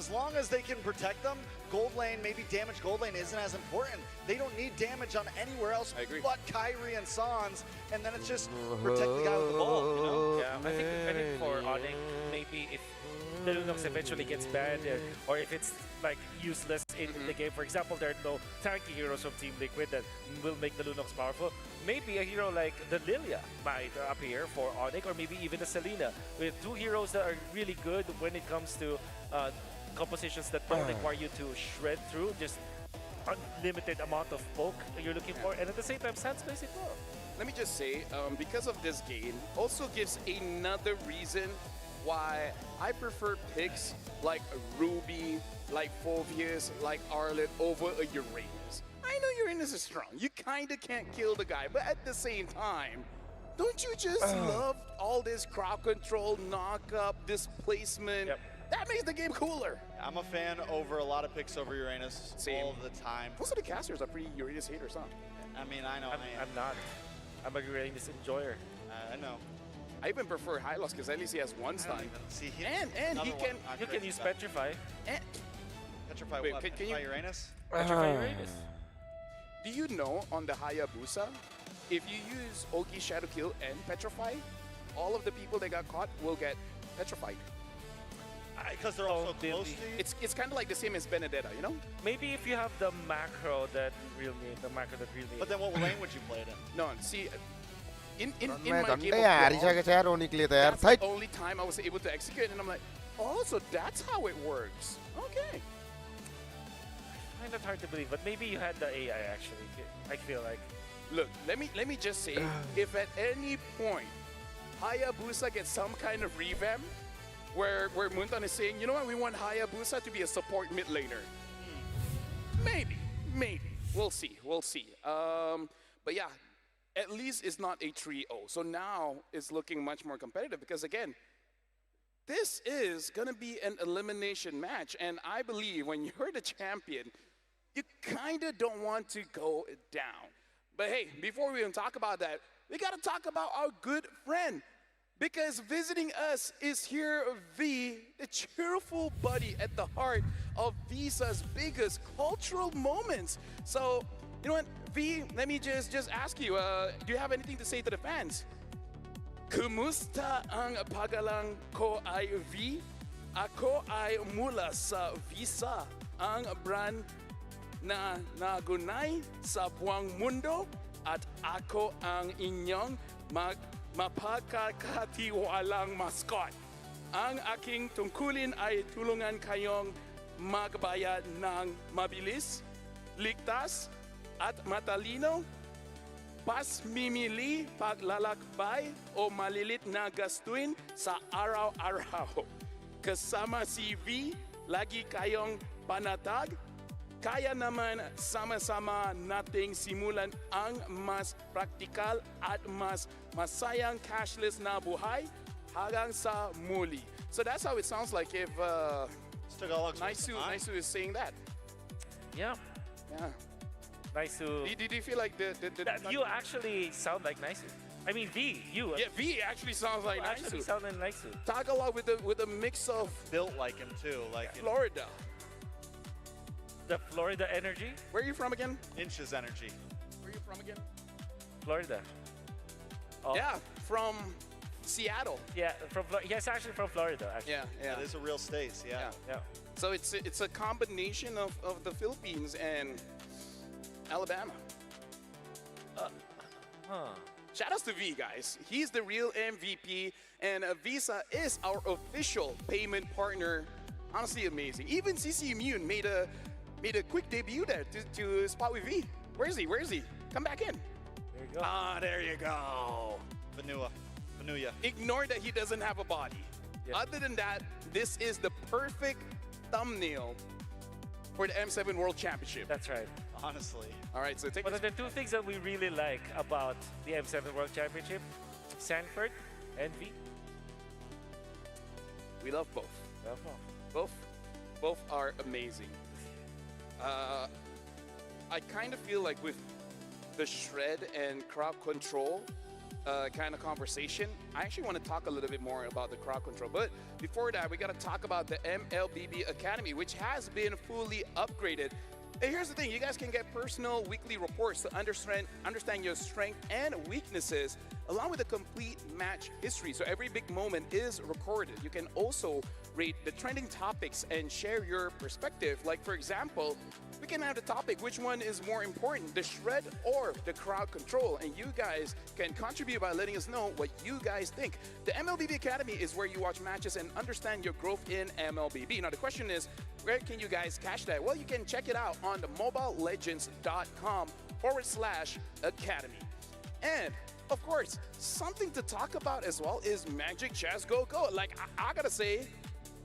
as long as they can protect them, gold lane, maybe damage gold lane isn't as important. They don't need damage on anywhere else but Kyrie and Sans, and then it's just protect the guy with the ball, you know? Yeah, I think for Onyx, maybe if the Lunox eventually gets banned, or if it's like useless in the game. For example, there are no tanky heroes from Team Liquid that will make the Lunox powerful. Maybe a hero like the Lilia might appear for Onyx, or maybe even the Selena, with two heroes that are really good when it comes to compositions that don't require you to shred through, just unlimited amount of poke that you're looking for, and at the same time, Sans plays it well. Let me just say, because of this game, also gives another reason why I prefer picks like Ruby, like Phoveus, like Arlet over a Uranus. I know Uranus is strong. You kind of can't kill the guy, but at the same time, don't you just love all this crowd control, knock-up, displacement? Yep. That makes the game cooler. I'm a fan over a lot of picks over Uranus all the time. Most of the casters are pretty Uranus haters, huh? I mean, I know I'm not. I'm a Uranus enjoyer. I know. I even prefer Hylos because at least he has one stun. See, And he can... You can use Petrify. And, Petrify wait, what? can Petrify you- Uranus? Petrify Uranus. do you know on the Hayabusa, if you use Oki Shadow Kill and Petrify, all of the people that got caught will get petrified. Because they're all so Billy. close to you? It's kind of like the same as Benedetta, you know? Maybe if you have the macro that real need, But then what lane would you play it in? No, see, in मैं my game झन्डै of हारिसकेको Brawl, छ यार रोनी के लिए त यार that's that the only time I was able to execute, and I'm like, oh, so that's how it works. Okay. kind of hard to believe, but maybe you had the AI actually. I feel like. Look, let me just say, if at any point Hayabusa gets some kind of revamp, where Muntan is saying, you know what, we want Hayabusa to be a support mid laner. Maybe. We'll see. But yeah, at least it's not a 3-0. So now it's looking much more competitive because again, this is gonna be an elimination match, and I believe when you're the champion, you kinda don't want to go down. But hey, before we even talk about that, we gotta talk about our good friend. Because visiting us is here V, the cheerful buddy at the heart of Visa's biggest cultural moments. So, you know what, V, let me just ask you, do you have anything to say to the fans? Kumusta ang pagalang ko ay V? Ako ay mula sa Visa, ang brand na nagunay sa buong mundo, at ako ang inyong mapagkakatiwalang mascot. Ang aking tungkulin ay tulungan kayong magbayad ng mabilis, ligtas, at matalino. Pas mimili paglalakbay o malilit na gastuin sa araw-araw. Kasama si V, lagi kayong panatag. Kaya naman sama-sama nating simulan ang mas praktikal at mas masayang cashless na buhay hanggang sa muli. So that's how it sounds like if Naisu is saying that. Yeah. Nice to. Did you feel like that you actually sound like Nice. I mean V, you. Yeah, V actually sounds like you actually Naisu. sound like Nice. Tagalog with a mix of Built like him too, like Florida. The Florida energy. Where are you from again? Inches energy. Where are you from again? Florida. Oh. Yeah, from Seattle. Yeah, yes, actually from Florida. Actually. Yeah. That is a real state, yeah. So it's a combination of the Philippines and Alabama. Shout outs to V, guys. He's the real MVP, and Visa is our official payment partner. Honestly, amazing. Even CC Immune made a quick debut there to spot with V. Where is he? Come back in. There you go. There you go. Vanuya. Ignore that he doesn't have a body. Yeah. Other than that, this is the perfect thumbnail for the M7 World Championship. That's right. Honestly. All right, so take But the two things that we really like about the M7 World Championship, Sanford and V. We love both. Both are amazing. I kind of feel like with the shred and crowd control, kind of conversation, I actually want to talk a little bit more about the crowd control. But before that, we got to talk about the MLBB Academy, which has been fully upgraded. And here's the thing, you guys can get personal weekly reports to understand your strength and weaknesses, along with a complete match history. So every big moment is recorded. You can also rate the trending topics and share your perspective. Like, for example, we can have the topic, which one is more important, the shred or the crowd control? And you guys can contribute by letting us know what you guys think. The MLBB Academy is where you watch matches and understand your growth in MLBB. Now, the question is, where can you guys catch that? Well, you can check it out on the mobilelegends.com/academy. And of course, something to talk about as well is Magic Chess Go Go. Like, I gotta say,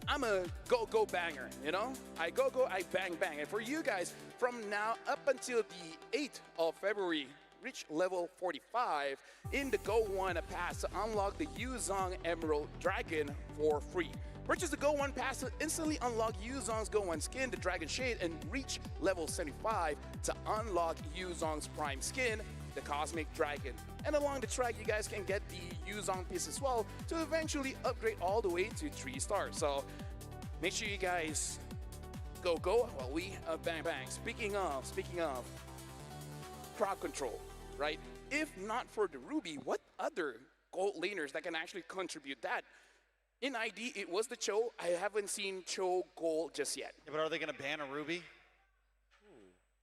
I'm a go banger, you know? I go, I bang. And for you guys, from now up until the 8th of February, reach level 45 in the Go One Pass to unlock the Yuzong Emerald Dragon for free. Purchase the Go One Pass to instantly unlock Yuzong's Go One skin, the Dragon Shade, and reach level 75 to unlock Yuzong's Prime skin, the Cosmic Dragon. And along the track, you guys can get the Yuzong piece as well to eventually upgrade all the way to 3 stars. So make sure you guys go while we bang. Speaking of crowd control, right? If not for the Ruby, what other gold laners that can actually contribute that? In ID, it was the Cho. I haven't seen Cho gold just yet. Yeah, but are they going to ban a Ruby?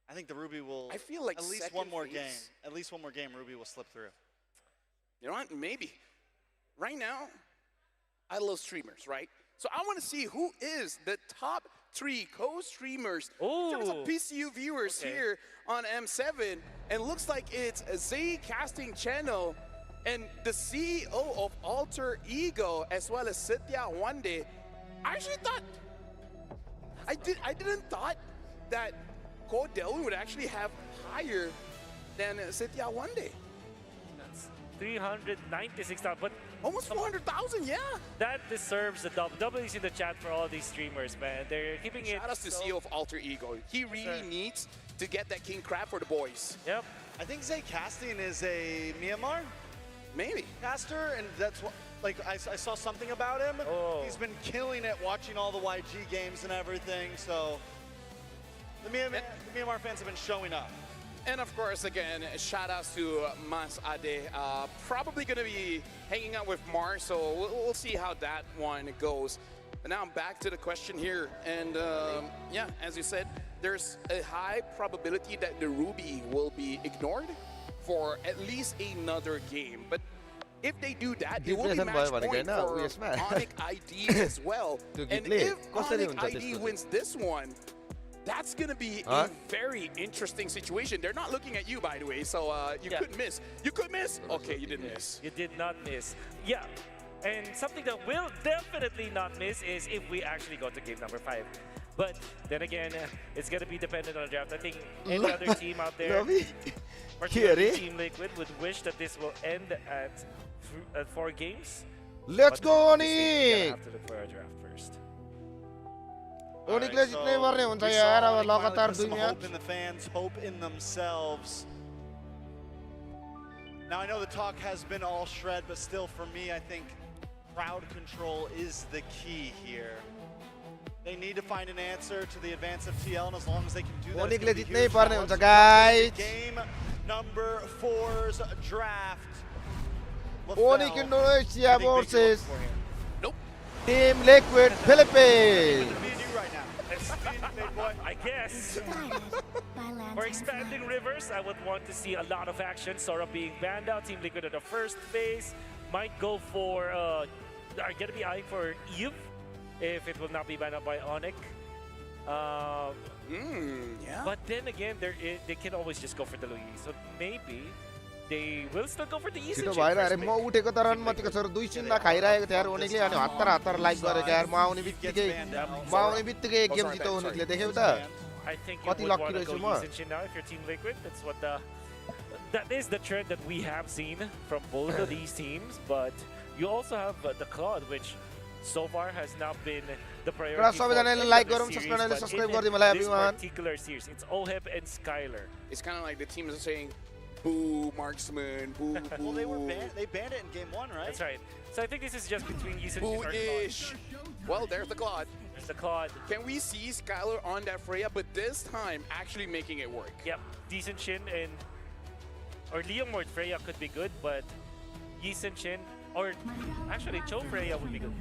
I think the Ruby will. I feel like at least one more game. At least one more game, Ruby will slip through. You know what? Maybe. Right now, I love streamers, right? So I want to see who is the top 3 co-streamers in terms of PCU viewers here on M7. And looks like it's a Zay Casting Channel and the CEO of Alter Ego, as well as Satya Wande. I actually thought, I didn't thought that Code Delwyn would actually have higher than Satya Wande. That's 396,000, but almost 400,000, yeah. that deserves a double. Double is in the chat for all these streamers, man. They're keeping it. Shout out to CEO of Alter Ego. He really needs to get that King Crab for the boys. Yep. I think Zay Casting is a Myanmar Maybe. caster, and that's what. Like, I saw something about him. He's been killing it watching all the YG games and everything, so the Myanmar fans have been showing up. And of course, again, shout outs to Mas Ade. Probably going to be hanging out with Mars, so we'll see how that one goes. But now I'm back to the question here. And yeah, as you said, there's a high probability that the Ruby will be ignored for at least another game. But if they do that, it will be match point for Onyx ID as well. And if Onyx ID wins this one, that's going to be a very interesting situation. They're not looking at you, by the way, so you couldn't miss. You could miss? Okay, you didn't miss. You did not miss. Yeah, and something that will definitely not miss is if we actually go to game number 5. But then again, it's going to be dependent on the draft. I think any other team out there, particularly Team Liquid, would wish that this will end at 4 games. Let's go, Onyx! Onyx! Have to look for a draft first. Onyx legit na yung warne unsa ya ara lakatar dunya. Hope in the fans, hope in themselves. Now I know the talk has been all shred, but still for me I think crowd control is the key here. They need to find an answer to the advance of TL, and as long as they can do that, Onyx it's legit gonna na be yung warne huge. unsa guys. Game number 4's draft. Onyx Indonesia versus Nope. Team Liquid Philippines. I guess. For expanding rivers, I would want to see a lot of action. Sora being banned out, Team Liquid at the first phase. Might go for, are going to be eyeing for Eve if it will not be banned out by Onyx. Yeah. But then again, they can always just go for the Luigi. So maybe they will still go for the easy किन chip भएन first अरे pick. म उठेको त रनमा त्यो sir 2 cinema खाइरहेको थियो यार ओनिकले अनि हतार लाइक गरेको यार म आउने बित्तिकै गेम जित्यो ओनिकले देख्यौ त I think you कति would lucky want to रहेछु go म Yushin now if you're Team Liquid. That's what that is the trend that we have seen from both of these teams. But you also have the Cloud, which so far has not been the priority. र for सबैजनाले any like of the गरौँ series, subscribe but subscribe in गरिदिनु होला this everyone particular series, it's Oheb and Skylar. It's kind of like the teams are saying, boo, marksman, boo, boo. Well, they banned it in game 1, right? That's right. So I think this is just between Yi Sun Shin or Claude. Boo-ish. Well, there's the Claude. There's the Claude. Can we see Skylar on that Freya, but this time actually making it work? Yep, decent Shin and or Leomord Freya could be good, but Yi Sun Shin or actually Cho Freya would be good.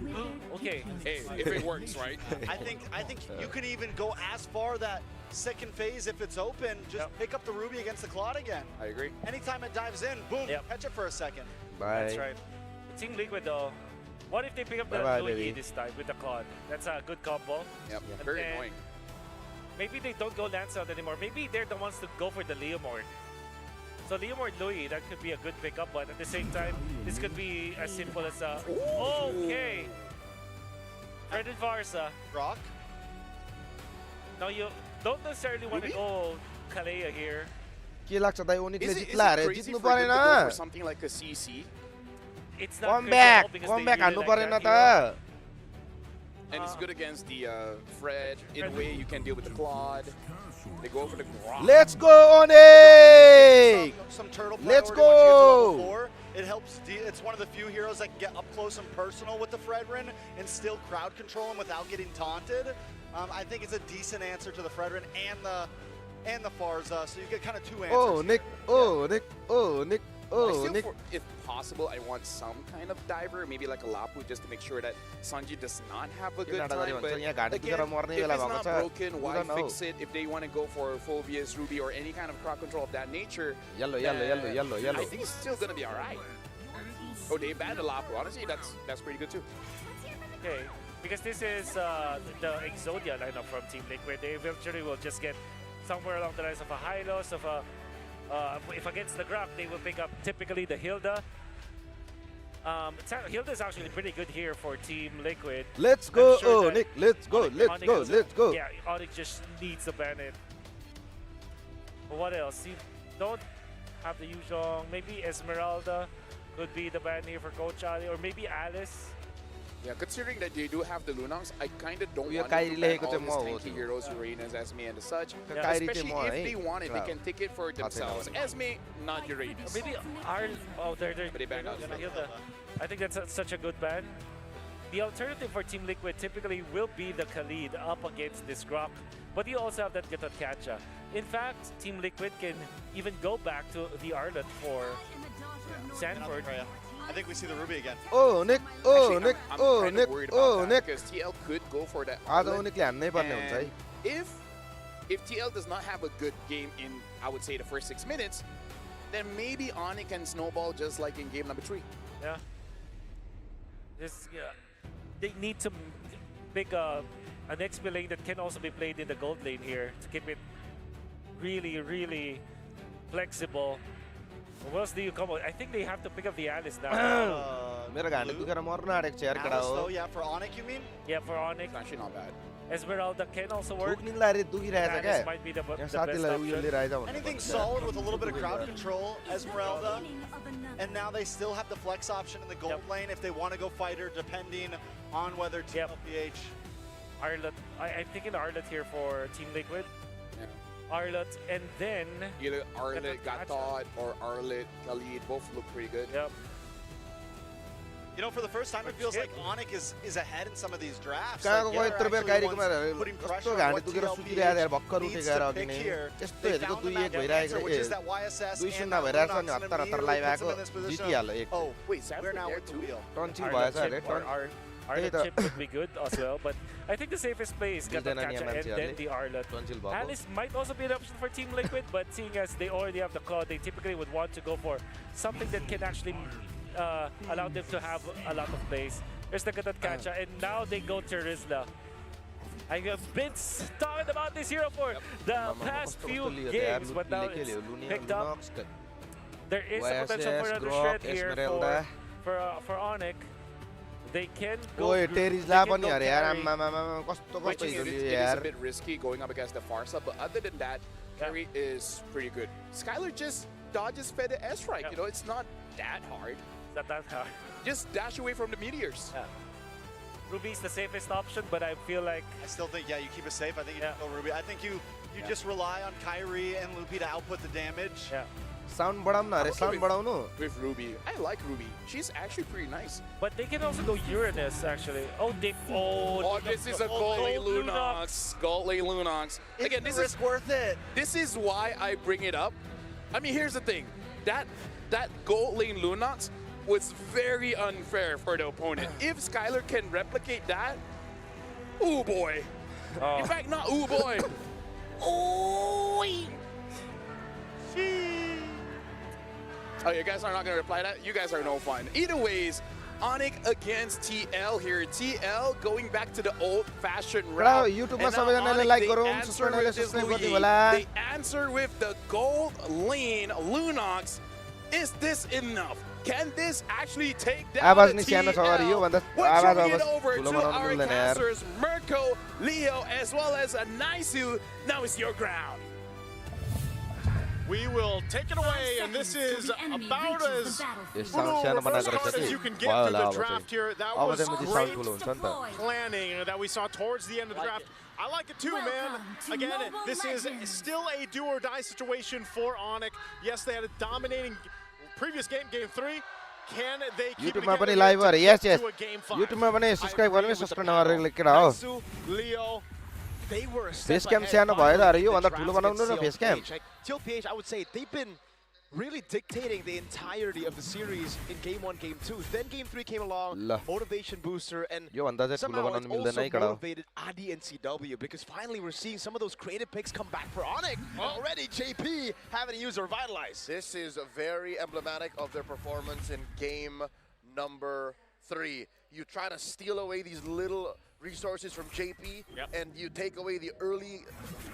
Okay. Hey, if it works, right? I think you can even go as far that second phase if it's open. Just pick up the Ruby against the Claude again. I agree. Anytime it dives in, boom, Yep. catch it for a second. Bye. That's right. Team Liquid though. What if they pick up the Bye-bye, Louis baby. this time with the Claude? That's a good combo. Yep, And very then annoying. Maybe they don't go Lance out anymore. Maybe they're the ones to go for the Leomord. So Leomord Louis, that could be a good pickup, but at the same time, this could be as simple as okay. Fred and Varsa. Rock. Now you don't necessarily want to Ruby? go Kalea here. के लाग्छ दाइ ओनिकले Is it जित्ला अरे crazy जित्नु for them परेन to go for something like a CC? It's not come crazy at all back because come they back really हान्नु like परेन that त hero. And it's good against the Fred. In a Fred. way, you can deal with the Claude. They go for the Grok. Let's go ओनिक Some turtle Let's priority once you get to level go! 4. It helps. It's one of the few heroes that can get up close and personal with the Fredrin and still crowd control him without getting taunted. I think it's a decent answer to the Fredrin and the Farza. So you get kind of two answers. ओनिक ओनिक ओनिक I still, ओनिक if possible, I want some kind of diver, maybe like a Lapu, just to make sure that Sanji does not have a good नाटक time. भन्छ But यहाँ घाँटी again, दुखेर मर्ने if Bela it's भएको not छ broken, why बुझन हौ fix it? If they want to go for Phobius, Ruby, or any kind of crowd control of that nature, yellow yellow yellow then yellow yellow I think it's still gonna be alright. Oh, they banned the Lapu. Honestly, that's pretty good too. Okay, because this is the Exodia lineup from Team Liquid. They eventually will just get somewhere along the lines of a Hylos, of a if against the Grok, they will pick up typically the Hilda. Hilda is actually pretty good here for Team Liquid. Let's go I'm sure that ओनिक let's go Onyx- let's Onyx go is- let's go Yeah, Onyx just needs to ban it. But what else? You don't have the Yuzhong. Maybe Esmeralda could be the ban here for Coach Ali, or maybe Alice. Yeah, considering that they do have the Lunongs, I kind of don't Yo, want them Kairi to ban लेखेको all चाहिँ these म हो tanky त्यो। heroes, Uranus, Esme, and such. Yeah, Kyrie Especially चाहिँ म if है they want it, they Wow. can take it for themselves. Esme, not Uranus. Or maybe they're But they banned they're out gonna Hilda. Hilda. I think that's such a good ban. The alternative for Team Liquid typically will be the Khalid up against this Grok, but you also have that Gatot Kacha. In fact, Team Liquid can even go back to the Arlet for Sanford. I think we see the Ruby again. ओनिक Actually, ओनिक I'm kind of ओनिक worried about that ओनिक because TL could go for that. आज Arlet. ओनिकले हान्नै पर्ने हुन्छ है And if TL does not have a good game in, I would say, the first 6 minutes, then maybe Onyx can snowball just like in game number 3. Yeah. They need to pick an XP lane that can also be played in the gold lane here to keep it really, really flexible. What else do you come with? I think they have to pick up the Alice now. मेरो घाँटी Blue. दुखेर मर्न आँटेको छ यार केटा Alice, हो though, yeah, for Onyx, you mean? Yeah, for Onyx. It's actually not bad. Esmeralda can also work. थुक निक्लाखेरि दुखिरहेछ क्या Alice might be the यहाँ best साथीलाई उयो option. लिएर आइज भन्नु Anything solid with a little bit of crowd control, Esmeralda. And now they still have the flex option in the gold Yep. lane if they want to go fighter, depending on whether Yep. TLPH. Arlet. I'm thinking Arlet here for Team Liquid. Yeah. Arlet, and then Either Arlet, Gatot Gatot, or Arlet, Khalid, both look pretty good. yep. You know, for the first time, it feels like Onyx is ahead in some of these drafts. कहाँको Like, गयो they're यत्रो बेर actually काइरीको the ones मार putting कस्तो pressure on घाँटी what दुखेर TLPH सुतिरहेको यार भर्खर needs उठेको यार to अघि pick नै here. यस्तो They हेरेको found the 2-1 matchup भइरहेको answer, which is that छ YSS दुई and शून्य that भइरहेको छ Lunox, नि and हतार हतार immediately लाइभ puts them आएको in this position of, जितिहाल्यो एक oh, Wait, we're Sanford now there with the too? wheel. टन्चिल Arlet भएछ अरे chip, or Arlet त। chip would be good as well, but I think the safest play is Gatot Builder na niya Kacha and then Manziarli. the Arlet. टन्चिल भएको Alice might also be an option for Team Liquid, but seeing as they already have the Claw, they typically would want to go for something that can actually allow them to have a lot of plays. There's the Gatot Kacha, and now they go to Rizla. I have been talking about this hero for the past few games, but now it's picked up. There is a potential for another shred here for Onyx. They can go. ओए they टेरिजला can पनि go अरे यार carry. आम्मामामा कस्तो Which कस्तो is, hero it Leo is a यार bit risky going up against the Farsa, but other than that, Carry is pretty good. Skylar just dodges Fed S-Strike, Yep. you know, it's not that hard. Not that hard. Just dash away from the meteors. Yeah. Ruby's the safest option, but I feel like I still think, yeah, you keep it safe. I think you Yeah. go Ruby. I think you just rely on Kyrie and Lupi to output the damage. yeah. Sound बढाउन न अरे sound बढाउनु with Ruby. I like Ruby. She's actually pretty nice. But they can also go Uranus, actually. Oh, they. Oh, this is a gold lane Lunox. Gold lane Lunox. Again, Is the risk worth it? This is why I bring it up. I mean, here's the thing. That gold lane Lunox was very unfair for the opponent. If Skylar can replicate that, ooh boy. Oh. In fact, not ooh boy. Ooh. Oh, you guys are not going to reply to that? You guys are no fun. Either ways, Onyx against TL here. TL going back to the old-fashioned route. YouTube मा And now सबैजनाले Onyx, like they गरौँ, answer subscribe with गरेर this subscribe Luigi. गरिदिनु होला। They answer with the gold lane Lunox. Is this enough? Can this actually take down आवाज the नि सानो छ अरे यो TL? भन्दा We're आवाज turning it अब over ठुलो to बनाउनु our मिल्दैन यार casters, Mirko, Leo, as well as Naisu. Now it's your ground. We will take it away, and this is about as yo sound सानो बनाएको hard रहेछ as you कि can get भयो through होला the अब draft चाहिँ here. That अब was चाहिँ मुझे great साउन्ड ठुलो हुन्छ नि त planning that we saw towards the end of the draft. I like it too, man. Again, this is still a do or die situation for Onyx. Yes, they had a dominating previous game, game 3. Can they keep YouTube it मा together पनि live to अरे get yes yes to a game 5? YouTube मा पनि subscribe गर्नु I agree with subscribe the नगरेको panel. केटा हो Naisu, Leo, They were a step face cam ahead सानो भयो त अरे finally यो in the भन्दा ठुलो draft बनाउनु र against face cam TLPH. Like, TLPH, I would say they've been really dictating the entirety of the series in game 1, game 2. Then game 3 came along, ल motivation booster, and यो भन्दा चाहिँ ठुलो somehow बनाउनु it's मिल्दैन also है केटा हो motivated Adi and CW because finally we're seeing some of those creative picks come back for Onyx. Already JP having to use or Revitalize. This is very emblematic of their performance in game number 3. You try to steal away these little resources from JP, and you take away the early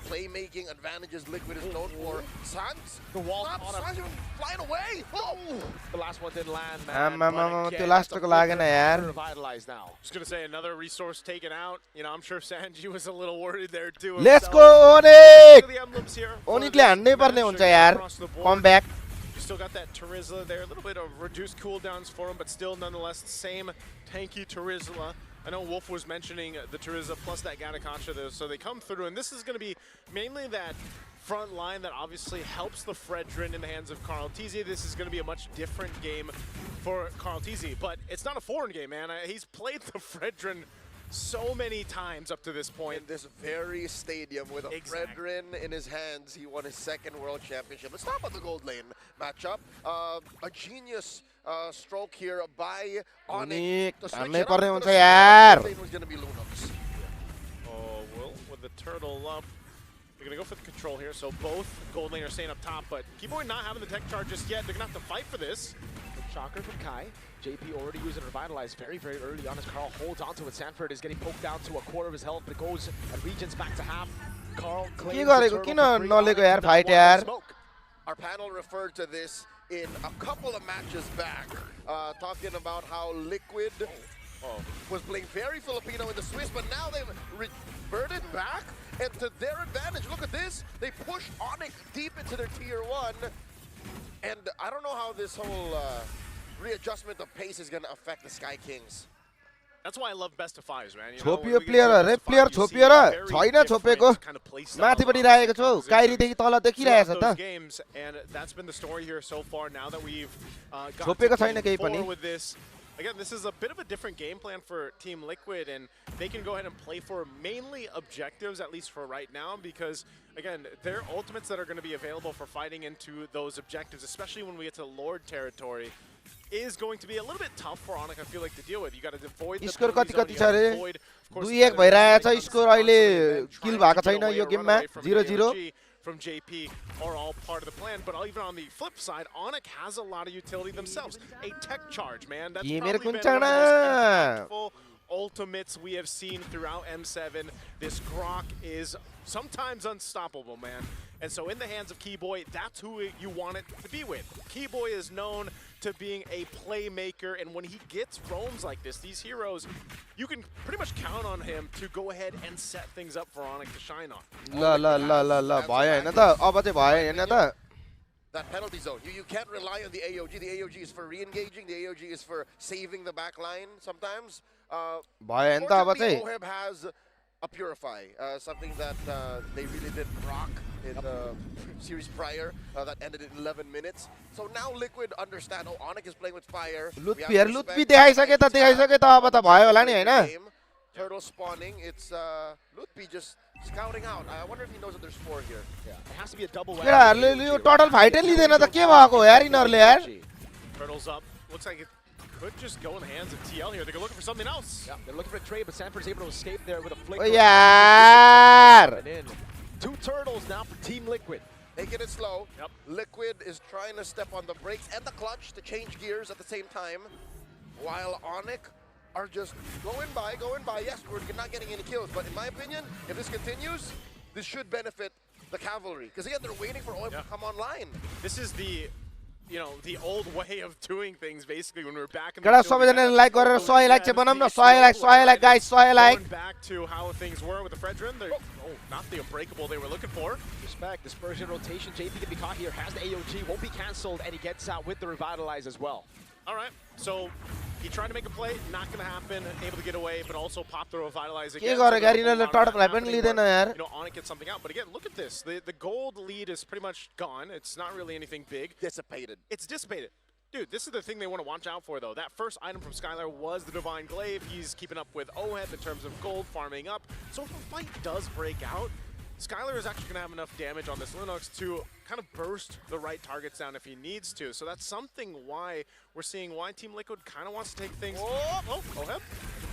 playmaking advantages Liquid is known for. Sans, The wall on him. Sans even flying away. Oh. The last one didn't land, man. आमामामा but त्यो again, लास्टको लागेन यार Revitalize now. Just gonna say another resource taken out. You know, I'm sure Sanji was a little worried there too. Let's himself. Go Look ओनिक at the emblems here for ओनिकले this हान्नै पर्ने match हुन्छ again यार across the board. Come back You still got that Terizla there, a little bit of reduced cooldowns for him, but still nonetheless the same tanky Terizla. I know Wolf was mentioning the Terizla plus that Gataconcha there, so they come through, and this is going to be mainly that front line that obviously helps the Fredrin in the hands of Carl TZ. This is going to be a much different game for Carl TZ, but it's not a foreign game, man. He's played the Fredrin so many times up to this point. In this very stadium with a Exactly. Fredrin in his hands, he won his 2nd World Championship. Let's talk about the gold lane matchup. A genius stroke here by ओनिक Onyx. To switch हान्नै it up, पर्ने to हुन्छ the यार gold lane was going to be Lunox. Oh, Will with the turtle up. They're going to go for the control here, so both gold lane are staying up top, but Keyboy not having the tech charge just yet. They're going to have to fight for this. Shocker from Kai. JP already using Revitalize very, very early on as Carl holds onto it. Sanford is getting poked down to a quarter of his health, but it goes and regions back to half. Carl claims the गरेको turtle किन for free. नलेको यार Onyx did not fight want the यार smoke. Our panel referred to this in a couple of matches back, talking about how Liquid was playing very Filipino in the Swiss, but now they've reverted back, and to their advantage, look at this, they pushed Onyx deep into their tier 1, and I don't know how this whole readjustment of pace is going to affect the Sky Kings. That's why I love best of fives, man. You know, when छोपियो we get player to अरे best of player five, you see छोपियो र very छैन different छोपेको kind of play styles माथिपट्टि of राखेको छु opposition काइरीदेखि तल देखिरहेछ throughout त those games, and that's been the story here so far. Now that we've got छोपेको to छैन केही game 4 पनि with this, again, this is a bit of a different game plan for Team Liquid, and they can go ahead and play for mainly objectives, at least for right now, because again, their ultimates that are going to be available for fighting into those objectives, especially when we get to Lord territory, is going to be a little bit tough for Onyx, I feel like, to deal with. You got to avoid the score penalty कति zone, कति you छ gotta अरे avoid, of course, 2-1 the भइरहेछ comes score अहिले constantly, and kill trying भएको to get छैन away yo or run गेममा away from 0-0 AOG from JP are all part of the plan, but even on the flip side, Onyx has a lot of utility themselves. A tech charge, man. That's ये probably मेरो been कुन one of the चाँडा? most impactful ultimates we have seen throughout M7. This Grok is sometimes unstoppable, man. And so in the hands of Keyboy, that's who you want it to be with. Keyboy is known to being a playmaker, and when he gets roams like this, these heroes, you can pretty much count on him to go ahead and set things up for Onyx to shine on. ल ल ल ल ल भयो हैन त अब चाहिँ भयो हैन त That penalty zone, you can't rely on the AOG. The AOG is for re-engaging. The AOG is for saving the back line sometimes. भयो हैन त अब Fortunately, चाहिँ Oheb has a Purify, something that they really did rock in the series prior that ended in 11 minutes. So now Liquid understand, oh, Onyx is playing with fire. लुत्पी देखाइसके त अब त भयो होला नि हैन Turtle spawning, it's Lutpi just scouting out. I wonder if he knows that there's 4 here. Yeah, it has to be a double whammy. केटाहरुले यो total फाइटै लिदैन त के भएको यार इनहरुले यार Turtles up. Looks like it could just go in the hands of TL here. They're looking for something else. Yeah, they're looking for a trade, but Sanford's able to escape there with a flick. ओ यार And in. 2 turtles now for Team Liquid. Making it slow. Yep. Liquid is trying to step on the brakes and the clutch to change gears at the same time, while Onyx are just going by. Yes, we're not getting any kills, but in my opinion, if this continues, this should benefit the cavalry. Because again, they're waiting for oil to come online. This is the, you know, the old way of doing things. Basically, when we're back in केटा the field, we सबैजनाले had like गरेर 100 like चाहिँ बनाऊँ न 100 like guys 100 like Going back to how things were with the Fredrin, they're not the unbreakable they were looking for. Respect, dispersion rotation. JP can be caught here, has the AOG, won't be cancelled, and he gets out with the Revitalize as well. All right, so he tried to make a play, not going to happen, able to get away, but also pop the Revitalize के again. गरे So यार the यिनीहरुले full round टटललाई पनि happening लिदैन where, यार You know, Onyx gets something out, but again, look at this. The gold lead is pretty much gone. It's not really anything big. Dissipated. It's dissipated. Dude, this is the thing they want to watch out for, though. That first item from Skylar was the Divine Glaive. He's keeping up with Oheb in terms of gold, farming up. So if a fight does break out, Skylar is actually going to have enough damage on this Linux to kind of burst the right targets down if he needs to. So that's something why we're seeing why Team Liquid kind of wants to take things. Oh, Oheb.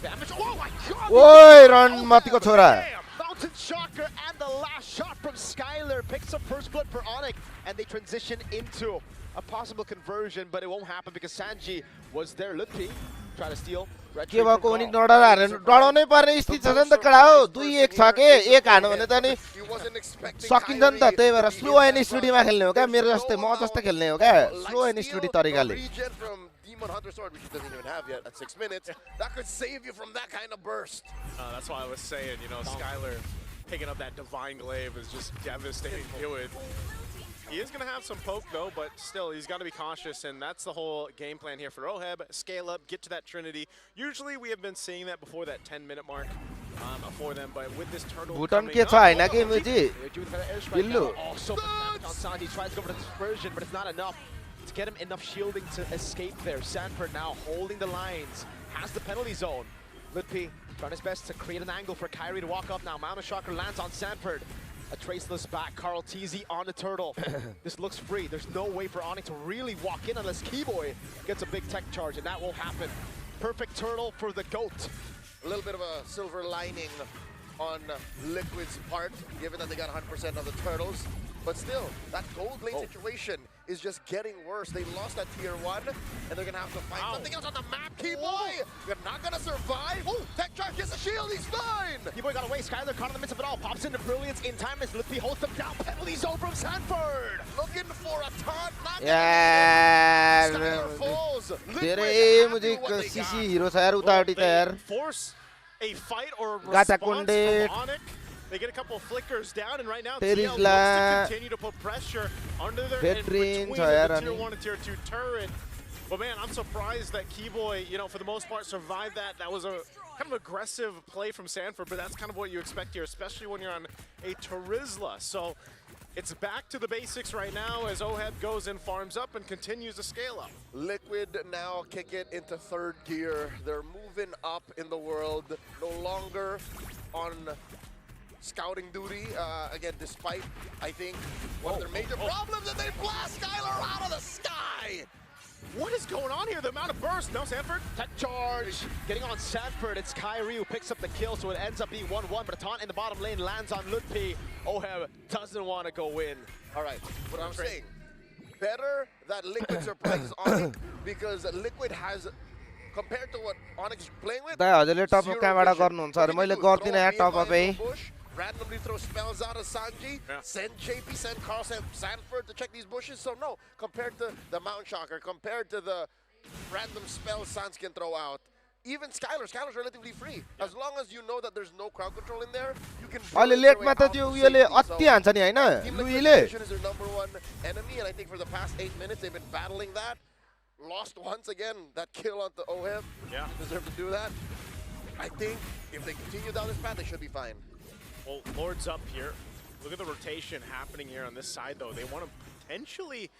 Damage. Oh my god! ओइ run मतिको छोरा Damn! Mountain Shocker and the last shot from Skylar picks up first blood for Onyx, and they transition into a possible conversion, but it won't happen because Sanji was there. Lutpi try to steal. के भएको उनी डराउनै पर्ने स्थिति छ नि त केटा हो 2-1 छ के एक हान्यो भने त नि He wasn't expecting सकिन्छ नि त त्यही भएर स्लो एन्ड स्टुडीमा खेल्ने हो क्या मेरो जस्तै म जस्तै खेल्ने हो क्या स्लो एन्ड स्टुडी तरिकाले Regen from Demon Hunter Sword, which he doesn't even have yet at 6 minutes. That could save you from that kind of burst. That's why I was saying, you know, Skylar picking up that Divine Glaive is just devastating. He is going to have some poke, though, but still, he's got to be cautious, and that's the whole game plan here for Oheb. Scale up, get to that Trinity. Usually, we have been seeing that before that 10-minute mark for them, but with this turtle Bhutan coming के छ up, हैन के मुजी Billu. Oh, so much damage on Sanji. Tries to go for the dispersion, but it's not enough to get him enough shielding to escape there. Sanford now holding the lines, has the penalty zone. Lutpi trying his best to create an angle for Kyrie to walk up now. Mountain Shocker lands on Sanford. A traceless back, Carl TZ on the turtle. This looks free. There's no way for Onyx to really walk in unless Keyboy gets a big tech charge, and that won't happen. Perfect turtle for the GOAT. A little bit of a silver lining on Liquid's part, given that they got 100% of the turtles. But still, that gold lane situation is just getting worse. They lost that tier 1, and they're going to have to find something else on the map. Keyboy, you're not going to survive. Oh, tech charge gets a shield, he's fine. Keyboy got away. Skylar caught in the midst of it all. Pops into Brilliance in time as Lutpi holds them down. Penalty zone from Sanford. Looking for a taunt, not यार Skylar falls. धेरै मुझे CC हिरो छ यार उतावटी त यार They force a fight or a Gata response Kunde. from Onyx. They get a couple of flickers down, and right now Terizla. TL looks to continue to put pressure under their in Veteran between छ यार the tier अनि 1 and tier 2 turret. But man, I'm surprised that Keyboy, you know, for the most part, survived that. That was a kind of aggressive play from Sanford, but that's kind of what you expect here, especially when you're on a Terizla. So it's back to the basics right now as Oheb goes and farms up and continues to scale up. Liquid now kick it into 3rd gear. They're moving up in the world, no longer on scouting duty. Again, despite, I think, one of their major problems, and they blast Skylar out of the sky! What is going on here? The amount of burst. No, Sanford. Tech charge. Getting on Sanford. It's Kyrie who picks up the kill, so it ends up being 1-1. But a taunt in the bottom lane lands on Lutpi. Oheb doesn't want to go in. All right, what I'm saying, better that Liquid surprises Onyx, because Liquid has, compared to what Onyx is playing with, दाइ हजुरले टप zero कहाँबाट vision. गर्नुहुन्छ अरे What मैले do? Throw गर्दिनँ यार a tub BMI अपै in the bush, randomly throw spells out of Sanji, send JP, send Carl, send Sanford to check these bushes. So no, compared to the Mountain Shocker, compared to the random spells Sans can throw out, even Skylar's relatively free. As long as you know that there's no crowd control in there, you can अहिले burn your way लेटमा त out त्यो to उयोले safety. So अति हान्छ नि हैन Team लुईले Liquid is their #1 enemy, and I think for the past 8 minutes they've been battling that. Lost once again, that kill onto Oheb. Yeah. Deserve to do that. I think if they continue down this path, they should be fine. Well, Lord's up here. Look at the rotation happening here on this side, though. They want to potentially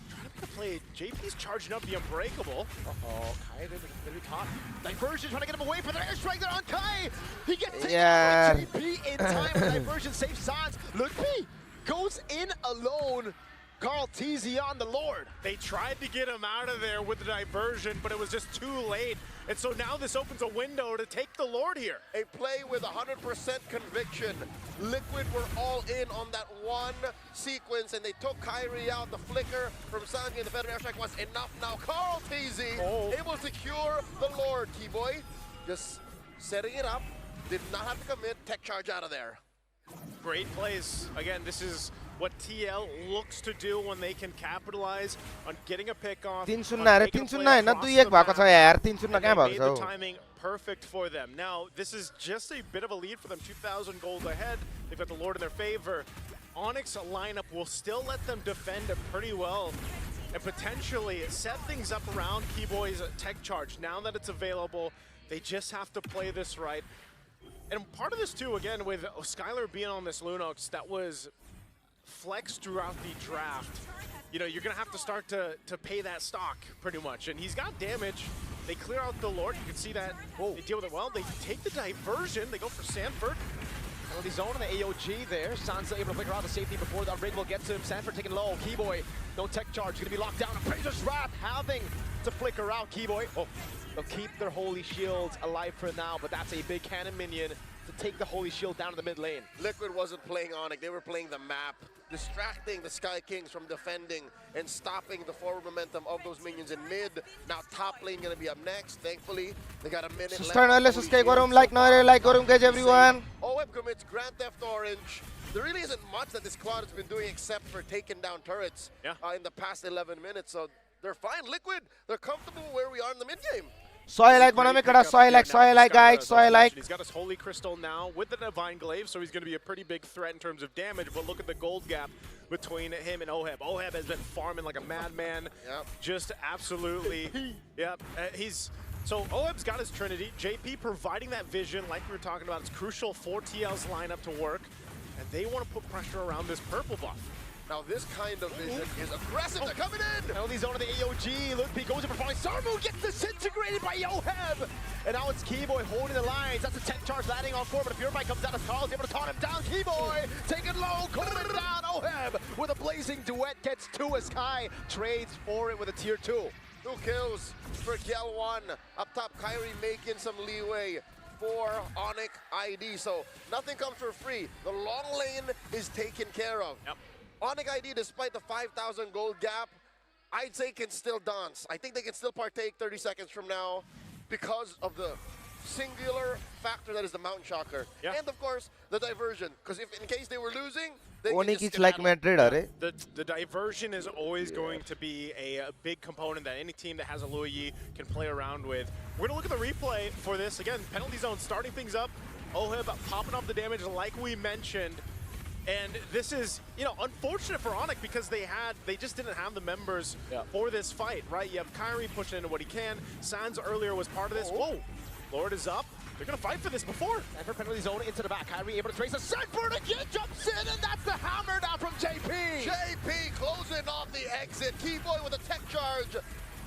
try to make a play. JP's charging up the Unbreakable. Uh-oh, Kai gonna be caught. Diversion trying to get him away from the airstrike there on Kai. He gets taken Yeah. out by JP in time. Diversion saves Sans. Ludwig goes in alone. Carl TZ on the Lord. They tried to get him out of there with the diversion, but it was just too late. And so now this opens a window to take the Lord here. A play with 100% conviction. Liquid were all in on that one sequence, and they took Kyrie out. The flicker from Sanji and the Federal Airstrike was enough. Now Carl TZ able to cure the Lord. Keyboy just setting it up. Did not have to commit. Tech charge out of there. Great plays. Again, this is what TL looks to do when they can capitalize on getting a pick off. 3-0 अरे 3-0 हैन 2-1 भएको छ यार 3-0 कहाँ भएको Made छ the timing perfect for them. Now, this is just a bit of a lead for them. 2,000 gold ahead. They've got the Lord in their favor. Onyx lineup will still let them defend it pretty well and potentially set things up around Keyboy's tech charge. Now that it's available, they just have to play this right. And part of this too, again, with Skylar being on this Lunox, that was flexed throughout the draft. You know, you're gonna have to start to pay that stock pretty much. And he's got damage. They clear out the Lord. You can see that they deal with it well. They take the diversion. They go for Sanford. Penalty zone in the AOG there. Sansa able to flicker out the safety before the rig will get to him. Sanford taking low. Keyboy, no tech charge. Gonna be locked down. Appraiser's Wrath having to flicker out. Keyboy. Oh, they'll keep their Holy Shields alive for now, but that's a big cannon minion to take the Holy Shield down to the mid lane. Liquid wasn't playing Onyx, they were playing the map, distracting the Sky Kings from defending and stopping the forward momentum of those minions in mid. Now top lane gonna be up next. Thankfully, they got a minute left. सुस्टाइनले subscribe गरौँ like नगरे like गरौँ guys everyone. OM commits Grand Theft Orange. There really isn't much that this squad has been doing except for taking down turrets in the past 11 minutes. So they're fine. Liquid, they're comfortable where we are in the mid game. 100 like बनाउँ एकटा 100 like guys 100 like. He's got his Holy Crystal now with the Divine Glaive, so he's going to be a pretty big threat in terms of damage. But look at the gold gap between him and Oheb. Oheb has been farming like a madman. Just absolutely. So Oheb's got his Trinity. JP providing that vision, like we were talking about. It's crucial for TL's lineup to work, and they want to put pressure around this purple buff. Now this kind of vision is aggressive. They're coming in. Penalty zone of the AOG. Ludwig goes in for fine. Sarmu gets disintegrated by Oheb. And now it's Keyboy holding the lines. That's a tech charge landing on 4, but if Purify comes out as Carl's able to taunt him down. Keyboy taking low, cooling down. Oheb with a blazing duet gets 2 as Kai trades for it with a tier 2. 2 kills for Gel1. Up top, Kyrie making some leeway for Onyx ID. So nothing comes for free. The long lane is taken care of. Onyx ID, despite the 5,000 gold gap, I'd say can still dance. I think they can still partake 30 seconds from now because of the singular factor that is the Mountain Shocker. And of course, the diversion. Because if in case they were losing, they can Onyx just is like Madrid अरे. The diversion is always going to be a big component that any team that has a Luyi can play around with. We're going to look at the replay for this. Again, penalty zone starting things up. Oheb popping off the damage like we mentioned. And this is, you know, unfortunate for Onyx because they just didn't have the members for this fight, right? You have Kyrie pushing into what he can. Sans earlier was part of this. Whoa, Lord is up. They're gonna fight for this before. And for penalty zone into the back, Kyrie able to trace a Sanford again, jumps in, and that's the hammer down from JP. JP closing off the exit. Keyboy with a tech charge.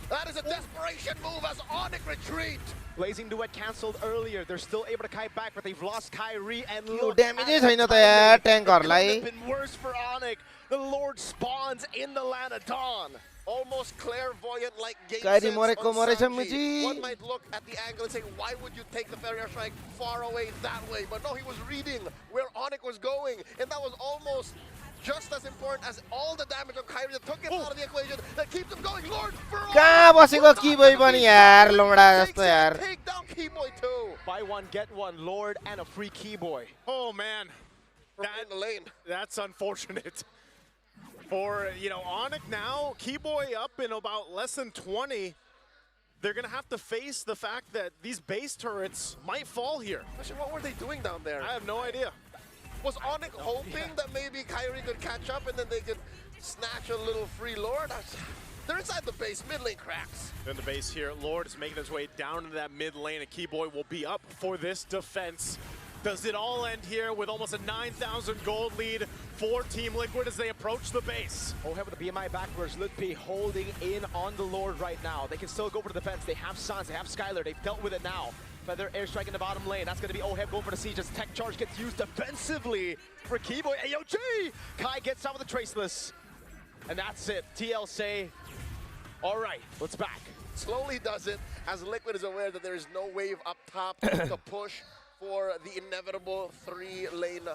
That is a desperation move as Onyx retreat. Blazing Duet cancelled earlier. They're still able to kite back, but they've lost Kyrie and yo look damage at छैन the त यार timing. It ट्याङ्कहरुलाई. could have been worse for Onyx. The Lord spawns in the land of Dawn. Almost clairvoyant like game Kyrie sense मरेको on मरेछ Sanji. मुजी. One might look at the angle and say, why would you take the Fairy Strike far away that way? But no, he was reading where Onyx was going, and that was almost just as important as all the damage of Kyrie that took him out of the equation, that keeps him going. Lord for all. कहाँ बसेको Keyboy पनि यार लोमडा जस्तो यार. Take down Keyboy too. Buy one, get one, Lord, and a free Keyboy. Oh man, From in the lane. that's unfortunate. For, you know, Onyx now, Keyboy up in about less than 20. They're gonna have to face the fact that these base turrets might fall here. Actually, what were they doing down there? I have no idea. Was Onyx hoping that maybe Kyrie could catch up and then they could snatch a little free Lord? They're inside the base, mid lane cracks. In the base here, Lord is making his way down into that mid lane, and Keyboy will be up for this defense. Does it all end here with almost a 9,000 gold lead for Team Liquid as they approach the base? OHEB with the BMI backwards, Ludpi holding in on the Lord right now. They can still go for the defense. They have Sans, they have Skylar, they've dealt with it now. Feather airstrike in the bottom lane. That's going to be OHEB going for the siege as Tech Charge gets used defensively for Keyboy. AOG! Kai gets out with the Traceless. And that's it. TL say, all right, let's back. Slowly does it, as Liquid is aware that there is no wave up top to push for the inevitable 3-lane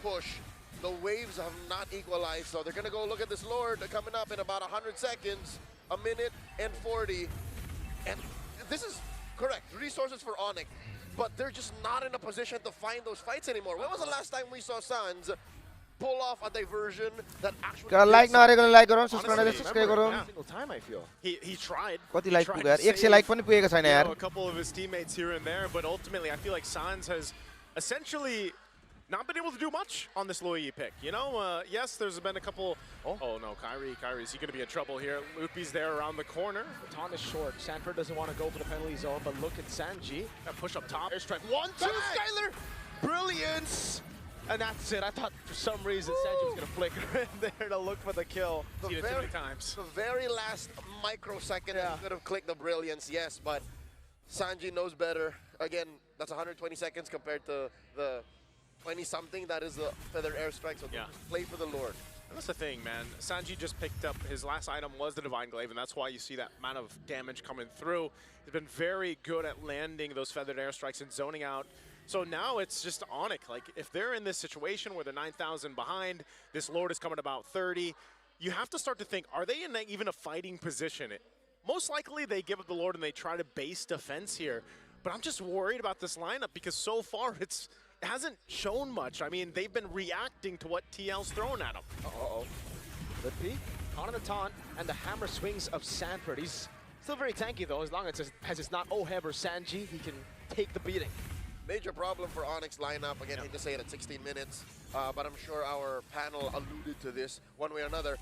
push. The waves have not equalized, so they're gonna go look at this Lord coming up in about 100 seconds, a minute and 40. And this is correct, resources for Onyx, but they're just not in a position to find those fights anymore. When was the last time we saw Sans pull off a diversion that actually like नगरेको like गरौँ Honestly, subscribe subscribe गरौँ yeah. Single time, I feel. He tried. कति He like tried पुग्यो यार to 100 save, like पनि पुगेको छैन you यार know, a couple of his teammates here and there, but ultimately I feel like Sans has essentially not been able to do much on this Luigi pick. You know, yes, there's been a couple. Oh no, Kyrie, is he going to be in trouble here? Loopy's there around the corner. The taunt is short. Sanford doesn't want to go for the penalty zone, but look at Sanji. That push up top. Airstrike. 1, 2, Skylar! Brilliance! And that's it. I thought for some reason Sanji was going to flicker in there to look for the kill. The Seen it too many times. The very last microsecond Yeah. he could have clicked the brilliance, yes, but Sanji knows better. Again, that's 120 seconds compared to the 20-something that is the Feather Airstrike, so Yeah. play for the Lord. And that's the thing, man. Sanji just picked up, his last item was the Divine Glaive, and that's why you see that amount of damage coming through. He's been very good at landing those feathered airstrikes and zoning out. So now it's just Onyx. Like, if they're in this situation where they're 9,000 behind, this Lord is coming about 30, you have to start to think, are they in even a fighting position? Most likely they give up the Lord and they try to base defense here. But I'm just worried about this lineup because so far it hasn't shown much. I mean, they've been reacting to what TL's thrown at them. Uh-oh. Lidpi, caught on the taunt, and the hammer swings of Sanford. He's still very tanky, though, as long as it's not OHEB or Sanji, he can take the beating. Major problem for Onyx lineup. Again, I hate to say it at 16 minutes, but I'm sure our panel alluded to this one way or another.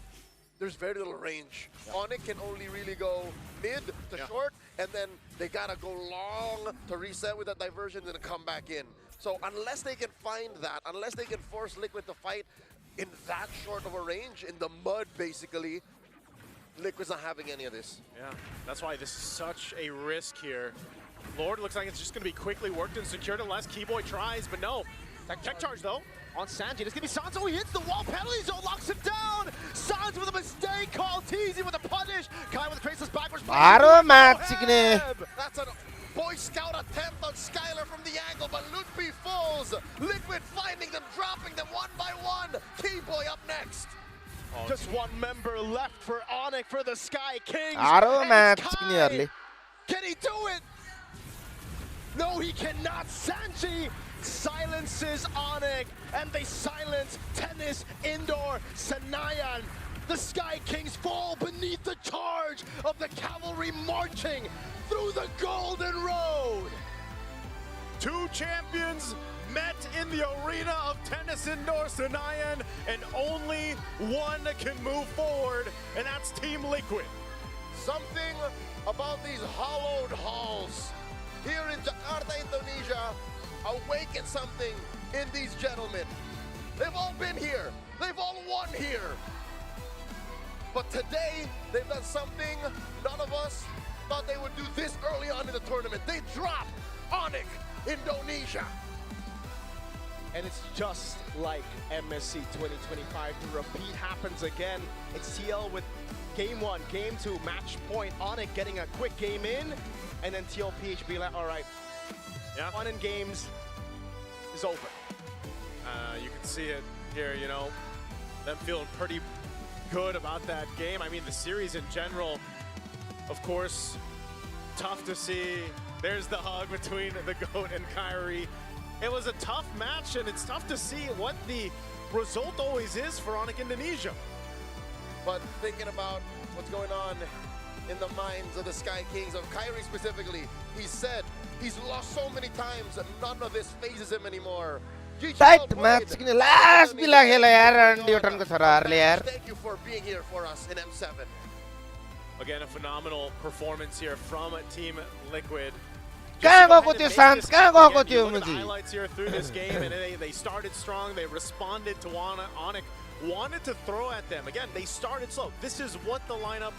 There's very little range. Onyx can only really go mid to short, and then they gotta go long to reset with that diversion and then come back in. So unless they can find that, unless they can force Liquid to fight in that short of a range, in the mud basically, Liquid's not having any of this. Yeah, that's why this is such a risk here. Lord looks like it's just going to be quickly worked and secured unless Keyboy tries, but no. Tech charge though. On Sanji, it's gonna be Sans. Oh, he hits the wall. Penalty zone locks him down. Sans with a mistake call. Teasy with a punish. Kai with a traceless backwards. Baro match signe. That's a Boy Scout attempt on Skylar from the angle, but Ludpi falls. Liquid finding them, dropping them one by one. Keyboy up next. Just one member left for Onyx for the Sky Kings. Baro And match Kai, signe can he do it? No, he cannot. Sanji silences Onyx, and they silence Tennis Indoor Sanayan. The Sky Kings fall beneath the charge of the cavalry marching through the Golden Road. Two champions met in the arena of Tennis Indoor Sanayan, and only one can move forward, and that's Team Liquid. Something about these hollowed halls here in Jakarta, Indonesia, awaken something in these gentlemen. They've all been here. They've all won here. But today, they've done something none of us thought they would do this early on in the tournament. They dropped Onyx Indonesia. And it's just like MSC 2025. The repeat happens again. It's TL with game 1, game 2, match point. Onyx getting a quick game in, and then TL PHB like, all right, fun and games is over. You can see it here, you know, them feeling pretty good about that game. I mean, the series in general, of course, tough to see. There's the hug between the GOAT and Kyrie. It was a tough match, and it's tough to see what the result always is for Onyx Indonesia. But thinking about what's going on in the minds of the Sky Kings, of Kyrie specifically, he said he's lost so many times and none of this phases him anymore. GG tight well match played. सिक्ने last बिला खेला यार न्युटनको छोराहरूले यार Thank you for being here for us in M7. Again, a phenomenal performance here from Team Liquid. Kaya ko Just go ko ahead and Sans, make this kaya count ko again. You ko look at the Muji. highlights here through this game, and they started strong. They responded to Onyx. Wanted to throw at them. Again, they started slow. This is what the lineup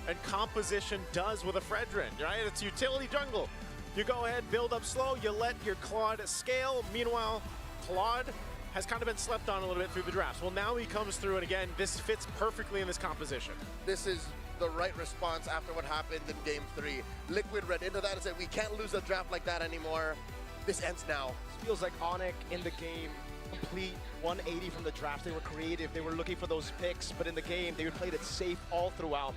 and composition does with a Fredrin, right? It's utility jungle. You go ahead, build up slow, you let your Claude scale. Meanwhile, Claude has kind of been slept on a little bit through the drafts. Well, now he comes through, and again, this fits perfectly in this composition. This is the right response after what happened in Game 3. Liquid read into that and said, we can't lose a draft like that anymore. This ends now. This feels like Onyx in the game, complete 180 from the draft. They were creative, they were looking for those picks, but in the game, they played it safe all throughout.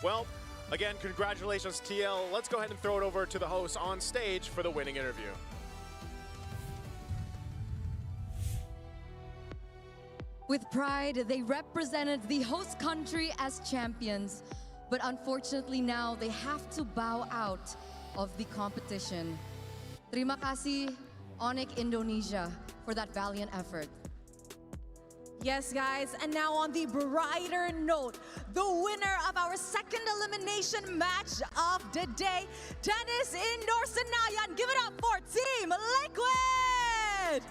Well, again, congratulations, TL. Let's go ahead and throw it over to the host on stage for the winning interview. With pride, they represented the host country as champions. But unfortunately now, they have to bow out of the competition. Terima kasih, Onyx Indonesia, for that valiant effort. Yes, guys, and now on the brighter note, the winner of our second elimination match of the day, Dennis Indoor Senayan. Give it up for Team Liquid!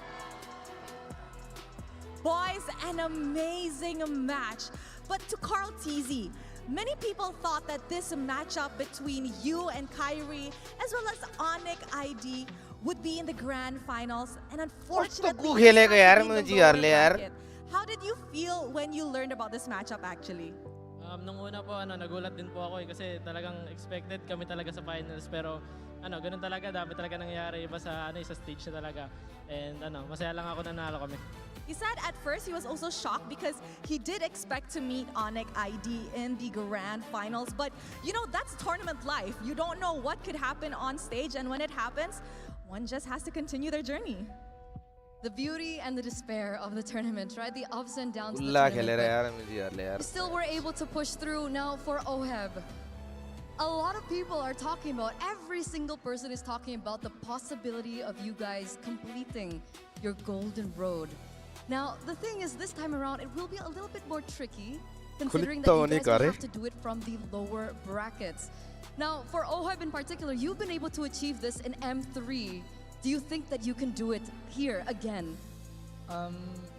Boys, an amazing match. But to Carl TZ, many people thought that this matchup between you and Kyrie, as well as Onyx ID, would be in the grand finals. And unfortunately, को खेलेको यार it's not मुझे in the lower यारले यार. bracket. How did you feel when you learned about this matchup actually? Nung una po, nagulat din po ako kasi talagang expected kami talaga sa finals. Pero ganun talaga, dami talaga nangyayari iba sa sa stage na talaga. And masaya lang ako nanalo kami. He said at first he was also shocked because he did expect to meet Onyx ID in the grand finals. But that's tournament life. You don't know what could happen on stage, and when it happens, one just has to continue their journey. The beauty and the despair of the tournament, right? The ups and downs of the Ulla खेलेर tournament. यार मुझे यारले यार. We still were able to push through. Now for OHEB, a lot of people are talking about, every single person is talking about the possibility of you guys completing your golden road. Now, the thing is, this time around, it will be a little bit more tricky, considering that you guys will have to do it from the lower brackets. Now, for OHEB in particular, you've been able to achieve this in M3. Do you think that you can do it here again?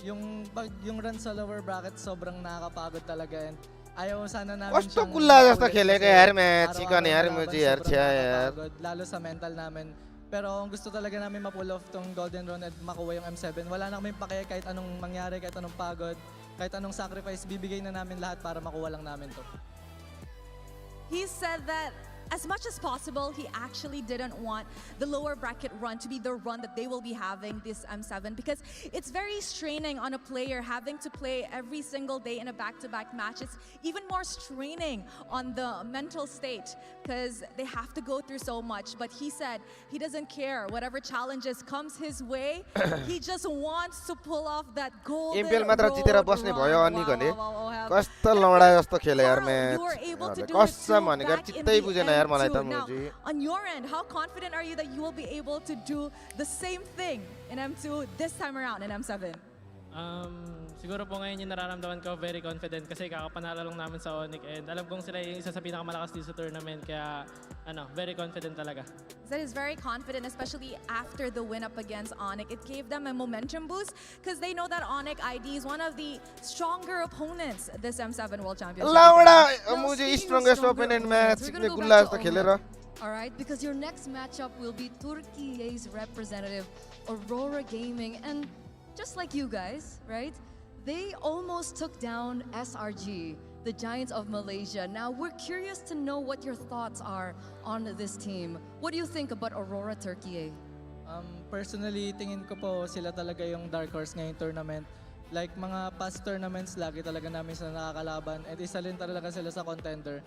Yung run sa lower bracket sobrang nakakapagod talaga, and ayaw sana namin कस्तो गुल्ला जस्तो खेलेको यार match chicken यार मुझे यार छ्या यार. lalo sa mental namin. Pero ang gusto talaga namin ma-pull off tong Golden Run at makuha yung M7. Wala na kaming pake kahit anong mangyari, kahit anong pagod, kahit anong sacrifice, bibigay na namin lahat para makuha lang namin to. He said that as much as possible, he actually didn't want the lower bracket run to be the run that they will be having this M7 because it's very straining on a player having to play every single day in a back-to-back match. It's even more straining on the mental state because they have to go through so much. But he said he doesn't care whatever challenges comes his way. He just wants to pull off that golden इम्पिएल मात्र road जितेर बस्ने भयो run. अनि भने Wow. कस्तो लौडा जस्तो खेले यार Carl, you were able match to do it कसम too भनेको back in चित्तै the बुझेन यार मलाई त M2. Now, मुझे. on your end, how confident are you that you will be able to do the same thing in M2 this time around in M7? Siguro po ngayon yung nararamdaman ko, very confident kasi kakapanalo lang namin sa Onyx, and alam kong sila yung isa sa pinakamalakas dito sa tournament, kaya very confident talaga. That is very confident, especially after the win up against Onyx. It gave them a momentum boost because they know that Onyx ID is one of the stronger opponents this M7 World Championship. लौडा मुझे strongest opponent match We're सिक्ने gonna go गुल्ला back जस्तो to खेलेर. OHEB, all right? Because your next matchup will be Turkey's representative, Aurora Gaming. And just like you guys, right? They almost took down SRG, the Giants of Malaysia. Now, we're curious to know what your thoughts are on this team. What do you think about Aurora Turkey? Personally, tingin ko po sila talaga yung dark horse ngayong tournament. Like mga past tournaments, lagi talaga namin sila nakakalaban, at isa rin talaga sila sa contender.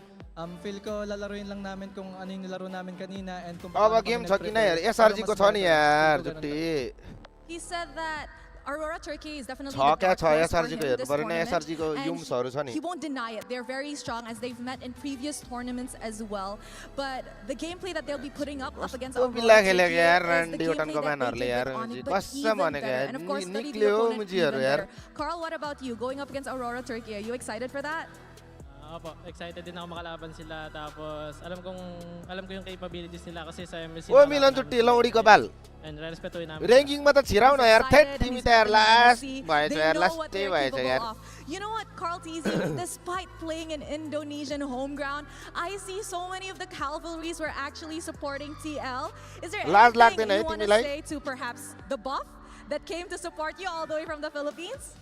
Feel ko lalaruin lang namin kung ano yung nilaro namin kanina and kung अब game छ किन यार SRG को छ नि यार जुट्टी. He said that Aurora Turkey is definitely छ the क्या dark छ horse for एसआरजी him को हेर्नु this पर्यो नि tournament, एसआरजी को and युम्सहरु छ नि. he won't deny it. They're very strong as they've met in previous tournaments as well. But the gameplay that they'll be putting up against कस्तो Aurora बिल्ला Turkey खेलेको यार is the रन्डी gameplay ओटनको that they म्यानहरुले did यार with Onyx, but कसम even भनेको better. यार And of course, study the निक्ल्यो opponent मुझीहरु even यार. better. Carl, what about you? Going up against Aurora Turkey, are you excited for that? Opo, excited din ako makalaban sila. Tapos alam ko yung capabilities nila kasi sa MSC. Oi Milan Chutti Lauri Kabal. And respetuhin namin. Ranking mata छिराउन यार थेट टिमी तयार last भएछ They यार know last what चाहिँ they're भएछ यार. capable of. You know what, Carl Tizzy, despite playing in Indonesian home ground, I see so many of the cavalries were actually supporting TL. Is there Last anything लाग्दैन है you want to तिमीलाई? say to perhaps the buff that came to support you all the way from the Philippines?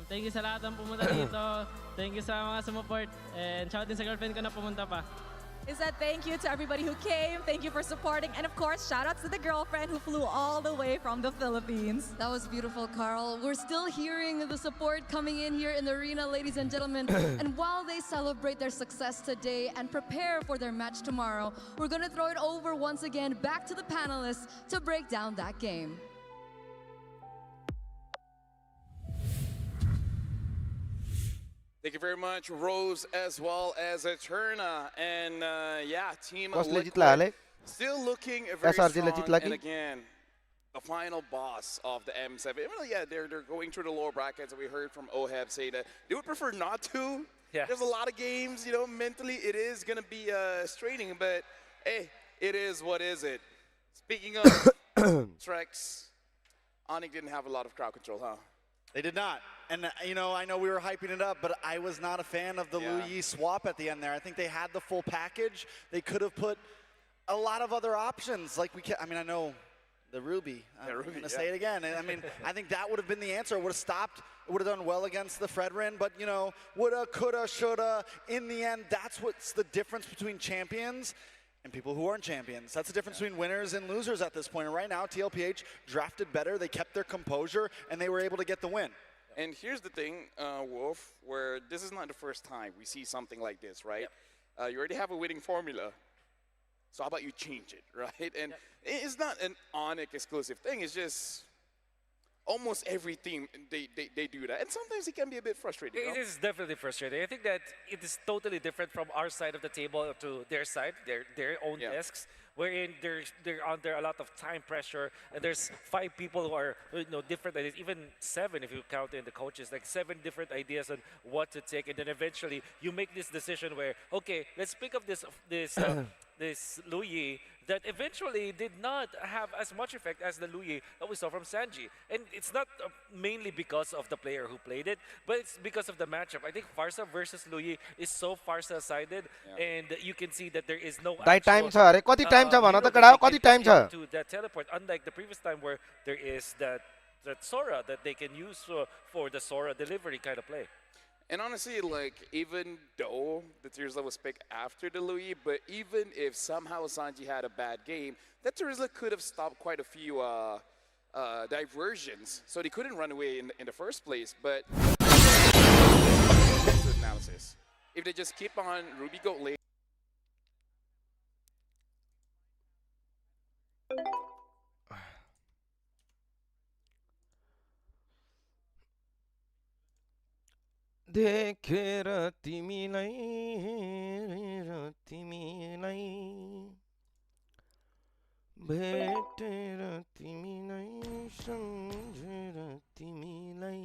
Thank you sa lahat ng pumunta dito. Thank you sa mga sumupport. And shout din sa girlfriend ko na pumunta pa. Is that thank you to everybody who came, thank you for supporting, and of course, shout out to the girlfriend who flew all the way from the Philippines. That was beautiful, Carl. We're still hearing the support coming in here in the arena, ladies and gentlemen. And while they celebrate their success today and prepare for their match tomorrow, we're going to throw it over once again back to the panelists to break down that game. Thank you very much, Rose, as well as Eterna. And yeah, Team कसले Liquid जित्ला हाले? still looking very SRG ले strong. जित्ला And कि? again, the final boss of the M7. Well, yeah, they're going through the lower brackets. We heard from Oheb say that they would prefer not to. Yeah. There's a lot of games, you know, mentally it is going to be straining, but hey, it is what is it. Speaking of Trex, Onyx didn't have a lot of crowd control, huh? They did not. And, you know, I know we were hyping it up, but I was not a fan of the Yeah. Lu Yi swap at the end there. I think they had the full package. They could have put a lot of other options. Like I mean, I know the Ruby. I'm Ruby, going to yeah. say it again. I mean, I think that would have been the answer. It would have stopped. It would have done well against the Fredrin. But, you know, woulda, coulda, shoulda. In the end, that's what's the difference between champions and people who aren't champions. That's the difference between winners and losers at this point. And right now, TLPH drafted better. They kept their composure, and they were able to get the win. And here's the thing, Wolf, where this is not the first time we see something like this, right? You already have a winning formula. So how about you change it, right? And it's not an Onyx exclusive thing. It's just almost every team, they do that. And sometimes it can be a bit frustrating. It is definitely frustrating. I think that it is totally different from our side of the table to their side, their own desks, wherein they're under a lot of time pressure, and there's 5 people who are different ideas, even 7 if you count in the coaches, like 7 different ideas on what to take, and then eventually you make this decision where, okay, let's pick up this this Lu Yi that eventually did not have as much effect as the Lu Yi that we saw from Sanji. And it's not mainly because of the player who played it, but it's because of the matchup. I think Farsa versus Lu Yi is so Farsa-sided, and you can see that there is no Dai time actual, छ अरे कति time छ भन hero त that कडा they कति can time put छ into that teleport, unlike the previous time where there is that Sora that they can use for the Sora delivery kind of play. And honestly, like, even though the Terizla was picked after the Louis, but even if somehow Sanji had a bad game, that Terizla could have stopped quite a few diversions, so they couldn't run away in the first place. But analysis, if they just keep on Ruby Goat lane, देखेर तिमीलाई तिमीलाई भेटेर तिमीलाई सम्झेर तिमीलाई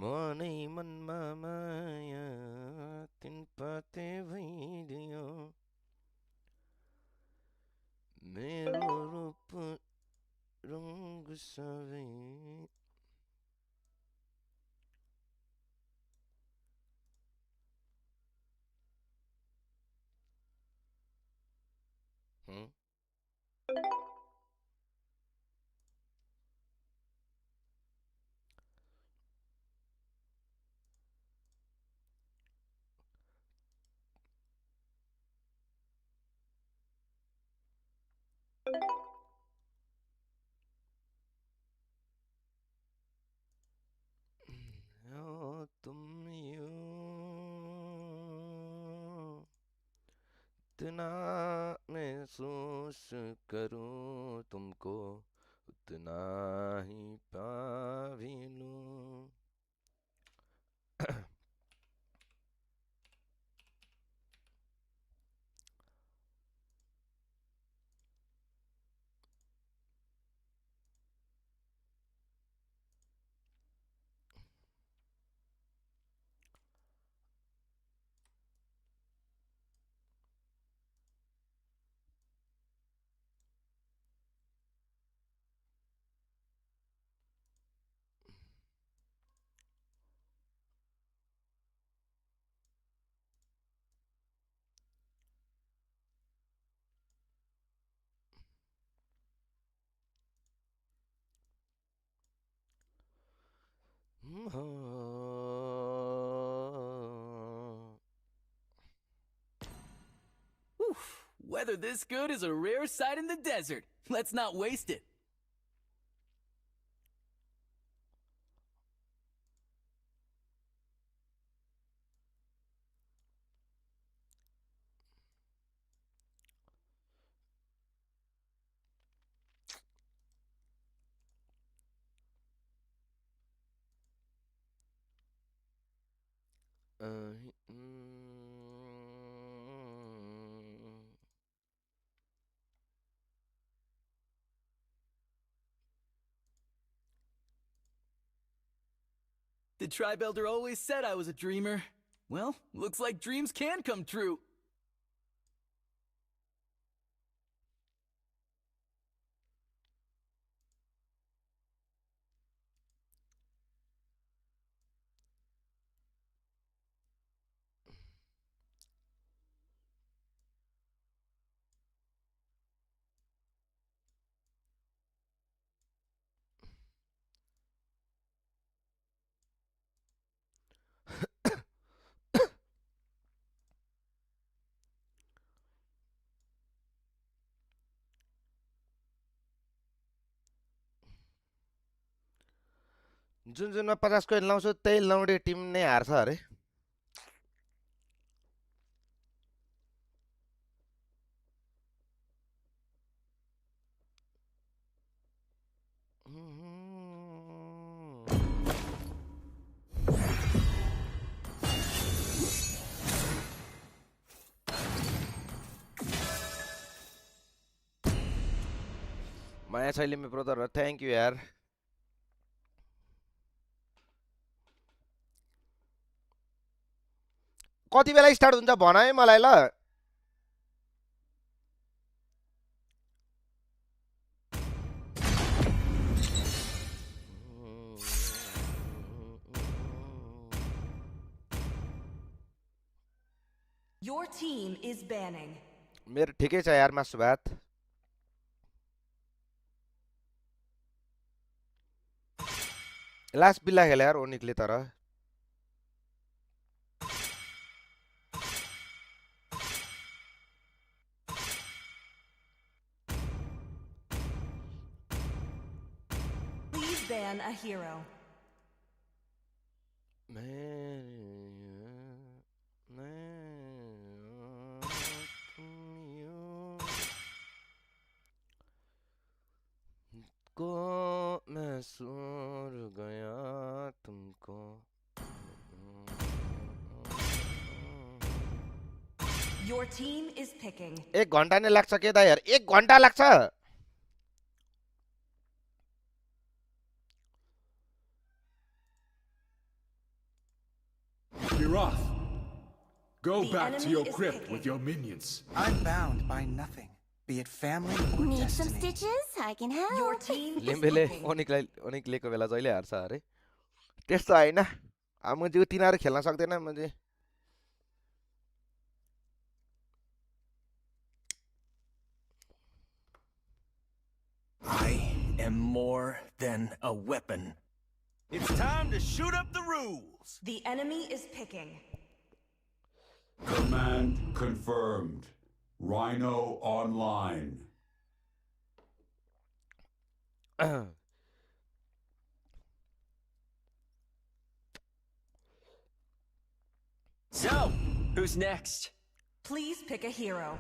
मनै मनमा माया तिनपाते भइदियो मेरो रूप रङ्ग सबै तुम यूं इतना महसूस करूं तुमको उतना ही पा भी लूं Weather this good is a rare sight in the desert. Let's not waste it. The Tribe Elder always said I was a dreamer. Well, looks like dreams can come true. जुन जुनमा 50 कोइन लाउँछु त्यही लाउने Tim नै हार्छ अरे माया छैली मे brother thank you यार कति बेला start हुन्छ भन है मलाई ल Your team is banning. मेरो ठिकै छ यार मासु भात लास्ट बिल्ला खेले यार ओनिकले तर Please ban a hero. को मैं सूर गया तुमको Your team is picking. 1 घण्टा नै लाग्छ के दा यार 1 घण्टा लाग्छ You're off. Go back to your crypt with your minions. I'm bound by nothing, be it family or Need destiny. some stitches? I can help. Your team is लिम्बेले picking. ओनिकलेको बेला जहिले हार्छ अरे त्यस्तो हैन म जो तिनीहरु खेल्न सक्दैन म चाहिँ I am more than a weapon. It's time to shoot up the rules. The enemy is picking. Command confirmed. Rhino online. So, who's next? Please pick a hero.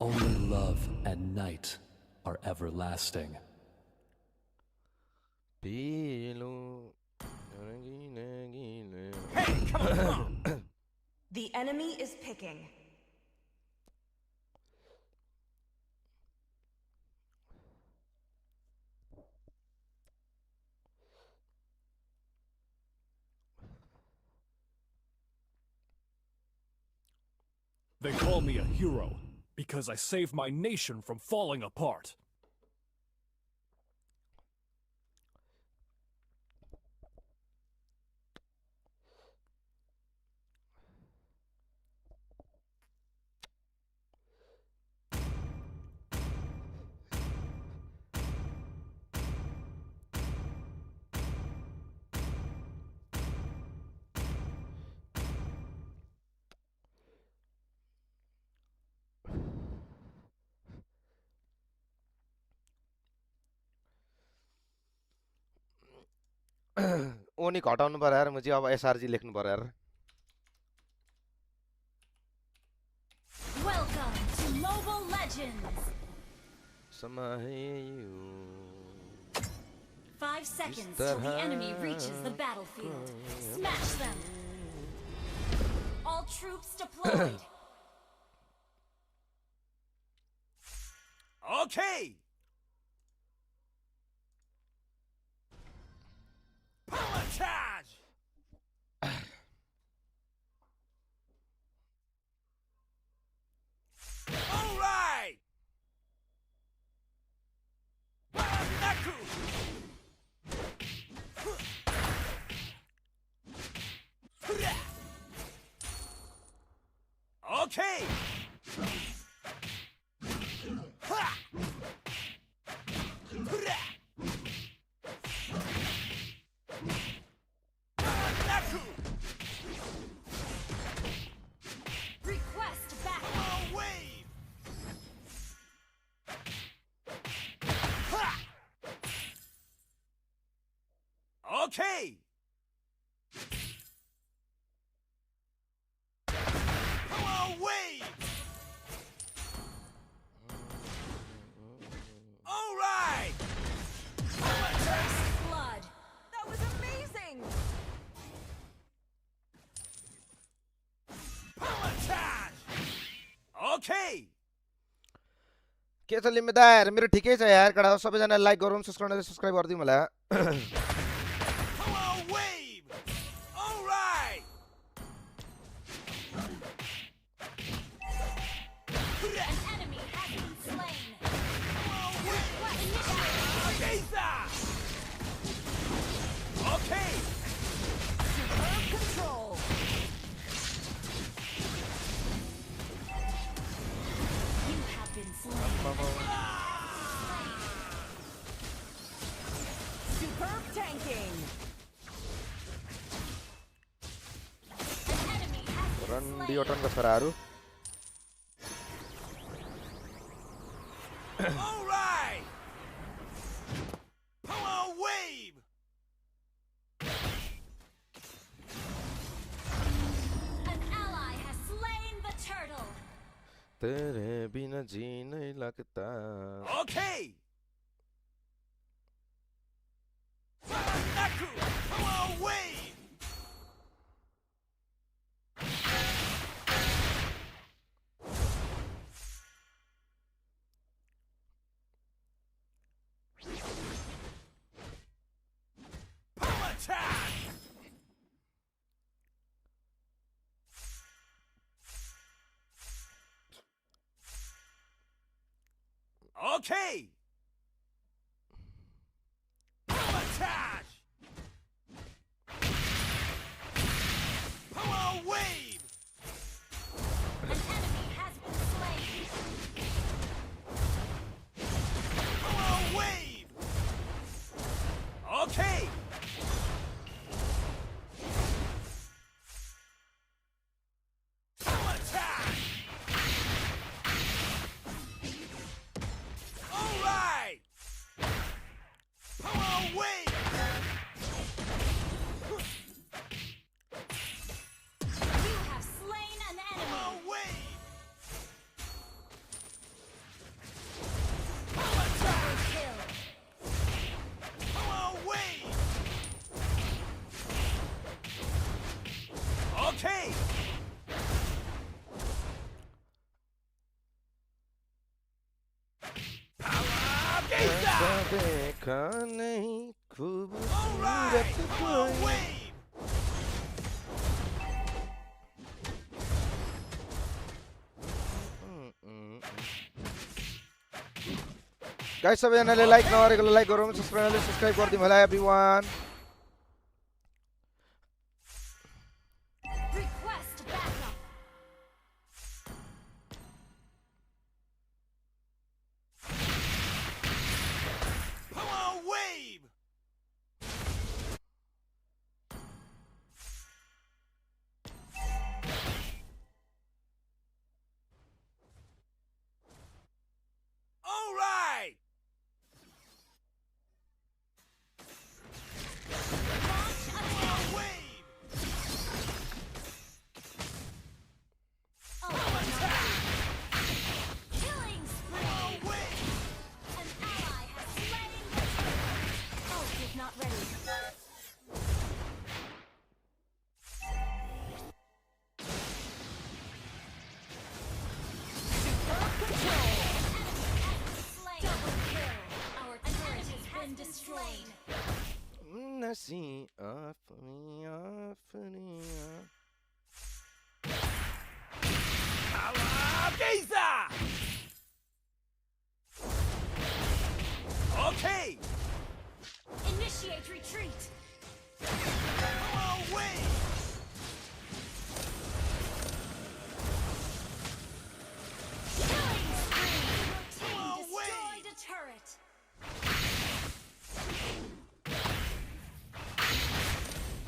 Only love and night are everlasting. Hey, come on! The enemy is picking. They call me a hero because I saved my nation from falling apart. ओनिक हटाउनु पर्यो यार, म चाहिँ अब SRG लेख्नु पर्यो यार। Welcome to Mobile Legends. समायो 5 seconds till the enemy reaches the battlefield. Smash them. All troops deployed. Okay! Power charge! All right! Naku! Okay! Ha! Request back. Wave! Okay! Power wave! All right! First blood. That was amazing. Power charge! Okay! के छ लिम्बेदार, मेरो ठिकै छ यार कडा, सबैजना like गरौँ, subscribe गरिदिउँ होला। Power wave! All right! An enemy has been slain. Okay! Superb control. You have been slain. Superb tanking. An enemy has been run slain. डिओटन का छोराहरू। All right! Power wave! An ally has slain the turtle. तेरे बिना जी नहीं लगता। Okay! Naku! Power wave! Power charge! Okay! Power charge! Power wave! An enemy has been slain. Power wave! Okay! Power charge! All right! Power wave! You have slain an enemy. Power wave! Power charge! Kill. Power wave! Okay! Power ऐसा geyser! देखा नहीं All right! खूबसूरत Power कोई। wave! Guys सबैजनाले like नगरेकोलाई like गरौँ, subscribe गरिदिउँ होला everyone. Request backup. Power wave! All right! been destroyed. Nasi afni. Gaza! Okay! Initiate retreat. Away! Killing spree. Your team destroyed a turret.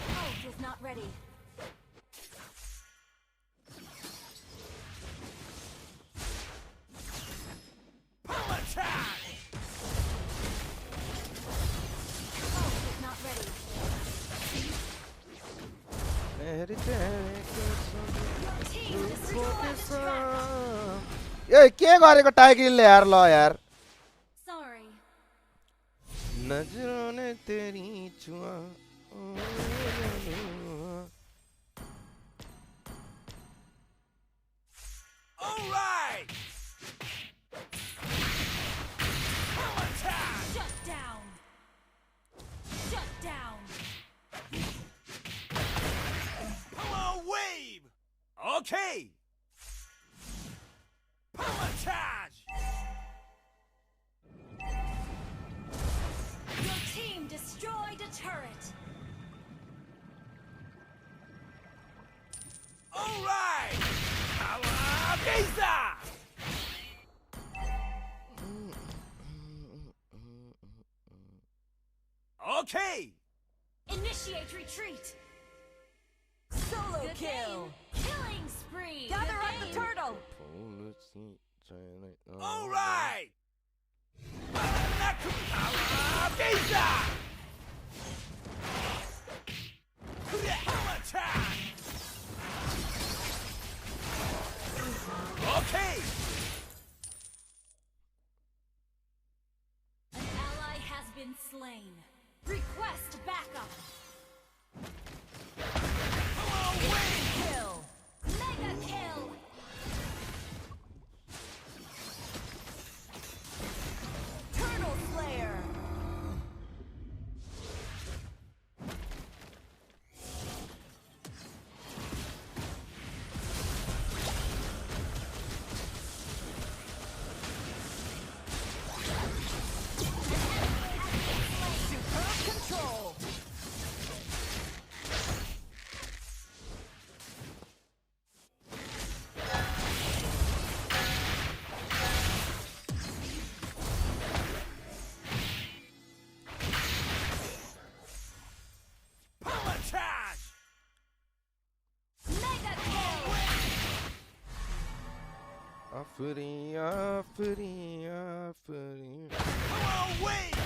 Ult is not ready. Power attack! Ult is not ready. Your team destroyed a turret. ए के गरेको टाइगरले यार ल यार Sorry. नजरों ने तेरी छुआ All right! Power attack! Shut down. Shut down. Power wave! Okay! Power charge! Your team destroyed a turret. All right! Power Gaza! Okay! Initiate retreat. Solo Good kill. game. Killing spree. Gather Good up the game. turtle. All right! Power Gaza! Power attack! Okay! An ally has been slain. Request backup. Kill. Mega kill. Turtle Slayer. Superb control. Power charge! Mega kill. Afri. Power wave!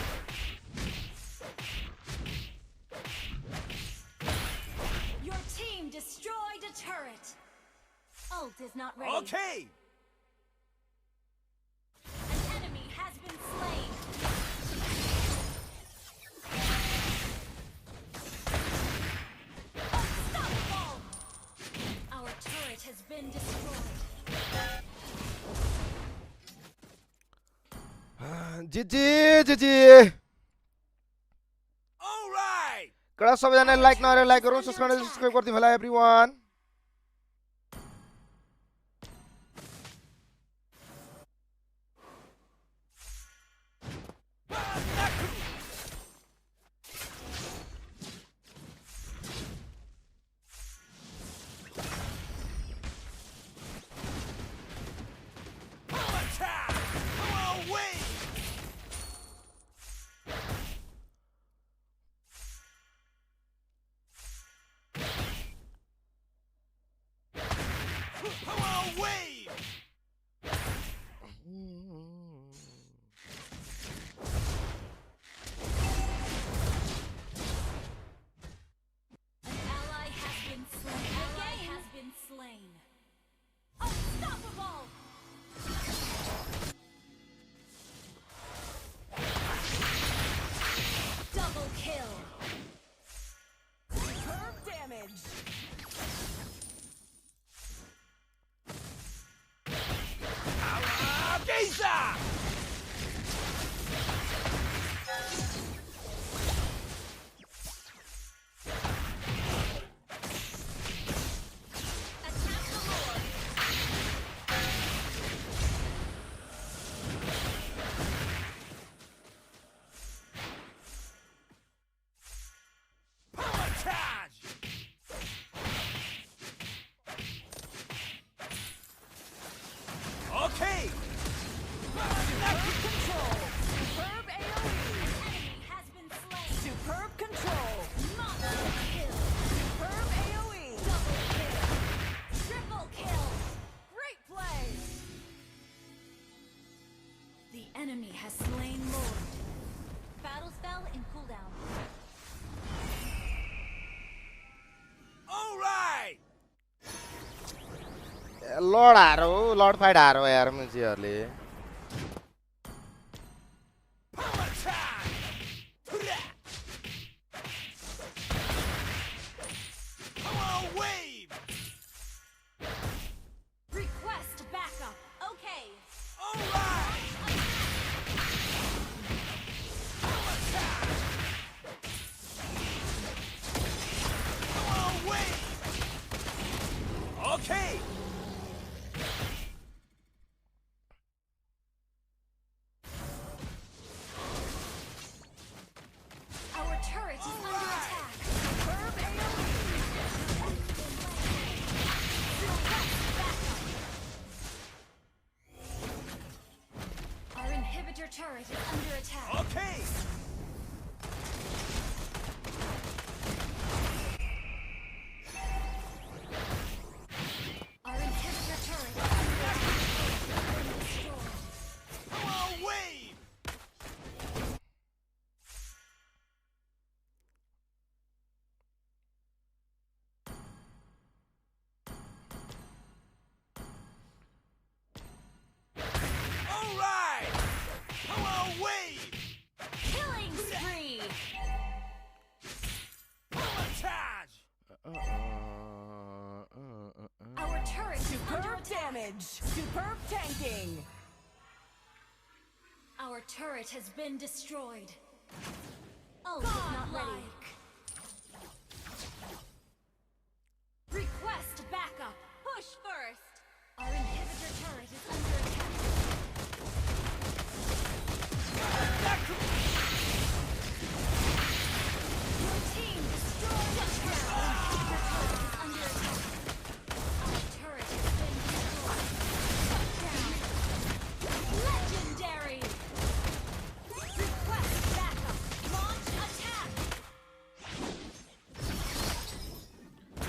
Your team destroyed a turret. Ult is not ready. Okay! An enemy has been slain. Unstoppable! Our turret has been destroyed. जिजी All right! कडा सबैजनाले like नगरेर like गरौँ subscribe गरिदिनु होला everyone Power attack! Power wave! Power wave! An ally has been slain. Ally has been slain. Unstoppable! Double kill. Superb damage. Power Gaza! लड fight हारो यार मुझेहरूले Request backup. Okay. Okay. Our turret is under attack. Superb AoE. Our inhibitor turret is under attack. Okay. Our inhibitor turret is under attack. Destroyed. Wave. All right. Come on, wave. Killing spree. Charge. Our turret is under Superb attack. damage. Superb tanking. Our turret has been destroyed. Ult is not ready. Request backup. Push first. Our inhibitor turret is under attack. Your team destroyed the turret. Our inhibitor turret is under attack. Our turret has been destroyed. Shut down. Legendary. Request backup. Launch attack.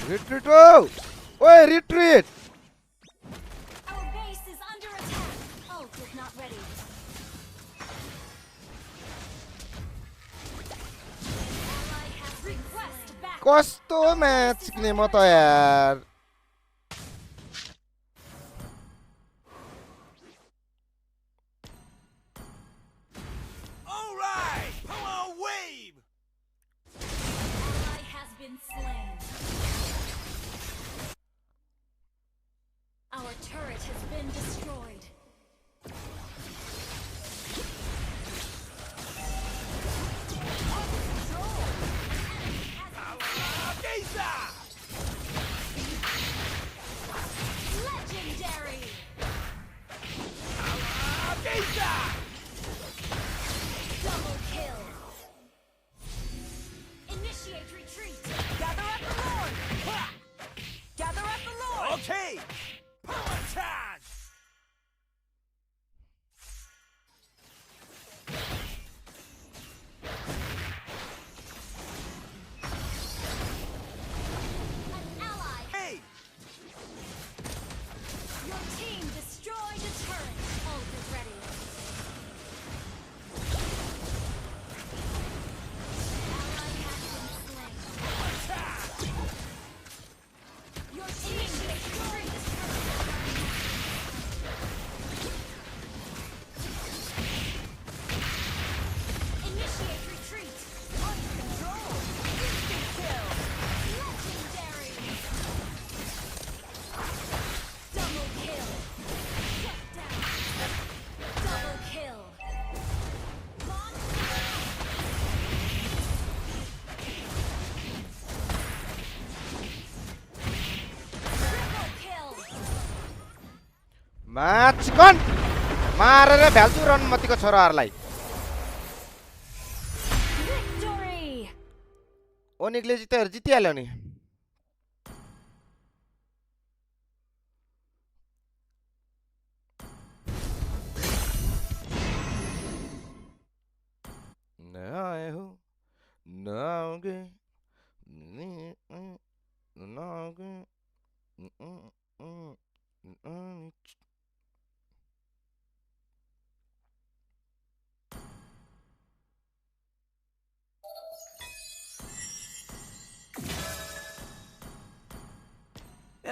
Retreat ओए retreat Our base is under attack. Ult is not ready. Ally has request backup. कस्तो match सिक्ने म त यार All right. Come on, wave. Ally has been slain. Our turret has been destroyed. Legendary. Double kill. Initiate retreat. Gather up the Lord. Gather up the Lord. Okay. Power charge. An ally. Hey. Your team destroyed a turret. Ult is ready. Ally has been slain. Your team destroyed a turret. Initiate retreat. Under control. Instant kill. Legendary. Double kill. Shut down. Double kill. Triple kill. Match chicken मारेर भ्याल्छु रनमतीको छोराहरूलाई Victory. ओनिकले जितिहाल्यो नि नआए हो नआओगे नआओगे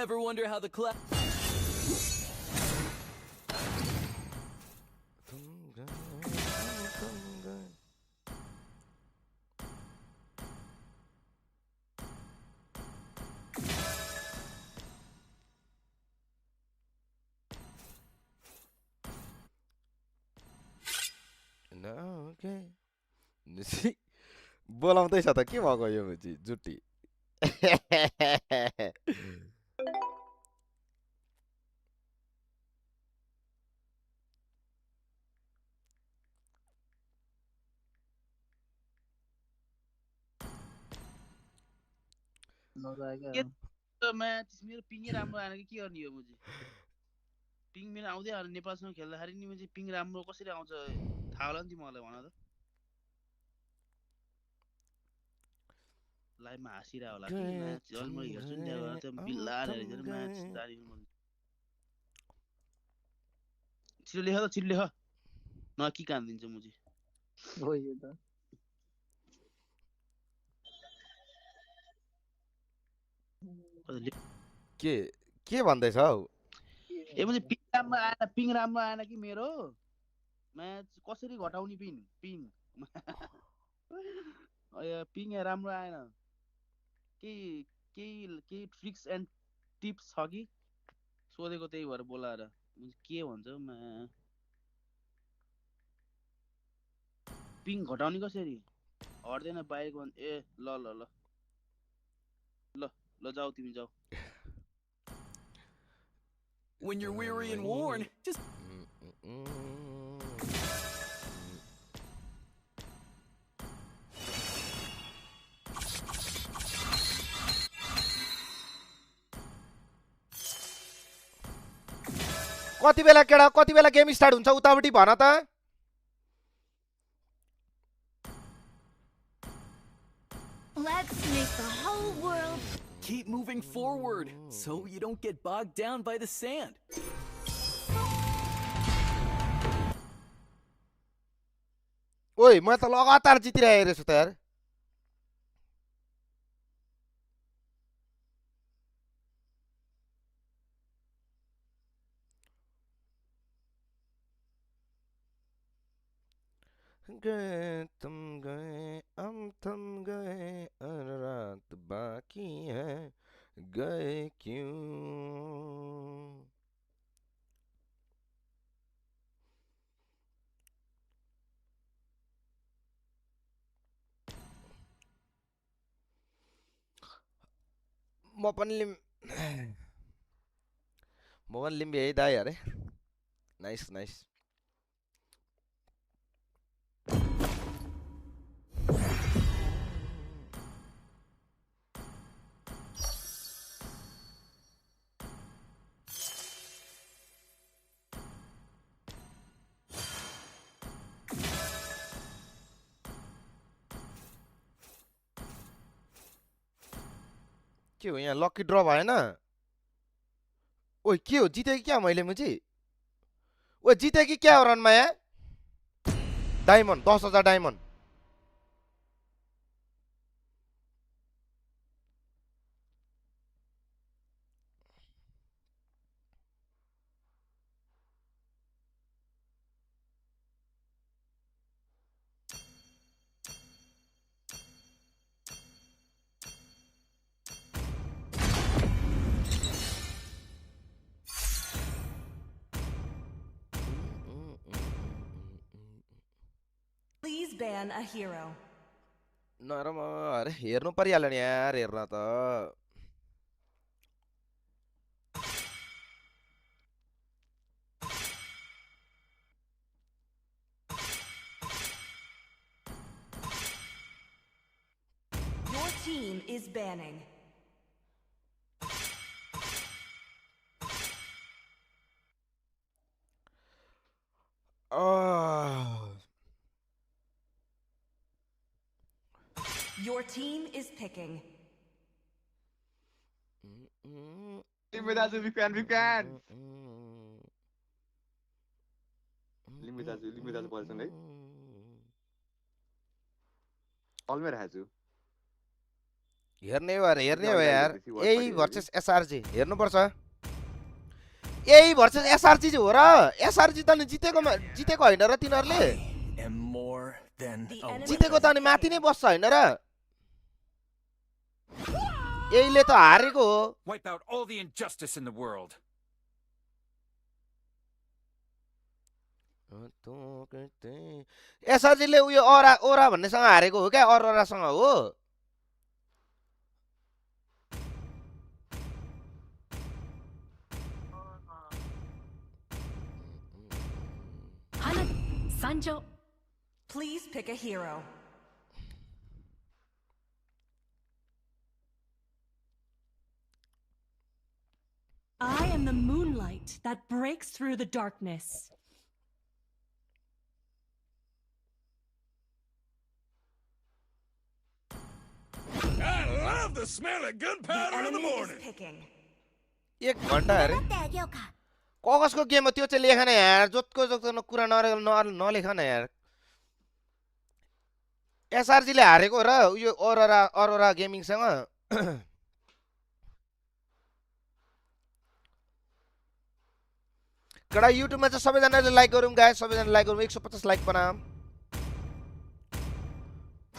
Ever wonder how the बोलाउँदैछ त के भएको यो मुजी जुटी match मेरो पिङै राम्रो आएन कि के गर्ने हो मुजी पिङ मेरो आउँदै आयो नेपालसँग खेल्दाखेरि नि मुजी पिङ राम्रो कसरी आउँछ थाहा होला नि मलाई भन त लाइभमा हाँसिरा होला कि म्याच जल म हेर्छु नि त्यहाँ त्यो बिल्ला हेरेर म्याच जाने म छिटो लेख त छिटो लेख न कि कान दिन्छ मुजी हो यो त के भन्दैछ हौ ए मुजी पिङ राम्रो आएन कि मेरो म्याच कसरी घटाउने पिङ पिङ राम्रो आएन केही ट्रिक्स एन्ड टिप्स छ कि सोधेको त्यही भएर बोलाएर के भन्छ पिङ घटाउने कसरी हट्दैन बाहिरको ए ल ल ल ल ल जाऊ तिमी जाऊ When you're weary and worn, just कति बेला केडा कति बेला गेम स्टार्ट हुन्छ उतापट्टि भन त Let's make the whole world keep moving forward so you don't get bogged down by the sand. ओइ म त लगातार जितिरहेको रहेछु त यार गए तुम गए हम थम गए और रात बाकी है गए क्यों म पनि लिम्बे है दाइ अरे नाइस नाइस के हो यहाँ लकी ड्र भएन ओइ के हो जिते कि क्या मैले मुझे ओ जिते कि क्या हो रनमा यहाँ diamond 10,000 diamond Please ban a hero. नरम अरे हेर्नु परिहाल्यो नि यार हेर्न त Your team is banning. Your team is picking. Limbo दाजु big fan लिम्बु दाजु पर्छन् है अलमै राखेछु हेर्ने हो यार यही भर्सेस एसआरजी हेर्नु पर्छ यही भर्सेस एसआरजी हो र एसआरजी त नि जितेको हैन र तिनीहरुले जितेको त अनि माथि नै बस्छ हैन र यहीले त हारेको हो Wipe out all the injustice in the world. एसआरजीले उयो ओरा ओरा भन्नेसँग हारेको हो क्या अरोरासँग हो Sanjo. Please pick a hero. I am the moonlight that breaks through the darkness. I love the smell of gunpowder in the morning. एक घन्टा अरे कसको game हो त्यो चाहिँ लेख न यार जोतको जोतको कुरा नलेख न यार एसआरजीले हारेको र यो अरोरा अरोरा गेमिङसँग कडा युट्युबमा चाहिँ सबैजनाले लाइक गरौँ गाइस सबैजना लाइक गरौँ 150 लाइक बनाम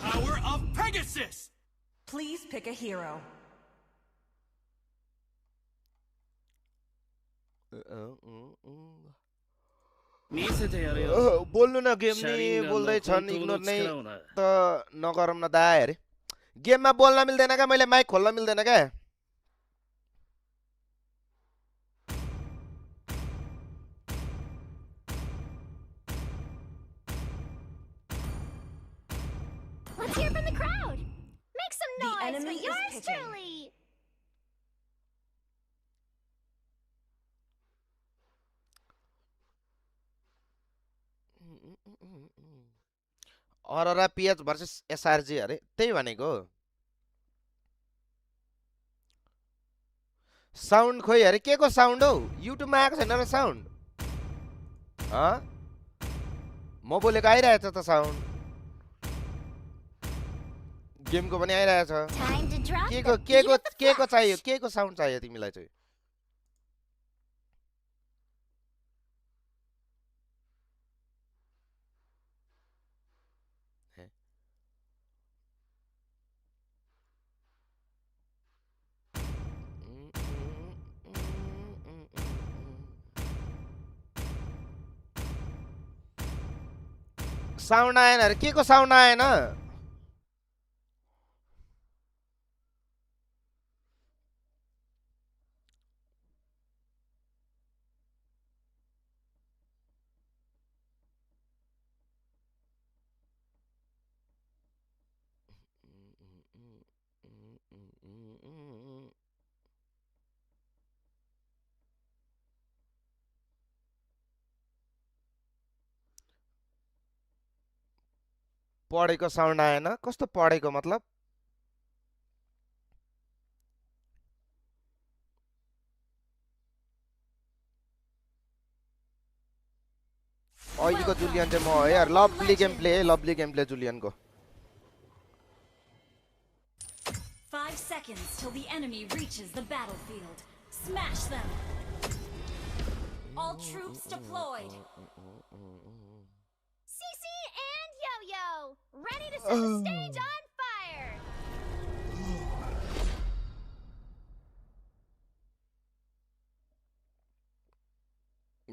Power of Pegasus. Please pick a hero. बोल्नु न गेम नि बोल्दै छन् इग्नोर नै त नगरौँ न दा अरे गेममा बोल्न मिल्दैन क्या मैले माइक खोल्न मिल्दैन क्या Let's hear from the crowd. Make some noise for yours truly. Aurora PH versus SRG अरे त्यही भनेको साउन्ड खोइ अरे के को साउन्ड हौ युट्युबमा आएको छैन र साउन्ड म बोलेको आइरहेछ त साउन्ड गेमको पनि आइरहेछ के को चाहियो के को साउन्ड चाहियो तिमीलाई चाहिँ साउन्ड आएन अरे के को साउन्ड आएन पढेको साउन्ड आएन कस्तो पढेको मतलब अहिलेको जुलियन चाहिँ म हो यार लभली गेम प्ले जुलियनको 5 seconds till the enemy reaches the battlefield. Smash them. All troops deployed. CC and Yo-Yo, ready to set the stage on fire.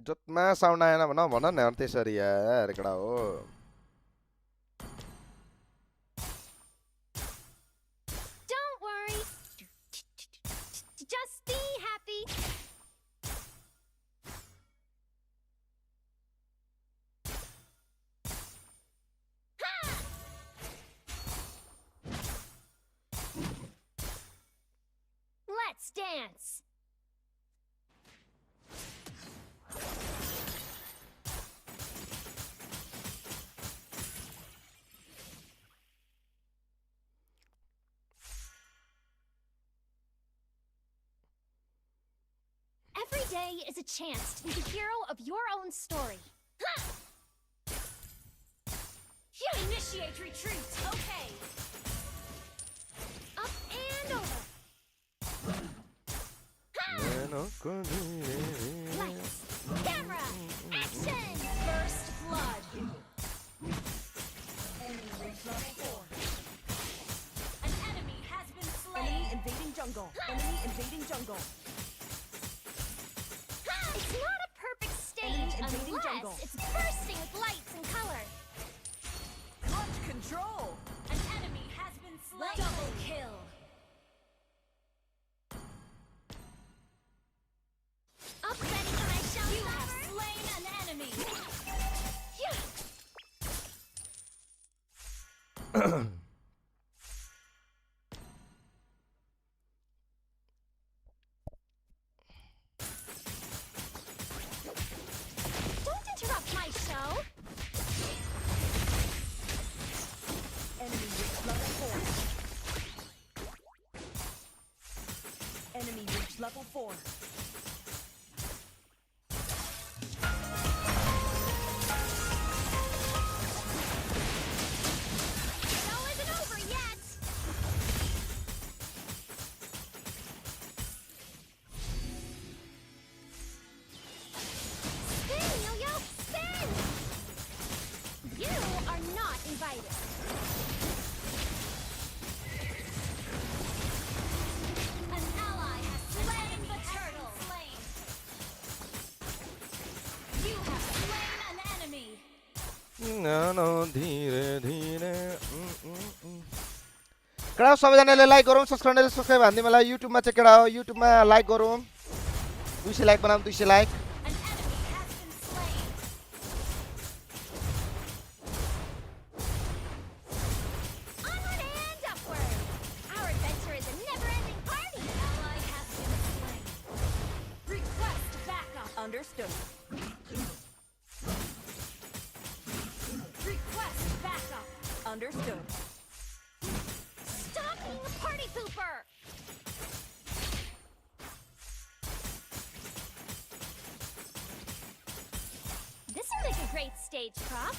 जतमा साउन्ड आएन भन न त्यसरी यार कडा हो Don't worry. Just be happy. Let's dance. Every day is a chance to be the hero of your own story. Ha! Initiate retreat. Okay. Up and over. Lights, camera, action! First blood. An enemy has been slain. Enemy invading jungle. Enemy invading jungle. It's not a perfect stage unless it's bursting control. An enemy has been slain. Double kill. Up ready for my shell. You have slain an enemy. Don't interrupt my show. Enemy reached level 4. Enemy reached level 4. Show isn't over yet. Spin, Yo-Yo, spin! You are not invited. An ally has slain the turtle. You have slain an enemy. धीरे धीरे कडा सबैजनाले like गरौँ subscribe हान्दिनु मलाई युट्युबमा चाहिँ कडा युट्युबमा लाइक गरौँ 200 लाइक बनाऊँ 200 like Onward and upward. Our adventure is a never-ending party. Ally has been slain. Request backup. Understood. Request backup. Understood. Stop being a party pooper. This will make a great stage prop.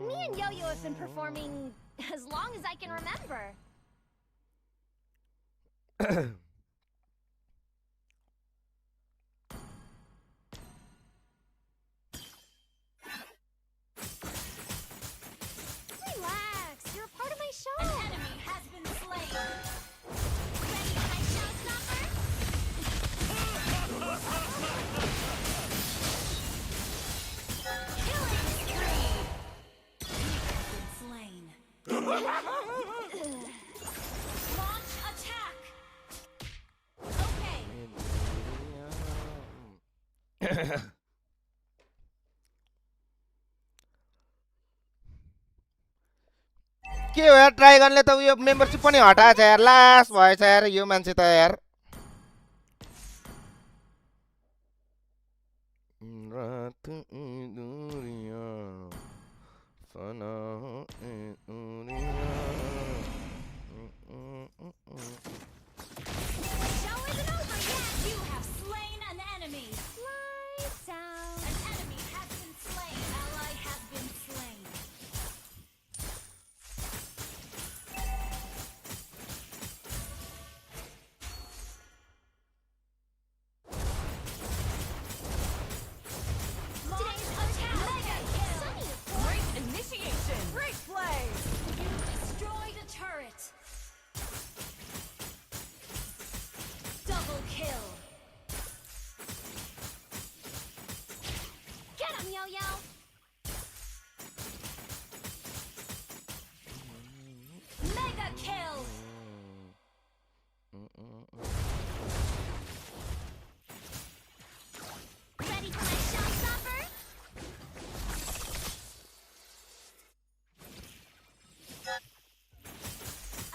Me and Yo-Yo have been performing as long as I can remember. Relax, you're a part of my show. An enemy has been slain. Ready for my showstopper? Killing spree. Been slain. Launch attack. Okay. के हो यार ड्राइगनले त उयो membership पनि हटाएछ यार लास भएछ यार यो मान्छे त यार रात दुरिया फना Show isn't over yet. You have slain an enemy. Lights down. An enemy has been slain. Ally has been slain. Today's attack. Mega kill. Sunny, Great initiation. Great play. you destroyed a turret. Double kill. Get him, Yo-Yo. Mega kill. Ready for my showstopper?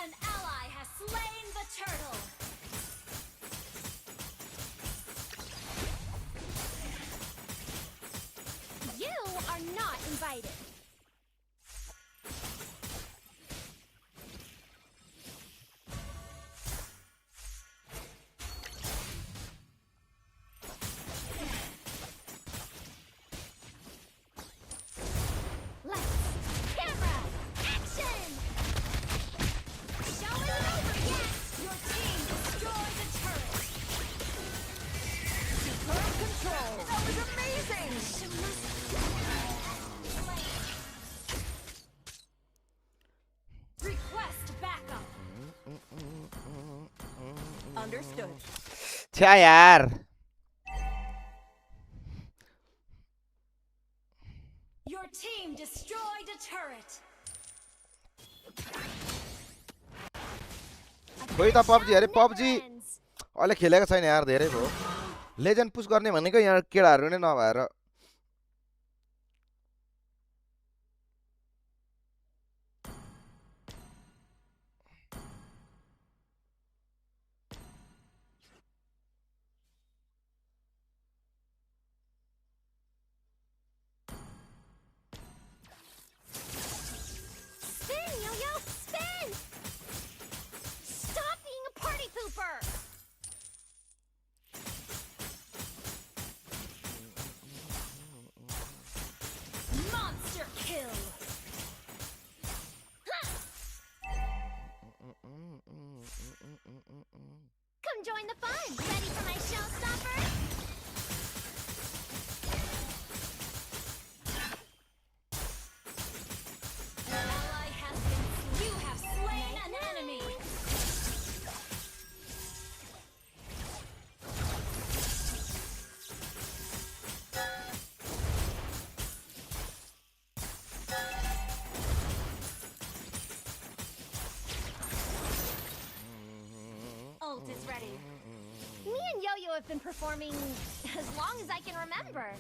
An ally has slain the turtle. You are not invited. Lights, camera, action! Show isn't over yet. Your team destroyed the turret. Superb control. That was amazing. Request backup. Understood. छ्या यार team destroyed a turret. खोइ त PUBG अरे PUBG अहिले खेलेको छैन यार धेरै भयो लेजेन्ड पुश गर्ने भनेको यहाँ केडाहरु नै नभएर Spin, Yo-Yo, spin! Stop being a party pooper! Monster kill! Come join the fun! Ready for my showstopper? Ally has been. You have slain an enemy! Ult is ready. Me and Yo-Yo have been performing as long as I can remember.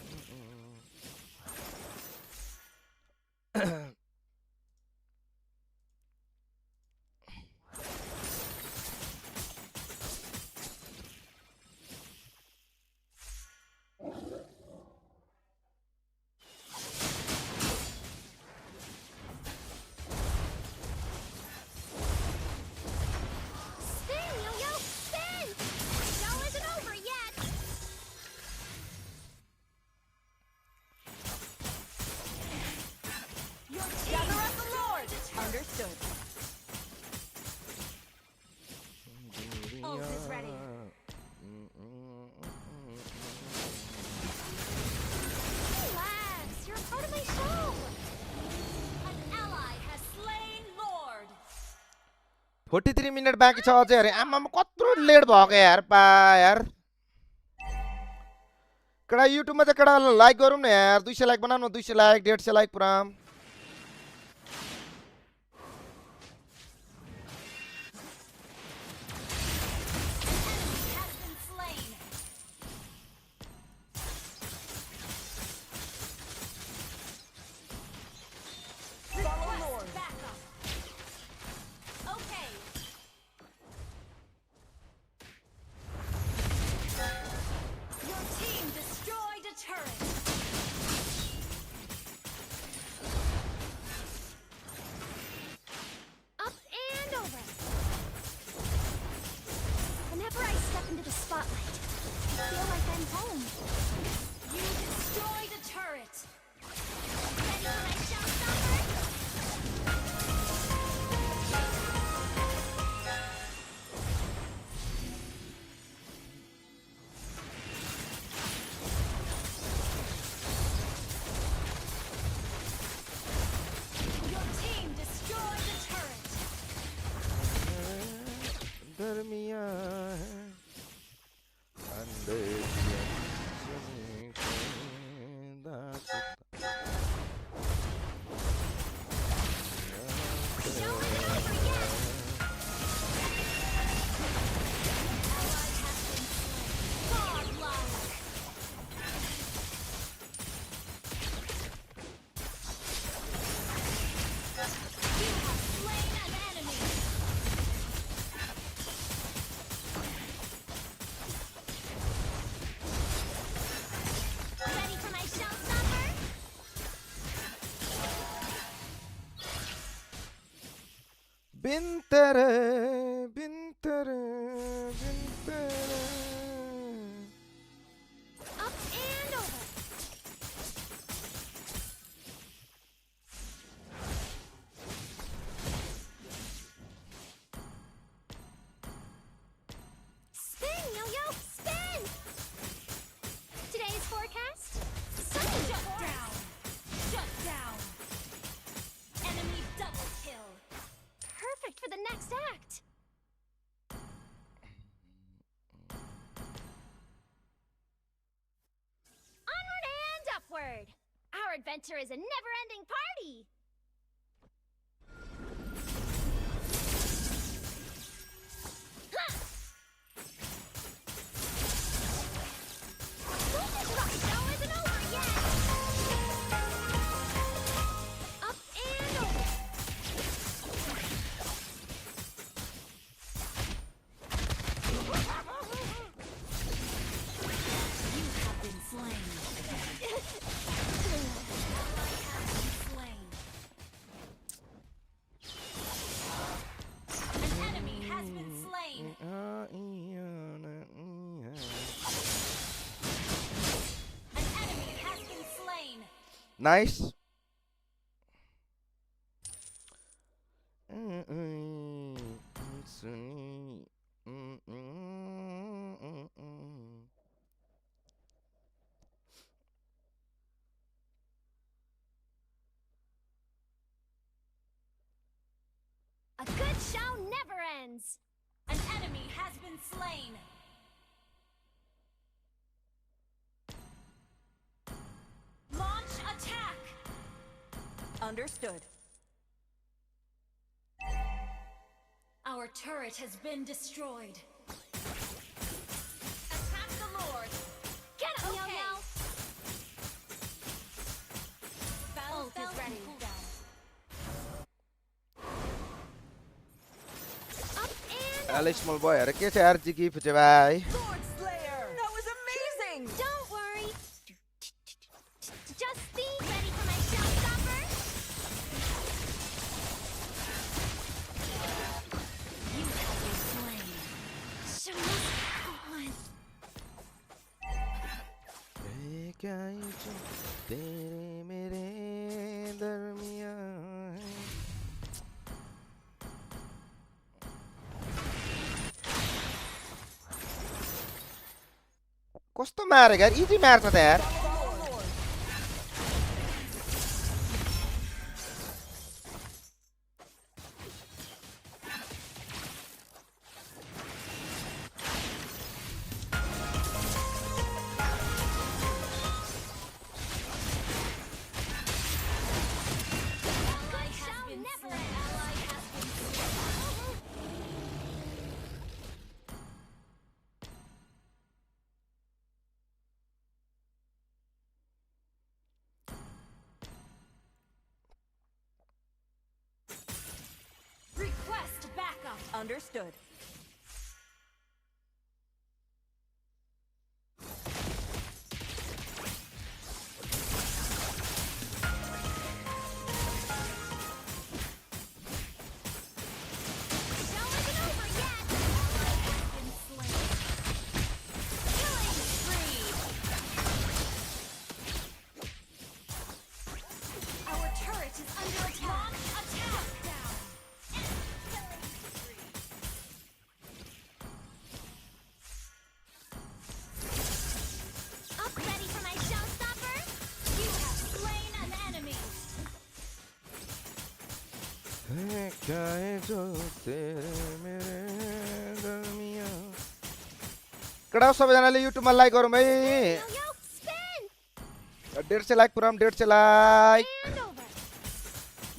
Spin, Yo-Yo, spin! Show isn't over yet. Your team Gather up the Lord. Understood. Ult is ready. Relax, you're a part of my show. An ally has slain Lord. 43 minute बाँकी छ अझै अरे आमा कत्रो late भएको यार पा यार कडा युट्युबमा चाहिँ कडा लाइक गरौँ न यार 200 लाइक बनाउनु 200 लाइक 150 लाइक पुरा Has been slain. Follow Lord. Back up. Okay. Your team destroyed a turret. Up and over. Whenever I step into the spotlight, I feel like I'm home. You destroyed a turret. Ready for my showstopper? Your team destroyed the turret. दरमिया अंदर Show isn't over yet. Ally has been slain. Godlike. You have slain an enemy. Ready for my showstopper? बिन्तरे बिन्तरे बिन्तरे Up and over. Spin, Yo-Yo, spin! Today's forecast? Sunny. Shut down. Shut down. Enemy double kill. Perfect for the next act. adventure is a never-ending party! Ha! This rock show isn't over yet! Up and over! You have been slain. An enemy has been slain. An enemy has been slain. Nice. A good show never ends. An enemy has been slain. Launch attack. Understood. Our turret has been destroyed. Attack the Lord. Get him, Okay. Yo-Yo! Battle Ult is ready. cooldown. Up and Alex small boy, अरे कैसे यार जी की पूछे भाई? Sword Slayer! That was amazing! don't worry. Just be ready for my showstopper. You have been slain. Show must go on. क्या ये जो तेरे मेरे दरमियाँ है? कस्तो मारेको यार इजी मार्छ त यार Good show never ends. Request backup. Understood. Show isn't over yet. Been slain. Killing spree. Our turret is under attack. Launch attack. Down. Up ready for my showstopper. You have slain an enemy. क्या ये जो तेरे मेरे दरमियाँ कड़ा सबैजनाले युट्युबमा like गरौँ है Yo-Yo, spin. 150 like Puram 150 like And over.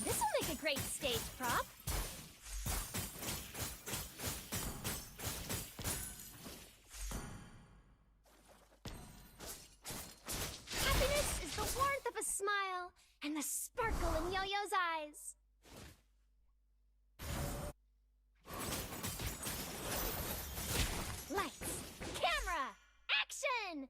This will make a great stage prop. Happiness is the warmth of a smile and the sparkle in Yo-Yo's eyes. Lights, camera, action!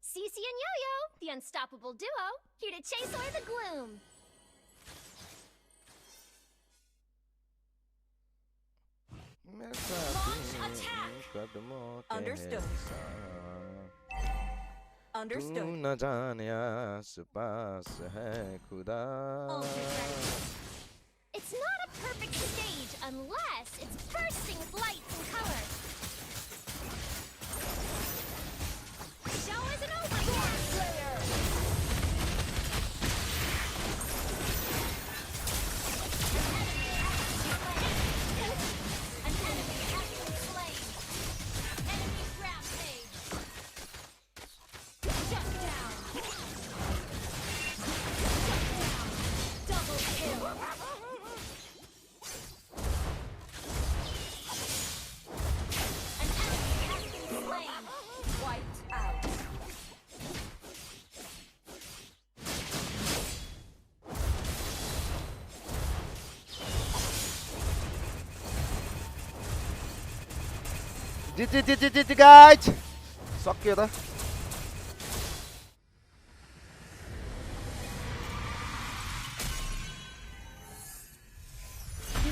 Cece and Yo-Yo, the unstoppable duo, here to chase away the gloom. Understood. तू Understood. न जाने आस पास है खुदा It's not a perfect stage unless it's bursting with lights and color. Show isn't over yet. GG guys. सक्यो त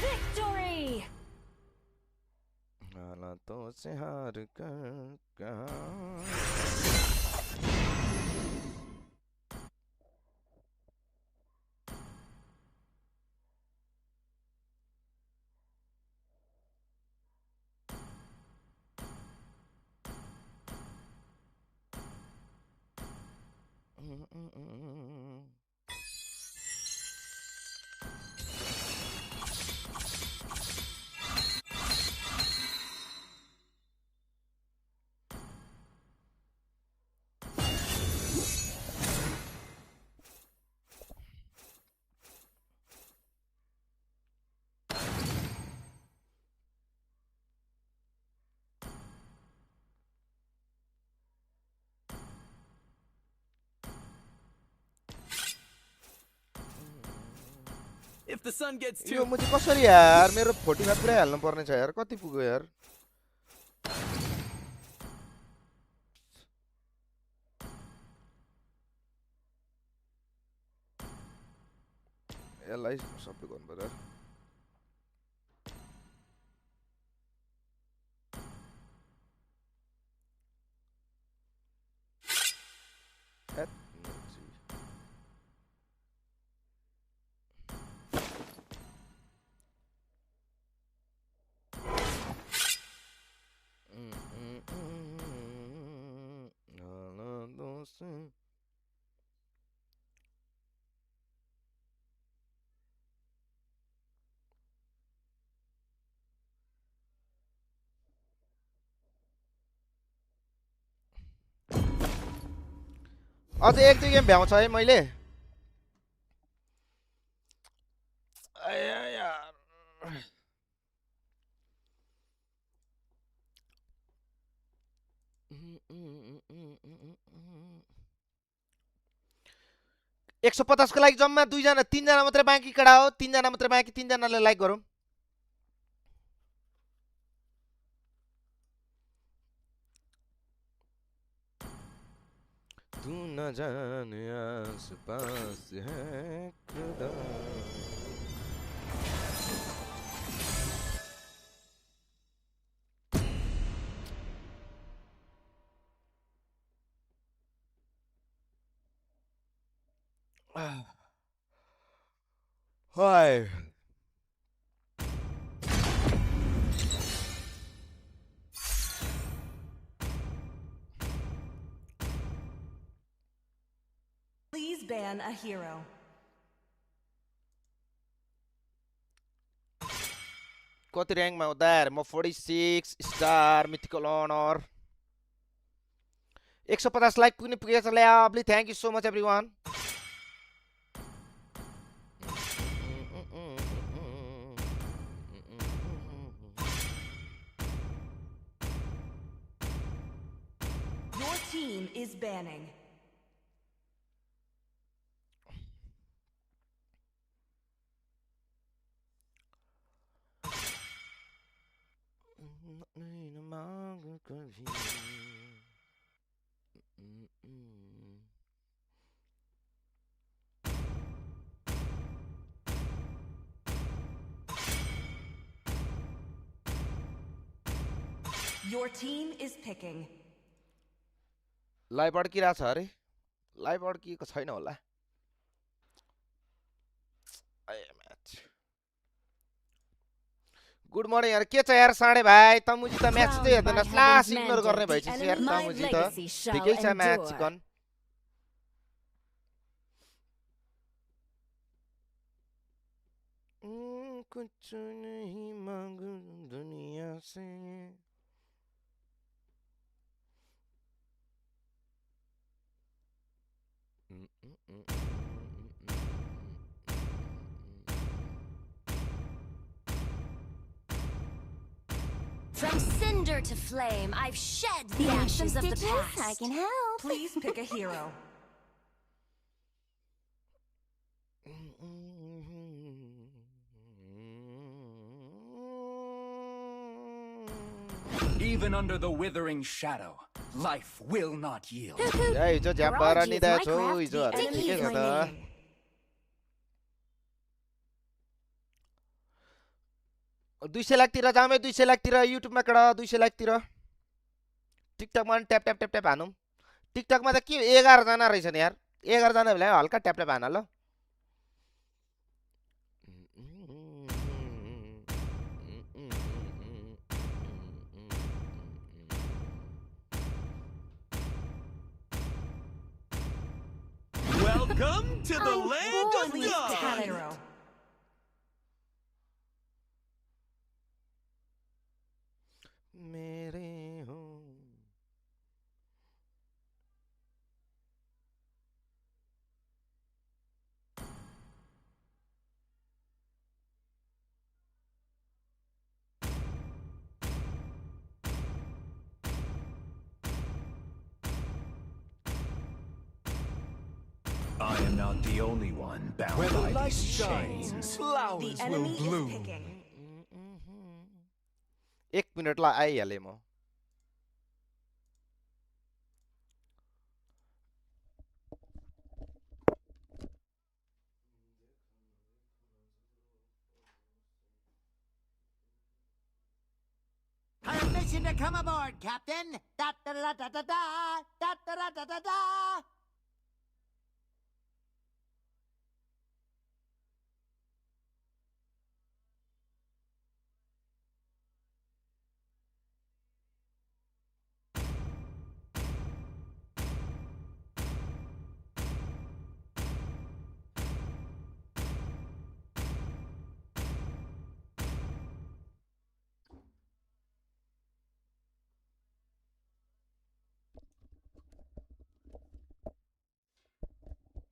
Victory! हालातों से हार कर कहाँ If the sun gets too... यो मुझे कसरी यार मेरो 45 पुरै हाल्नु पर्ने छ यार कति पुग्यो यार यसलाई सबै गर्नु पर्यो अझ एक दुई गेम भ्याउँछ है मैले यार 150 को लागि जम्मा 2 जना 3 जना मात्रै बाँकी कडा हो 3 जना मात्रै बाँकी 3 जनाले लाइक गरौँ तू न जाने आस पास है खुदा Hi. Please ban a hero. कति र्याङ्कमा हो दार म 46 स्टार मिथिकल अनर 150 लाइक पुग्ने पुगेछ ल्याबली thank you so much everyone Your team is banning. Your team is picking. Live अड्किरहेछ अरे लाइभ अड्किएको छैन होला गुड मर्निङ यार के छ यार साढे भाइ तमुजी त म्याच चाहिँ हेर्दैन स्लास इग्नोर गर्ने भइसक्यो यार तमुजी त ठिकै छ म्याच चिकन कुछ नहीं मांगू दुनिया से From cinder to flame, I've shed the ashes of the past. I can help. Please pick a hero. Even under the withering shadow, life will not yield. Hey, hijo jam bara ni da chu hijo haru enemy ke is ga my ta. name. $200 lakh तिर जामे 200 लाख तिर YouTube मा कडा 200 लाख तिर TikTok मा tap tap tap tap हानौं TikTok मा त के 11 जना रहेछन् यार 11 जना बेला हल्का ट्याप ट्याप हान ल Welcome to the land of Release God. Tanero. मेरे हो I am not the only one bound Where the by light these shines, chains. flowers The will enemy is bloom. picking. 1 मिनेटलाई आइहाले म Permission to come aboard, Captain. Da da da da da da da da da da da da.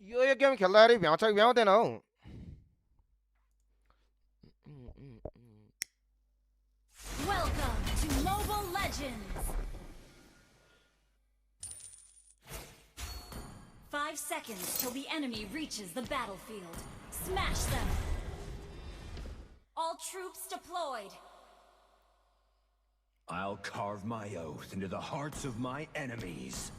Yo game खेल्दाखेरि भ्याउँछ कि भ्याउँदैन हौ Welcome to Mobile Legends! 5 seconds till the enemy reaches the battlefield. Smash them! All troops deployed! I'll carve my oath into the hearts of my enemies.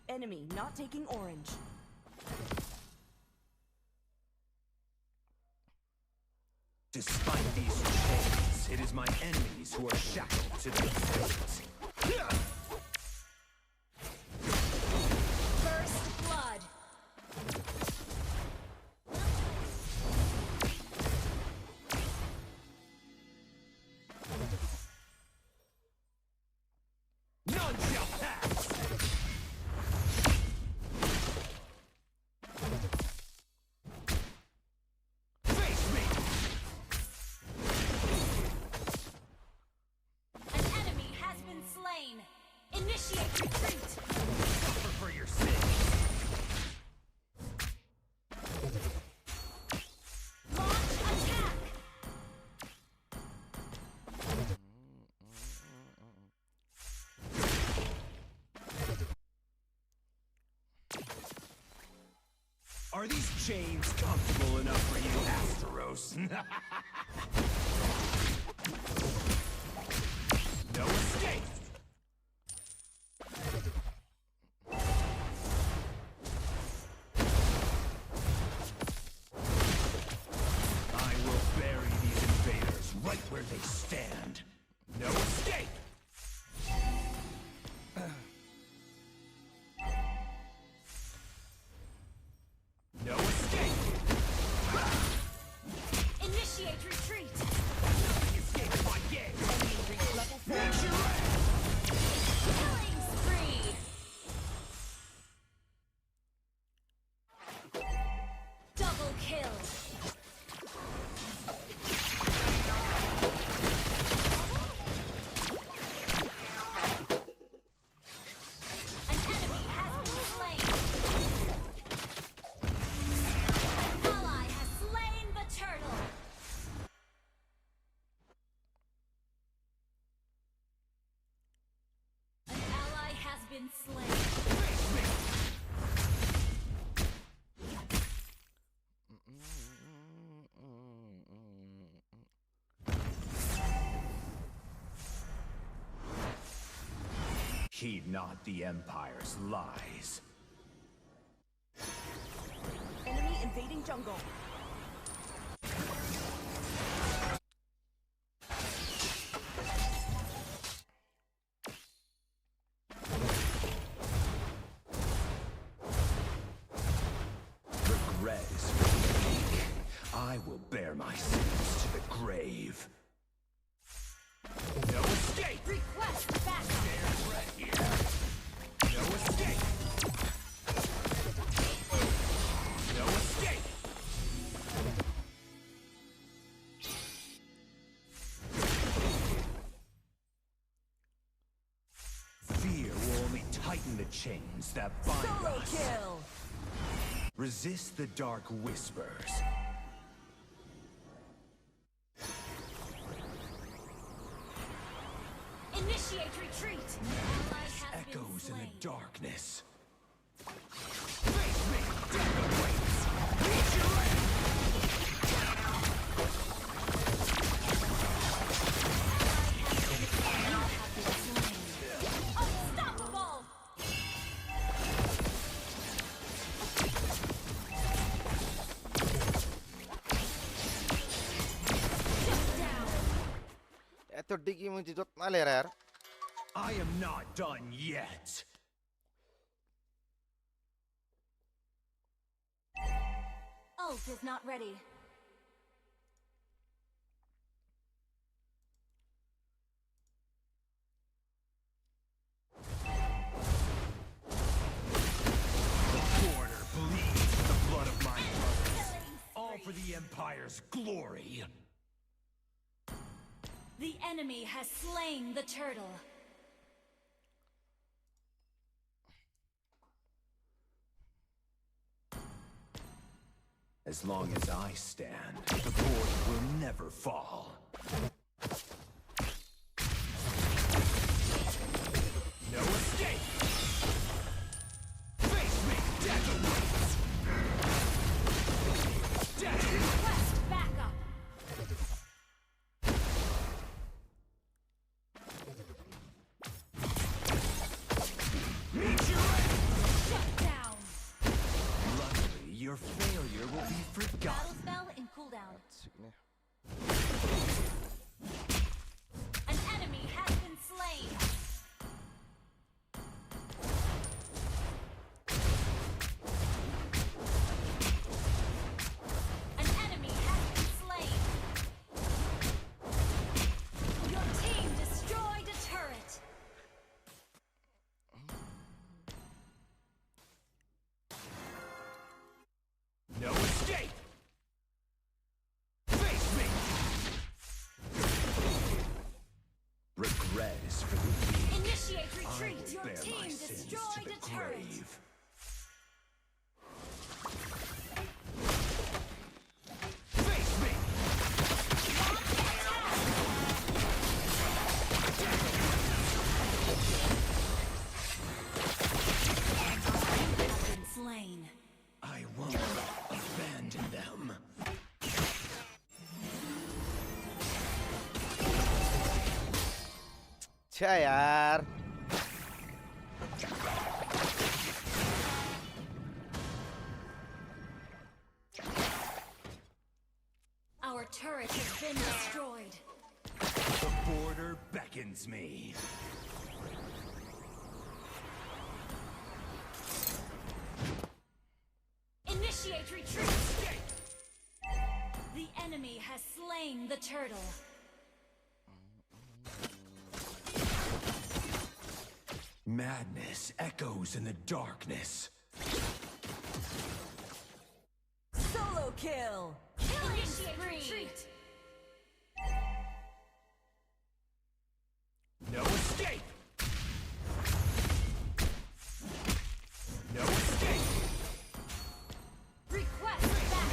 Enemy not taking orange. Despite these chains, it is my enemies who are shackled to their fates. First blood! None shall pass! Face me! An enemy has been slain! Initiate retreat! Suffer for your sins! Launch attack! Are these chains comfortable enough for you, Asteros? No escape! I will bury these invaders right where they stand. No escape! No escape! Initiate retreat! Nothing escapes my gaze! Nature Killing spree! Double kill! An enemy has been slain! An ally has slain the turtle! An ally has been slain. Heed not the Empire's lies. Enemy invading jungle. Regret is for the weak. I will bear my sins to the grave. No escape! Request back. There's threat here. No escape! No escape! Fear will only tighten the chains that bind Solo us. kill. Resist the dark whispers. Initiate retreat. Ally has been Echoes in slain. the darkness. Face me! Death awaits! Meet your end! Unstoppable. एतो डिगी मुझे जोतना ले रहा है यार I am not done yet. Ult is not ready. The border bleeds with the blood of my brothers. All for the Empire's glory. The enemy has slain the turtle. As long as I stand, the border will never fall. No escape! Face me! Death awaits! Death! Request backup. Meet your end! Shut down. Luckily, your failure will be Battle forgotten. spell in cooldown. Sikne. An enemy has been slain. An enemy has been slain. Your team destroyed a turret. No escape! Face me! Regret is for the weak. Initiate I retreat. will Your bear team my sins to destroyed the a turret. grave. Face me! Has been slain. I won't abandon them. अच्छा यार Our turret has been destroyed. The border beckons me. Initiate retreat. The enemy has slain the turtle. Madness echoes in the darkness. Solo kill. Killing spree. No escape! No escape! Request back.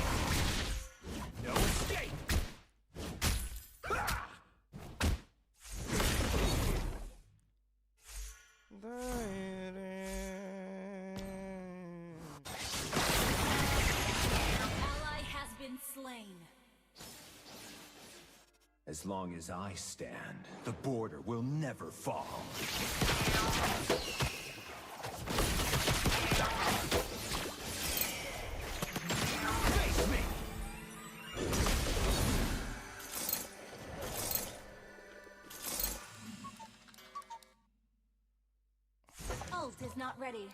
No escape! Ha! Ally has been slain. As long as I stand, the border will never fall. Face me! Ult is not ready.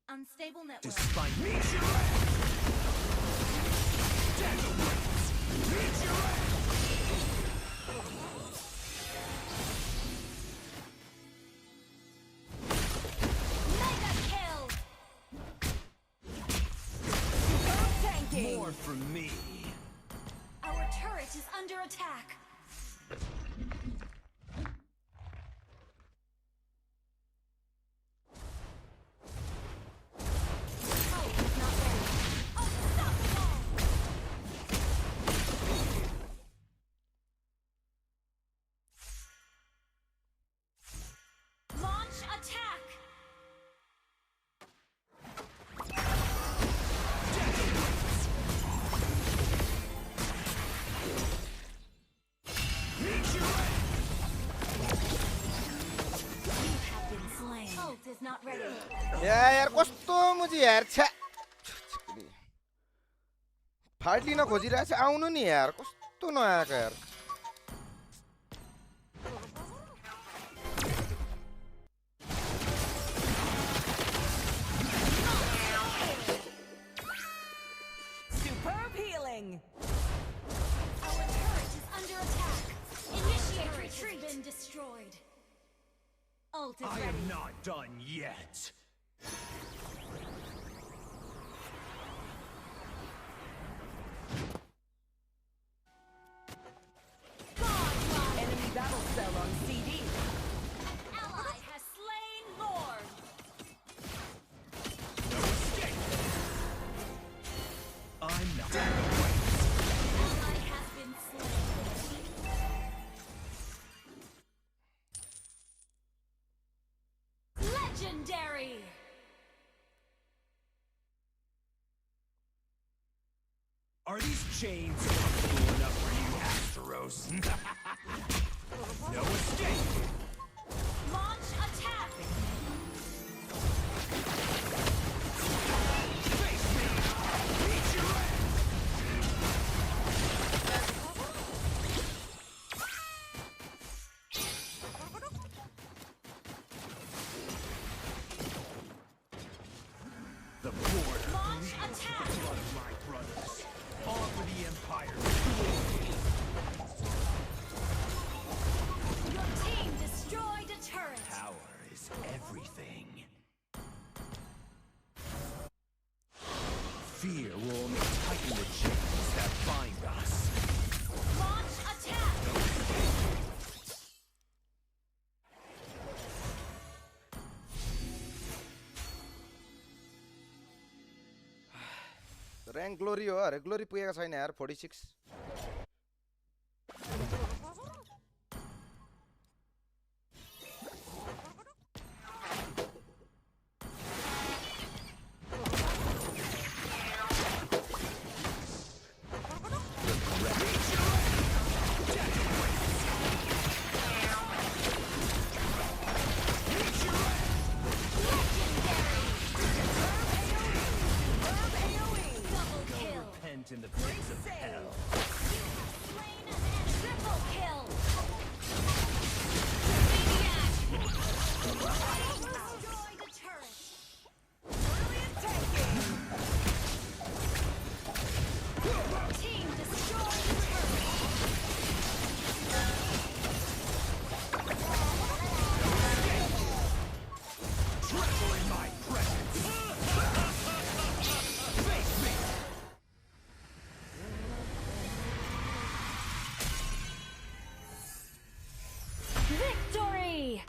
Unstable network. Despite me, meet your ass! Dead awaits! Meet your ass! Mega kill! Tanking. More from me. Our turret is under attack. Launch attack! Meet your ass! You have been slain. Ult is not ready. यार कस्तो मुजी यार छ्या fight लिन खोजिरहेछ आउनु नि यार कस्तो नआएको यार Superb healing. Our turret is under attack. Initiate retreat. Has been destroyed. Ult is I ready. am not done yet. Enemy battle cell on CD. Ally has slain Lord. No escape. I'm not dead awaits. Ally has been slain. Legendary. Are these chains comfortable enough for you, Asteros? No escape. Launch attack. Face me. Meet your ass. The border. Launch attack. Blood of my brothers. All for the Empire. Your team destroyed a turret. Power is everything. Fear will only tighten the chains that bind us. Launch attack. Rank glory हो अरे glory पुगेको छैन यार 46 Repent in the pits of hell. Slain an enemy. Triple kill. Destroyed a turret. Brilliant tanking. Team destroyed a Tremble in my presence. Face me. Victory!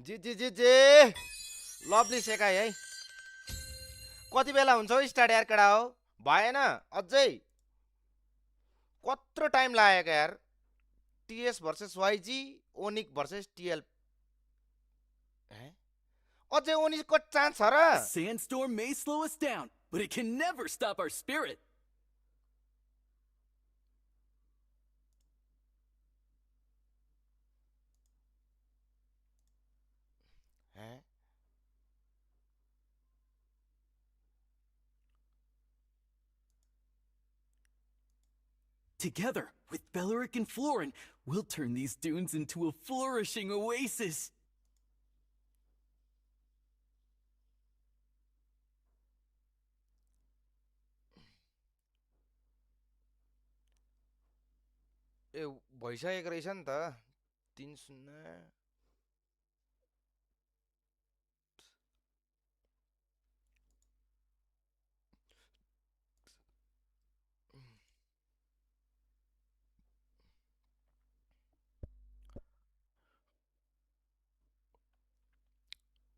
Ji lovely सेकाई है कति बेला हुन्छ हौ start यार केडा हो भएन अझै कत्रो टाइम लागेको यार TS versus YG ओनिक versus TL अझै ओनिकको चान्स छ र Sandstorm may slow us down, but it can never stop our spirit. Together, with Beleric and Florin, we'll turn these dunes into a flourishing oasis. ए भइसकेको रहेछ नि त 3-0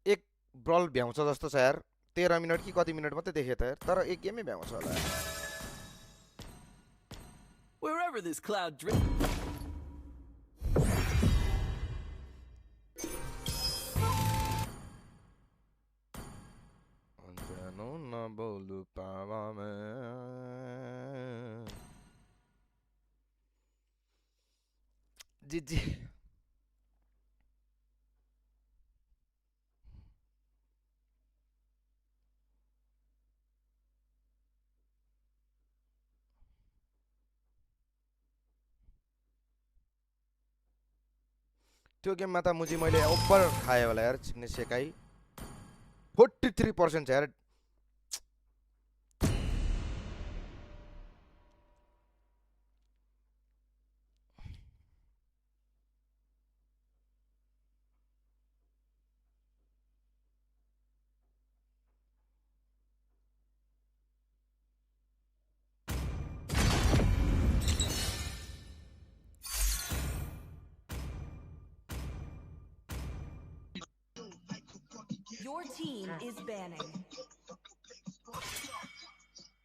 एक ब्रल भ्याउँछ जस्तो छ यार 13 मिनट कि कति मिनट मात्रै देखे त यार तर एक गेमै भ्याउँछ होला Wherever this cloud drifts. जी त्यो गेममा त मुझे मैले ओभर खाए होला यार चिक्ने सेकाई 43% छ यार Your team is banning.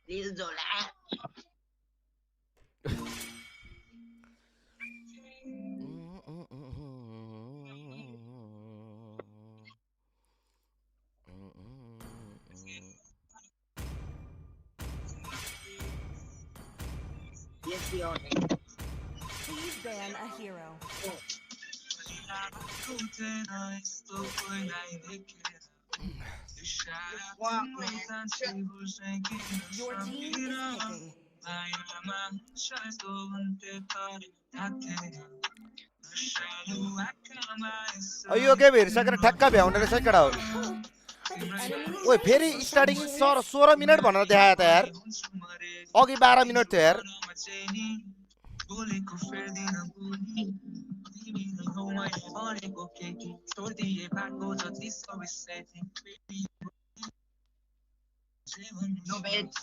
Please ban a hero. Your team is picking. यो गेम हेरिसकेर ठ्याक्क भ्याउने रहेछ केडा हो ओइ फेरि स्टार्टिङ 16 मिनेट भनेर देखायो त यार अघि 12 मिनेट थियो यार No bets.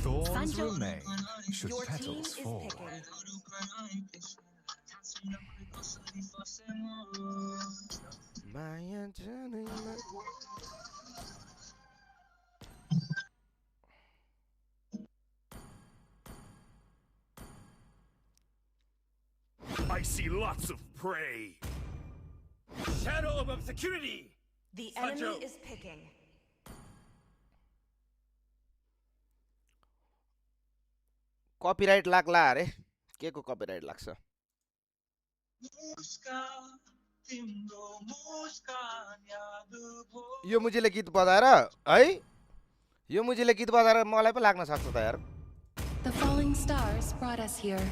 Thorns remain should Your team petals is fall. picking. I see lots of prey. Shadow of obscurity. The enemy is picking. Copyright लाग्ला अरे के को कपिराइट लाग्छ यो मुझेले गीत बजाएर है यो मुझेले गीत बजाएर मलाई पो लाग्न सक्छ त यार The falling stars brought us here.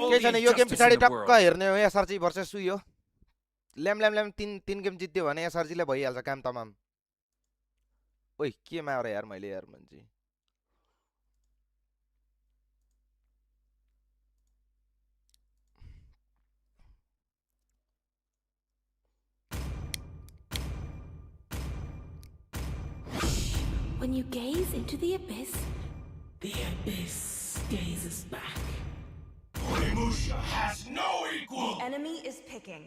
के छैन यो गेम पछाडि टक्क हेर्ने हो एसआरजी भर्सेस सुयो ल्याम तीन गेम जित्यो भने एसआरजी ले भइहाल्छ काम तमाम ओइ केमा आएर यार मैले यार मान्छे When you gaze into the abyss gazes back. Onimusha has no equal! The enemy is picking.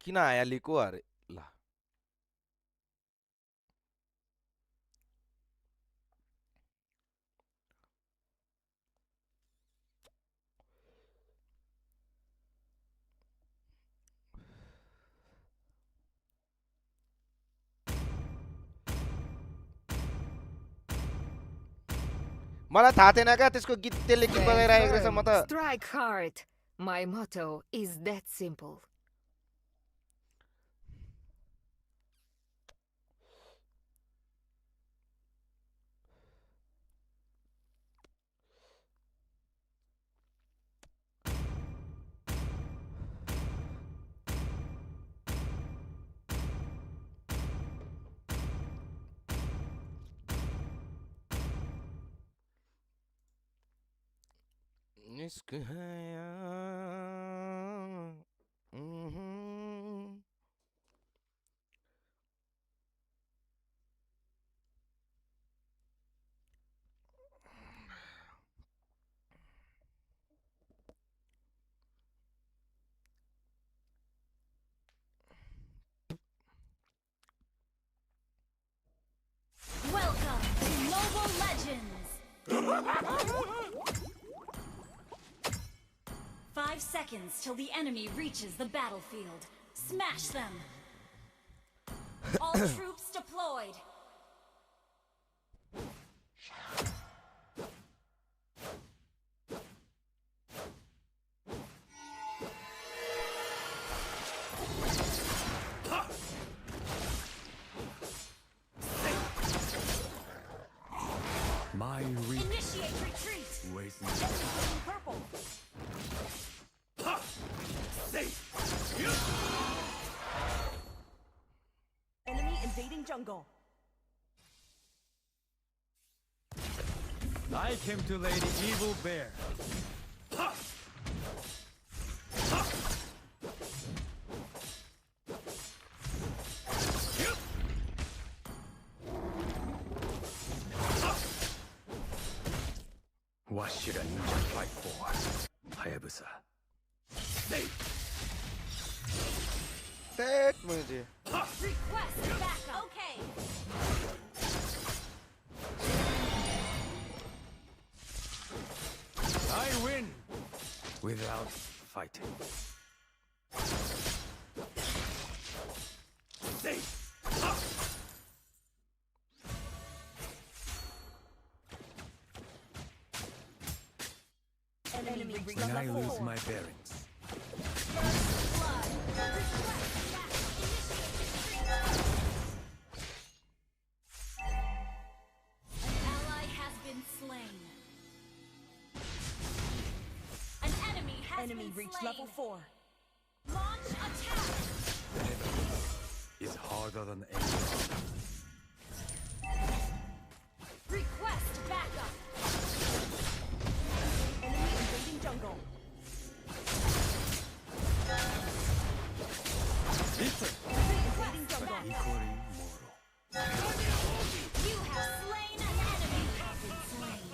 किन आया लिको अरे ल मलाई थाहा थिएन क्या त्यसको गीत त्यसले गीत बजाइरहेको रहेछ म त Strike hard. My motto is that simple. इश्क है Welcome to Mobile Legends! 5 seconds till the enemy reaches the battlefield. Smash them! All troops deployed! My Initiate retreat! Purple. Enemy invading jungle. I came to lay the evil bear. What should a ninja fight for? Hayabusa. That मुझे Request backup! Okay! I win without fighting. Enemy reached When I level lose 4. my bearings, An ally has been slain. An enemy has Enemy been reached slain. level 4. Launch attack! is harder than any. Request backup! Enemy invading jungle. Enemy invading jungle. Equally mortal. You have slain an enemy! Have been slain.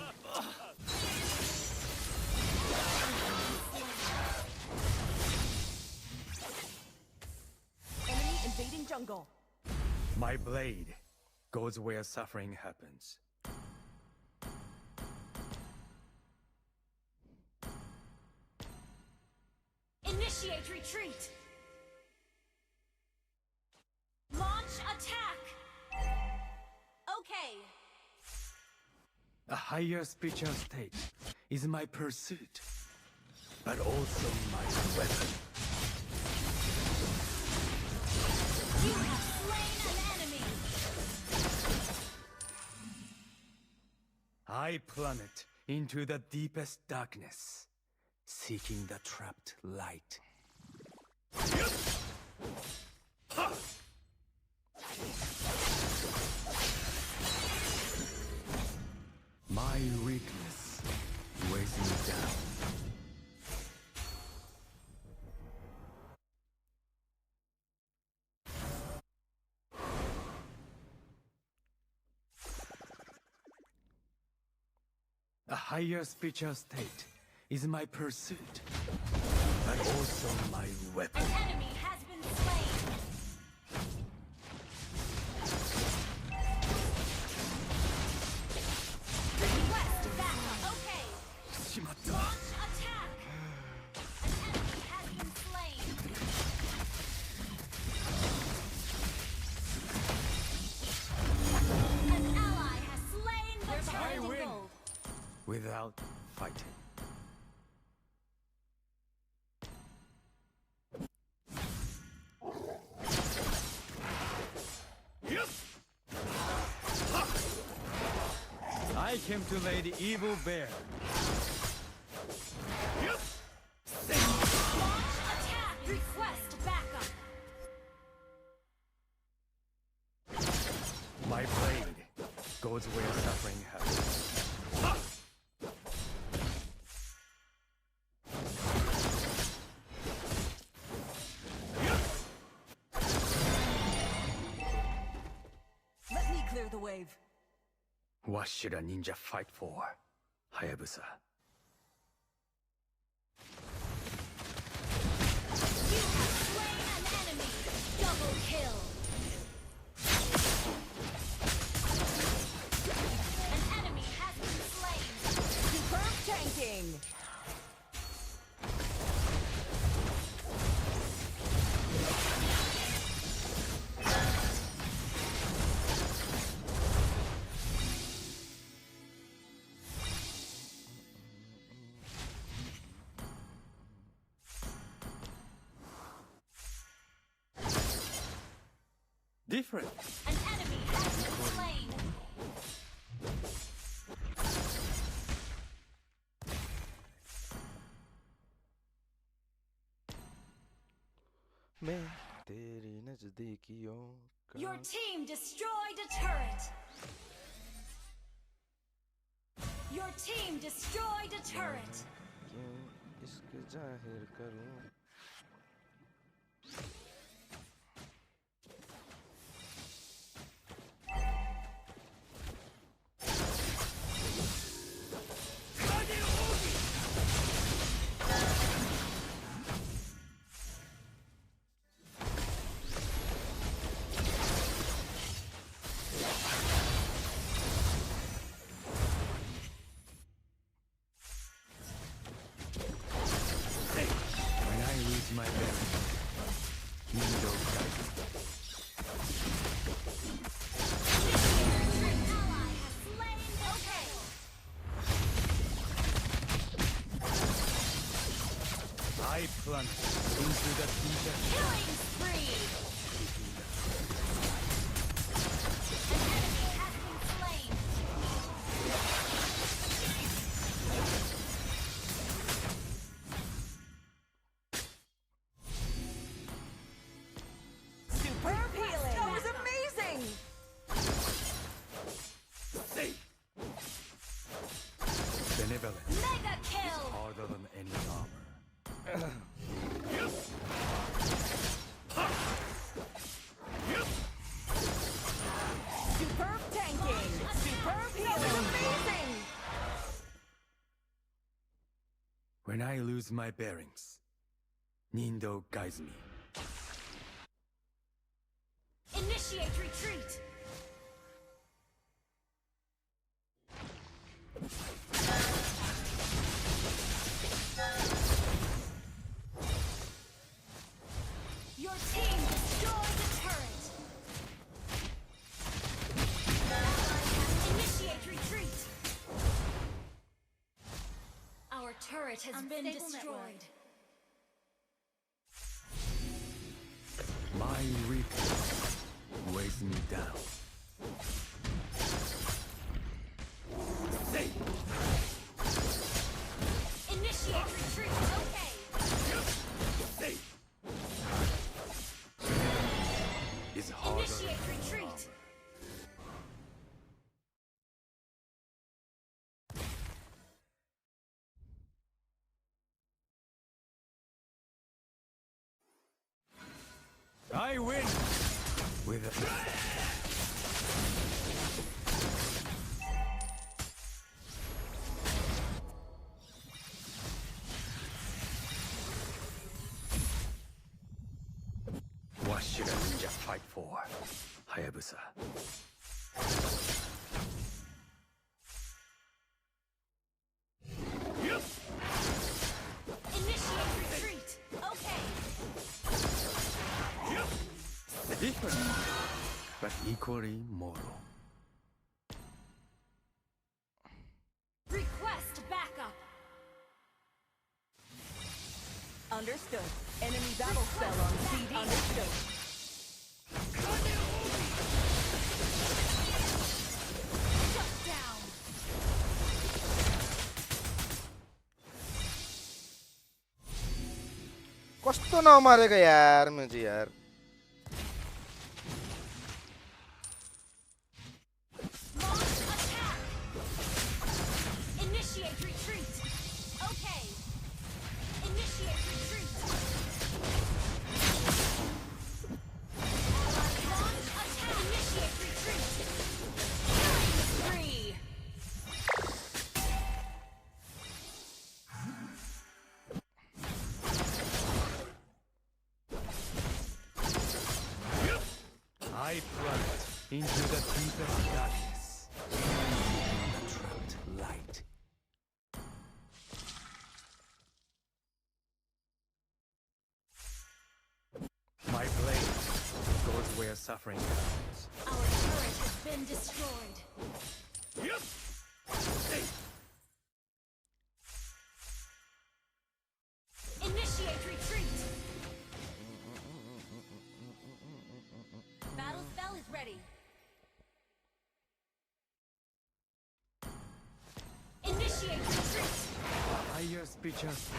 Enemy invading jungle. My blade goes where suffering happens. Initiate retreat! Launch attack! Okay. A higher spiritual state is my pursuit, but also my weapon. You have slain an enemy! I plummet into the deepest darkness, seeking the trapped light. My weakness weighs me down. A higher spiritual state is my pursuit, but also my weapon. An enemy has been slain. Request backup. Okay. Launch attack. An enemy has been slain. An ally has slain the turret of gold. Without fighting. I came to lay the evil bare. Launch attack. Request backup. My blade goes where suffering happens. Let me clear the wave. What should a ninja fight for, Hayabusa? You have slain an enemy. Double kill. An enemy has been slain. Superb tanking. Different. An enemy has been slain. मैं तेरी नजदीकियों का Your team destroyed a turret. Your team destroyed a turret. क्यों इश्क जाहिर करूं When I lose my bearings, Nindo guides me. An ally has slain the tail. I plunge into the future. Killing spree. An enemy has been slain. Superb healing. That was amazing. Benevolence Mega is kill. harder than any armor. Superb tanking. Superb healing. That was amazing. When I lose my bearings, Nindo guides me. Initiate retreat. Your team destroyed the turret. Initiate retreat. Our turret has been destroyed. My weakness weighs me down. Initiate retreat. Okay. Is harder. Initiate retreat. I win with a... What should a ninja fight for, Hayabusa? Initiate retreat. Okay. Different, but equally mortal. Request backup. Understood. Enemy battle spell on CD. Understood. Shut down. कस्तो नमरेको यार मुझे यार Initiate retreat. Okay. Initiate retreat. Launch attack. Initiate retreat. Killing spree. I plunged into the deepest darkness. The trapped light. My blade goes where suffering comes. Our turret has been destroyed. Initiate retreat. Battle spell is ready. Initiate retreat. Higher speeches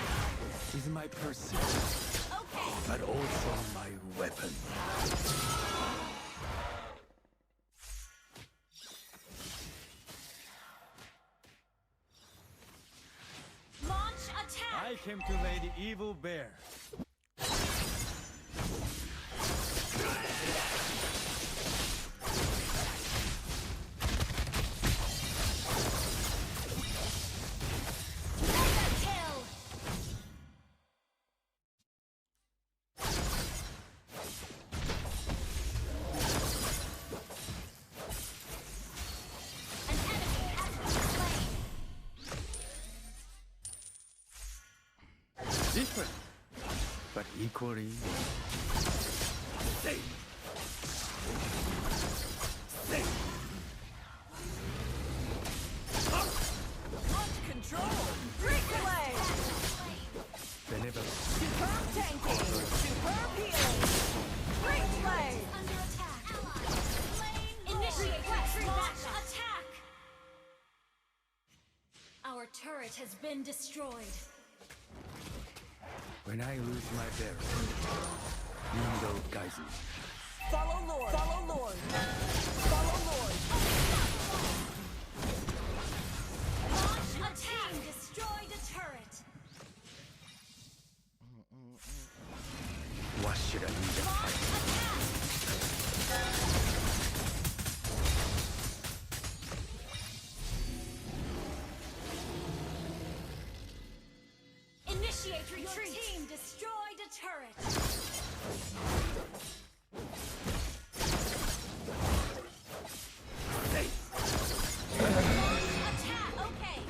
is my pursuit, Okay. but also my weapon. Launch attack. I came to lay the evil bare. Mega kill. An enemy has been slain. Different, but equally. Launch control. Replay. Benevolent. Superb tanking. Superb healing. Replay. Under attack. Ally slain. Initiate retreat. Launch attack. Our turret has been destroyed. When I lose my bearings, Nindo guides me. Follow Lord. Follow Lord. Follow Lord. Launch attack. Destroyed a turret. What should a ninja fight? Initiate retreat. Your team destroyed a turret. Attack. Okay.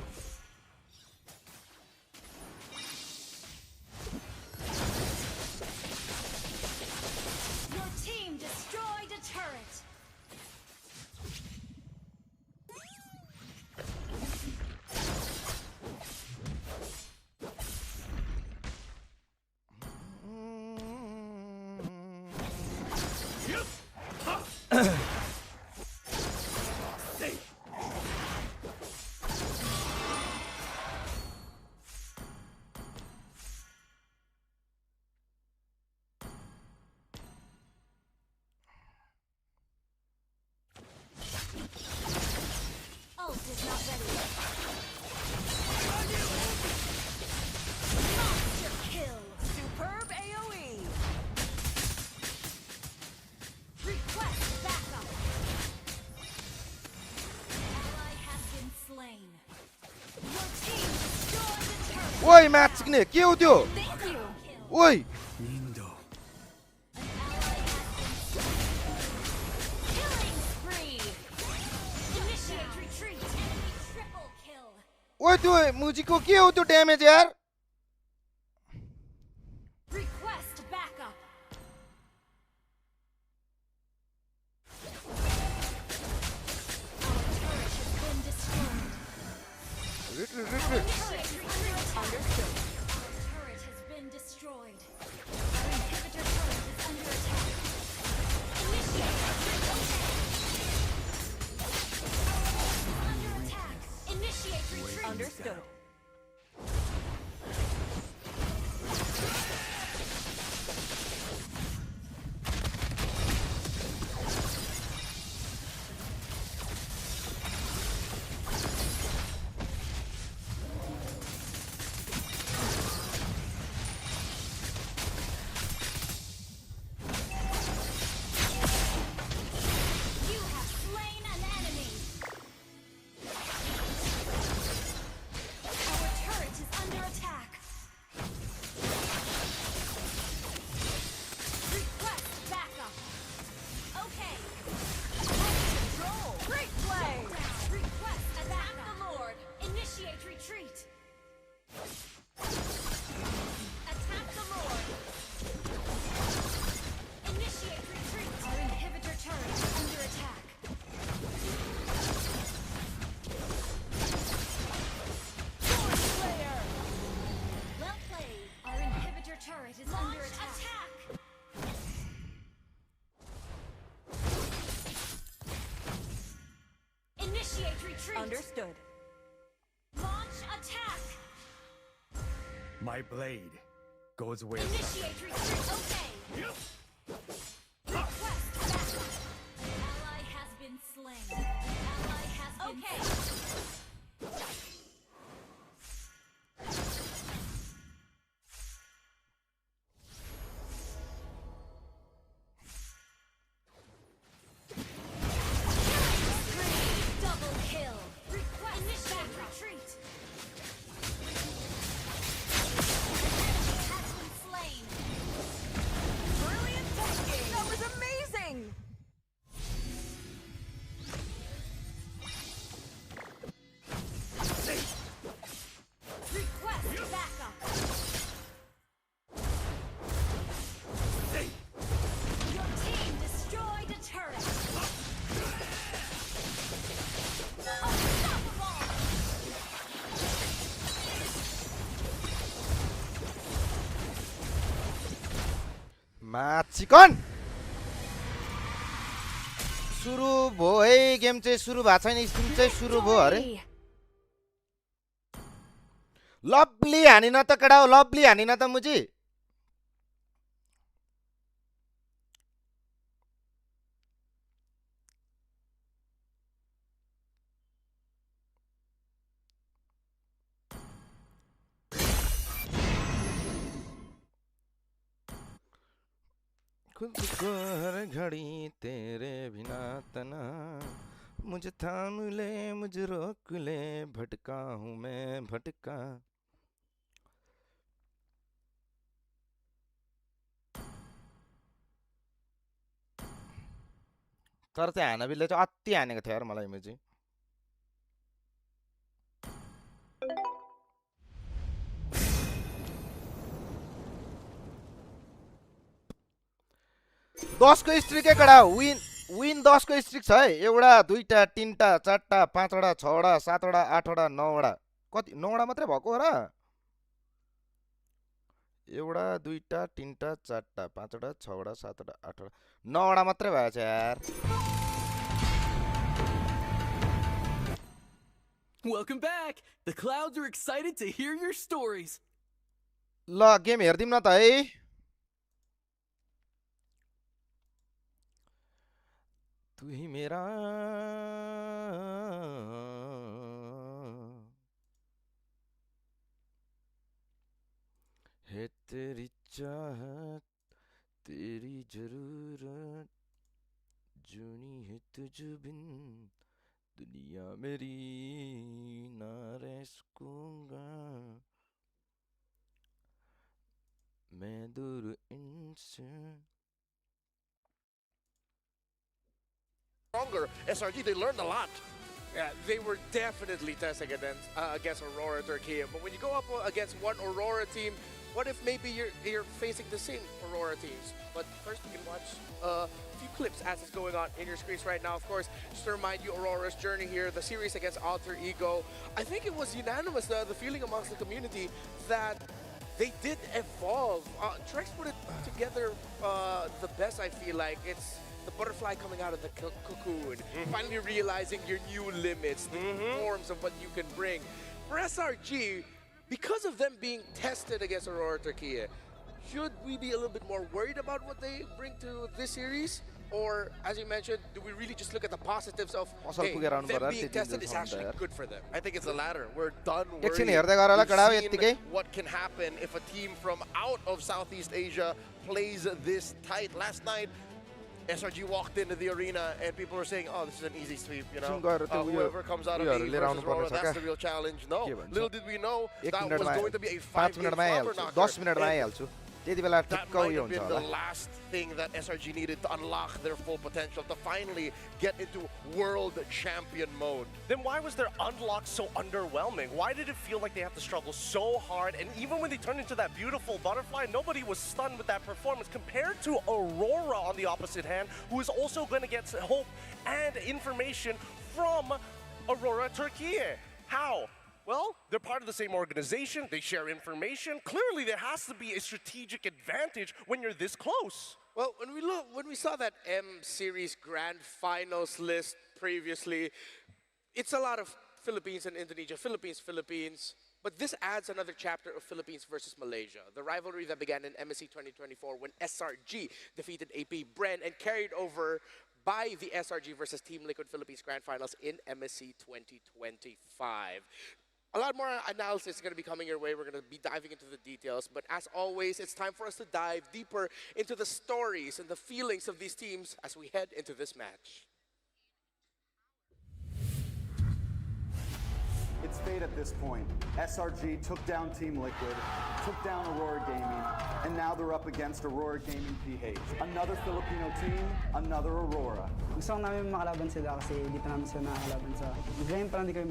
Your team destroyed a turret. ओइ match सिक्ने के हो त्यो ओइ ओइ त्यो मुजीको के हो त्यो ड्यामेज यार Request backup. Understood. You have slain an enemy. Our turret is under attack. Request backup. Okay. Control. Great play. Request attack the Lord. Initiate retreat. Attack the Lord. Initiate retreat. Our inhibitor turret is under attack. Sword Slayer. Well played. Our inhibitor turret is under attack. Initiate retreat. Understood. Launch attack. My blade goes where Initiate retreat. Okay. Request backup. Ally has been slain. Ally has been double kill. Request initiate retreat. Has been slain. Brilliant tanking. That was amazing. Request backup. Your team destroyed a turret. Unstoppable. Match chicken सुरु भयो है game चाहिँ सुरु भएको छैन stream चाहिँ सुरु भयो अरे लभली हानिन त केटा हो लभली हानिन त मुजी खुद को हर घड़ी तेरे बिना तना मुझे थाम ले मुझे रोक ले भटका हूँ मैं भटका तर चाहिँ हानाबिलले चाहिँ अति हानेको थियो यार मलाई मुझे दसको स्ट्रिक कडा विन 10 को स्ट्रिक छ है एउटा दुईटा तीनटा चारटा पाँचवटा छवटा सातवटा आठवटा नौवटा कति नौवटा मात्रै भएको हो र एउटा दुईटा तीनटा चारटा पाँचवटा छवटा सातवटा आठवटा नौवटा मात्रै भएछ यार Welcome back. The clouds are excited to hear your stories. ल गेम हेर्दिम न त है तू ही मेरा है तेरी चाहत तेरी जरूरत जूनी है तुझ बिन दुनिया मेरी ना रह सकूंगा Stronger SRG, they learned a lot. Yeah, they were definitely testing against Aurora Turkey. But when you go up against one Aurora team, what if maybe you're facing the same Aurora teams? But first, you can watch a few clips as it's going on in your screens right now. Of course, just to remind you, Aurora's journey here, the series against Alter Ego. I think it was unanimous, the feeling amongst the community that they did evolve. Trex put it together the best, I feel like. It's the butterfly coming out of the cocoon, finally realizing your new limits, the new forms of what you can bring. For SRG, because of them being tested against Aurora Turkey, should we be a little bit more worried about what they bring to this series? Or, as you mentioned, do we really just look at the positives of hey, them being tested is actually good for them? I think it's the latter. We're done We've worrying. We've seen what can happen if a team from out of Southeast Asia plays this tight. Last night, SRG walked into the arena and people were saying, oh, this is an easy sweep, you know. Whoever comes out of A versus Aurora, that's the real challenge. No, little did we know that was going to be a 5-game slobber knocker. That might have been the last thing that SRG needed to unlock their full potential, to finally get into world champion mode. Then why was their unlock so underwhelming? Why did it feel like they have to struggle so hard? And even when they turned into that beautiful butterfly, nobody was stunned with that performance compared to Aurora on the opposite hand, who is also going to get hope and information from Aurora Turkey. How? Well, they're part of the same organization, they share information. Clearly, there has to be a strategic advantage when you're this close. Well, when we saw that M Series Grand Finals list previously, it's a lot of Philippines and Indonesia, Philippines. But this adds another chapter of Philippines versus Malaysia, the rivalry that began in MSC 2024 when SRG defeated AP Bren and carried over by the SRG versus Team Liquid Philippines Grand Finals in MSC 2025. A lot more analysis is going to be coming your way. We're going to be diving into the details. But as always, it's time for us to dive deeper into the stories and the feelings of these teams as we head into this match. It's fate at this point. SRG took down Team Liquid, took down Aurora Gaming, and now they're up against Aurora Gaming PH. Another Filipino team, another Aurora. Gusto ko namin makalaban sila kasi hindi pa namin sila nakakalaban sa... Ngayon pa lang hindi kami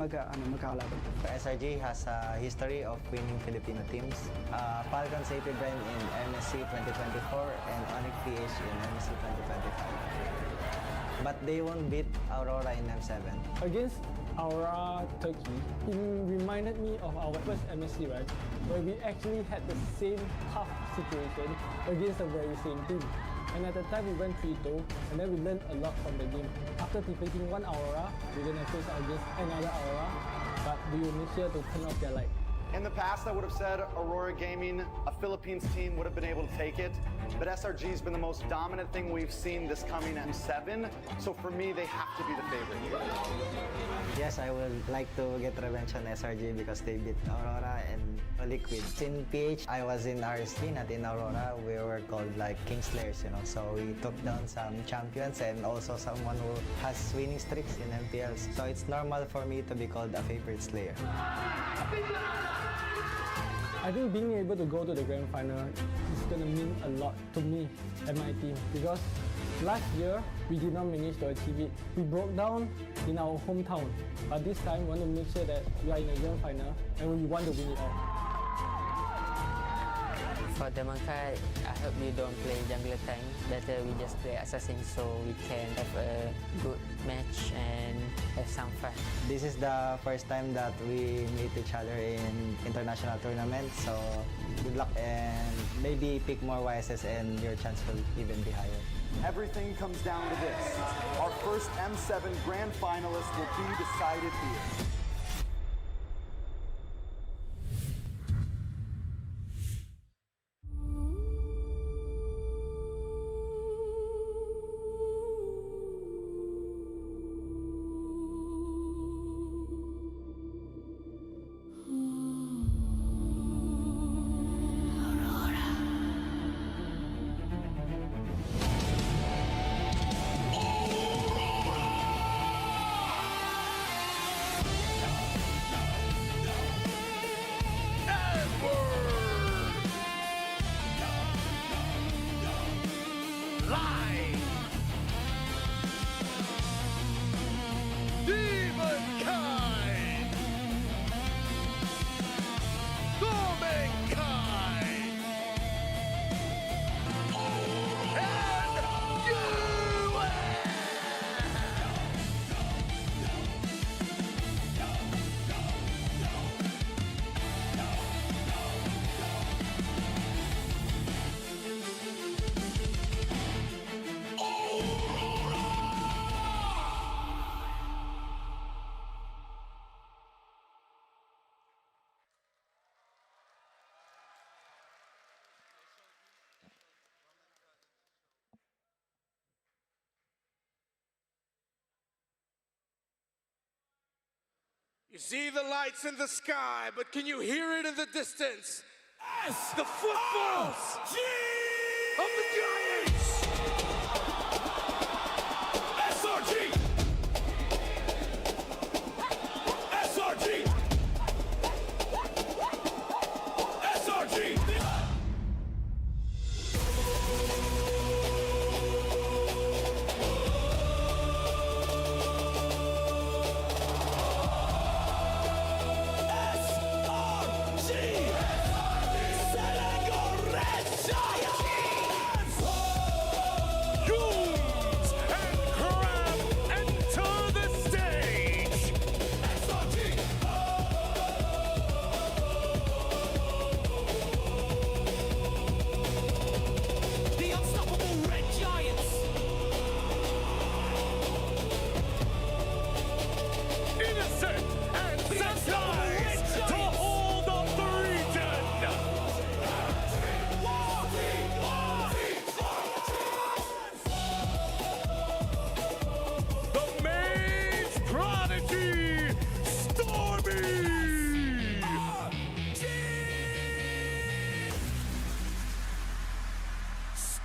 magkakalaban. SRG has a history of winning Filipino teams. Falcons AP Bren in MSC 2024 and Onyx PH in MSC 2025. But they won't beat Aurora in M7. Against Aurora Turkey, it reminded me of our first MSC, right? Where we actually had the same tough situation against the very same team. And at the time we went 3-2, and then we learned a lot from the game. After defeating one Aurora, we're gonna face against another Aurora, but we will make sure to turn off their light. In the past, I would have said Aurora Gaming, a Philippines team, would have been able to take it. But SRG's been the most dominant thing we've seen this coming M7. So for me, they have to be the favorite here. Yes, I would like to get revenge on SRG because they beat Aurora and Liquid. In PH, I was in RST, not in Aurora. We were called like Kingslayers, you know. So we took down some champions and also someone who has winning streaks in MPLs. So it's normal for me to be called a favorite slayer. I think being able to go to the grand final is going to mean a lot to me and my team because last year we did not manage to achieve it. We broke down in our hometown, but this time we want to make sure that we are in the grand final and we want to win it all. For the Maokai, I hope we don't play jungler tank. Better we just play assassin so we can have a good match and have some fun. This is the first time that we meet each other in international tournaments, so good luck and maybe pick more YSS and your chance will even be higher. Everything comes down to this. Our first M7 Grand Finalist will be decided here. You see the lights in the sky, but can you hear it in the distance? The footfalls of the Giants! SRG! SRG! SRG!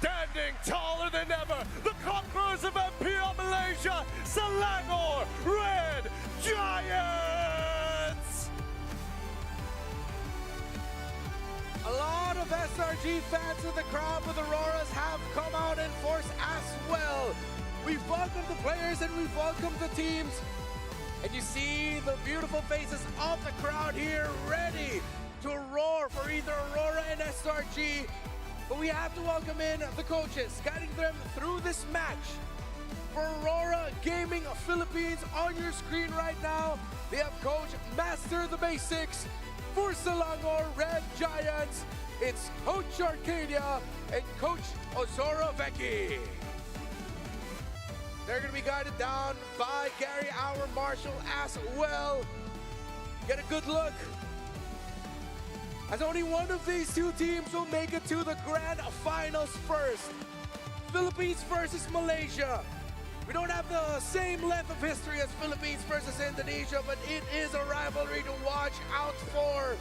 Standing taller than ever, the conquerors of MPL Malaysia, Selangor Red Giants! A lot of SRG fans in the crowd with Auroras have come out in force as well. We've welcomed the players and we've welcomed the teams. And you see the beautiful faces of the crowd here ready to roar for either Aurora and SRG. But we have to welcome in the coaches, guiding them through this match. For Aurora Gaming Philippines, on your screen right now, they have Coach Master the Basics. For Selangor Red Giants, it's Coach Arcadia and Coach Ozora Vecchi. They're going to be guided down by Gary Our Marshall as well. Get a good look, as only one of these two teams will make it to the grand finals first. Philippines versus Malaysia. We don't have the same length of history as Philippines versus Indonesia, but it is a rivalry to watch out for.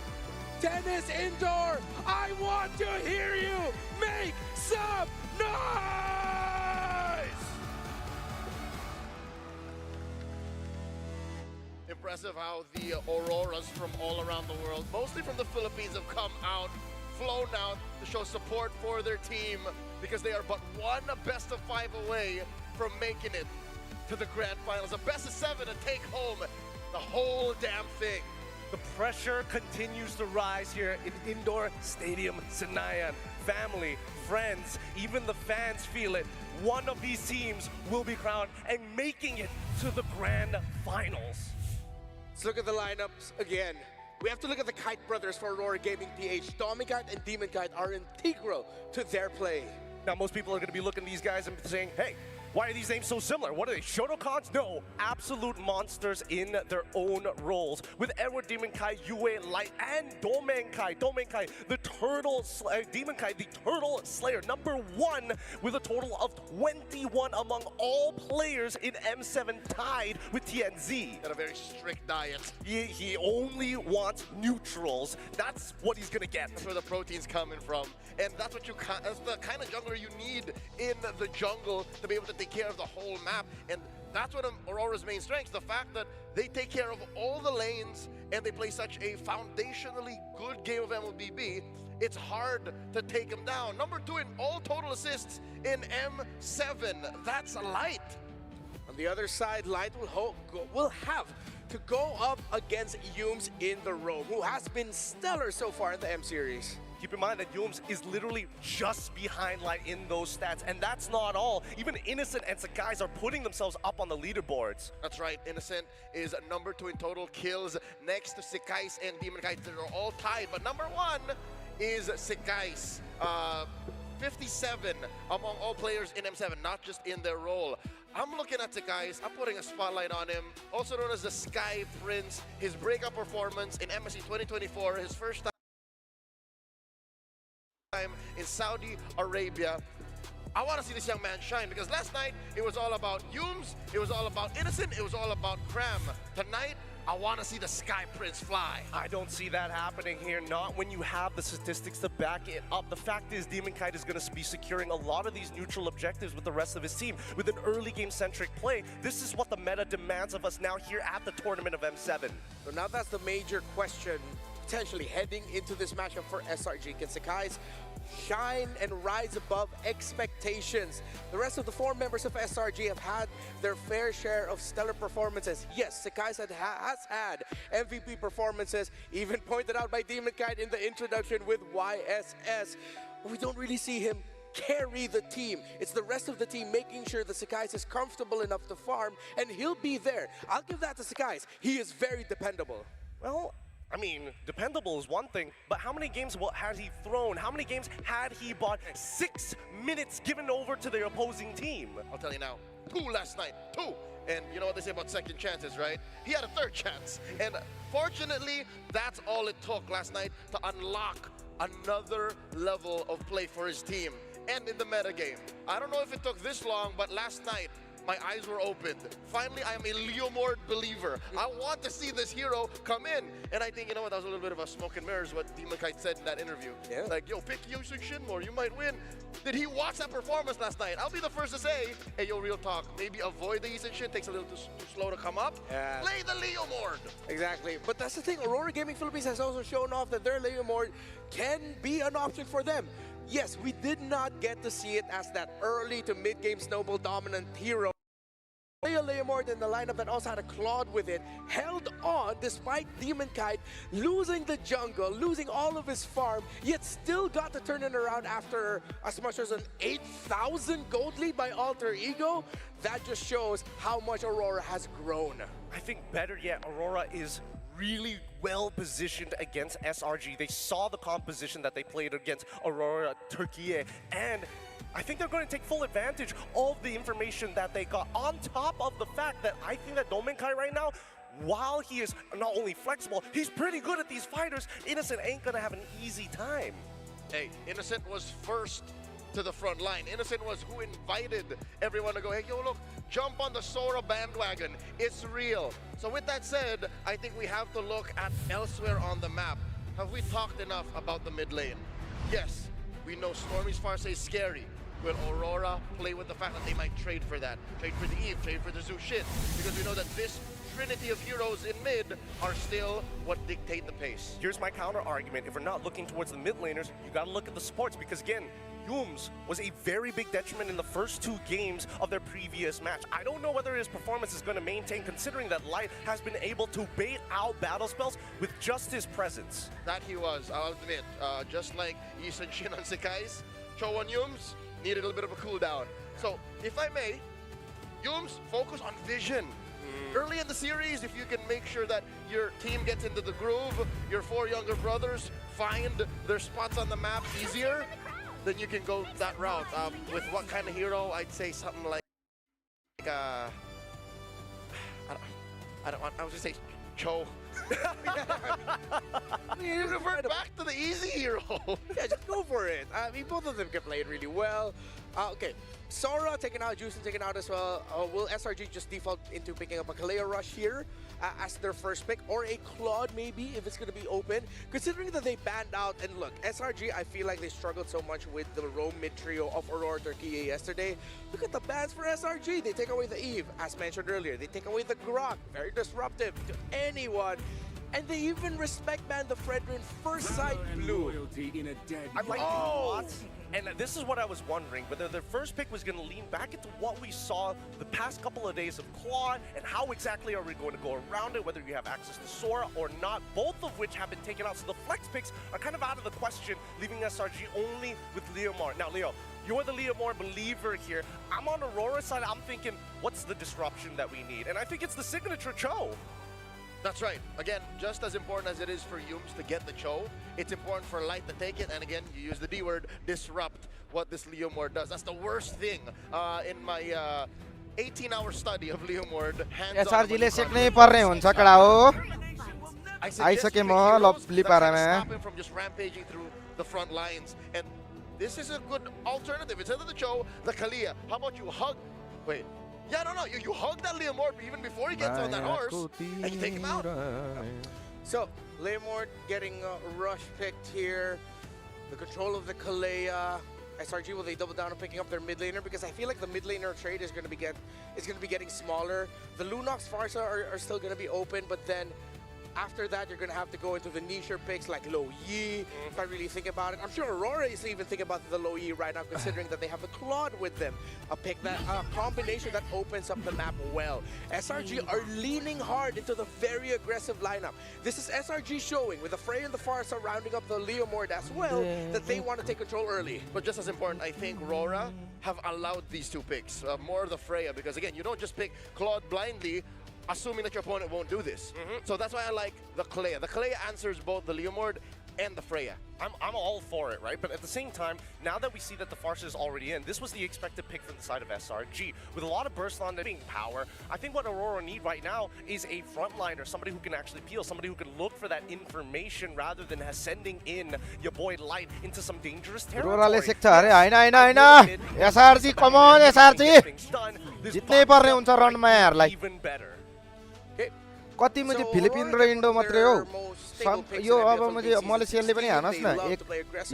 Tennis indoor, I want to hear you make some noise! Impressive how the Auroras from all around the world, mostly from the Philippines, have come out, flown out to show support for their team because they are but one best of 5 away from making it to the grand finals. A best of 7 to take home the whole damn thing. The pressure continues to rise here in Indoor Stadium Senayan. Family, friends, even the fans feel it. One of these teams will be crowned and making it to the grand finals. Let's look at the lineups again. We have to look at the Kite brothers for Aurora Gaming PH. Tommy Kite and Demon Kite are integral to their play. Now, most people are going to be looking at these guys and saying, hey, why are these names so similar? What are they, Shotokons? No, absolute monsters in their own roles. With Edward Demon Kai, Yue Light, and Domeng Kai, the Turtle Demon Kai, the Turtle Slayer, #1 with a total of 21 among all players in M7, tied with TNZ. Got a very strict diet. He only wants neutrals. That's what he's gonna get. That's where the protein's coming from, and that's what that's the kind of jungler you need in the jungle to be able to take care of the whole map. And that's one of Aurora's main strengths, the fact that they take care of all the lanes and they play such a foundationally good game of MLBB. It's hard to take them down. #2 in all total assists in M7. That's Light. On the other side, Light will have to go up against Yumes in the Roam, who has been stellar so far in the M series. Keep in mind that Yumes is literally just behind Light in those stats, and that's not all. Even Innocent and Sakai's are putting themselves up on the leaderboards. That's right, Innocent is #2 in total kills, next to Sakai's and Demon Kite. They're all tied, but #1 is Sakai's. 57 among all players in M7, not just in their role. I'm looking at Sakai's, I'm putting a spotlight on him, also known as the Sky Prince. His breakout performance in MSC 2024, his first time in Saudi Arabia. I want to see this young man shine, because last night it was all about Yumes, it was all about Innocent, it was all about Cram. Tonight, I want to see the Sky Prince fly. I don't see that happening here, not when you have the statistics to back it up. The fact is Demonkite is going to be securing a lot of these neutral objectives with the rest of his team. With an early game-centric play, this is what the meta demands of us now here at the Tournament of M7. So now that's the major question, potentially heading into this matchup for SRG. Can Sakai's shine and rise above expectations? The rest of the 4 members of SRG have had their fair share of stellar performances. Yes, Sakai's has had MVP performances, even pointed out by Demonkite in the introduction with YSS. But we don't really see him carry the team. It's the rest of the team making sure that Sakai's is comfortable enough to farm, and he'll be there. I'll give that to Sakai's. He is very dependable. Well, I mean, dependable is one thing, but how many games had he thrown? How many games had he bought 6 minutes given over to the opposing team? I'll tell you now, 2 last night, 2. And you know what they say about second chances, right? He had a 3rd chance. And fortunately, that's all it took last night to unlock another level of play for his team. And in the meta game, I don't know if it took this long, but last night, my eyes were opened. Finally, I am a Leomord believer. I want to see this hero come in. And I think, you know what, that was a little bit of a smoke and mirrors what Demonkite said in that interview. Yeah. Like, yo, pick Yusung Shinmore, you might win. Did he watch that performance last night? I'll be the first to say, hey, yo, real talk, maybe avoid the Yusung Shin, takes a little too slow to come up. Yeah. Play the Leomord. Exactly. But that's the thing, Aurora Gaming Philippines has also shown off that their Leomord can be an option for them. Yes, we did not get to see it as that early to mid-game snowball dominant hero. Leomord in the lineup that also had a Claude with it, held on despite Demonkite losing the jungle, losing all of his farm, yet still got to turn it around after as much as an 8,000 gold lead by Alter Ego. That just shows how much Aurora has grown. I think better yet, Aurora is really well positioned against SRG. They saw the composition that they played against Aurora Turkey, and I think they're going to take full advantage of the information that they got, on top of the fact that I think that Demonkite right now, while he is not only flexible, he's pretty good at these fighters. Innocent ain't going to have an easy time. Hey, Innocent was first to the front line. Innocent was who invited everyone to go, hey, yo, look, jump on the Sora bandwagon. It's real. So with that said, I think we have to look at elsewhere on the map. Have we talked enough about the mid lane? Yes, we know Stormy's Farce is scary. Will Aurora play with the fact that they might trade for that? Trade for the Eve, trade for the Zoo shit. Because we know that this trinity of heroes in mid are still what dictate the pace. Here's my counter argument. If we're not looking towards the mid laners, you gotta look at the supports, because again, Yums was a very big detriment in the first 2 games of their previous match. I don't know whether his performance is going to maintain, considering that Light has been able to bait out battle spells with just his presence. That he was, I'll admit. Just like Yusung Shin on Sakai's, Cho on Yums needed a little bit of a cooldown. So, if I may, Yums, focus on vision. Early in the series, if you can make sure that your team gets into the groove, your 4 younger brothers find their spots on the map easier, then you can go that route. With what kind of hero? I'd say something like I was gonna say Cho. You revert back to the easy hero. Yeah, just go for it. I mean, both of them can play it really well. Okay, Sora taken out, Juicing taken out as well. Will SRG just default into picking up a Kaleo Rush here as their first pick, or a Claude maybe if it's going to be open? Considering that they banned out, and look, SRG, I feel like they struggled so much with the roam mid trio of Aurora Turkey yesterday. Look at the bans for SRG. They take away the Eve, as mentioned earlier. They take away the Grok, very disruptive to anyone. And they even respect ban the Fredrin first sight blue. I'm like, what? And this is what I was wondering, whether their first pick was going to lean back into what we saw the past couple of days of Claude, and how exactly are we going to go around it, whether you have access to Sora or not, both of which have been taken out. So the flex picks are kind of out of the question, leaving SRG only with Leomord. Now, Leo, you're the Leomord believer here. I'm on Aurora's side. I'm thinking, what's the disruption that we need? And I think it's the signature Cho. That's right. Again, just as important as it is for Yums to get the Cho, it's important for Light to take it. And again, you use the D word, disrupt what this Leomord does. That's the worst thing in my 18-hour study of Leomord. SRG ले सिक्नै पर्ने हुन्छ कडा हो आइसके म lovely पारामा from just rampaging through the front lines. And this is a good alternative. Instead of the Cho, the Kalia. How about you hug? Wait. Yeah, no. You hug that Leomord even before he gets on that horse, and you take him out. So, Leomord getting rush picked here. The control of the Kalea. SRG, will they double down on picking up their mid laner? Because I feel like the mid laner trade is going to be getting smaller. The Lunox Farsa are still going to be open, but then after that, you're going to have to go into the niche picks like Lo Yi, if I really think about it. I'm sure Aurora is even thinking about the Lo Yi right now, considering that they have the Claude with them. A pick that, a combination that opens up the map well. SRG are leaning hard into the very aggressive lineup. This is SRG showing, with the Frey and the Farsa rounding up the Leomord as well, that they want to take control early. But just as important, I think Rora have allowed these two picks, more the Freya, because again, you don't just pick Claude blindly, assuming that your opponent won't do this. So that's why I like the Kalea. The Kalea answers both the Leomord and the Freya. I'm all for it, right? But at the same time, now that we see that the Farsa is already in, this was the expected pick from the side of SRG. With a lot of burst on being power, I think what Aurora need right now is a frontliner, somebody who can actually peel, somebody who can look for that information rather than sending in your boy Light into some dangerous territory. Aurora ले सकता है आइना SRG come on SRG जितने पर रहे उनका run में यार like even better. कति मुझे फिलिपिन र इन्डो मात्रै हो यो अब मुझे मलेसियाले पनि हानस् न एक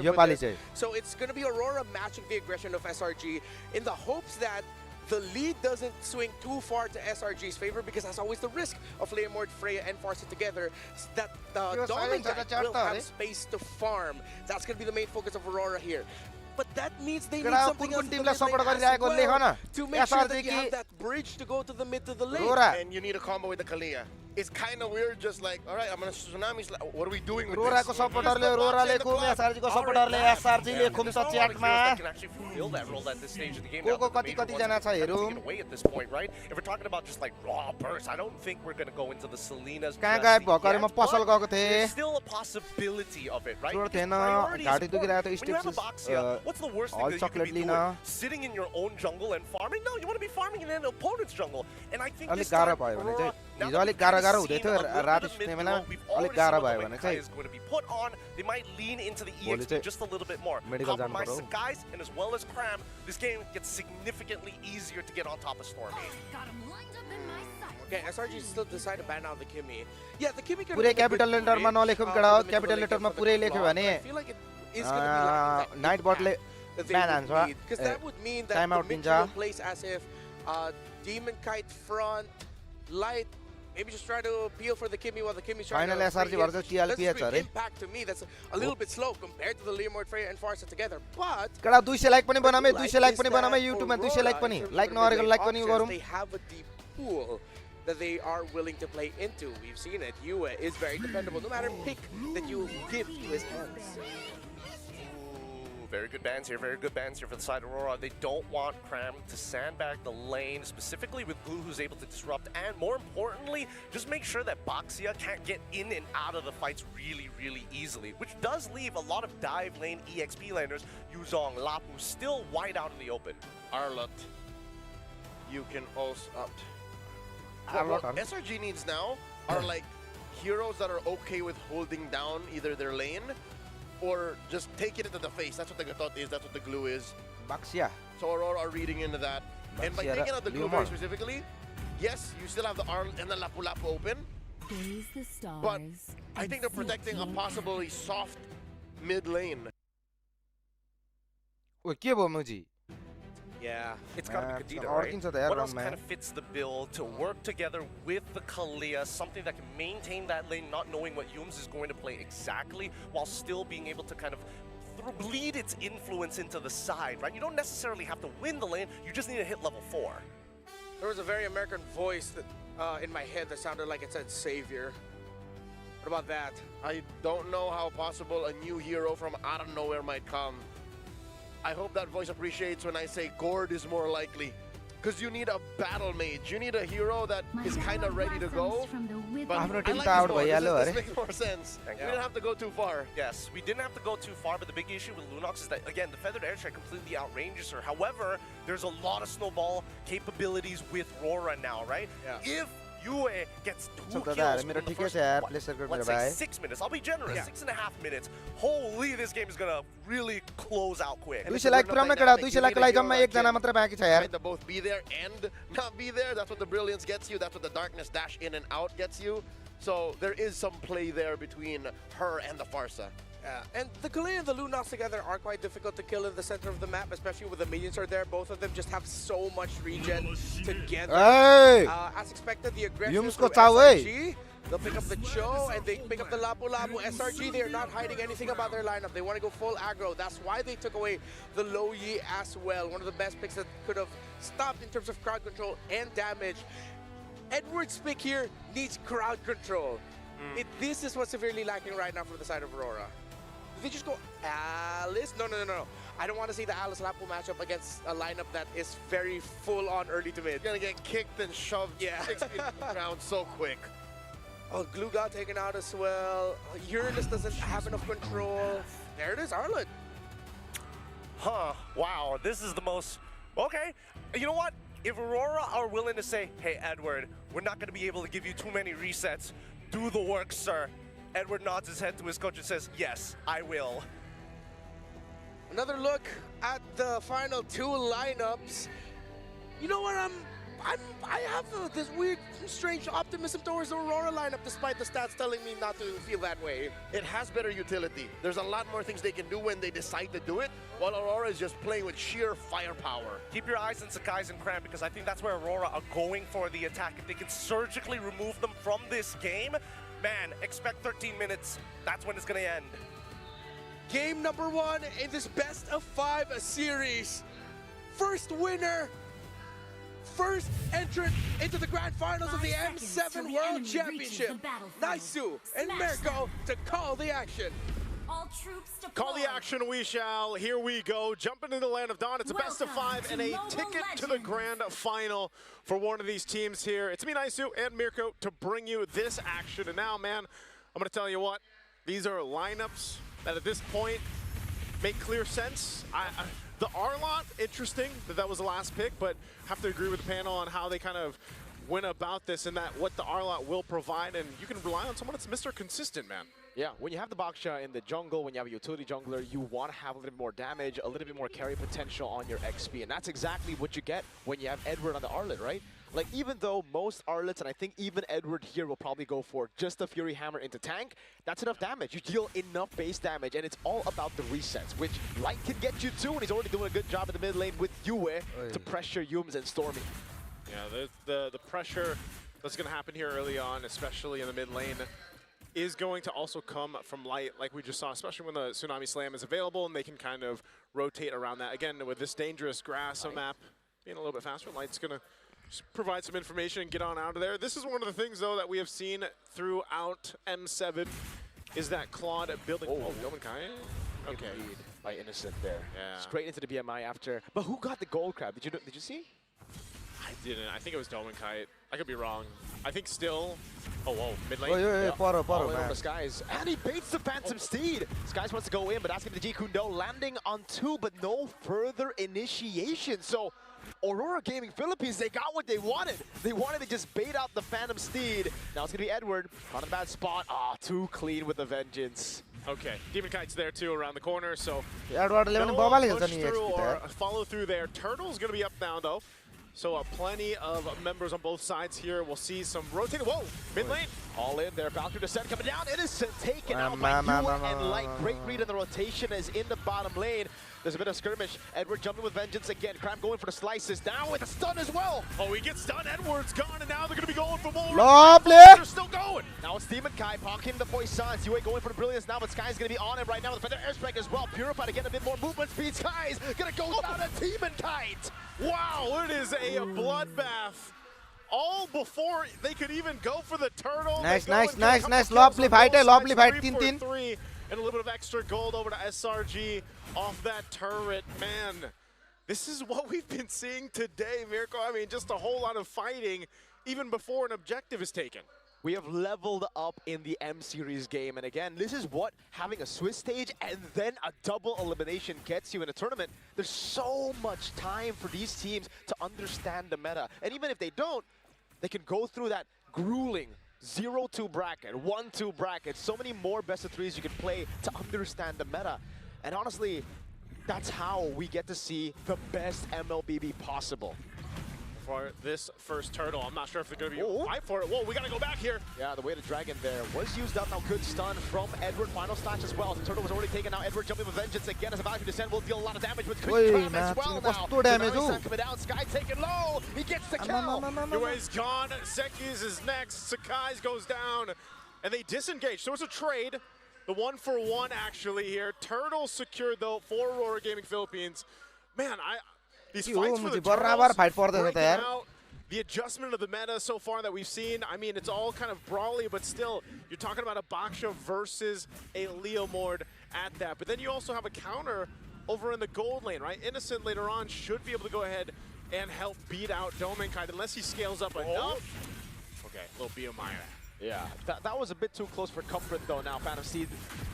यो पाली चाहिँ. So it's going to be Aurora matching the aggression of SRG in the hopes that the lead doesn't swing too far to SRG's favor, because that's always the risk of Leomord, Freya, and Farsa together, that Dominguez will have space to farm. That's going to be the main focus of Aurora here. But that means they need something else to make sure that you have that bridge to go to the mid to the lane. And you need a combo with the Kalea. It's kind of weird, just like, all right, I'm going to Tsunami. What are we doing with Aurora this? Aurora le kum SRG ko supporter le SRG le kum sa chat ma. Can actually fulfill that role at this stage of the game. Ko kati jana cha heru. Away at this point, right? If we're talking about just like raw burst, I don't think we're going to go into the Selena's. Kहाँ गायब भयो करे म पसल गएको थिए. There's still a possibility of it, right? घाटी दुखिरहेको थियो steps. What's the worst thing that you could be doing? Sitting in your own jungle and farming? No, you want to be farming in an opponent's jungle. And I think this time, Aurora, now that we've seen a little bit of the mid-road, we've already seen what the Mechai is going to be put on. They might lean into the EXP just a little bit more. Compromise the guys, and as well as Cram, this game gets significantly easier to get on top of Stormy. Okay, SRG still decided to ban out the Kimmy. Yeah, the Kimmy can. पूरे capital letter में नलेखम कड़ा capital letter में पूरे लेखे बने. Night bot ले ban answer. Because that would mean that the mid will place as if Demon Kite front, Light, maybe just try to peel for the Kimmy while the Kimmy's trying to SRG versus TLP that's impact to me. That's a little bit slow compared to the Leomord, Freya, and Farsa together. But कड़ा 200 like पनि बनामे 200 like पनि बनामे YouTube में 200 like पनि like नगरेको like पनि गरौँ. They have a deep pool that they are willing to play into. We've seen it. Yue is very dependable, no matter pick that you give to his hands. Very good bans here, very good bans here for the side of Aurora. They don't want Cram to sandbag the lane, specifically with Blue, who's able to disrupt, and more importantly, just make sure that Boxia can't get in and out of the fights really, really easily, which does leave a lot of dive lane EXP laners, Yuzong, Lapu, still wide out in the open. Arlott, you can also opt. What SRG needs now are like heroes that are okay with holding down either their lane or just take it into the face. That's what the Gatot is, that's what the glue is. Baxia. So Aurora are reading into that. And by taking out the glue very specifically, yes, you still have the Arl and the Lapu Lapu open. But I think they're protecting a possibly soft mid lane. Wait, ke bhayo muji? Yeah, it's gotta be Kadena, right? What else kind of fits the bill to work together with the Kalea, something that can maintain that lane, not knowing what Yums is going to play exactly, while still being able to kind of bleed its influence into the side, right? You don't necessarily have to win the lane, you just need to hit level 4. There was a very American voice that in my head that sounded like it said Savior. What about that? I don't know how possible a new hero from out of nowhere might come. I hope that voice appreciates when I say Gord is more likely. Because you need a battle mage. You need a hero that is kind of ready to go. But I like this makes more sense. We didn't have to go too far. Yes, we didn't have to go too far, but the big issue with Lunox is that, again, the Feathered Airstrike completely outranges her. However, there's a lot of snowball capabilities with Rora now, right? Yeah. If Yue gets 2 चलता kills था within मेरा the ठीक है first, यार what, play circuit let's मेरा say भाई 6 minutes. I'll be generous, 6.5 minutes. Holy, this game is gonna really close out quick. 200 lakh पुरा में करा 200 लाख लाई जम्मा एक जना मात्र बाकी छ यार To both be there and not be there. That's what the brilliance gets you. That's what the darkness dash in and out gets you. So there is some play there between her and the Pharsa. Yeah, and the Galil and the Lunox together are quite difficult to kill in the center of the map, especially when the minions are there. Both of them just have so much regen together. Hey! As expected, the aggression Yums from ko tao, eh. SRG. They'll pick up the Cho and they pick up the Lapu Lapu. SRG, they are not hiding anything about their lineup. They want to go full aggro. That's why they took away the Lo Yi as well. One of the best picks that could have stopped in terms of crowd control and damage. Edward's pick here needs crowd control. This is what's severely lacking right now from the side of Aurora. Did they just go Alice? No. I don't want to see the Alice Lapu matchup against a lineup that is very full on early to mid. Gonna get kicked and shoved 6 feet to the ground so quick. Oh, Glue got taken out as well. Uranus doesn't have enough control. There it is, Arlet. Huh, wow, this is the most... Okay, you know what? If Aurora are willing to say, hey, Edward, we're not going to be able to give you too many resets, do the work, sir. Edward nods his head to his coach and says, yes, I will. Another look at the final 2 lineups. You know what, I have this weird, strange optimism towards the Aurora lineup, despite the stats telling me not to feel that way. It has better utility. There's a lot more things they can do when they decide to do it, while Aurora is just playing with sheer firepower. Keep your eyes on Sakai's and Cram, because I think that's where Aurora are going for the attack. If they can surgically remove them from this game, man, expect 13 minutes. That's when it's going to end. Game number 1 in this best of 5 series. First winner. First entrant into the grand finals of the M7 World Championship. Naisu and Mirko to call the action. All troops deployed. Call the action, we shall. Here we go. Jumping into the land of Dawn. It's a best of 5 and a ticket to the grand final for one of these teams here. It's me, Naisu, and Mirko to bring you this action. And now, man, I'm going to tell you what. These are lineups that at this point make clear sense. The Arlott, interesting that was the last pick, but have to agree with the panel on how they kind of went about this and that what the Arlott will provide, and you can rely on someone that's Mr. Consistent, man. Yeah, when you have the Baksha in the jungle, when you have a utility jungler, you want to have a little bit more damage, a little bit more carry potential on your XP, and that's exactly what you get when you have Edward on the Arlet, right? Like, even though most Arlets, and I think even Edward here will probably go for just the Fury Hammer into tank, that's enough damage. You deal enough base damage, and it's all about the resets, which Light can get you too, and he's already doing a good job in the mid lane with Yue to pressure Yums and Stormy. Yeah, the pressure that's going to happen here early on, especially in the mid lane, is going to also come from Light, like we just saw, especially when the Tsunami Slam is available, and they can kind of rotate around that. Again, with this dangerous grass map being a little bit faster, Light's going to provide some information and get on out of there. This is one of the things, though, that we have seen throughout M7, is that Claude building... Oh, Yomenkai? Okay. By Innocent there. Yeah. Straight into the BMI after. But who got the gold crab? Did you see? I didn't. I think it was Domenkite. I could be wrong. I think still... Oh, whoa. Mid lane. Oh, yeah, Paro, All in man. on the Skies. And he baits the Phantom Steed. Skies wants to go in, but that's going to be the G-Kundo landing on 2, but no further initiation. So Aurora Gaming Philippines, they got what they wanted. They wanted to just bait out the Phantom Steed. Now it's going to be Edward. Caught in a bad spot. Ah, too clean with the Vengeance. Okay, Demonkite's there too around the corner, so Edward no push through XP or follow through there. Turtle's going to be up now though. So plenty of members on both sides here. We'll see some rotating. Whoa, mid lane. All in there. Valkyrie Descent coming down. Innocent taken out by Yue and Light. Great read in the rotation is in the bottom lane. There's a bit of skirmish. Edward jumping with Vengeance again. Cram going for the slices. Now with a stun as well. Oh, he gets stunned. Edward's gone, and now they're going to be going for more. Lovely. They're still going. Now it's Demon Kai pocketing the Poisson. Yue going for the Brilliance now, but Sky's going to be on him right now with Feather Airstrike as well. Purified to get a bit more movement speed. Sky's going to go down a Demon Kite. Wow, it is a bloodbath. All before they could even go for the turtle. Nice. Lovely fight, lovely fight. 3-3. And a little bit of extra gold over to SRG off that turret. Man, this is what we've been seeing today, Mirko. I mean, just a whole lot of fighting even before an objective is taken. We have leveled up in the M-Series game, and again, this is what having a Swiss stage and then a double elimination gets you in a tournament. There's so much time for these teams to understand the meta, and even if they don't, they can go through that grueling 0-2 bracket, 1-2 bracket, so many more best of threes you can play to understand the meta. And honestly, that's how we get to see the best MLBB possible. For this first turtle, I'm not sure if they're going to be fight for it. Whoa, we got to go back here. Yeah, the way the dragon there was used up. Now good stun from Edward. Final snatch as well. The turtle was already taken out. Edward jumping with vengeance again as a value descent will deal a lot of damage with quick trap as well now. Coming down, Sky taken low. He gets the kill. Yue's gone. Zeki's is next. Sakai's goes down. And they disengage. So it's a trade. The 1-for-1 actually here. Turtle secured though for Aurora Gaming Philippines. Man, these fights for the turtles, out the adjustment of the meta so far that we've seen. I mean, it's all kind of brawly, but still, you're talking about a Baksha versus a Leomord at that. But then you also have a counter over in the gold lane, right? Innocent later on should be able to go ahead and help beat out Domenkite unless he scales up enough. Okay, little BMI. Yeah, that was a bit too close for comfort though now. Phantom Seed,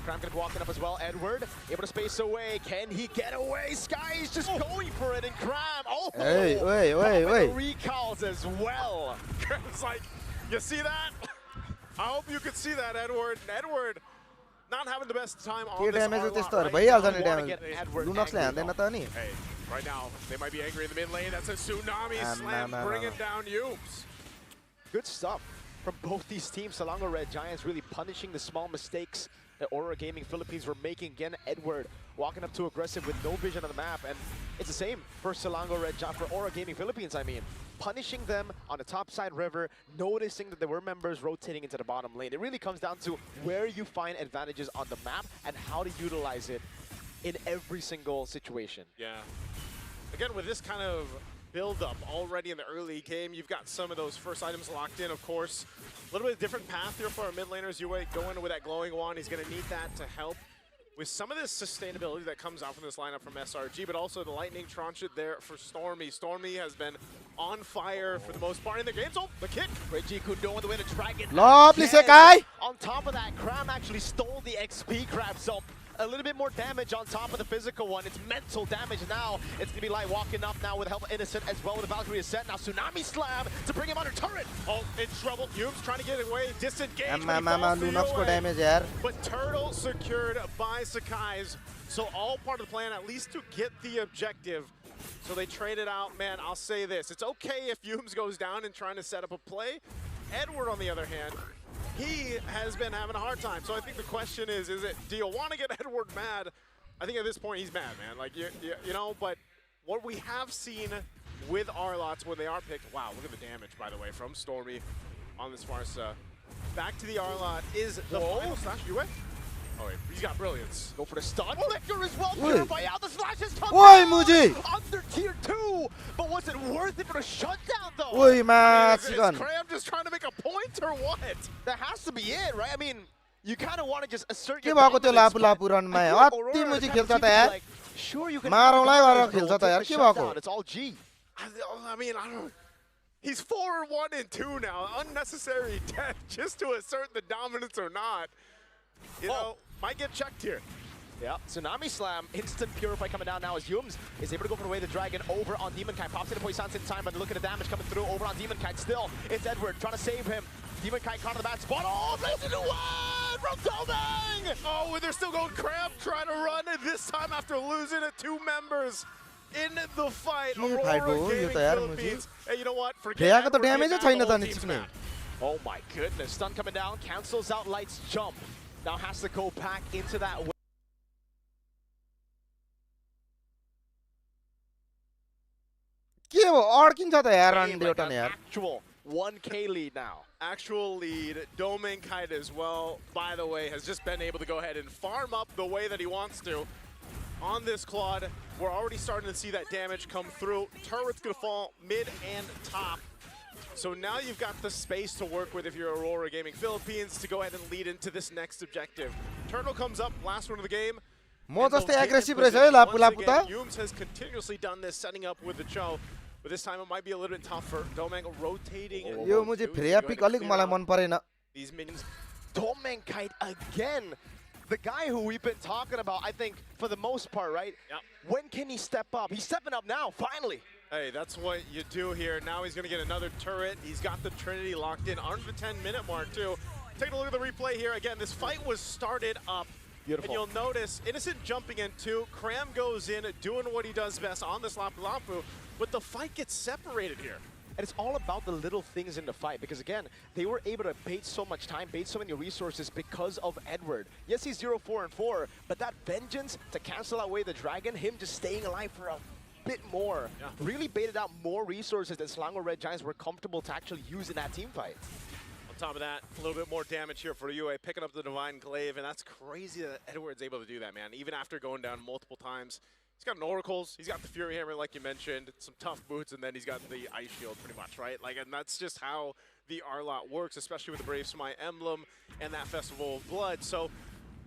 Cram gonna be walking up as well. Edward, able to space away. Can he get away? Sky is just going for it, and Cram, recalls as well. Cram's like, you see that? I hope you could see that, Edward. Edward not having the best time on this R-Lot, right? Hey, right now, they might be angry in the mid lane. That's a Tsunami Slam bringing down Yumes. Good stuff from both these teams. Selangor Red Giants really punishing the small mistakes that Aurora Gaming Philippines were making. Again, Edward walking up too aggressive with no vision on the map, and it's the same for Selangor Red Giants, for Aurora Gaming Philippines, I mean. Punishing them on the top side river, noticing that there were members rotating into the bottom lane. It really comes down to where you find advantages on the map and how to utilize it in every single situation. Yeah. Again, with this kind of build-up already in the early game, you've got some of those first items locked in, of course. A little bit of different path here for our mid laners. Yue going with that glowing wand. He's going to need that to help with some of this sustainability that comes out from this lineup from SRG, but also the lightning tranche there for Stormy. Stormy has been on fire for the most part in the game. So the kick. Reggie Kundo on the way to Dragon. Lovely, Sakai! On top of that, Cram actually stole the XP grab, so a little bit more damage on top of the physical one. It's mental damage now. It's going to be like walking up now with help of Innocent as well with the Valkyrie set. Now Tsunami Slam to bring him under turret. Oh, in trouble. Yumes trying to get away. Disengage. But Turtle secured by Sakai's. So all part of the plan, at least to get the objective. So they traded out. Man, I'll say this. It's okay if Yumes goes down and trying to set up a play. Edward, on the other hand, he has been having a hard time. So I think the question is it, do you want to get Edward mad? I think at this point he's mad, man. Like, you know, but what we have seen with R-Lots when they are picked, wow, look at the damage, by the way, from Stormy on this Marsa. Back to the R-Lot is the final slash. Yue? Oh, wait, he's got brilliance. Go for the stun. Lictor as well. Purify out. The slash has come down. Under tier 2. But was it worth it for the shutdown, though? Oi, man. Is Cram just trying to make a point or what? That has to be it, right? I mean, you kind of want to just assert your dominance. Sure, you can. It's all G. I mean, I don't. He's 4-1-2 now. Unnecessary death just to assert the dominance or not. You know, might get checked here. Yeah, Tsunami Slam, instant Purify coming down now as Yumes is able to go for the way the Dragon over on Demonkite. Pops into Poison's in time, but look at the damage coming through over on Demonkite still. It's Edward trying to save him. Demonkite caught in the bad spot. Oh, Blaze into one from Domeng! Oh, they're still going Cramp trying to run it this time after losing it. 2 members in the fight. Aurora Gaming Philippines. Hey, you know what? Forget that. Oh my goodness, stun coming down, cancels out Light's jump. Now has to go back into that. Actual 1K lead now. Actual lead. Domenkite as well, by the way, has just been able to go ahead and farm up the way that he wants to. On this Claude, we're already starting to see that damage come through. Turret's gonna fall mid and top. So now you've got the space to work with if you're Aurora Gaming Philippines to go ahead and lead into this next objective. Turtle comes up, last one of the game. Yumes has continuously done this, setting up with the Cho. But this time it might be a little bit tougher. Domeng rotating. These minions. Domenkite again. The guy who we've been talking about, I think, for the most part, right? Yep. When can he step up? He's stepping up now, finally. Hey, that's what you do here. Now he's going to get another turret. He's got the Trinity locked in under the 10-minute mark, too. Taking a look at the replay here. Again, this fight was started up. Beautiful. And you'll notice Innocent jumping in, too. Cram goes in, doing what he does best on this Lapu Lapu. But the fight gets separated here. And it's all about the little things in the fight because, again, they were able to bait so much time, bait so many resources because of Edward. Yes, he's 0-4-4, but that vengeance to cancel away the dragon, him just staying alive for a bit more, really baited out more resources that Selangor Red Giants were comfortable to actually use in that team fight. On top of that, a little bit more damage here for UA, picking up the Divine Glaive, and that's crazy that Edward's able to do that, man, even after going down multiple times. He's got an Oracles, he's got the Fury Hammer like you mentioned, some tough boots, and then he's got the Ice Shield pretty much, right? Like, and that's just how the Arlott works, especially with the Brave Smite emblem and that Festival of Blood. So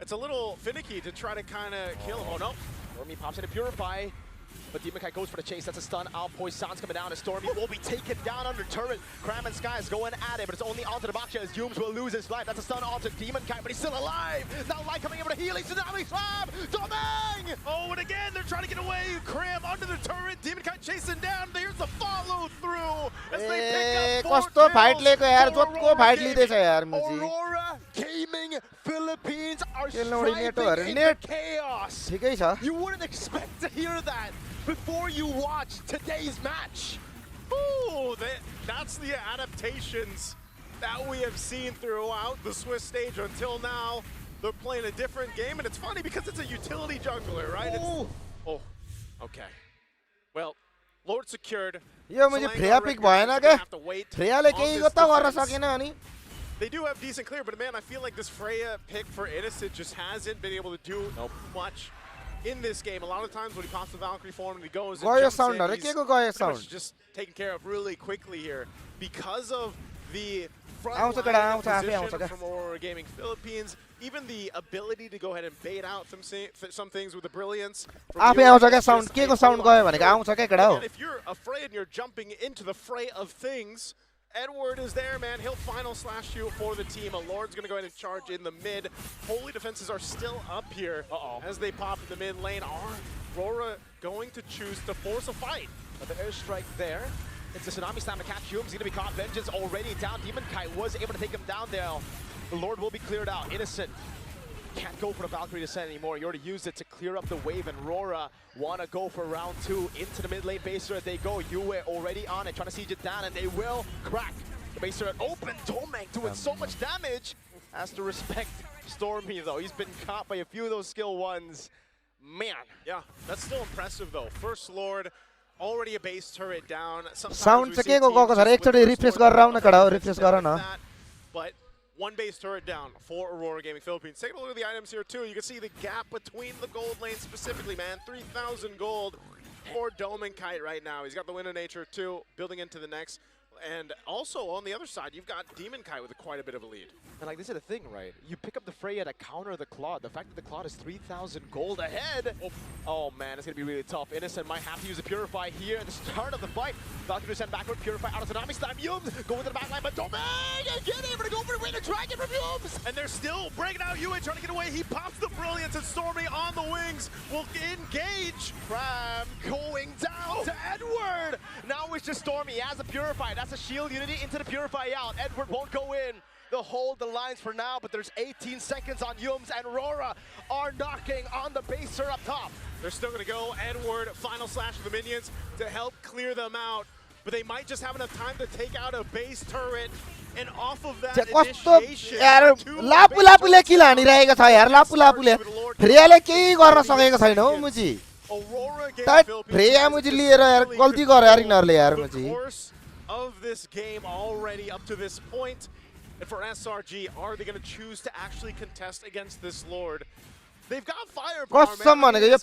it's a little finicky to try to kind of kill him. Oh no. Stormy pops in to Purify, but Demon Kite goes for the chase. That's a stun out. Poison's coming down, and Stormy will be taken down under turret. Cram and Sky is going at it, but it's only onto the Baksha as Yumes will lose his life. That's a stun onto Demon Kite, but he's still alive. Now Light coming in with a healing tsunami slam. Domeng! Oh, and again, they're trying to get away. Cram under the turret. Demon Kite chasing down. There's the follow through as they pick up 4 kills. Aurora Gaming Philippines are striving in chaos. You wouldn't expect to hear that before you watch today's match. Ooh, that's the adaptations that we have seen throughout the Swiss stage until now. They're playing a different game, and it's funny because it's a utility jungler, right? Oh, okay. Well, Lord secured. यो मुझे Freya pick भएन के फ्रेयाले केही त गर्न सकेन अनि They do have decent clear, but man, I feel like this Freya pick for Innocent just hasn't been able to do much in this game. A lot of times when he pops the Valkyrie form and he goes and jumps in, he's pretty much just taken care of really quickly here because of the front line position from Aurora Gaming Philippines. Even the ability to go ahead and bait out some things with the brilliance. If you're afraid and you're jumping into the fray of things, Edward is there, man. He'll final slash you for the team. A Lord's going to go ahead and charge in the mid. Holy defenses are still up here as they pop in the mid lane. Aurora going to choose to force a fight. But the airstrike there. It's a tsunami slam to catch Hume. He's going to be caught. Vengeance already down. Demon Kite was able to take him down there. The Lord will be cleared out. Innocent can't go for the Valkyrie descent anymore. You already used it to clear up the wave, and Rora want to go for round 2 into the mid lane base turret. They go. Yue already on it, trying to siege it down, and they will crack the base turret open. Domeng doing so much damage. Has to respect Stormy though. He's been caught by a few of those skill ones. Man. Yeah, that's still impressive though. First Lord, already a base turret down. Sound चाहिँ के गएको छ एकचोटी refresh गरेर आउन कडा refresh गर न But one base turret down for Aurora Gaming Philippines. Take a look at the items here too. You can see the gap between the gold lanes specifically, man. 3,000 gold for Domeng Kite right now. He's got the Wind of Nature too, building into the next. And also on the other side, you've got Demon Kite with quite a bit of a lead. And like this is the thing, right? You pick up the Freya to counter the Claude. The fact that the Claude is 3,000 gold ahead. Oh man, it's gonna be really tough. Innocent might have to use a Purify here at the start of the fight. Valkyrie sent backward, Purify out of Tsunami Slam. Yumes go into the back line, but Domeng again able to go for the Wind of Dragon from Yumes. And they're still breaking out. Yue trying to get away. He pops the Brilliance, and Stormy on the wings will engage. Cram going down to Edward. Now it's just Stormy. He has a Purify. That's a shield unity into the Purify out. Edward won't go in. They'll hold the lines for now, but there's 18 seconds on Yumes, and Rora are knocking on the baser up top. They're still going to go. Edward, final slash of the minions to help clear them out, but they might just have enough time to take out a base turret, and off of that initiation... लापुले किल हानिरहेको छ यार लापुले फ्रेयाले केही गर्न सकेको छैन हो मुजी Freya मुजी लिएर यार गल्ती गरे यार यिनीहरुले यार मुजी of this game already up to this point. And for SRG, are they going to choose to actually contest against this Lord? They've got firepower, man. A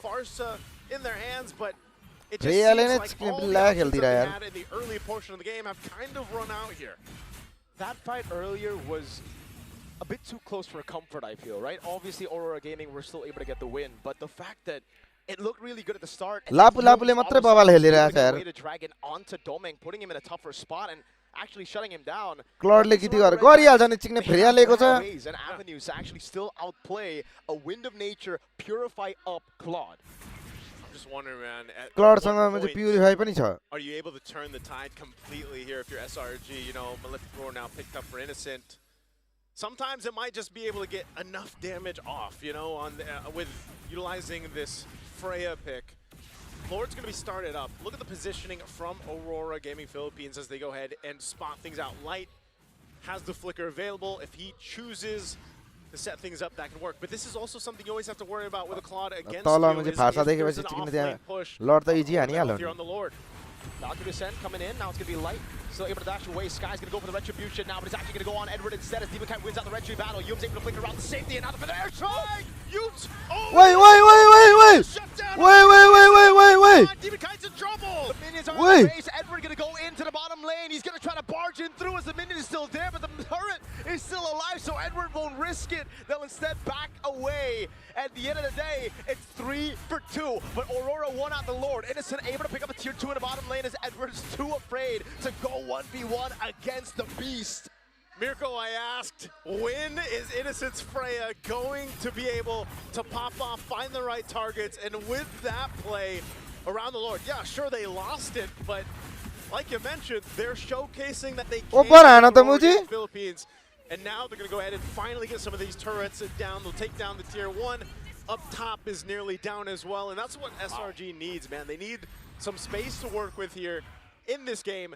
Farsa in their hands, but it just seems like all the options that they had in the early portion of the game have kind of run out here. That fight earlier was a bit too close for comfort, I feel, right? Obviously, Aurora Gaming were still able to get the win, but the fact that it looked really good at the start. लापुले मात्रै बवाल खेलिरहेको छ यार Dragon onto Domeng, putting him in a tougher spot and actually shutting him down. क्लडले गति गरे गरिहाल्छ नि चिक्ने Freya लिएको छ Ways and avenues to actually still outplay a Wind of Nature, Purify up Claude. just wondering, man. क्लड सँग म्हणजे purify पनि छ. Are you able to turn the tide completely here if you're SRG? You know, Malefic Roar now picked up for Innocent. Sometimes it might just be able to get enough damage off, you know, on the, with utilizing this Freya pick. Lord's going to be started up. Look at the positioning from Aurora Gaming Philippines as they go ahead and spot things out. Light has the flicker available. If he chooses to set things up, that can work. But this is also something you always have to worry about with a Claude against you. Is there's an off-lane push here on the Lord. Valkyrie Descent coming in. Now it's going to be Light. Still able to dash away. Sky's going to go for the Retribution now, but it's actually going to go on Edward instead as Demonkite wins out the Retri battle. Yum's able to flicker around the safety and now for the air strike! Yum's... Oh! Wait! Demonkite's in trouble! The minions are on the base. Edward going to go into the bottom lane. He's going to try to barge in through as the minion is still there, but the turret is still alive, so Edward won't risk it. They'll instead back away. At the end of the day, it's 3 for 2, but Aurora won out the Lord. Innocent able to pick up a tier 2 in the bottom lane as Edward's too afraid to go 1v1 against the Beast. Mirko, I asked, when is Innocent's Freya going to be able to pop off, find the right targets, and with that play around the Lord, yeah, sure, they lost it, but like you mentioned, they're showcasing that they can in the Philippines. And now they're going to go ahead and finally get some of these turrets down. They'll take down the tier 1. Up top is nearly down as well. And that's what SRG needs, man. They need some space to work with here in this game.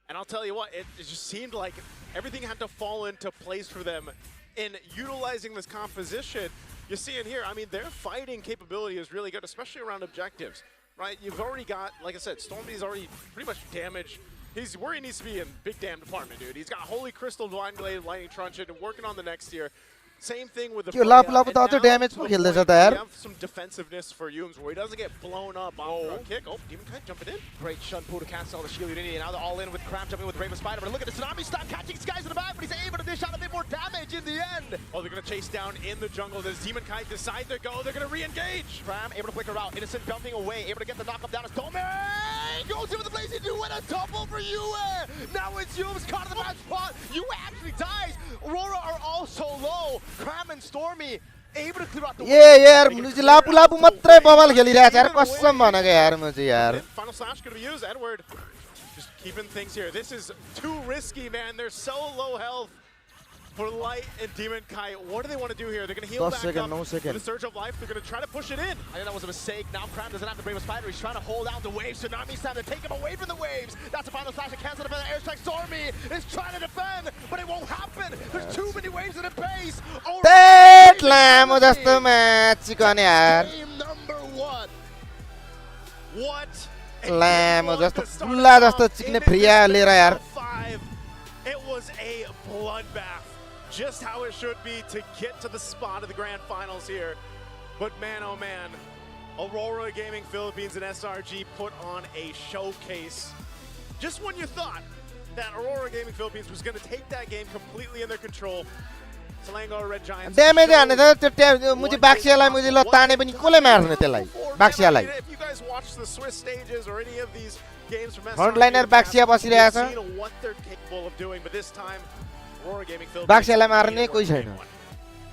And I'll tell you what, it just seemed like everything had to fall into place for them in utilizing this composition. You see it here. I mean, their fighting capability is really good, especially around objectives, right? You've already got, like I said, Stormy's already pretty much damaged. He's where he needs to be in big damn department, dude. He's got Holy Crystal, Divine Glade, Lightning Truncheon, and working on the next tier. Same thing with the damage po खेल्दै छ त यार. We have some defensiveness for Yums where he doesn't get blown up on a kick. Oh, Demonkite jumping in. Great Shunpu to cancel the shield unity, and now they're all in with Cram jumping with Raven Spider. But look at the Tsunami stop catching Skies in the back, but he's able to dish out a bit more damage in the end. Oh, they're going to chase down in the jungle. Does Demonkite decide to go? They're going to re-engage. Cram able to flicker out. Innocent jumping away, able to get the knock-up down as Tomei goes in with the Blazing Dew and a double for Yue. Now it's Yums caught in the bad spot. Yue actually dies. Aurora are also low. Cram and Stormy able to clear out the यार मुझे लापु मात्रै bubble खेलिरहेछ यार कसम भनेको यार म चाहिँ यार. Final slash going to be used. Edward just keeping things here. This is too risky, man. They're so low health for Light and Demonkite. What do they want to do here? They're going to heal back up with the Surge of Life. They're going to try to push it in. I think that was a mistake. Now Cram doesn't have to bring a Spider. He's trying to hold out the waves. Tsunami's time to take him away from the waves. That's a final slash to cancel the airstrike. Stormy is trying to defend, but it won't happen. There's too many waves in the base. लामो जस्तो match गर्ने यार. Game number 1. What? लामो जस्तो फुल्ला जस्तो चिक्ने Freya लिएर यार. It was a bloodbath. Just how it should be to get to the spot of the grand finals here. But man, oh man, Aurora Gaming Philippines and SRG put on a showcase. Just when you thought that Aurora Gaming Philippines was going to take that game completely in their control, Selangor Red Giants. Damage हाने त त्यो मुझे बाक्सियालाई मुझे ल ताने पनि कसले मार्ने त्यसलाई बाक्सियालाई. If you guys watch the Swiss stages or any of these games from SRG, frontliner बाक्सिया बसिरहेछ. what they're capable of doing, but this time Aurora Gaming Philippines. बाक्सियालाई मार्ने कोही छैन.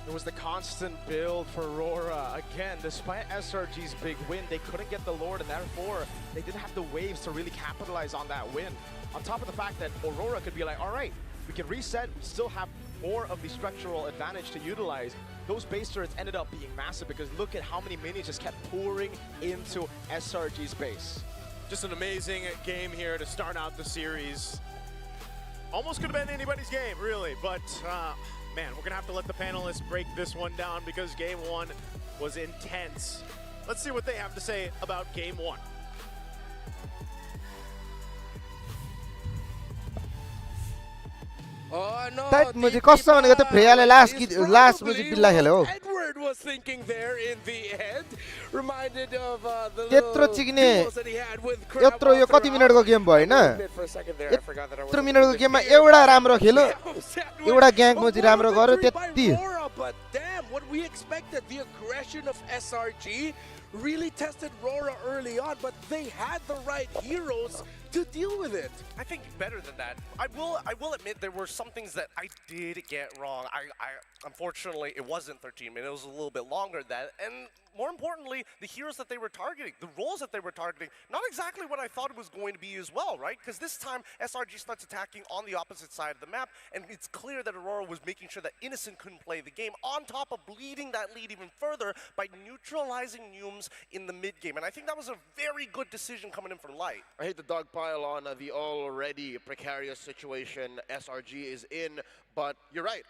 It was the constant build for Aurora. Again, despite SRG's big win, they couldn't get the Lord, and therefore they didn't have the waves to really capitalize on that win. On top of the fact that Aurora could be like, all right, we can reset, we still have more of the structural advantage to utilize. Those base turrets ended up being massive because look at how many minions just kept pouring into SRG's base. Just an amazing game here to start out the series. Almost could have been anybody's game, really, but man, we're gonna have to let the panelists break this one down because game 1 was intense. Let's see what they have to say about game 1. Oh no! That मुझे कस्तो भनेको त फ्रेयाले last मुझे बिल्ला खेल्यो. Edward was thinking there in the end, reminded of the त्यत्रो चिक्ने यत्रो यो कति मिनेटको गेम भयो हैन. यत्रो मिनेटको गेममा एउटा राम्रो खेल्यो, एउटा ग्याङ मुझे राम्रो गर्यो त्यति. But damn, what we expected. The aggression of SRG really tested Rora early on, but they had the right heroes to deal with it. I think better than that. I will admit there were some things that I did get wrong. I unfortunately it wasn't 13 minutes. It was a little bit longer than that. And more importantly, the heroes that they were targeting, the roles that they were targeting, not exactly what I thought it was going to be as well, right? Because this time SRG starts attacking on the opposite side of the map, and it's clear that Aurora was making sure that Innocent couldn't play the game, on top of bleeding that lead even further by neutralizing Neumes in the mid game. And I think that was a very good decision coming in from Light. I hate the dogpile on the already precarious situation SRG is in, but you're right.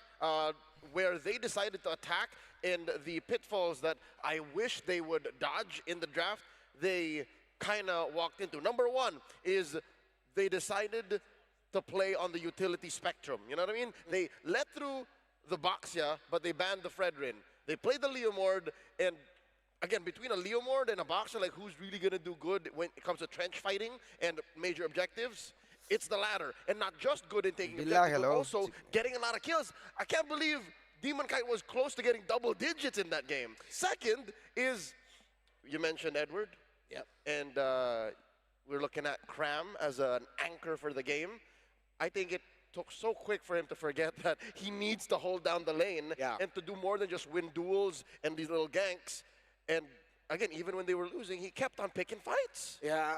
Where they decided to attack and the pitfalls that I wish they would dodge in the draft, they kind of walked into. Number one is they decided to play on the utility spectrum. You know what I mean? They let through the Boxia, but they banned the Fredrin. They played the Leomord, and again, between a Leomord and a Boxer, like who's really going to do good when it comes to trench fighting and major objectives? It's the latter. And not just good in taking objectives, but also getting a lot of kills. I can't believe Demon Kite was close to getting double digits in that game. Second is, you mentioned Edward. Yep. And we're looking at Cram as an anchor for the game. I think it took so quick for him to forget that he needs to hold down the lane and to do more than just win duels and these little ganks. And again, even when they were losing, he kept on picking fights. Yeah,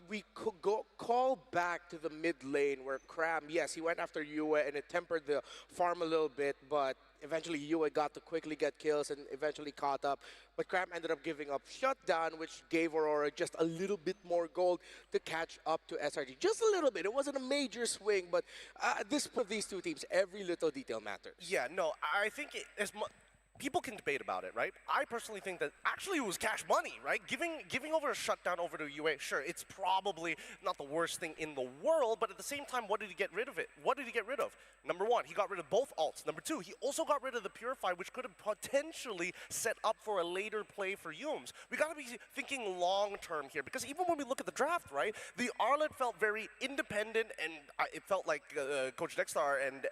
we could call back to the mid lane where Cram, yes, he went after Yue and it tempered the farm a little bit, but eventually Yue got to quickly get kills and eventually caught up. But Cram ended up giving up Shutdown, which gave Aurora just a little bit more gold to catch up to SRG. Just a little bit. It wasn't a major swing, but at this point, these two teams, every little detail matters. Yeah, no, I think people can debate about it, right? I personally think that actually it was cash money, right? Giving over a Shutdown over to Yue, sure, it's probably not the worst thing in the world, but at the same time, what did he get rid of it? What did he get rid of? Number one, he got rid of both ults. Number two, he also got rid of the Purify, which could have potentially set up for a later play for Yumes. We gotta be thinking long-term here, because even when we look at the draft, right, the Arlet felt very independent, and it felt like Coach Dexter and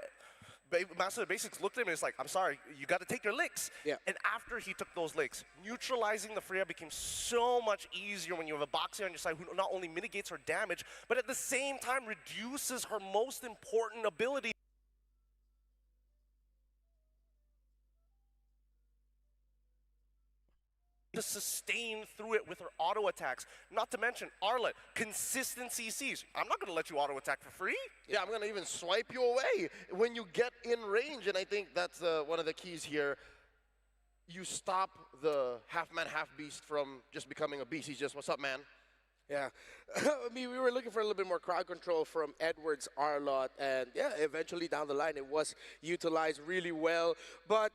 Master of the Basics looked at him and was like, I'm sorry, you got to take your licks. Yeah. And after he took those licks, neutralizing the Freya became so much easier when you have a Boxer on your side who not only mitigates her damage, but at the same time reduces her most important ability. To sustain through it with her auto attacks. Not to mention Arlet, consistent CCs. I'm not going to let you auto attack for free. Yeah, I'm going to even swipe you away when you get in range, and I think that's one of the keys here. You stop the half-man, half-beast from just becoming a beast. He's just, what's up, man? Yeah, I mean, we were looking for a little bit more crowd control from Edward's Arlott, and yeah, eventually down the line it was utilized really well, but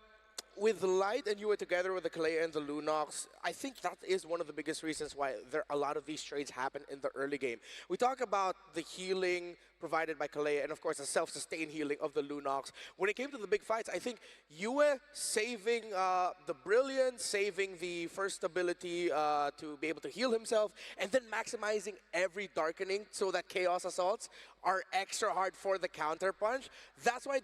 with Light and Yue together with the Kalea and the Lunox, I think that is one of the biggest reasons why a lot of these trades happen in the early game. We talk about the healing provided by Kalea and of course the self-sustained healing of the Lunox. When it came to the big fights, I think Yue saving the Brilliance, saving the first ability to be able to heal himself, and then maximizing every Darkening so that Chaos Assaults are extra hard for the counter punch. That's why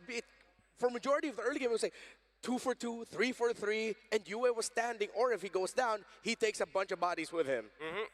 for majority of the early game, it was like 2 for 2, 3 for 3, and Yue was standing, or if he goes down, he takes a bunch of bodies with him.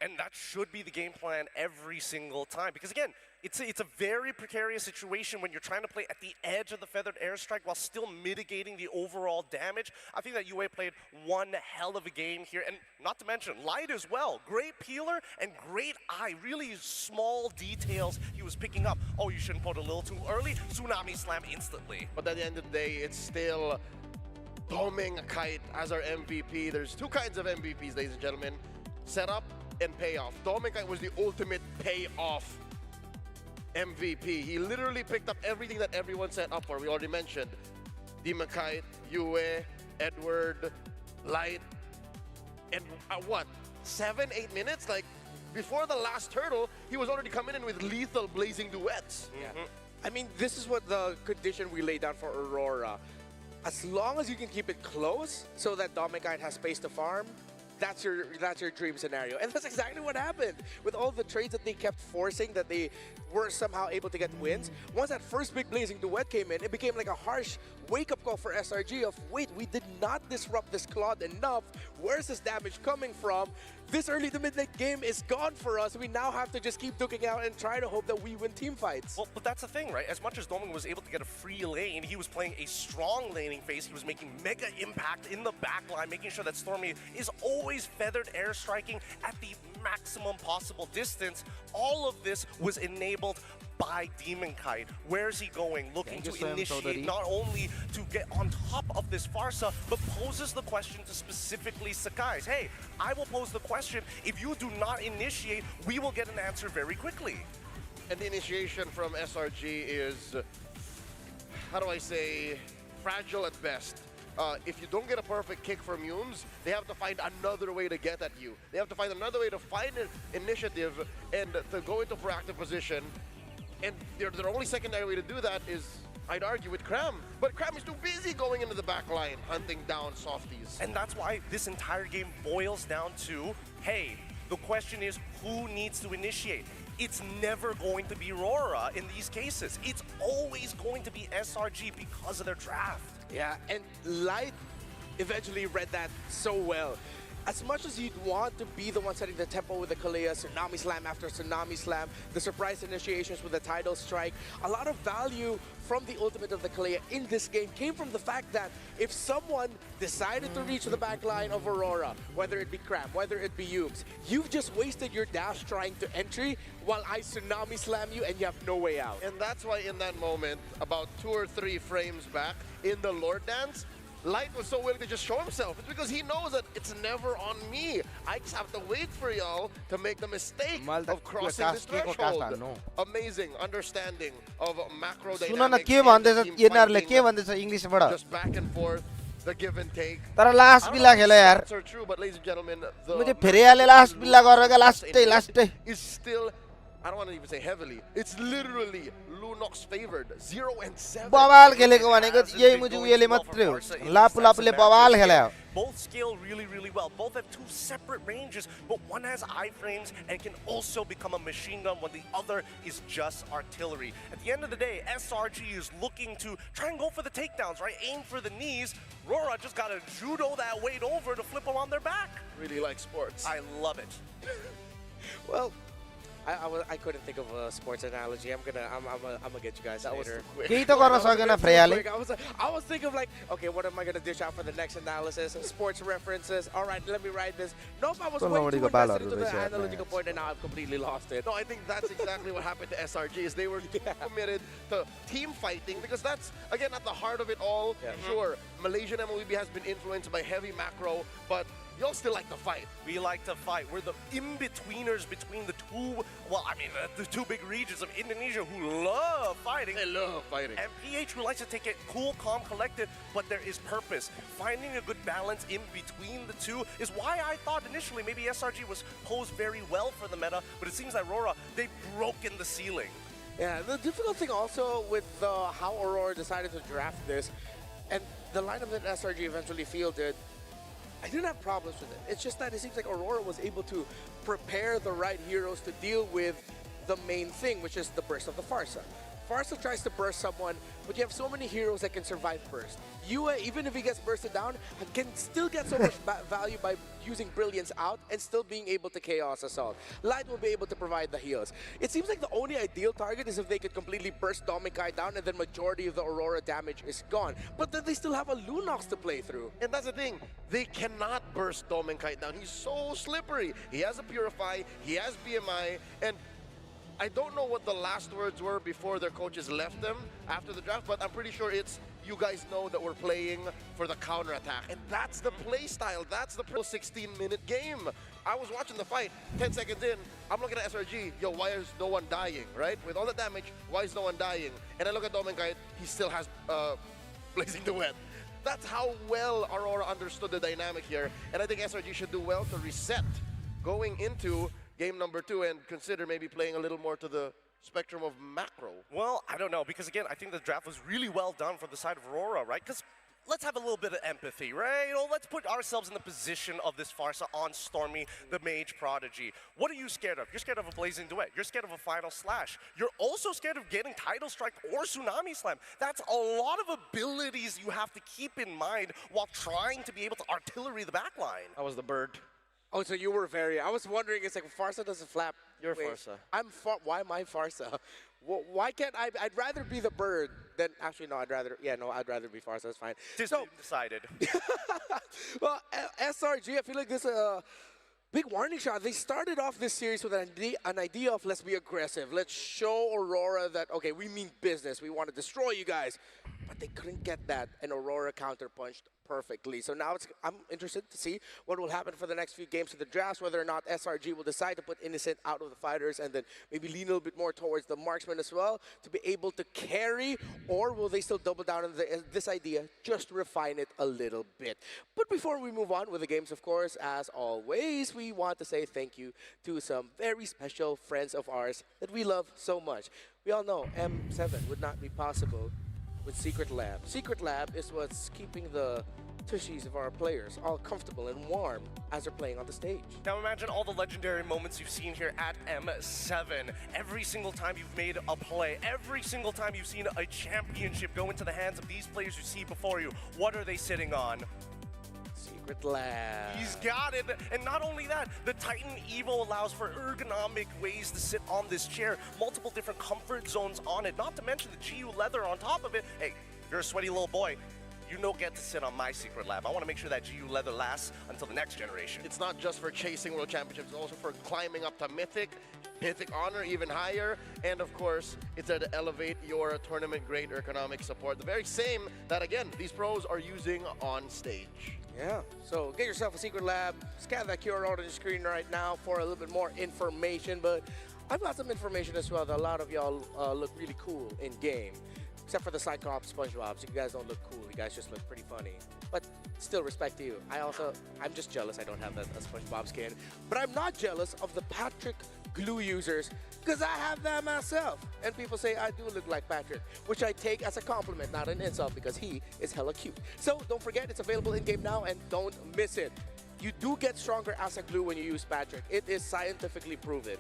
And that should be the game plan every single time. Because again, it's a very precarious situation when you're trying to play at the edge of the Feathered Airstrike while still mitigating the overall damage. I think that Yue played one hell of a game here, and not to mention, Light as well. Great peeler and great eye. Really small details he was picking up. Oh, you shouldn't put a little too early. Tsunami Slam instantly. But at the end of the day, it's still Doming Kite as our MVP. There's two kinds of MVPs, ladies and gentlemen. Setup and payoff. Doming Kite was the ultimate payoff MVP. He literally picked up everything that everyone set up for. We already mentioned Demon Kite, Yue, Edward, Light. And what, 7-8 minutes? Like, before the last turtle, he was already coming in with lethal blazing duets. Yeah. I mean, this is what the condition we laid down for Aurora. As long as you can keep it close so that Doming Kite has space to farm, that's your dream scenario. And that's exactly what happened. With all the trades that they kept forcing, that they were somehow able to get wins. Once that first big Blazing Duet came in, it became like a harsh wake-up call for SRG of, wait, we did not disrupt this Claude enough. Where's this damage coming from? This early to mid-late game is gone for us. We now have to just keep duking out and try to hope that we win team fights. Well, but that's the thing, right? As much as Doming was able to get a free lane, he was playing a strong laning phase. He was making mega impact in the backline, making sure that Stormy is always feathered airstriking at the maximum possible distance. All of this was enabled by Demon Kite. Where's he going? Looking to initiate, not only to get on top of this Pharsa, but poses the question to specifically Sakai's. Hey, I will pose the question. If you do not initiate, we will get an answer very quickly. And the initiation from SRG is, how do I say, fragile at best. If you don't get a perfect kick from Yumes, they have to find another way to get at you. They have to find another way to find an initiative and to go into proactive position. And their only secondary way to do that is, I'd argue, with Cram. But Cram is too busy going into the back line, hunting down softies. And that's why this entire game boils down to, hey, the question is, who needs to initiate? It's never going to be Aurora in these cases. It's always going to be SRG because of their draft. Yeah, and Light eventually read that so well. As much as you'd want to be the one setting the tempo with the Kalea, Tsunami Slam after Tsunami Slam, the surprise initiations with the Tidal Strike, a lot of value from the ultimate of the Kalea in this game came from the fact that if someone decided to reach the back line of Aurora, whether it be Cram, whether it be Yumes, you've just wasted your dash trying to entry while I Tsunami Slam you and you have no way out. And that's why in that moment, about 2 or 3 frames back in the Lord Dance, Light was so willing to just show himself. It's because he knows that it's never on me. I just have to wait for y'all to make the mistake of crossing this threshold. Amazing understanding of macro dynamics. Just back and forth, the give and take. तर last बिल्ला खेला यार. Are true, but ladies and gentlemen, मुझे फिर आले last बिल्ला गरेगा last day. Is still, I don't want to even say heavily. It's literally Lunox favored. 0-7. बवाल खेलेको भनेको यही मुझे उयले मात्रै हो. लापुले बवाल खेल्यो. Both scale really, really well. Both have 2 separate ranges, but one has iframes and can also become a machine gun when the other is just artillery. At the end of the day, SRG is looking to try and go for the takedowns, right? Aim for the knees. Rora just got to judo that weight over to flip them on their back. Really like sports. I love it. Well, I couldn't think of a sports analogy. I'm gonna get you guys later. I was thinking of like, okay, what am I gonna dish out for the next analysis? Sports references. All right, let me write this. Nope, I was way too invested into the analytical point, and now I've completely lost it. No, I think that's exactly what happened to SRG. Is they were committed to team fighting because that's again at the heart of it all. Yeah. Sure, Malaysian MLB has been influenced by heavy macro, but y'all still like to fight. We like to fight. We're the in-betweeners between the two, well, I mean, the 2 big regions of Indonesia who love fighting. They love fighting. And PH who likes to take it cool, calm, collected, but there is purpose. Finding a good balance in between the two is why I thought initially maybe SRG was posed very well for the meta, but it seems that Aurora, they've broken the ceiling. Yeah, the difficult thing also with how Aurora decided to draft this, and the lineup that SRG eventually fielded, I didn't have problems with it. It's just that it seems like Aurora was able to prepare the right heroes to deal with the main thing, which is the burst of the Pharsa. Pharsa tries to burst someone, but you have so many heroes that can survive burst. Yue, even if he gets bursted down, can still get so much value by using Brilliance out and still being able to Chaos Assault. Light will be able to provide the heals. It seems like the only ideal target is if they could completely burst Dominkai down and then majority of the Aurora damage is gone. But then they still have a Lunox to play through. And that's the thing, they cannot burst Dominkai down. He's so slippery. He has a Purify, he has BMI, and I don't know what the last words were before their coaches left them after the draft, but I'm pretty sure it's, you guys know that we're playing for the counterattack. And that's the play style. That's the 16-minute game. I was watching the fight, 10 seconds in, I'm looking at SRG, yo, why is no one dying, right? With all the damage, why is no one dying? And I look at Dominkai, he still has Blazing Duet. That's how well Aurora understood the dynamic here. And I think SRG should do well to reset going into game number 2 and consider maybe playing a little more to the spectrum of macro. Well, I don't know, because again, I think the draft was really well done from the side of Aurora, right? Because let's have a little bit of empathy, right? Let's put ourselves in the position of this Pharsa on Stormy, the Mage Prodigy. What are you scared of? You're scared of a Blazing Duet. You're scared of a Final Slash. You're also scared of getting Tidal Strike or Tsunami Slam. That's a lot of abilities you have to keep in mind while trying to be able to artillery the backline. I was the bird. Oh, so you were very... I was wondering, it's like Pharsa doesn't flap. You're Wait, Pharsa. Why am I Pharsa? Why can't I? I'd rather be the bird than... Actually, no, I'd rather be Pharsa. That's fine. So decided. Well, SRG, I feel like this big warning shot. They started off this series with an idea of let's be aggressive. Let's show Aurora that, okay, we mean business. We want to destroy you guys. But they couldn't get that, and Aurora counterpunched perfectly. So now I'm interested to see what will happen for the next few games of the drafts, whether or not SRG will decide to put Innocent out of the fighters and then maybe lean a little bit more towards the marksman as well to be able to carry, or will they still double down on this idea, just refine it a little bit. But before we move on with the games, of course, as always, we want to say thank you to some very special friends of ours that we love so much. We all know M7 would not be possible with Secret Lab. Secret Lab is what's keeping the tushies of our players all comfortable and warm as they're playing on the stage. Now imagine all the legendary moments you've seen here at M7. Every single time you've made a play, every single time you've seen a championship go into the hands of these players you see before you, what are they sitting on? Secret Lab. He's got it. And not only that, the Titan Evo allows for ergonomic ways to sit on this chair, multiple different comfort zones on it, not to mention the GU leather on top of it. Hey, you're a sweaty little boy. You don't get to sit on my Secret Lab. I want to make sure that GU leather lasts until the next generation. It's not just for chasing World Championships, it's also for climbing up to Mythic Honor, even higher. And of course, it's there to elevate your tournament-grade ergonomic support. The very same that, again, these pros are using on stage. Yeah, so get yourself a Secret Lab. Scan that QR code on your screen right now for a little bit more information. But I've got some information as well that a lot of y'all look really cool in game. Except for the Cyclops SpongeBobs. You guys don't look cool. You guys just look pretty funny. But still, respect to you. I'm just jealous I don't have that SpongeBob skin. But I'm not jealous of the Patrick glue users because I have that myself. And people say I do look like Patrick, which I take as a compliment, not an insult, because he is hella cute. So don't forget, it's available in-game now, and don't miss it. You do get stronger as a glue when you use Patrick. It is scientifically proven.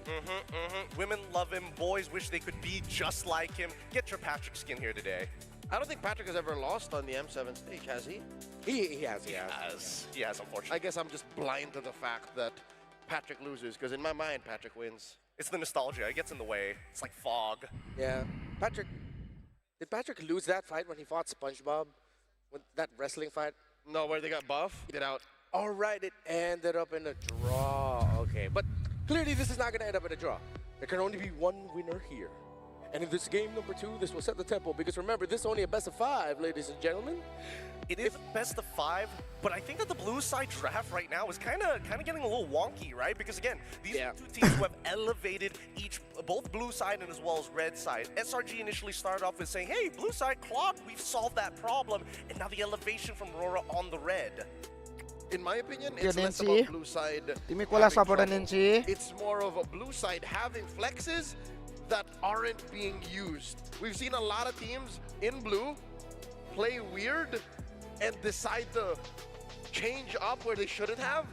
Women love him. Boys wish they could be just like him. Get your Patrick skin here today. I don't think Patrick has ever lost on the M7 stage, has he? He has, unfortunately. I guess I'm just blind to the fact that Patrick loses, because in my mind, Patrick wins. It's the nostalgia. It gets in the way. It's like fog. Yeah. Did Patrick lose that fight when he fought SpongeBob? When that wrestling fight? No, where they got buff? Get out. All right, it ended up in a draw. Okay, but clearly this is not going to end up in a draw. There can only be one winner here. And in this game number 2, this will set the tempo, because remember, this is only a best of 5, ladies and gentlemen. It is a best of 5, but I think that the blue side draft right now is kind of getting a little wonky, right? Because again, these are two teams who have elevated both blue side and as well as red side. SRG initially started off with saying, hey, blue side clogged, we've solved that problem, and now the elevation from Aurora on the red. In my opinion, it's less about blue side. It's more of a blue side having flexes that aren't being used. We've seen a lot of teams in blue play weird and decide to change up where they shouldn't have.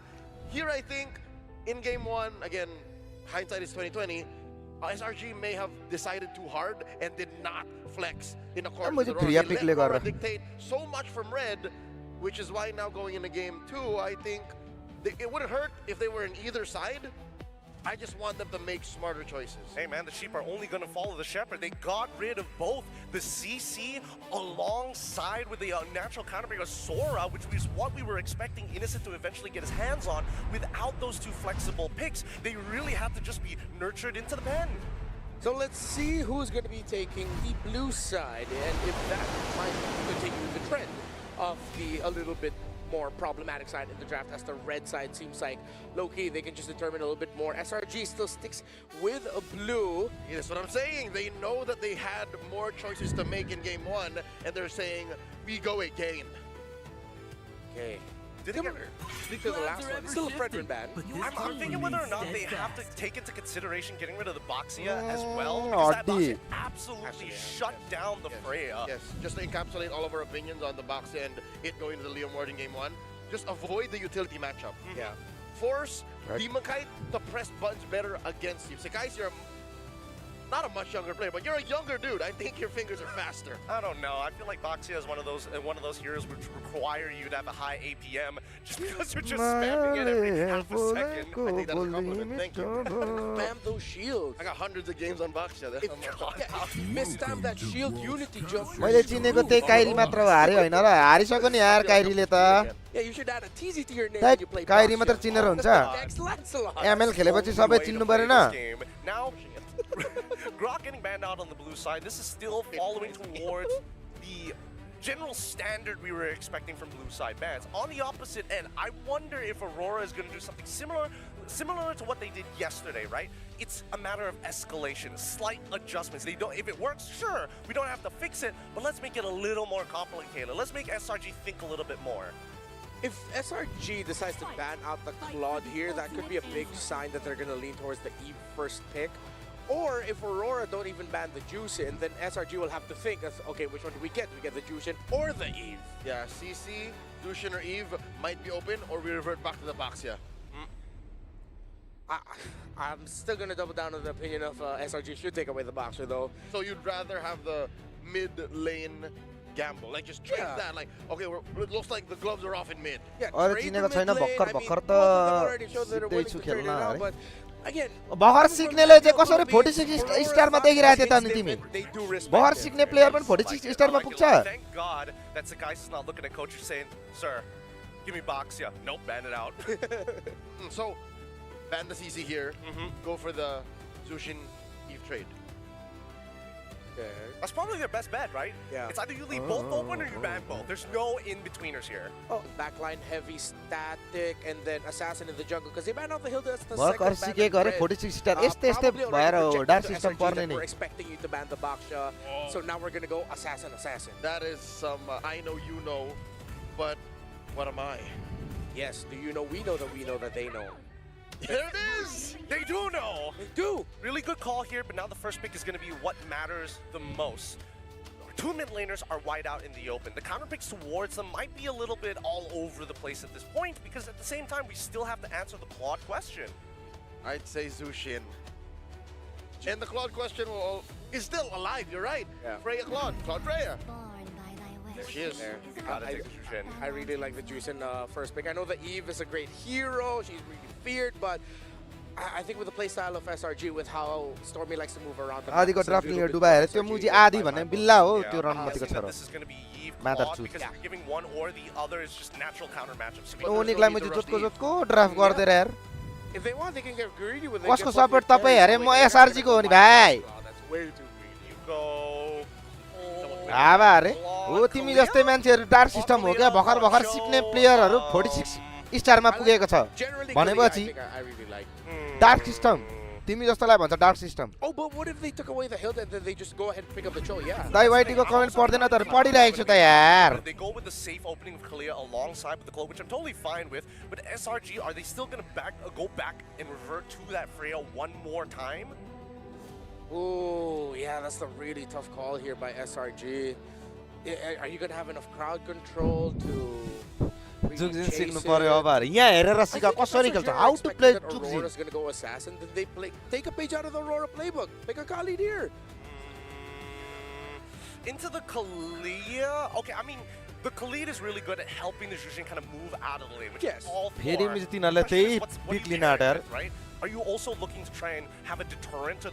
Here, I think, in game 1, again, hindsight is 2020, SRG may have decided too hard and did not flex in accordance with Aurora. They let Aurora dictate so much from red, which is why now going into game 2, I think it wouldn't hurt if they were in either side. I just want them to make smarter choices. Hey man, the sheep are only going to follow the shepherd. They got rid of both the CC alongside with the natural counterbreaker Sora, which was what we were expecting Innocent to eventually get his hands on. Without those two flexible picks, they really had to just be nurtured into the pen. So let's see who's going to be taking the blue side, and if that might continue the trend of the a little bit more problematic side in the draft, as the red side seems like low-key they can just determine a little bit more. SRG still sticks with a blue. Yeah, that's what I'm saying. They know that they had more choices to make in game 1, and they're saying, we go again. Okay. Did he get hurt? Because the last one, still a Fredrin ban. I'm thinking whether or not they have to take into consideration getting rid of the Boxia as well. Mm, Because that Oddie. Boxia absolutely shut down the Freya. Yes, just to encapsulate all of our opinions on the box and it going to the Leo Ward in game 1, just avoid the utility matchup. Yeah. Force Right. Demon Kite to press buttons better against you. Sekais, you're not a much younger player, but you're a younger dude. I think your fingers are faster. I don't know. I feel like Boxia is one of those heroes which require you to have a high APM just because you're just spamming it every half a second. I think that's a compliment. Thank you. Spam those shields. I got hundreds of games on Boxia. That's how much. Misstime that shield unity jump. मैले चिनेको त्यही Kyrie मात्र हार्यो होइन र हारिसक्यो नि यार काइरीले त Yeah, you should add a TZ to your name Hey, when you play Kyrie Boxia. मात्र चिनेर हुन्छ Lancelot. एमएल खेलेपछि सबै चिन्नु परेन Now, Grok getting banned out on the blue side. This is still following towards the general standard we were expecting from blue side bans. On the opposite end, I wonder if Aurora is going to do something similar to what they did yesterday, right? It's a matter of escalation, slight adjustments. They don't. If it works, sure, we don't have to fix it, but let's make it a little more complicated. Let's make SRG think a little bit more. If SRG decides to ban out the Claude here, that could be a big sign that they're going to lean towards the Eve first pick. Or if Aurora don't even ban the Juicin, then SRG will have to think, okay, which one do we get? Do we get the Juicin or the Eve? Yeah, CC, Zushin, or Eve might be open, or we revert back to the Boxia. I'm still going to double down on the opinion of SRG should take away the Boxer, though. So you'd rather have the mid lane gamble, like just trade that, like, okay, it looks like the gloves are off in mid. Yeah, अरे चिनेको छैन भर्खर भर्खर त सिक्दैछु खेल्न अरे भर्खर सिक्नेले चाहिँ कसरी 46 स्टारमा देखिरहेको थियो त अनि तिमी भर्खर सिक्ने प्लेयर पनि 46 स्टारमा पुग्छ Thank God that Sekais is not looking at coach saying, sir, give me Boxia. Nope, ban it out. So, ban the CC here, go for the Zushin Eve trade. That's probably their best bet, right? Yeah. It's either you leave both open or you ban both. There's no in-betweeners here. Oh, backline heavy, static, and then assassin in the jungle. Because they ban out the hill, that's the भर्खर सिकेको अरे 46 star यस्तै यस्तै भएर हो dark system पर्ने नि We're expecting you to ban the Boxia, so now we're going to go assassin. That is some, I know you know, but what am I? Yes, do you know we know that they know. There it is! They do know! They do! Really good call here, but now the first pick is going to be what matters the most. Our two mid laners are wide out in the open. The counter picks towards them might be a little bit all over the place at this point, because at the same time, we still have to answer the Claude question. I'd say Zushin. And the Claude question is still alive, you're right. Yeah. Freya Claude, Claude Freya. There she is. There. Gotta take the Jushin. I really like the Juicin first pick. I know that Eve is a great hero. She's really feared, but I think with the playstyle of SRG, with how Stormy likes to move around the map, आदिको draft लिएर डुबाएर त्यो मुजी आदि भन्ने बिल्ला हो त्यो रणमतिको छोरो This is going to be Eve Matter Claude, too. because if you're giving one or the other, it's just natural counter matchups. ओनिकलाई मुजी जोतको ड्राफ्ट गर्दै यार If they want, they can get greedy with it. कसको support तपाई अरे म SRG को हो नि भाइ That's way too greedy. You go. हावा अरे हो तिमी जस्तै मान्छेहरु डार्क सिस्टम हो क्या भर्खर भर्खर सिक्ने प्लेयरहरु 46 स्टारमा पुगेको छ भनेपछि डार्क सिस्टम तिमी जस्तोलाई भन्छ dark system Oh, but what if they took away the hill and then they just go ahead and pick up the Cho? Yeah. दाइ वाइटी को कमेन्ट पढ्दैन तर पढिरहेको छु त यार They go with the safe opening of Kalia alongside with the Glow, which I'm totally fine with. But SRG, are they still going to go back and revert to that Freya one more time? Oh, yeah, that's the really tough call here by SRG. Are you going to have enough crowd control to जुगजिन सिक्नु पर्यो अब अरे यहाँ हेरेर सिका कसरी खेल्छ how to play जुगजिन Aurora's going to go assassin. Then they take a page out of the Aurora playbook. Pick a Khalid here. Into the Kalia. Okay, I mean, the Khalid is really good at helping the Jushin kind of move out of the lane, which is all for. फेरि मुजी तिनीहरुले त्यही pick लिन आँटेर Right? Are you also looking to try and have a deterrent to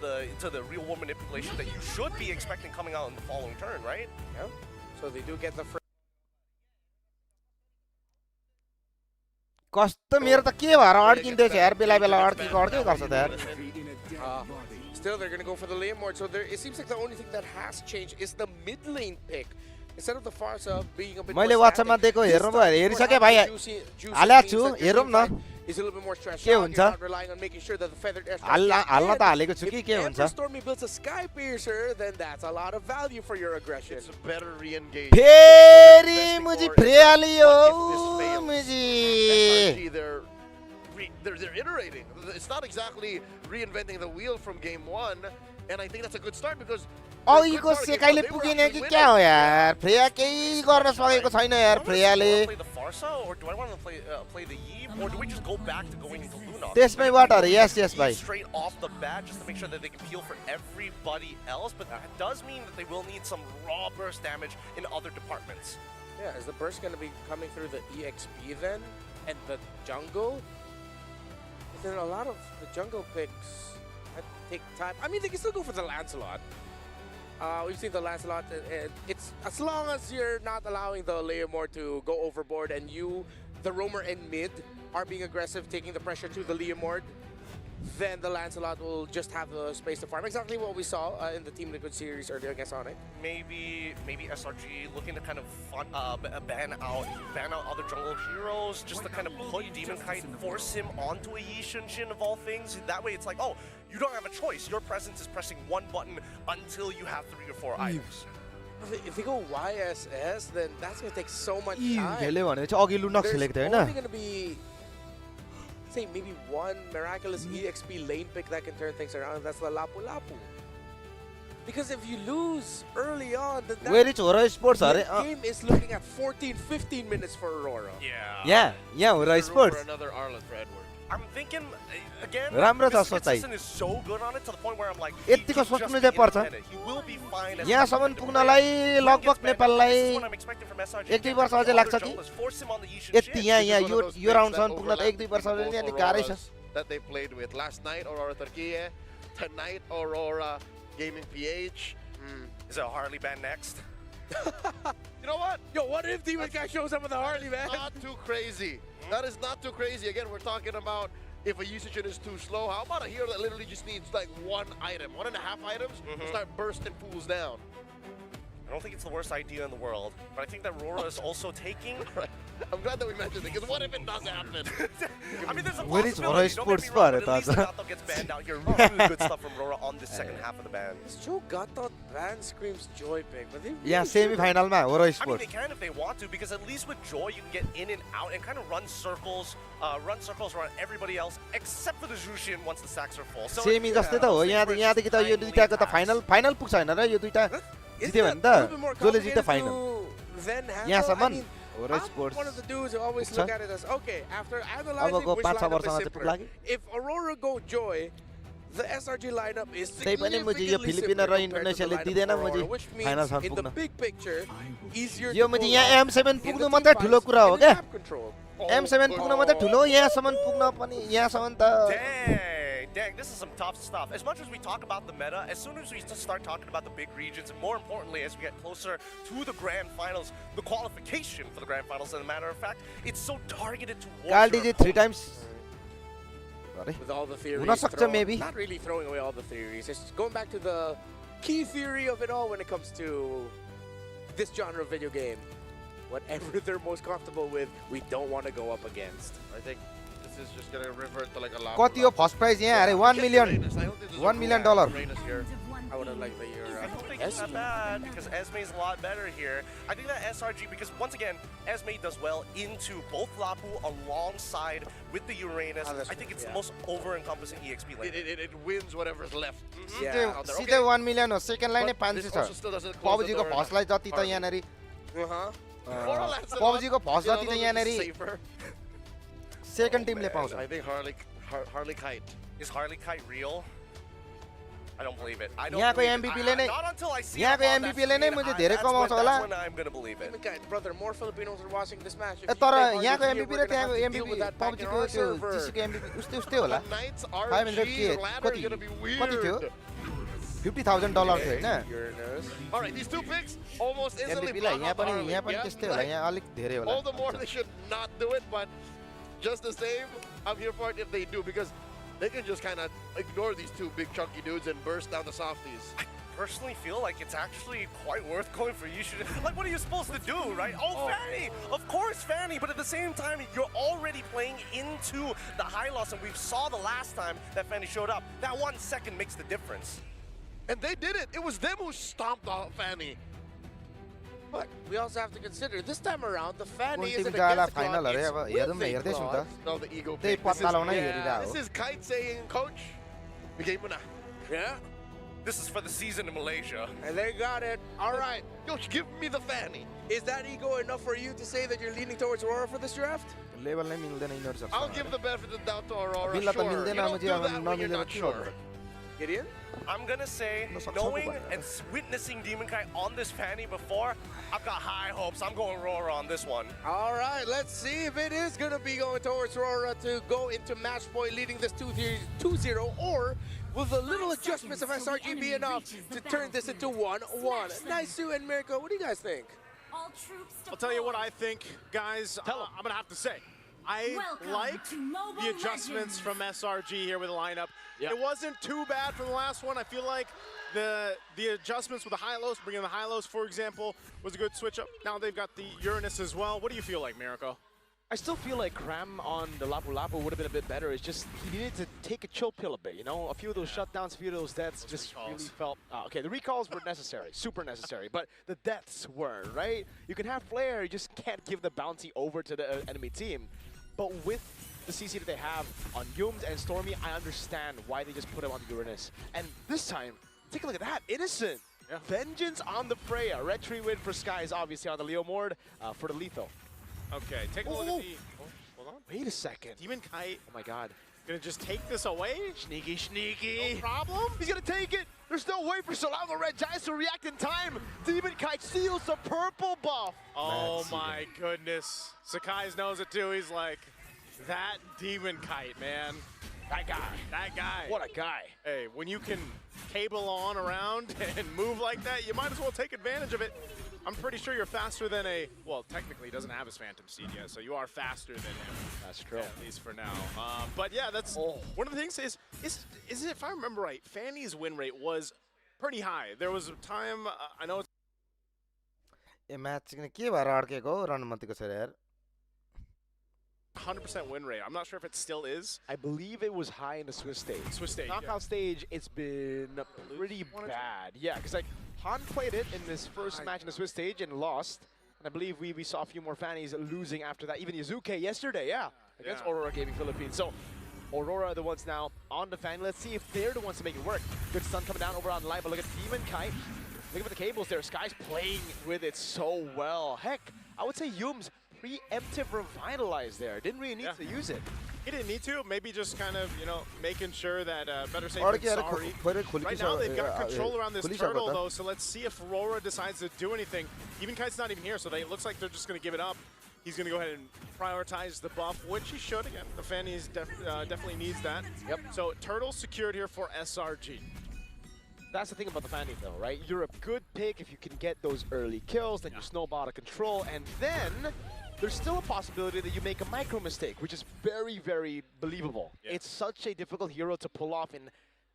the real world manipulation that you should be expecting coming out in the following turn, right? Yeah. So they do get the कस्तो मेरो त के भएर अड्किँदै छ यार बेला बेला अड्किको अड्कै गर्छ त यार Still, they're going to go for the lane mode. So it seems like the only thing that has changed is the mid lane pick. Instead of the Farsa being a bit मैले more WhatsApp मा static, दिएको this हेर्नु time भयो we're हेरिसके having भाइ Juicy हाल्या means छु that you're हेरौँ न doing is a little bit more stretched के out. हुन्छ? You're not relying on making sure that the feathered airstrike हाल्न gets त in. हालेको छु कि के If हुन्छ? Ember Stormy builds a Sky Piercer, then that's a lot of value for your aggression. It's a better re-engage. फेरि मुजी फ्रेयालियो मुजी They're iterating. It's not exactly reinventing the wheel from game one, and I think that's a good start because अघिको सेकाइले पुगेन कि क्या हो यार Freya केही गर्न सकेको छैन यार फ्रेयाले Play the Farsa, or do I want to play the Eve, or do we just go back to going into Luna? त्यसमै वाटर यस भाइ Straight off the bat, just to make sure that they can peel for everybody else, but that does mean that they will need some raw burst damage in other departments. Yeah, is the burst going to be coming through the EXP then, and the jungle? Then a lot of the jungle picks take time. I mean, they can still go for the Lancelot. We've seen the Lancelot. It's as long as you're not allowing the Leomord to go overboard, and you, the roamer and mid, are being aggressive, taking the pressure to the Leomord, then the Lancelot will just have the space to farm. Exactly what we saw in the Team Liquid series earlier against Sonic. Maybe SRG looking to kind of ban out other jungle heroes, just to kind of put Demon Kite, force him onto a Yi Shunshin of all things. That way it's like, oh, you don't have a choice. Your presence is pressing one button until you have 3 or 4 items. If they go YSS, then that's going to take so much Eve time. खेल्यो भने चाहिँ अघि लुनक्स खेलेको थियो There's only Hahn going to be, say, maybe one miraculous EXP lane pick that can turn things around, and that's the Lapu Lapu. Because if you lose early on, then that Where is Aurora Sports अरे game is looking at 14-15 minutes for Aurora. Yeah. यहाँ Aurora Sports Another Arlet for Edward. I'm thinking, again, राम्रो छ Mr. सोचाइ Kitson is so good on it to the point where I'm like, यतिको सोच्नु चाहिँ पर्छ he will be fine as यहाँसम्म पुग्नलाई लगभग नेपाललाई 1-2 वर्ष अझै लाग्छ कि यति यहाँ यो राउन्डसम्म पुग्न त 1-2 वर्ष अझै नि अलिक गाह्रै छ That they played with last night, Aurora Turquía, tonight Aurora Gaming PH. Is it a Harley band next? You know what? Yo, what if Demon Guy shows up with a Harley, man? Not too crazy. That is not too crazy. Again, we're talking about if a usage is too slow. How about a hero that literally just needs like 1 item, 1.5 items, to start bursting fools down? I don't think it's the worst idea in the world, but I think that Aurora is also taking... I'm glad that we mentioned it, because what if it does happen? I mean, there's a Where is possibility, Aurora don't get me Sports wrong, for but at least the it, Gato gets banned out here. Really good stuff from Aurora on the second half of the ban. This Joe Gato ban screams Joy pick, but they really यहाँ सेमिफाइनलमा Aurora I mean, Sports they can if they want to, because at least with Joy, you can get in and out and kind of run circles around everybody else, except for the Jushin once the stacks are full. So semi जस्तै त हो यहाँदेखि त यो दुईटाको त final पुग्छ हैन र यो दुईटा जित्यो भने त जसले जित्यो फाइनल then handle. यहाँसम्म I mean, Aurora I'm Sports one of the dudes who always पुग्छ look at it as, okay, after analyzing अबको which 5-6 lineup is वर्षमा चाहिँ simpler, पुग्ला कि if Aurora go Joy, the SRG lineup is त्यही पनि मुझे यो significantly फिलिपिन simpler र compared to the इन्डोनेसियाले lineup दिँदैन of मुझे Aurora, which means फाइनलसम्म in the पुग्न big picture, easier यो to मुझे pull यहाँ off M7 in पुग्नु the मात्रै team ठुलो fights कुरा हो and क्या map control. M7 पुग्न मात्रै ठुलो यहाँसम्म पुग्न पनि यहाँसम्म त Dang, this is some tough stuff. As much as we talk about the meta, as soon as we just start talking about the big regions, and more importantly, as we get closer to the grand finals, the qualification for the grand finals, as a matter of fact, it's so targeted towards काल्टी चाहिँ 3 times With all the theories, हुन सक्छ maybe not really throwing away all the theories. It's going back to the key theory of it all when it comes to this genre of video game. Whatever they're most comfortable with, we don't want to go up against. I think this is just gonna revert to like a lot. कति हो first prize यहाँ अरे 1 million $1 million I would have liked the year. I don't think it's that bad because Esme is a lot better here. I think that SRG, because once again, Esme does well into both Lapu alongside with the Uranus. I think it's the most over-encompassing EXP lane. It wins whatever's left. सिधै 1 million हो second line नै 500 छ PUBG को first लाई जति त यहाँनेरि PUBG को first जति त यहाँनेरि सेकेन्ड टिमले पाउँछ I think Harley Kite. Is Harley Kite real? I don't believe it. I don't यहाँको believe it. MVP ले नै Not until I see यहाँको him on that MVP ले नै screen, मुझे धेरै कमाउँछ होला that's when I'm gonna believe it. Brother, more Filipinos are watching this match. If तर you play यहाँको Harley MVP here, raw we're gonna त्यहाँको have to deal MVP with that back in PUBG को our त्यो server. TC को MVP उस्तै होला 500 के कति कति थियो $50,000 थियो हैन All right, these two picks almost instantly MVP lie brought यहाँ up पनि Harley. त्यस्तै होला यहाँ अलिक धेरै होला All the more they should not do it, but just the same, I'm here for it if they do, because they can just kind of ignore these two big chunky dudes and burst down the softies. personally feel like it's actually quite worth going for Yushin. Like, what are you supposed to do, right? Oh, Fanny! Of course, Fanny, but at the same time, you're already playing into the high loss, and we saw the last time that Fanny showed up. That 1 second makes the difference. And they did it. It was them who stomped out Fanny. But we also have to consider this time around, the Fanny Kunti isn't gala against the final Claude, are it's aba with yadum a mayerde Claude. sunta. No, the ego They pick. patalo na yeri This is Kite saying, Coach, bigay mo na. Yeah. This is for the season in Malaysia. And they got it. All right. Coach, give me the Fanny. Is that ego enough for you to say that you're leaning towards Aurora for this draft? Level na milde na inorsa. I'll give the benefit of the doubt to Aurora. Bila ta Sure. milde You na don't muझे do that no when you're milde not sure. sure. Gideon? I'm gonna say, knowing and witnessing Demon Kite on this Fanny before, I've got high hopes. I'm going Aurora on this one. All right, let's see if it is going to be going towards Aurora to go into match point, leading this 2-0, or will the little adjustments of SRG be enough to turn this into 1-1? Naisu and Mirko, what do you guys think? I'll tell you what I think, guys. I'm going to have to say. I liked the adjustments from SRG here with the lineup. Yep. It wasn't too bad from the last one. I feel like the adjustments with the high-lows, bringing the high-lows, for example, was a good switch-up. Now they've got the Uranus as well. What do you feel like, Mirko? I still feel like Cram on the Lapu Lapu would have been a bit better. It's just he needed to take a chill pill a bit, you know? A few of those shutdowns, a few of those deaths just really felt... okay, the recalls were necessary, super necessary, but the deaths weren't, right? You can have Flare, you just can't give the bounty over to the enemy team. But with the CC that they have on Yums and Stormy, I understand why they just put him on the Uranus. And this time, take a look at that, Innocent. Yeah. Vengeance on the Freya. Red Tree win for Skies, obviously on the Leo Mord for the lethal. Okay, take a look at the... hold on. Wait a second. Demon Kite. Oh my god. Gonna just take this away? Sneaky, sneaky. No problem. He's gonna take it. There's no way for Solano Red Giants to react in time. Demon Kite steals the purple buff. Oh my goodness. Sakai's knows it too. He's like, that Demon Kite, man. That guy. That guy. What a guy. Hey, when you can cable on around and move like that, you might as well take advantage of it. I'm pretty sure you're faster than a, well, technically he doesn't have his Phantom Seed yet, so you are faster than him. That's true. Yeah, at least for now. But yeah, that's one of the things is it, if I remember right, Fanny's win rate was pretty high. There was a time, I know it's... A match चाहिँ के भएर अड्केको रणमतीको छ यार 100% win rate. I'm not sure if it still is. I believe it was high in the Swiss stage. Swiss stage, Knockout stage, it's been pretty bad. Yeah, because like Han played it in this first match in the Swiss stage and lost. And I believe we saw a few more Fannies losing after that. Even Yuzuke yesterday, against Aurora Gaming Philippines. So Aurora are the ones now on the Fanny. Let's see if they're the ones to make it work. Good stun coming down over on the line, but look at Demon Kite. Look at the cables there. Sky's playing with it so well. Heck, I would say Yums preemptive revitalize there. Didn't really need to use it. He didn't need to. Maybe just kind of, you know, making sure that better safe than sorry. Right now they've got control around this turtle though, so let's see if Aurora decides to do anything. Even Kite's not even here, so it looks like they're just going to give it up. He's going to go ahead and prioritize the buff, which he should. Again, the Fanny definitely needs that. Yep. So turtle secured here for SRG. That's the thing about the Fanny though, right? You're a good pick if you can get those early kills, then you snowball out of control, and then there's still a possibility that you make a micro mistake, which is very, very believable. Yeah. It's such a difficult hero to pull off in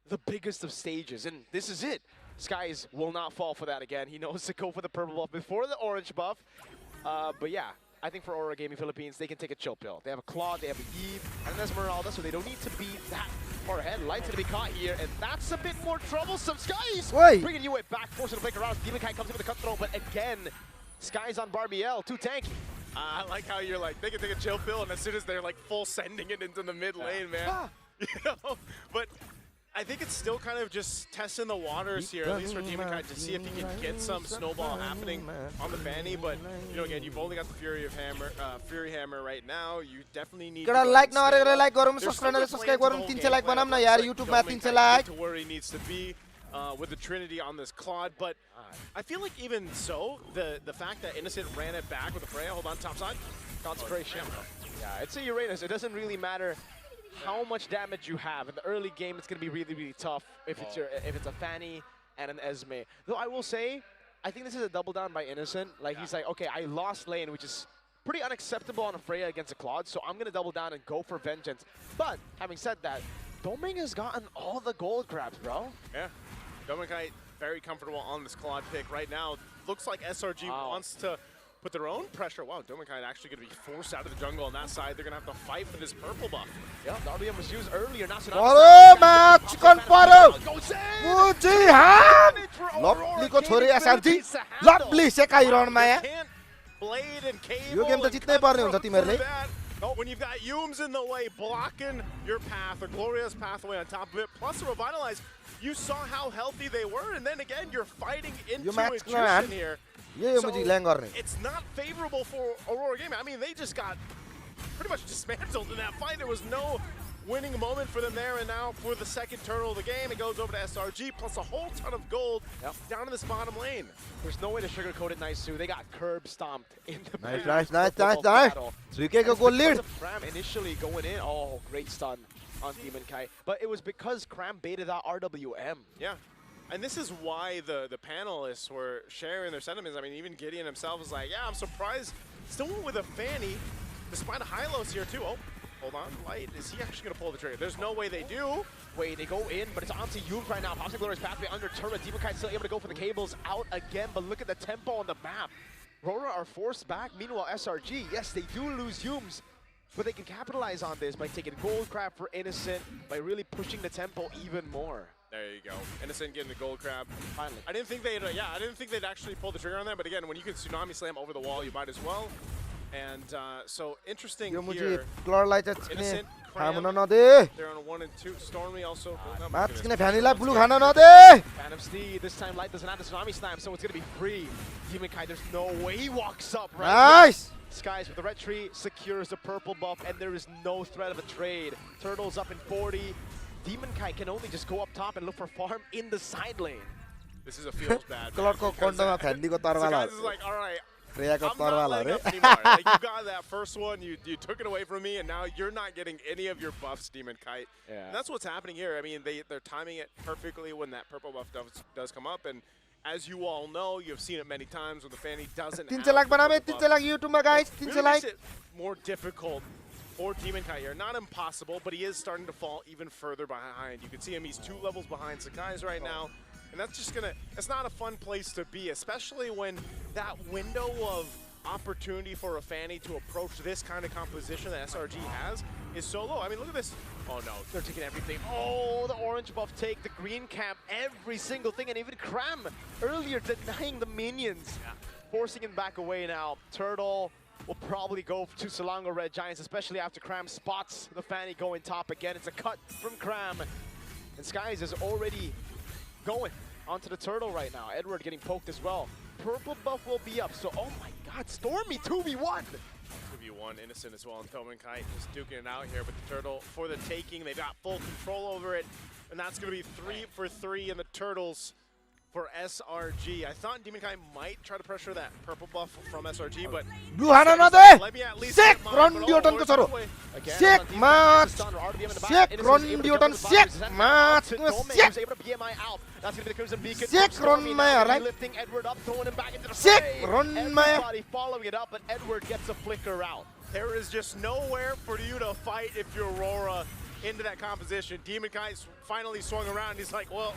the biggest of stages, and this is it. Skies will not fall for that again. He knows to go for the purple buff before the orange buff. But yeah, I think for Aurora Gaming Philippines, they can take a chill pill. They have a Claude, they have a Eve, and there's Esmeralda, so they don't need to be that far ahead. Light's gonna be caught here, and that's a bit more troublesome. Skies bringing you back, forcing to break around. Demon Kite comes in with a cut throw, but again, Skies on Barbiel, too tanky. I like how you're like, they can take a chill pill, and as soon as they're like full sending it into the mid lane, man. You know? But I think it's still kind of just testing the waters here, at least for Demon Kite, to see if he can get some snowball happening on the Fanny. But you know, again, you've only got the Fury Hammer right now. You definitely need to like नगरेर like गरौँ subscribe subscribe गरौँ 300 like बनाऊँ न यार YouTube मा 300 like to where he needs to be with the Trinity on this Claude, but I feel like even so, the fact that Innocent ran it back with a Freya, hold on, top side. Concentration. Yeah, it's a Uranus. It doesn't really matter how much damage you have. In the early game, it's going to be really, really tough if it's a Fanny and an Esme. Though I will say, I think this is a double down by Innocent. Like, he's like, okay, I lost lane, which is pretty unacceptable on a Freya against a Claude, so I'm going to double down and go for vengeance. But, having said that, Doming has gotten all the gold grabs, bro. Yeah. Doming Kite very comfortable on this Claude pick right now. Looks like SRG wants to put their own pressure. Wow, Dominkai actually going to be forced out of the jungle on that side. They're going to have to fight for this purple buff. Yeah, the RBM was used earlier. Now Paru match con Paru. Mujihan. Lovely को छोरे SRG. Lovely second round में है. Blade and Cable. Yo game त जित्नै पर्ने हुन्छ तिमीहरुले. When you've got Yums in the way, blocking your path, a glorious pathway on top of it, plus a Revitalize, you saw how healthy they were, and then again, you're fighting into attrition here. So it's not favorable for Aurora Gaming. I mean, they just got pretty much dismantled in that fight. There was no winning moment for them there, and now for the second turtle of the game, it goes over to SRG, plus a whole ton of gold down in this bottom lane. There's no way to sugarcoat it, Naisu. They got curb stomped in the nice. 3K go goal lead. Cram initially going in. Oh, great stun on Demon Kai. But it was because Cram baited that RWM. Yeah. And this is why the panelists were sharing their sentiments. I mean, even Gideon himself was like, yeah, I'm surprised. Still went with a Fanny, despite a Hylos here too. Oh, hold on, Light. Is he actually going to pull the trigger? There's no way they do. Wait, they go in, but it's onto Yums right now. Pops Glorious pathway under turret. Demon Kai still able to go for the cables out again, but look at the tempo on the map. Aurora are forced back. Meanwhile, SRG, yes, they do lose Yums, but they can capitalize on this by taking gold crab for Innocent, by really pushing the tempo even more. There you go. Innocent getting the gold crab. Finally. I didn't think they'd actually pull the trigger on that, but again, when you can tsunami slam over the wall, you might as well. And so interesting here. Innocent, Cram, they're on 1 and 2. Stormy also. Phantom Steed, this time Light doesn't have the tsunami slam, so it's gonna be free. Demon Kai, there's no way he walks up right Nice! now. Skies with the red tree secures the purple buff, and there is no threat of a trade. Turtles up in 40. Demon Kai can only just go up top and look for farm in the side lane. This is a feels bad. Claude ko konda ma Fendi ko tarwala. This is like, all right. Freya ko I'm not laying up anymore. Like, you got that first one, you took it away from me, and now you're not getting any of your buffs, Demon Kite. Yeah. And that's what's happening here. I mean, they're timing it perfectly when that purple buff does come up, and as you all know, you've seen it many times when the Fanny doesn't have the purple buff. YouTube में guys, 300 makes it more difficult for Demon Kai here. Not impossible, but he is starting to fall even further behind. You can see him, he's 2 levels behind Sakai's right now. And that's just it's not a fun place to be, especially when that window of opportunity for a Fanny to approach this kind of composition that SRG has is so low. I mean, look at this. Oh no, they're taking everything. Oh, the orange buff take, the green camp, every single thing, and even Cram earlier denying the minions. Yeah. Forcing him back away now. Turtle will probably go to Selangor Red Giants, especially after Cram spots the Fanny going top again. It's a cut from Cram. And Skies is already going onto the turtle right now. Edward getting poked as well. Purple buff will be up, so oh my god, Stormy 2v1! 2v1, Innocent as well, and Toman Kite just duking it out here with the turtle for the taking. They've got full control over it, and that's going to be 3 for 3 in the turtles for SRG. I thought Demon Kai might try to pressure that purple buff from SRG, but let me at least sick run Dioton ko saro. Sick match. Sick run Dioton. Sick match. Sick. That's gonna be the Crimson Beacon. Sick run Maya, right? Lifting Edward up, throwing him back into the sick fray. run Maya. Everybody following it up, but Edward gets a flicker out. There is just nowhere for you to fight if you're Aurora into that composition. Demon Kai finally swung around. He's like, well,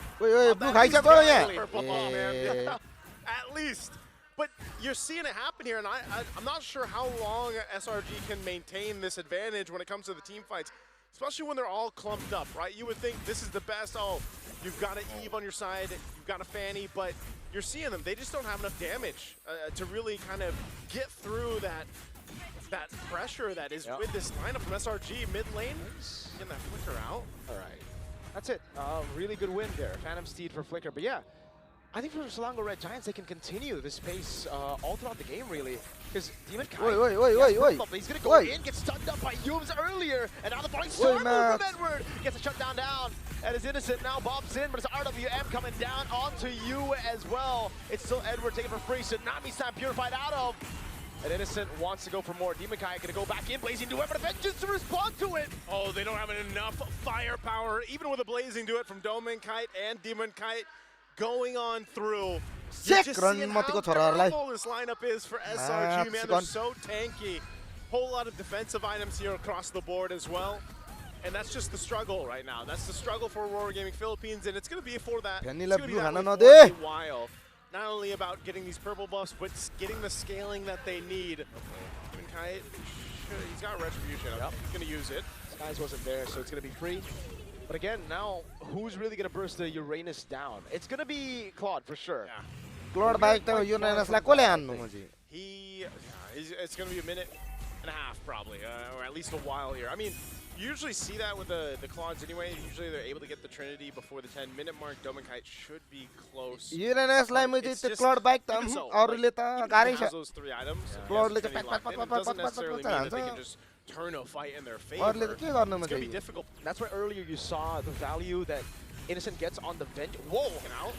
at least. But you're seeing it happen here, and I'm not sure how long SRG can maintain this advantage when it comes to the team fights, especially when they're all clumped up, right? You would think this is the best. Oh, you've got an Eve on your side, you've got a Fanny, but you're seeing them. They just don't have enough damage to really kind of get through that pressure that is with this lineup from SRG mid lane. Getting that flicker out. All right, that's it. Really good win there. Phantom Steed for flicker, but yeah, I think for Selangor Red Giants, they can continue this pace all throughout the game, really. Because Demon Kai, he's going to go in, get stunned up by Yums earlier, and now the Falling Star move from Edward gets a shutdown down. And is Innocent now bobs in, but it's RWM coming down onto you as well. It's still Edward taking for free, Tsunami Slam purified out of. And Innocent wants to go for more. Demon Kai going to go back in, Blazing Duet, but Vengeance to respond to it. Oh, they don't have enough firepower, even with a Blazing Duet from Domin Kite and Demon Kite going on through. Sick run how terrible this lineup is for SRG, man. They're so tanky. Whole lot of defensive items here across the board as well. And that's just the struggle right now. That's the struggle for Aurora Gaming Philippines, and it's going to be for that. Vanilla It's blue, gonna be Hana that way no for a while. Not only about getting these purple buffs, but getting the scaling that they need. Okay. Kite, he's got Retribution. Yep. He's going to use it. Skies wasn't there, so it's going to be free. But again, now, who's really going to burst the Uranus down? It's going to be Claude, for sure. Yeah. Claude baik ta Uranus la kole hannu muji. It's going to be a minute and a half, probably, or at least a while here. I mean, you usually see that with the Claudes anyway. Usually they're able to get the Trinity before the 10-minute mark. Dominkite should be close. Uranus lai muji त्यो Claude baik ta अरुले त गाह्रै छ. Those 3 items. Claude le चाहिँ pat doesn't necessarily mean that they can just turn a fight in their favor. अरुले त के गर्नु It's going to be मुजी. difficult. That's why earlier you saw the value that Innocent gets on the vent. Whoa!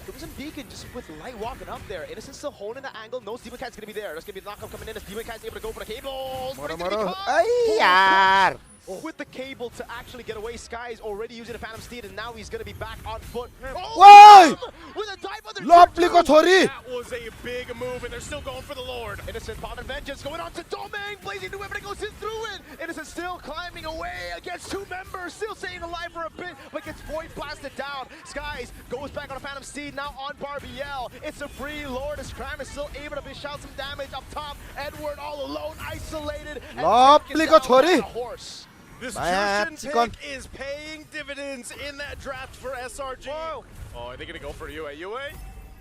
Crimson Beacon just with Light walking up there. Innocent still holding the angle. No Demon Kite's gonna be there. There's gonna be the knockup coming in as Demon Kite's able to go for the cables. Moro moro. Ay yaar. With the cable to actually get away. Sky's already using the Phantom Steed, and now he's gonna be back on foot. Why? With a dive on their Lovely ko chori. That was a big move, and they're still going for the Lord. Innocent Bond and Vengeance going on to Doming. Blazing New Weapon goes in through it. Innocent still climbing away against 2 members. Still staying alive for a bit, but gets void blasted down. Skies goes back on a Phantom Steed, now on Barbiel. It's a free Lord as Cram is still able to dish out some damage up top. Edward all alone, isolated. Lovely ko chori. Horse. This Man, Jushin chicken. pick is paying dividends in that draft for SRG. Whoa. Oh, are they going to go for UA? UA?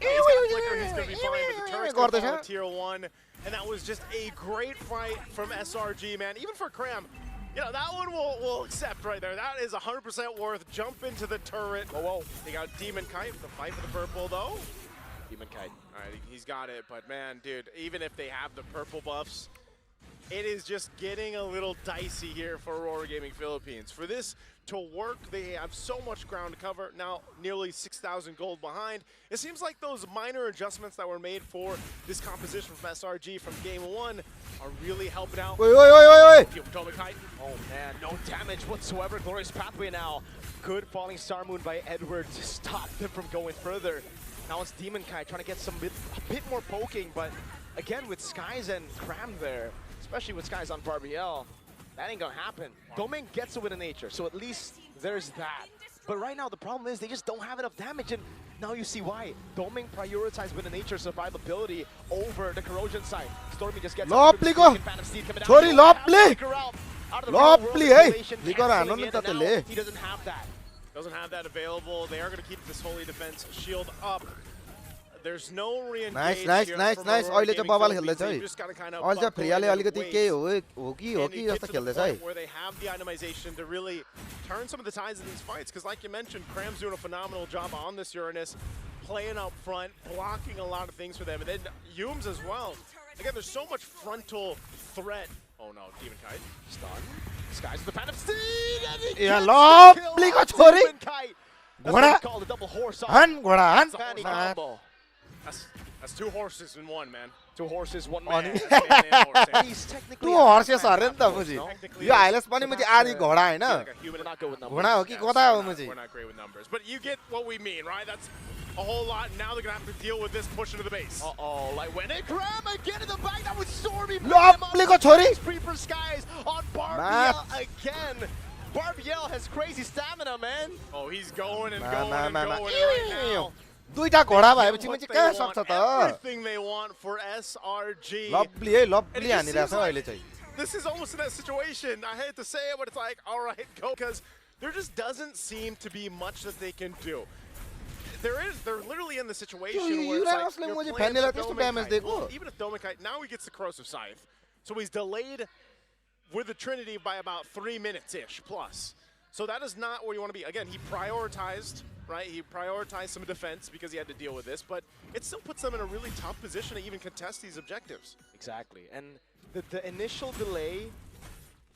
He's got Flicker, he's going to be fine, but the turret's going to fall to tier 1. And that was just a great fight from SRG, man. Even for Cram, you know, that one we'll accept right there. That is 100% worth. Jump into the turret. Whoa. They got Demon Kite, the fight for the purple, though. Demon Kite. All right, he's got it. But, man, dude, even if they have the purple buffs, it is just getting a little dicey here for Aurora Gaming Philippines. For this to work, they have so much ground to cover. Now, nearly 6,000 gold behind. It seems like those minor adjustments that were made for this composition from SRG from Game 1 are really helping out. Wait. Oh man, no damage whatsoever. Glorious Pathway now. Good falling Star Moon by Edward to stop them from going further. Now it's Demon Kite trying to get a bit more poking, but again with Skies and Cram there, especially with Skies on Barbiel, that ain't gonna happen. Domain gets it with a nature, so at least there's that. But right now the problem is they just don't have enough damage, and now you see why. Domain prioritized with a nature survivability over the corrosion side. Stormy just gets Lovely go. Sorry, lovely. Lovely, hey. He doesn't have that. Doesn't have that available. They are going to keep this Holy Defense shield up. There's no re-engage nice. अहिले चाहिँ बबाल Philippines. खेल्दैछ है. They've just gotta kind of अहिले चाहिँ buckle फ्रियाले in अलिकति ways. केही हो कि And you जस्तो get to the खेल्दैछ है. point where they have the itemization to really turn some of the tides in these fights. Because like you mentioned, Cram's doing a phenomenal job on this Uranus, playing up front, blocking a lot of things for them. And then Yums as well. Again, there's so much frontal threat. Oh no, Demon Kite. Stun. Skies with the Phantom Steed! Yeah, lovely ko chori. Ghora. Han ghora han. Combo. That's 2 horses in 1, man. 2 horses, 1 man. man. He's technically 2 horses अरे नि त मुजी. यो highlights पनि मुजी आधी घोडा हैन. We're not good with numbers. घोडा हो कि गधा हो मुजी. We're not great with numbers. But you get what we mean, right? That's a whole lot. Now they're going to have to deal with this push into the base. Uh-oh, like when it Cram again in the back, that was Stormy. Lovely ko chori. Creeper Skies on Barbiel again. Barbiel has crazy stamina, man. Oh, he's going and going and going right now. दुईटा घोडा भएपछि मुजी कहाँ सक्छ त? Everything they want for SRG. Lovely है, lovely हानिरहेछ अहिले चाहिँ. This is almost in that situation. I hate to say it, but it's like, all right, go, because there just doesn't seem to be much that they can do. They're literally in the situation where it's like, you're playing Dominkite. Well, even if Dominkite, now he gets the Corrosive Scythe. So he's delayed with the Trinity by about 3 minutes-ish plus. So that is not where you want to be. Again, he prioritized, right? He prioritized some defense because he had to deal with this, but it still puts them in a really tough position to even contest these objectives. Exactly, and the initial delay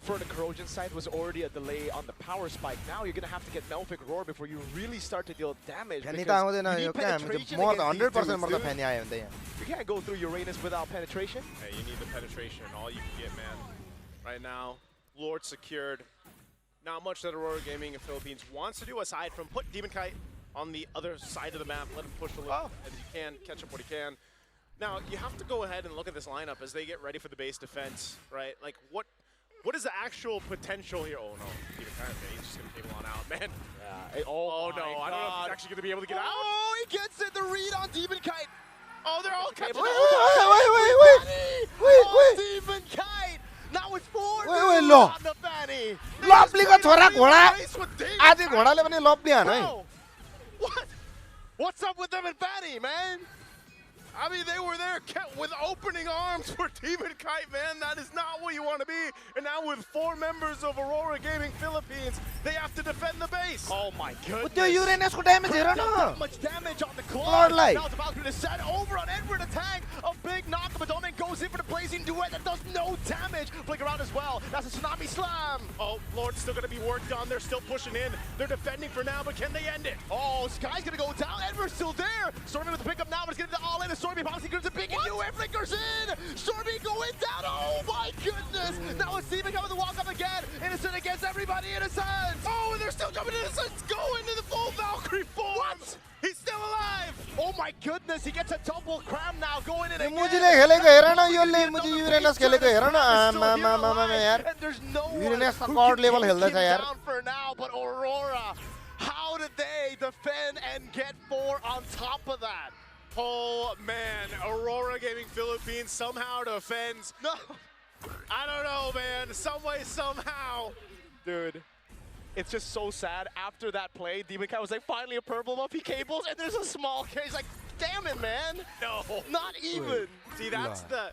for the corrosion side was already a delay on the power spike. Now you're gonna have to get Melfic Roar before you really start to deal damage. Fanny त आउँदैन यो कहाँ more than 100% मर्दा Fanny आयो भने त यहाँ. You can't go through Uranus without penetration. Hey, you need the penetration, all you can get, man. Right now, Lord secured. Not much that Aurora Gaming in Philippines wants to do aside from put Demon Kite on the other side of the map, let him push a little as he can, catch up what he can. Now, you have to go ahead and look at this lineup as they get ready for the base defense, right? Like, what What is the actual potential here? Oh no, Demon Kite, man, he's just gonna cable on out, man. Yeah. Oh no, I don't know if he's actually gonna be able to get out. Oh, he gets it. The read on Demon Kite. Oh, they're all catching Wait, up. wait. Demon Kite. Now it's 4 Wait, lo. on the Fanny. लॉपली का छोरा घोड़ा आधे घोड़ाले पनि लॉपली हान है Bro, what? What's up with them and Fanny, man? I mean, they were there with opening arms for Demon Kite, man. That is not what you want to be. And now with 4 members of Aurora Gaming Philippines, they have to defend the base. Oh my goodness. त्यो Uranus को damage हेर न Not much damage on the claw. Lordलाई Now it's about to set over on Edward. Attack. A big knock. Domin goes in for the blazing duet that does no damage. Blink around as well. That's a tsunami slam. Oh, Lord's still going to be worked on. They're still pushing in. They're defending for now, but can they end it? Oh, Sky's going to go down. Edward's still there. Stormy with the pickup now, but it's getting the all in. Stormy bouncing goes a big and new air flickers in. Stormy going down. Oh my goodness. Now it's Steven coming to walk up again. Innocent against everybody. Innocent. Oh, and they're still coming. Innocent's going to the full Valkyrie form. What? He's still alive. Oh my goodness. He gets a double cram now going in again. मुझे खेलेको हेर न योले मुझे Uranus खेलेको हेर न आमा यार Uranus का cord level खेल्दै छ यार For now, but Aurora, how did they defend and get 4 on top of that? Oh man, Aurora Gaming Philippines somehow defends. No, I don't know, man. Some way, somehow. Dude, it's just so sad. After that play, Demon Kite was like, finally a purple buff. He cables, and there's a small case. Like, damn it, man. No, not even. See, that's the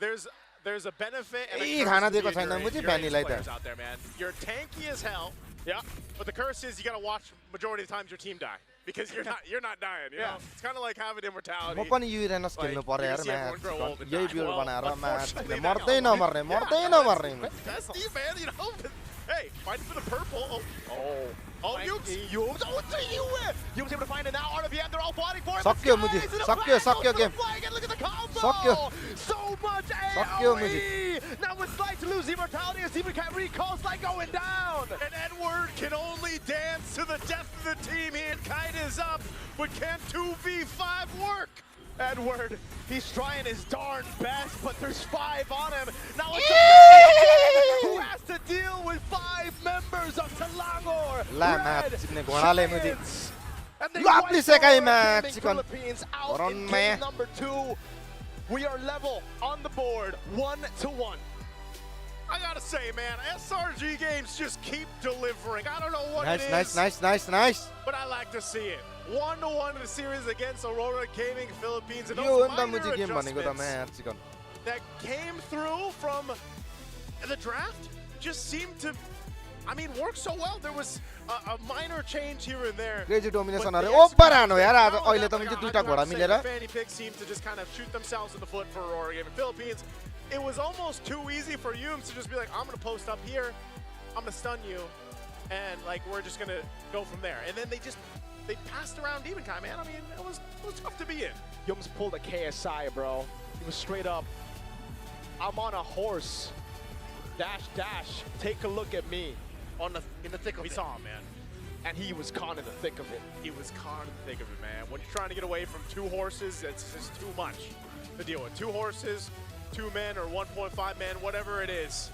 there's a benefit and यही a खाना curse to दिएको being छैन your मुझे your फ्यानीलाई ace त players out there, man. You're tanky as hell. Yeah, but the curse is you gotta watch majority of the times your team die because you're not dying. You know? It's kind of like having immortality. म पनि Uranus खेल्नु पर्यो यार match यही build बनाएर match unfortunately, मर्दै नमर्ने That's the man, you know. Hey, fighting for the purple. Oh, Yuke's. Oh, it's a Yuke. Yuke's able to find it now. RWM, they're all fighting for it. सक्यो मुझे सक्यो game Look at the combo. सक्यो So much सक्यो मुझे AoE. Now it's like to lose immortality as Demon Kite recalls like going down. And Edward can only dance to the death of the team here. Kite is up, but can 2v5 work? Edward, he's trying his darn best, but there's 5 on him. Now it's who has to deal with 5 members of Selangor. ला match जित्ने घोडाले मुझे And they लॉपली wipe से कहीं Aurora match Gaming chicken Philippines out और in मैं game number 2. We are level on the board, 1-1. I gotta say, man, SRG games just keep delivering. I don't know what nice it is. nice But I like to see it. 1-1 in the series against Aurora Gaming Philippines. And yo those हो नि त minor मुझे game भनेको त adjustments match chicken that came through from the draft just seemed to, I mean, work so well. There was a minor change here and there. Crazy domination But अरे the over हानो यार आज execution- अहिले त मुझे दुईटा घोडा I'd say मिलेर the Fanny picks seem to just kind of shoot themselves in the foot for Aurora Gaming Philippines. It was almost too easy for Yums to just be like, I'm going to post up here, I'm going to stun you, and like we're just going to go from there. And then they passed around Demon Kite, man. I mean, it was tough to be in. Yums pulled a KSI, bro. He was straight up, I'm on a horse. Dash, take a look at me. In the thick of it. We saw him, man. And he was caught in the thick of it. He was caught in the thick of it, man. When you're trying to get away from 2 horses, it's just too much to deal with. 2 horses, 2 men, or 1.5 men, whatever it is.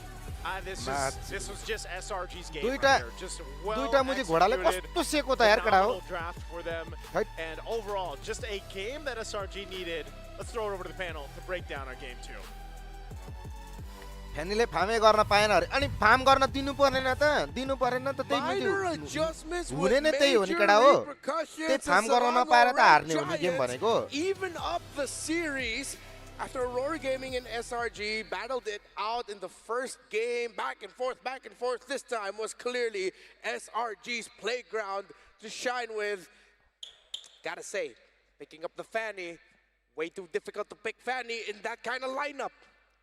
This was just SRG's game right दुईटा here. Just well दुईटा मुझे घोडाले कस्तो Seiko त यार कडा हो phenomenal draft for them. And overall, just a game that SRG needed. Let's throw it over to the panel to break down our game 2. फ्यानीले फार्मै गर्न पाएन अरे अनि फार्म गर्न दिनु परेन त त्यही Minor adjustments हुने with नै त्यही हो नि major केटा हो repercussions त्यही as फार्म गर्न Selangor नपाएर त हार्ने Red हो नि गेम Giants भनेको even up the series after Aurora Gaming and SRG battled it out in the first game, back and forth. This time was clearly SRG's playground to shine with. Gotta say, picking up the Fanny, way too difficult to pick Fanny in that kind of lineup.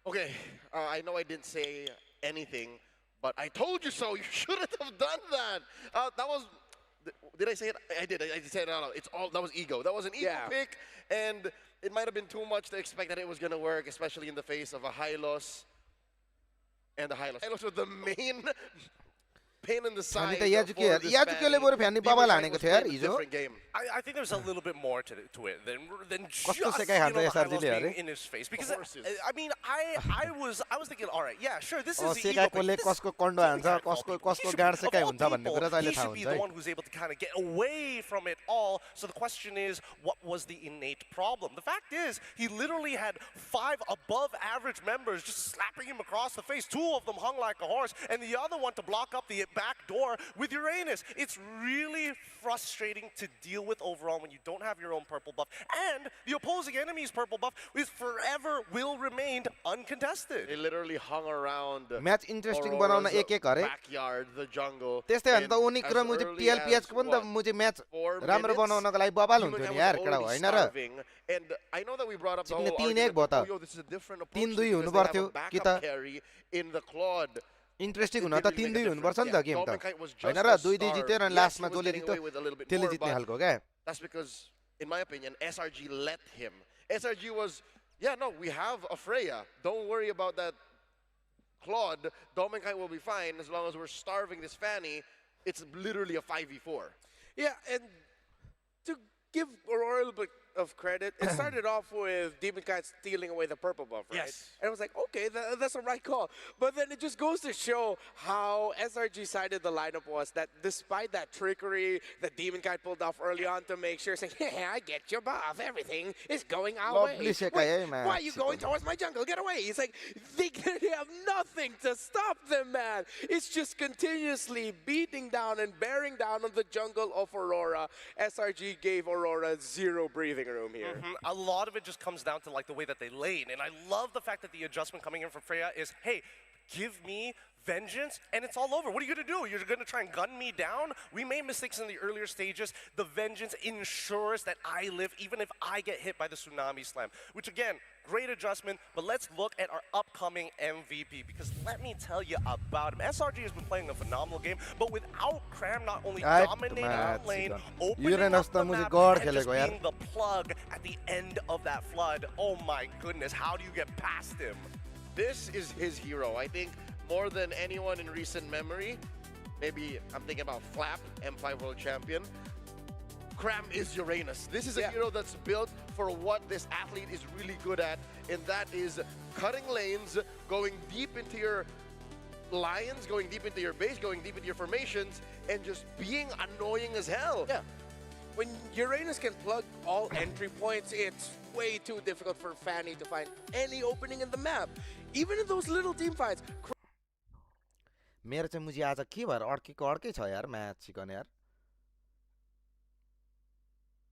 Okay, I know I didn't say anything, but I told you so. You shouldn't have done that. That was, did I say it? I did. I did say it. No. It's all, that was ego. That was an ego pick, and it might have been too much to expect that it was going to work, especially in the face of a Hylos. And the Hylos. Hylos was the main pain in the side अनि त for याजुकी this याजुकीले Fanny. बरु फ्यानी Demon बबाल Knight हानेको was थियो यार playing a हिजो different game. I think there's a little bit more to it than just कस्तो you सेकाइ know, खान्छ the SRG highlights ले being अरे in his face. Because I mean, I was thinking, all right, yeah, sure, this is the ego सेकाइकोले pick. कसको कन्डो हान्छ कसको गाड सेकाइ हुन्छ भन्ने कुरा चाहिँ अहिले He थाहा should be हुन्छ the है one who's able to kind of get away from it all. So the question is, what was the innate problem? The fact is, he literally had 5 above-average members just slapping him across the face. 2 of them hung like a horse, and the other one to block up the back door with Uranus. It's really frustrating to deal with overall when you don't have your own purple buff, and the opposing enemy's purple buff is forever will remain uncontested. They literally hung around match interesting बनाउन एक एक हरे backyard, the jungle. त्यस्तै हो नि त उनी कुरा मुझे PLPH को पनि त मुझे म्याच राम्रो बनाउनको लागि बबाल हुन्थ्यो नि यार केटा होइन र And I know that we brought up the whole तिमीले 3-1 भयो त argument, oh, this is a different approach 3-2 हुनु because they have पर्थ्यो a कि backup त carry in the Claude. Interesting हुन त 3-2 हुनुपर्छ नि त गेम त होइन र 2-2 जित्यो र लास्टमा जसले जित्यो त्यसले जित्ने खालको क्या That's because, in my opinion, SRG let him. SRG was, yeah, no, we have a Freya. Don't worry about that Claude. Dominkai will be fine as long as we're starving this Fanny. It's literally a 5v4. Yeah, and to give Aurora a little bit of credit, it started off with Demon Knight stealing away the purple buff, right? Yes. And I was like, okay, that's a right call. But then it just goes to show how SRG sided the lineup was, that despite that trickery that Demon Knight pulled off early on to make sure, saying, yeah, I get your buff, everything is going our way. Why are you going towards my jungle? Get away. It's like, they have nothing to stop them, man. It's just continuously beating down and bearing down on the jungle of Aurora. SRG gave Aurora zero breathing room here. A lot of it just comes down to like the way that they lane, and I love the fact that the adjustment coming in from Freya is, hey, give me vengeance and it's all over. What are you gonna do? You're gonna try and gun me down? We made mistakes in the earlier stages. The vengeance ensures that I live even if I get hit by the tsunami slam, which again, great adjustment. But let's look at our upcoming MVP, because let me tell you about him. SRG has been playing a phenomenal game, but without Cram not only dominating our lane, opening up the map, and just being the plug at the end of that flood. Oh my goodness, how do you get past him? This is his hero. I think more than anyone in recent memory, maybe I'm thinking about Flap, M5 World Champion. Cram is Uranus. This is a hero that's built for what this athlete is really good at, and that is cutting lanes, going deep into your lines, going deep into your base, going deep into your formations, and just being annoying as hell. Yeah. When Uranus can plug all entry points, it's way too difficult for Fanny to find any opening in the map. Even in those little team fights. मेरो चाहिँ मुझे आज के भएर अड्केको अड्कै छ यार match chicken यार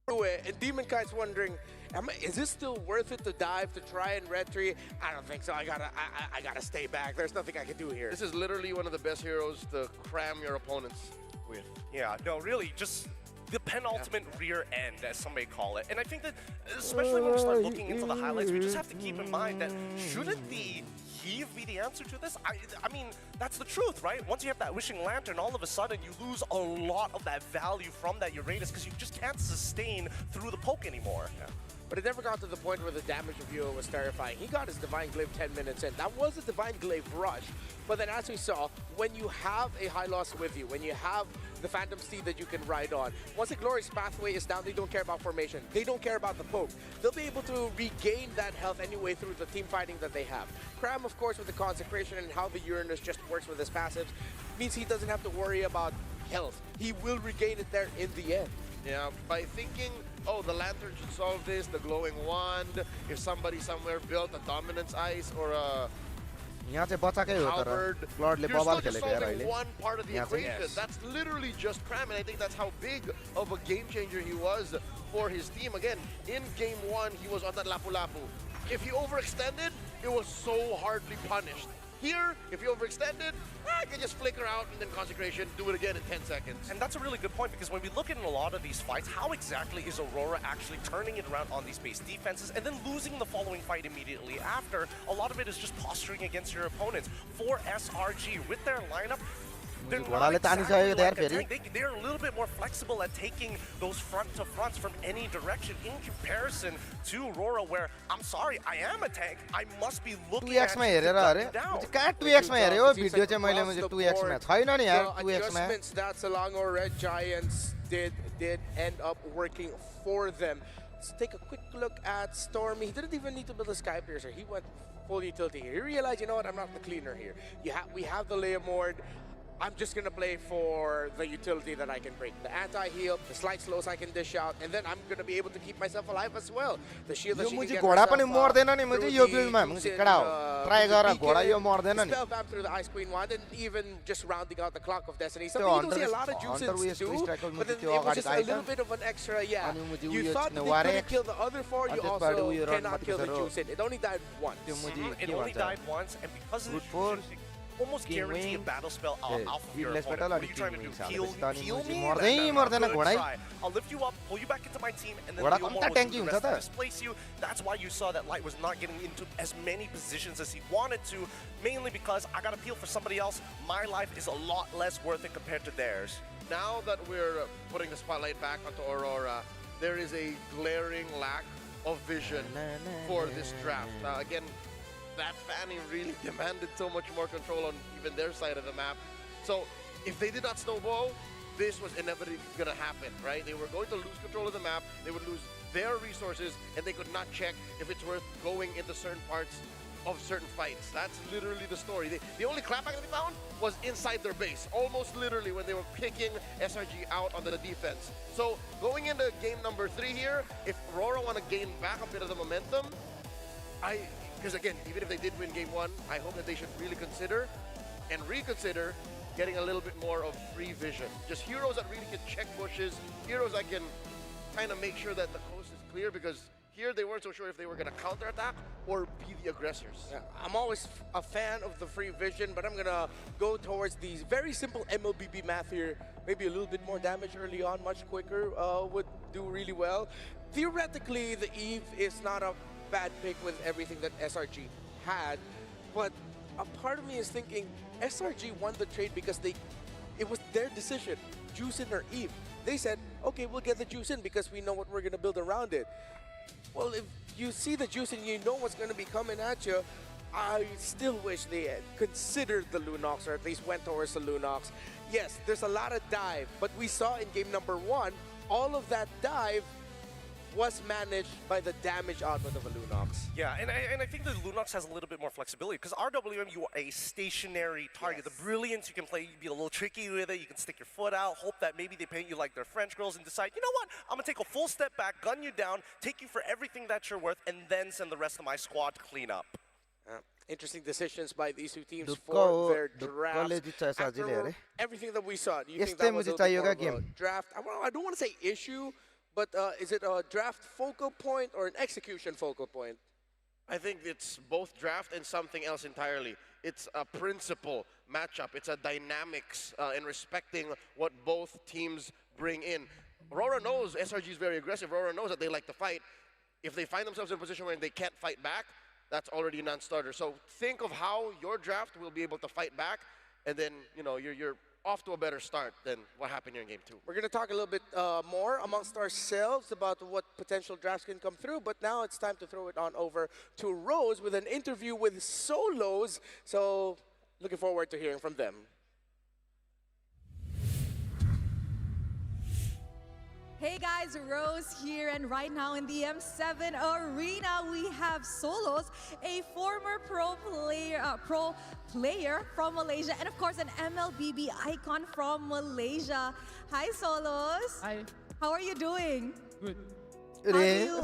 And Demon Kite's wondering, is it still worth it to dive to try and retry? I don't think so. I gotta stay back. There's nothing I can do here. This is literally one of the best heroes to cram your opponents with. Yeah, no, really, just the penultimate rear end, as some may call it. And I think that, especially when we start looking into the highlights, we just have to keep in mind that shouldn't the heave be the answer to this? I mean, that's the truth, right? Once you have that Wishing Lantern, all of a sudden you lose a lot of that value from that Uranus because you just can't sustain through the poke anymore. Yeah. But it never got to the point where the damage reviewer was terrifying. He got his Divine Glaive 10 minutes in. That was a Divine Glaive rush. But then as we saw, when you have a High Loss with you, when you have the Phantom Steed that you can ride on, once the Glorious Pathway is down, they don't care about formation. They don't care about the poke. They'll be able to regain that health anyway through the team fighting that they have. Cram, of course, with the Consecration and how the Uranus just works with his passives, means he doesn't have to worry about health. He will regain it there in the end. Yeah, by thinking, oh, the Lantern should solve this, the Glowing Wand, if somebody somewhere built a Dominance Ice or a यहाँ चाहिँ बचाकै हो तर फ्लडले बबाल खेलेको यार अहिले one part of the equation. That's literally just Cram, and I think that's how big of a game changer he was for his team. Again, in game 1, he was on that Lapu-Lapu. If he overextended, it was so hardly punished. Here, if you overextended, I can just flicker out and then Consecration, do it again in 10 seconds. And that's a really good point, because when we look at a lot of these fights, how exactly is Aurora actually turning it around on these base defenses and then losing the following fight immediately after? A lot of it is just posturing against your opponents. For SRG, with their lineup, they're घोडाले not तानिसकेको exactly थियो यार like a फेरि tank. They're a little bit more flexible at taking those front to fronts from any direction in comparison to Aurora, where I'm sorry, I am a tank. I must be looking at 2x मा you to हेरेर gun अरे you down. कहाँ 2x मा हेरे हो It seems video like चाहिँ मैले across the 2x मा board, छैन नि यार the 2x मा adjustments that Selangor Red Giants did end up working for them. Let's take a quick look at Stormy. He didn't even need to build a Sky Piercer. He went full utility. He realized, you know what, I'm not the cleaner here. We have the Leomord. I'm just going to play for the utility that I can bring. The anti-heal, the slight slows I can dish out, and then I'm going to be able to keep myself alive as well. The shield that yo she can मुझे get घोडा पनि herself, मर्दैन नि मुझे यो through बिल्डमा the मुझे Juicin, कडा हो try with the गर beacon, घोडा यो मर्दैन the नि Spellvamp through the Ice Queen Wand, and even just rounding out the Clock of Destiny. त्यो Something you don't see a Hunter lot of Hunter Juicins उयस do, Crystal but then त्यो it was अगाडि just a आइछ little bit of an extra, yeah. अनि मुझे You उयो thought that they वारे couldn't kill the other four, you त्यसबाट also उयो run cannot kill the मात्र Juicin. It only died once. त्यो मुझे It के only भन्छ died once, and because of the Brute force, Juicin, almost King guarantee a Wing, battle spell off of your Weedless opponent. Petal What are अनि you trying to King do? Wings Heal, हालेपछि त अनि heal मुझे me? मर्दै मर्दैन Good घोडा try. I'll lift you up, pull you back into my team, and then घोडा Leomord कम्ता will do ट्याङ्की the हुन्छ rest to त displace you. That's why you saw that Light was not getting into as many positions as he wanted to, mainly because I got to peel for somebody else. My life is a lot less worth it compared to theirs. Now that we're putting the spotlight back onto Aurora, there is a glaring lack of vision for this draft. Again, that fanning really demanded so much more control on even their side of the map. So if they did not snowball, this was inevitably going to happen, right? They were going to lose control of the map, they would lose their resources, and they could not check if it's worth going into certain parts of certain fights. That's literally the story. The only clapback that they found was inside their base, almost literally when they were kicking SRG out on the defense. So going into game number 3 here, if Aurora want to gain back a bit of the momentum, because again, even if they did win game 1, I hope that they should really consider and reconsider getting a little bit more of free vision. Just heroes that really can check bushes, heroes that can kind of make sure that the coast is clear, because here they weren't so sure if they were going to counterattack or be the aggressors. Yeah, I'm always a fan of the free vision, but I'm going to go towards the very simple MLBB math here. Maybe a little bit more damage early on, much quicker, would do really well. Theoretically, the Eve is not a bad pick with everything that SRG had, but a part of me is thinking SRG won the trade because it was their decision, Juicin or Eve. They said, okay, we'll get the Juicin because we know what we're going to build around it. Well, if you see the Juicin, you know what's going to be coming at you. I still wish they had considered the Lunox, or at least went towards the Lunox. Yes, there's a lot of dive, but we saw in game number 1, all of that dive was managed by the damage output of a Lunox. Yeah, and I think the Lunox has a little bit more flexibility, because RWM, you are a stationary target. Yes. The Brilliance, you can play, you be a little tricky with it, you can stick your foot out, hope that maybe they paint you like they're French girls and decide, you know what, I'm going to take a full step back, gun you down, take you for everything that you're worth, and then send the rest of my squad to clean up. Interesting decisions by these two teams for their draft. After Everything that we saw, do you think that was a little more of a draft? I don't want to say issue, but is it a draft focal point or an execution focal point? I think it's both draft and something else entirely. It's a principle matchup. It's a dynamics in respecting what both teams bring in. Aurora knows SRG is very aggressive. Aurora knows that they like to fight. If they find themselves in a position where they can't fight back, that's already a non-starter. So think of how your draft will be able to fight back, and then you're off to a better start than what happened here in game 2. We're going to talk a little bit more amongst ourselves about what potential drafts can come through, but now it's time to throw it on over to Rose with an interview with Solos. So looking forward to hearing from them. Hey guys, Rose here, and right now in the M7 arena we have Solos, a former pro player from Malaysia, and of course an MLBB icon from Malaysia. Hi Solos. Hi. How are you doing? Good. How do you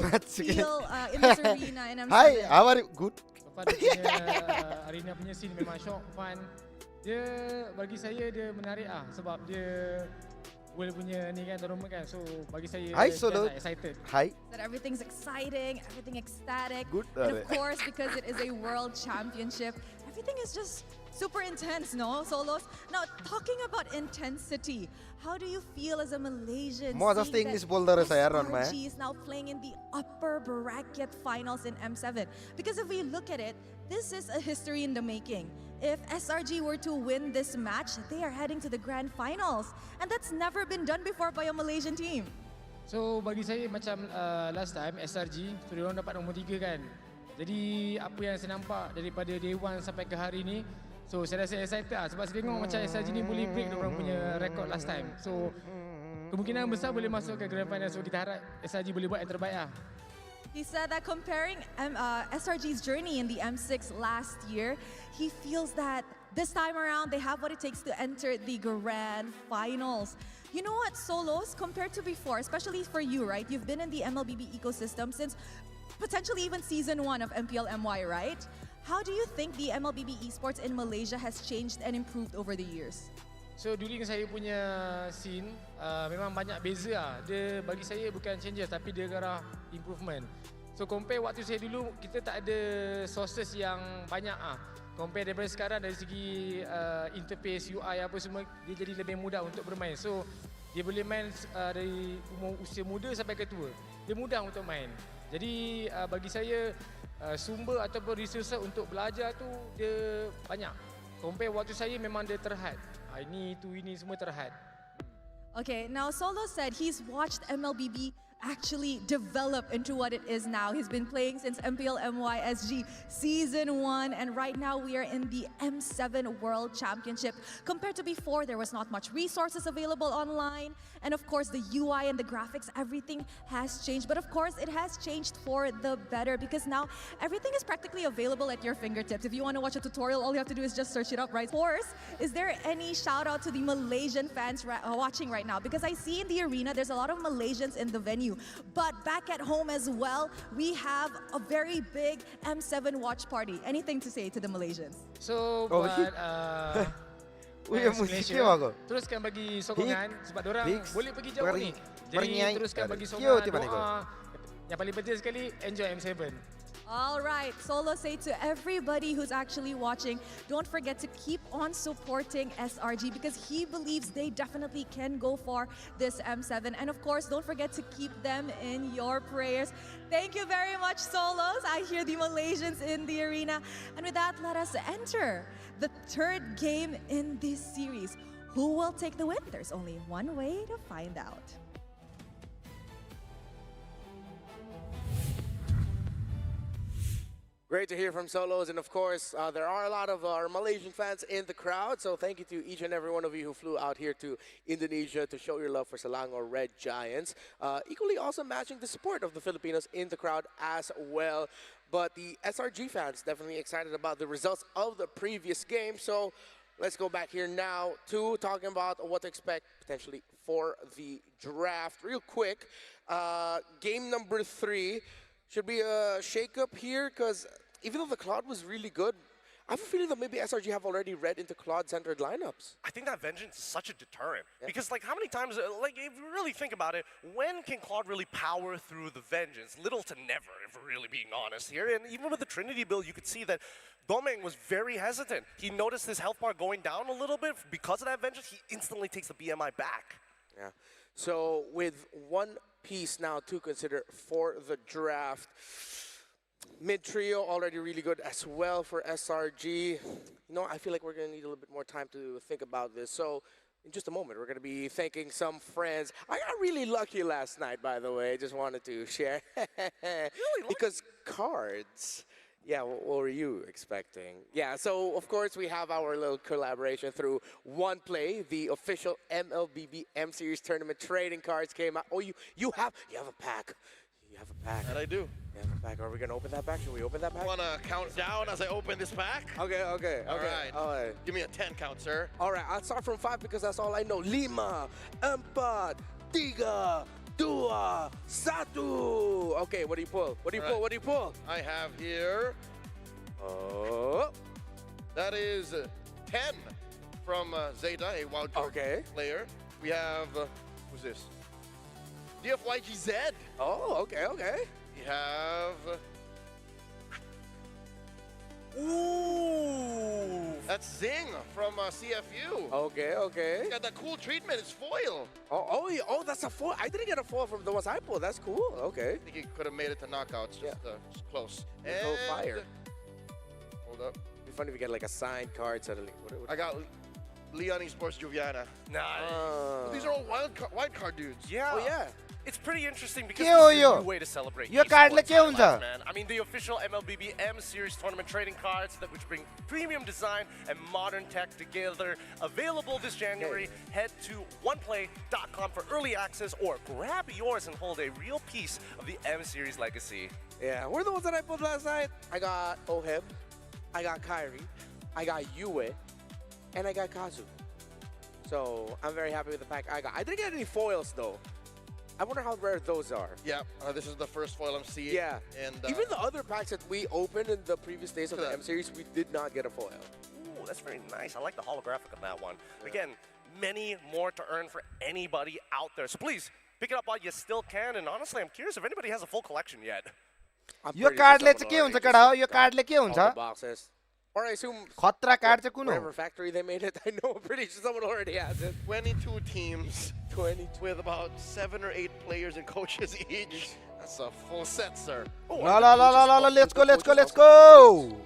feel in this arena in M7? Hi, how are you? Good. Pada punya arena punya scene memang shock, fun. Dia bagi saya dia menarik sebab dia World punya ni kan tournament kan, so bagi saya excited. Hi. That everything's exciting, everything ecstatic. Good. And of course, because it is a world championship, everything is just super intense, no, Solos? Now, talking about intensity, how do you feel as a Malaysian seeing that SRG is now playing in the upper bracket finals in M7? Because if we look at it, this is a history in the making. if SRG were to win this match, they are heading to the grand finals. And that's never been done before by a Malaysian team. So bagi saya macam last time SRG, so diorang dapat nombor 3 kan. Jadi apa yang saya nampak daripada day 1 sampai ke hari ni, so saya rasa excited lah sebab saya tengok macam SRG ni boleh break diorang punya record last time. So kemungkinan besar boleh masuk ke grand final, so kita harap SRG boleh buat yang terbaik lah. He said that comparing SRG's journey in the M6 last year, he feels that this time around they have what it takes to enter the grand finals. You know what, Solos, compared to before, especially for you, right? You've been in the MLBB ecosystem since potentially even season 1 of MPL MY, right? How do you think the MLBB esports in Malaysia has changed and improved over the years? So during saya punya scene, memang banyak beza lah. Dia bagi saya bukan changes tapi dia ke arah improvement. So compare waktu saya dulu, kita tak ada sources yang banyak ah. Compare daripada sekarang dari segi interface, UI apa semua, dia jadi lebih mudah untuk bermain. So dia boleh main dari usia muda sampai ke tua. Dia mudah untuk main. Jadi bagi saya sumber ataupun resources untuk belajar tu dia banyak. Compare waktu saya memang dia terhad. Ini semua terhad. Okay, now Solo said he's watched MLBB actually develop into what it is now. He's been playing since MPL MYSG Season 1, and right now we are in the M7 World Championship. Compared to before, there was not much resources available online, and of course the UI and the graphics, everything has changed. But of course it has changed for the better because now everything is practically available at your fingertips. If you want to watch a tutorial, all you have to do is just search it up, right? Of course, is there any shout out to the Malaysian fans watching right now? Because I see in the arena there's a lot of Malaysians in the venue. But back at home as well, we have a very big M7 watch party. Anything to say to the Malaysians? So, buat Malaysia, teruskan bagi sokongan sebab diorang boleh pergi jauh ni. Jadi teruskan bagi sokongan, doa. Yang paling penting sekali, enjoy M7. All right, Solo say to everybody who's actually watching, don't forget to keep on supporting SRG because he believes they definitely can go for this M7. And of course, don't forget to keep them in your prayers. Thank you very much, Solos. I hear the Malaysians in the arena. And with that, let us enter the third game in this series. Who will take the win? There's only one way to find out. Great to hear from Solos, and of course, there are a lot of our Malaysian fans in the crowd, so thank you to each and every one of you who flew out here to Indonesia to show your love for Selangor Red Giants. Equally also matching the support of the Filipinos in the crowd as well. But the SRG fans definitely excited about the results of the previous game, so let's go back here now to talking about what to expect potentially for the draft. Real quick, game number 3. Should be a shake-up here, because even though the Claude was really good, I have a feeling that maybe SRG have already read into Claude-centered lineups. I think that Vengeance is such a deterrent. Because, like, how many times, like, if you really think about it, when can Claude really power through the Vengeance? Little to never, if we're really being honest here. And even with the Trinity build, you could see that Domeng was very hesitant. He noticed his health bar going down a little bit. Because of that Vengeance, he instantly takes the BMI back. Yeah. So, with one piece now to consider for the draft. Mid trio already really good as well for SRG. You know, I feel like we're going to need a little bit more time to think about this. So in just a moment, we're going to be thanking some friends. I got really lucky last night, by the way. Just wanted to share. Really? Because cards. Yeah, what were you expecting? Yeah, so of course we have our little collaboration through OnePlay, the official MLBB M Series tournament trading cards came out. Oh, you have a pack. You have a pack. And I do. You have a pack. Are we gonna open that pack? Should we open that pack? Want to count down as I open this pack? Okay. All right. Give me a 10 count, sir. All right, I'll start from 5 because that's all I know. 5, 4, 3, 2, 1. Okay, what do you pull? What do you pull? What do you pull? I have here. That is 10 from Zeta, a wild card player. We have who's this? DFYGZ. Oh, okay. We have. Ooh, that's Zing from CFU. Okay. Got that cool treatment. It's foil. Oh, that's a foil. I didn't get a foil from the ones I pulled. That's cool. Okay. I think he could have made it to knockouts. Just close. And no fire. Hold up. be funny if we get like a signed card suddenly. I got Leon Esports Juviana. Nah. These are all wild card dudes. Yeah. Oh yeah. It's pretty interesting because Kyo this is a yo? new way to celebrate Yo card le esports kyo huncha? highlights, man. I mean, the official MLBB M Series tournament trading cards that which bring premium design and modern tech together. Available this January. Head to oneplay.com for early access or grab yours and hold a real piece of the M Series legacy. Yeah, what are the ones that I pulled last night? I got Oheb, I got Kyrie, I got Yue, and I got Kazu. So I'm very happy with the pack I got. I didn't get any foils though. I wonder how rare those are. Yeah, this is the first foil I'm seeing. Yeah, and even the other packs that we opened in the previous days of the M Series, we did not get a foil. Ooh, that's very nice. I like the holographic on that one. Again, many more to earn for anybody out there. So please, pick it up while you still can. And honestly, I'm curious if anybody has a full collection yet. यो कार्डले चाहिँ के हुन्छ केटा हो यो कार्डले के हुन्छ Boxes. Or I assume खतरा card चाहिँ कुन हो whatever factory they made it, I know, I'm pretty sure someone already has it. 22 teams. 20 with about 7 or 8 players and coaches each. That's a full set, sir. ल let's go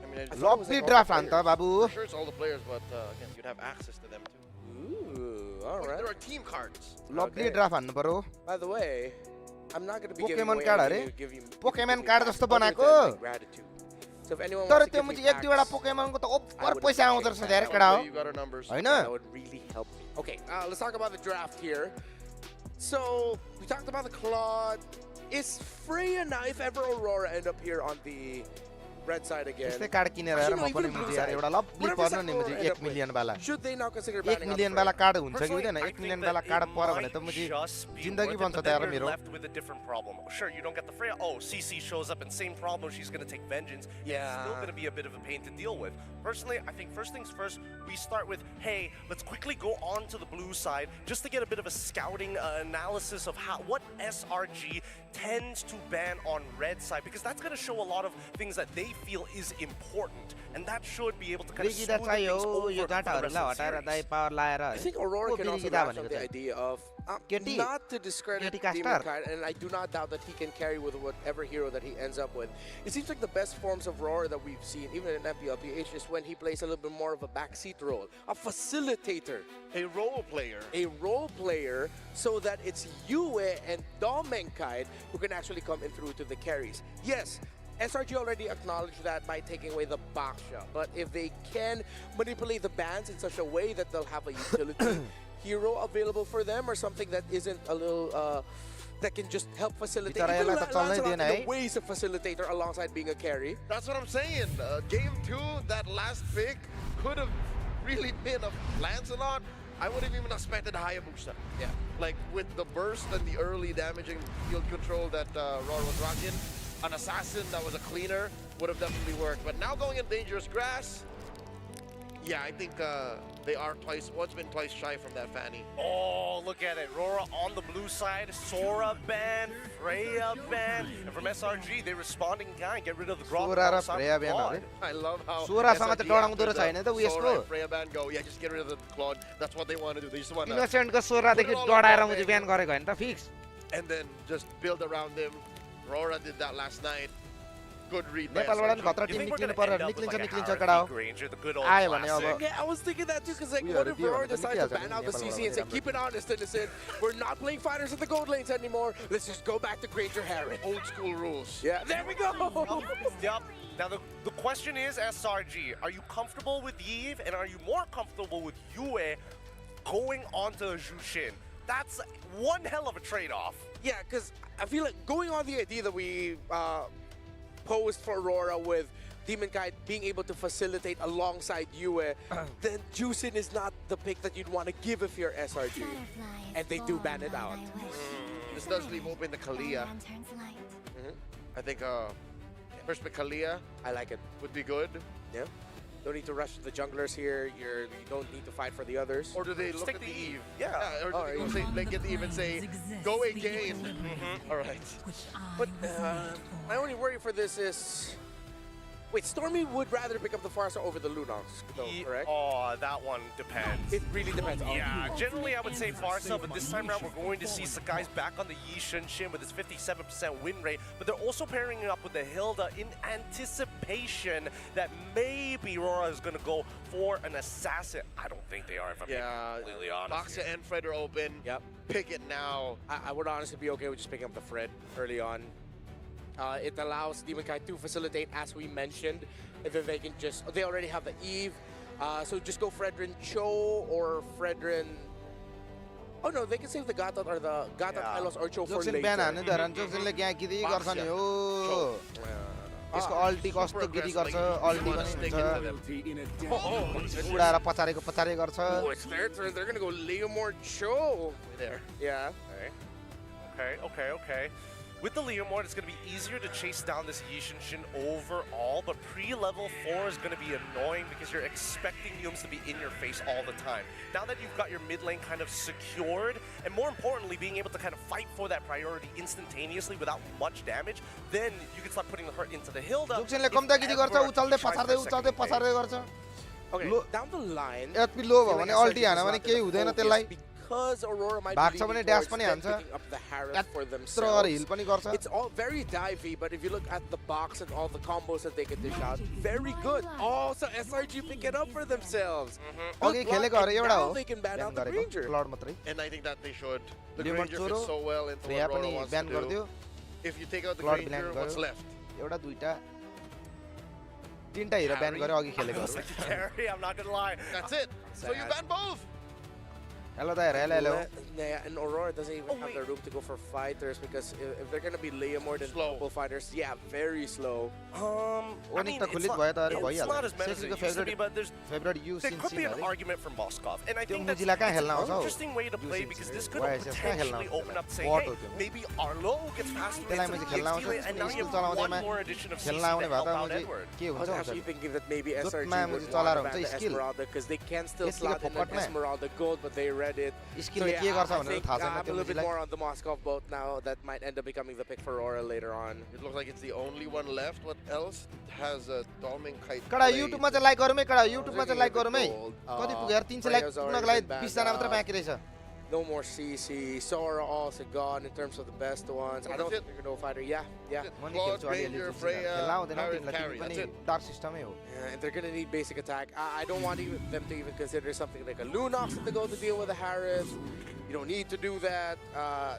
I mean, lovely draft Hunt बाबु I'm sure it's all the players, but again, you'd have access to them too. Ooh, all right. There are team cards. lovely draft हान्नु पर्यो By the way, I'm not going to be giving Pokemon away card anything अरे to give you Pokemon card जस्तो other than, बनाएको like, gratitude. So if anyone तर wants to त्यो give मुझे me एक दुईवटा packs, पोकेमनको त I ओभर would पैसा आउँदो appreciate रहेछ that. धेरै केटा हो You got our numbers. हैन That would really help me. Okay, let's talk about the draft here. So we talked about the Claude. Is Freya now, if ever Aurora end up here on the red side again? त्यस्तै card किनेर हेर म पनि मुझे यार एउटा lovely पर्न नि मुझे 1 मिलियन वाला Should they now consider 1 banning out million Freya? वाला कार्ड हुन्छ कि Personally, हुँदैन I 1 think मिलियन that वाला it कार्ड पर्यो भने might त मुझे just be जिन्दगी worth it, बन्छ but त यार then you're मेरो left with a different problem. Sure, you don't get the Freya. Oh, CC shows up and same problem. She's going to take vengeance. Yeah. It's still going to be a bit of a pain to deal with. Personally, I think first things first, we start with, hey, let's quickly go on to the blue side just to get a bit of a scouting analysis of what SRG tends to ban on red side, because that's going to show a lot of things that they feel is important, and that should be able to kind of smooth things over yo for the rest डाटाहरुलाई of the हटाएर series. दाइ power लाएर I think Aurora can also बिरिगिदा match भनेको up the चाहिँ idea of Ketti. not to discredit Ketti Demon Castar. Kite, and I do not doubt that he can carry with whatever hero that he ends up with. It seems like the best forms of Aurora that we've seen, even in MPLPH, is when he plays a little bit more of a backseat role, a facilitator, A role player. so that it's Yue and Domenkite who can actually come in through to the carries. Yes, SRG already acknowledged that by taking away the Baksha, but if they can manipulate the bans in such a way that they'll have a utility hero available for them, or something that isn't a little that can just help facilitate. Bicara Even यसलाई त चल्नै Lancelot दिएन in है। the ways of facilitator alongside being a carry. That's what I'm saying. Game 2, that last pick could have really been a Lancelot. I would have even expected Hayabusa. Yeah. Like with the burst and the early damaging field control that Roar was rocking, an assassin that was a cleaner would have definitely worked. But now going in dangerous grass, yeah, I think they are once been twice shy from that Fanny. Oh, look at it. Rora on the blue side, Sora ban, Freya ban, and from SRG, they responding guy, get rid of the Grok. Sora raw alongside Freya ban Claude. अरे I love how सोरासँग SRG त डराउँदो after रहेछ हैन त the उ Sora यसको and Freya ban go, yeah, just get rid of the Claude. That's what they want to do. They just want to इनोसेन्टको सोरादेखि डराएर मुझे बिहान गरेको हैन त fix and then just build around him. Rora did that last night. Good read by नेपालबाट नि SRG. खतरा You Tim think we're निक्लिनु gonna पर्यो end up with like a निक्लिन्छ Howard केटा हो V. Granger, the good old आयो भने अब classic? Yeah, I was thinking that too, because like, We what are if the Aurora Dion, decides to the ban out the Nepal CC and say, Ramadan. keep it honest, innocent, we're not playing fighters in the gold lanes anymore, let's just go back to Granger Harry. Old school rules. Yeah, there we go! Yep. Now the question is, SRG, are you comfortable with Yves, and are you more comfortable with Yue going on to Jushin? That's one hell of a trade-off. Yeah, because I feel like going on the idea that we posed for Aurora with Demon Kite being able to facilitate alongside Yue, then Juicin is not the pick that you'd want to give if you're SRG. And they do ban it out. This does leave open the Kalia. I think first pick Kalia I like it. would be good. Yeah. Don't need to rush the junglers here. You don't need to fight for the others. Or do they Just look take at the the Eve. Eve? Yeah. Or do they go say, like, get the Eve and say, go again. All right. But my only worry for this is Wait, Stormy would rather pick up the Pharsa over the Lunox, though, correct? Oh, that one depends. It really depends. Yeah, generally I would say Pharsa, but this time around we're going to see Sakai's back on the Yi Shin with his 57% win rate, but they're also pairing it up with the Hilda in anticipation that maybe Aurora is going to go for an assassin. I don't think they are, if I'm being completely honest. Boxa and Fred are open. Yep. Pick it now. I would honestly be okay with just picking up the Fred early on. It allows Demon Kai to facilitate, as we mentioned, and then they can just, they already have the Eve, so just go Fredrin Cho or Fredrin, oh no, they can save the Gatot or the Gatot Hylos or Cho for later. जोक्सिनले यहाँ गिदी गर्छ नि हो यसको अल्टी कस्तो गिदी गर्छ अल्टी पनि हुन्छ उडाएर पछारेको पछारे गर्छ Oh, it's their turn. They're gonna go Leomord Cho there. Yeah. Okay. With the Leomord, it's going to be easier to chase down this Yishin overall, but pre-level 4 is going to be annoying because you're expecting Yums to be in your face all the time. Now that you've got your mid lane kind of secured, and more importantly, being able to kind of fight for that priority instantaneously without much damage, then you can start putting the hurt into the Hilda. जोक्सिनले कम्ता गिदी गर्छ उचाल्दै पछार्दै गर्छ Okay, down the line. HP low भयो भने अल्टी हान भने केही हुँदैन त्यसलाई Because Aurora might भाग्छ be भने leaning ड्यास towards पनि them हान्छ picking up the Harris for यत्रो themselves. हिल पनि गर्छ It's all very divey, but if you look at the box and all the combos that they can dish out, very good. Oh, so SRG pick it up for themselves. अघि खेलेको अरे एउटा हो They can ban out the गरेको Ranger. Cloud मात्रै And I think that they should. The Leomord Granger fits so well into यहाँ what पनि Aurora wants ब्यान to do. गरिदियो If you take out the cloud Granger, ब्यान what's गर्यो left? एउटा दुईटा तीनटा हिरो ब्यान गर्यो अघि खेलेकोहरु Carry, I'm not gonna lie. That's it. So you ban both. Hello there, hello. Yeah, and Aurora doesn't even have the room to go for fighters because if they're gonna be Leomord and double fighters, yeah, very slow. I mean, it's not as meta as it used to be, but there could be an argument for Moskov, and I think that's an interesting way to play because this could potentially open up saying, hey, maybe Arlo gets faster into the TXT lane, and now you have one more addition of CC to help out Edward. I was actually thinking that maybe SRG would want to ban the Esmeralda because they can still slot in an Esmeralda Gold, but they read it. So yeah, I think I'm a little bit more on the Moskov boat now. That might end up becoming the pick for Aurora later on. It looks like it's the only one left. What else has a Doming Kite? कडा YouTube मा चाहिँ like गरौँ है कडा YouTube मा चाहिँ like गरौँ है कति पुग्यो यार 300 लाइक पुग्नको लागि 20 जना मात्र बाँकी रहेछ No more CC. Sora also gone in terms of the best ones. I don't think they're going to fight her. Yeah. Money खेल्छु अलिअलि खेल्न आउँदैन तिमीलाई पनि डार्क सिस्टमै हो Yeah, and they're going to need basic attack. I don't want them to even consider something like a Lunox if they go to deal with a Harris. You don't need to do that.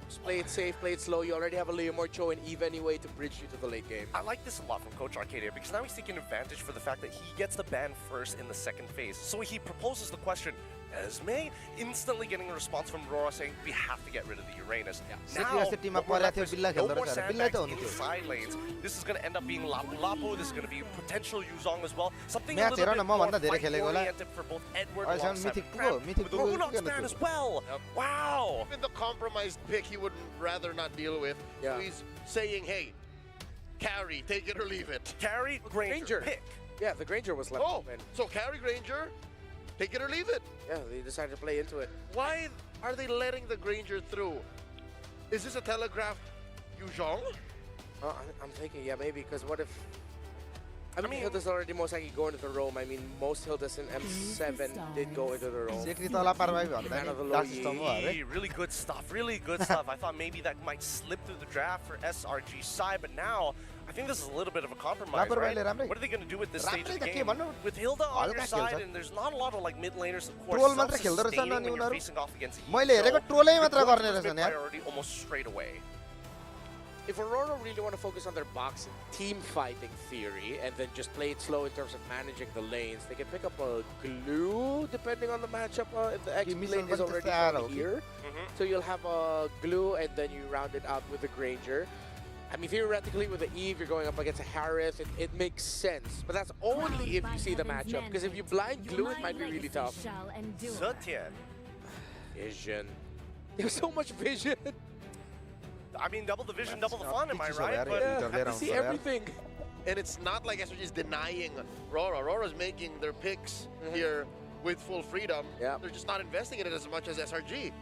Just play it safe, play it slow. You already have a Leomord Cho and Eve anyway to bridge you to the late game. I like this a lot from Coach Arcadia because now he's taking advantage for the fact that he gets the ban first in the second phase. So he proposes the question, Esme, instantly getting a response from Aurora saying, we have to get rid of the Uranus. Now, no more sandbags inside lanes. This is going to end up being Lapu Lapu. This is going to be potential Yuzong as well. Something a little bit more fight-oriented for both Edward alongside Prem, with the Lunox ban as well. Wow! Even the compromised pick he would rather not deal with. Yeah. So he's saying, hey, carry, take it or leave it. Carry, Granger, pick. Yeah, the Granger was left open. So carry Granger, take it or leave it. Yeah, they decided to play into it. Why are they letting the Granger through? Is this a telegraphed Yuzhong? I'm thinking, yeah, maybe, because what if... I mean, Hilda's already most likely going to the Rome. I mean, most Hildas in M7 did go into the Rome. Really good stuff, really good stuff. I thought maybe that might slip through the draft for SRG side, but now I think this is a little bit of a compromise, right? What are they going to do at this stage of the game? With Hilda on your side, and there's not a lot of like mid laners, of course, self-sustaining when you're facing off against priority almost straight away. If Aurora really want to focus on their box team fighting theory and then just play it slow in terms of managing the lanes, they can pick up a glue depending on the matchup. If the X lane is already here, so you'll have a glue and then you round it out with the Granger. I mean, theoretically, with the Eve, you're going up against a Harith. It makes sense, but that's only if you see the matchup. Because if you blind glue, it might be really tough. Zetian. Vision. There's so much vision. I mean, double the vision, double the fun, am I right? But I can see everything. And it's not like SRG is denying Aurora. Aurora's making their picks here with full freedom. They're just not investing in it as much as SRG.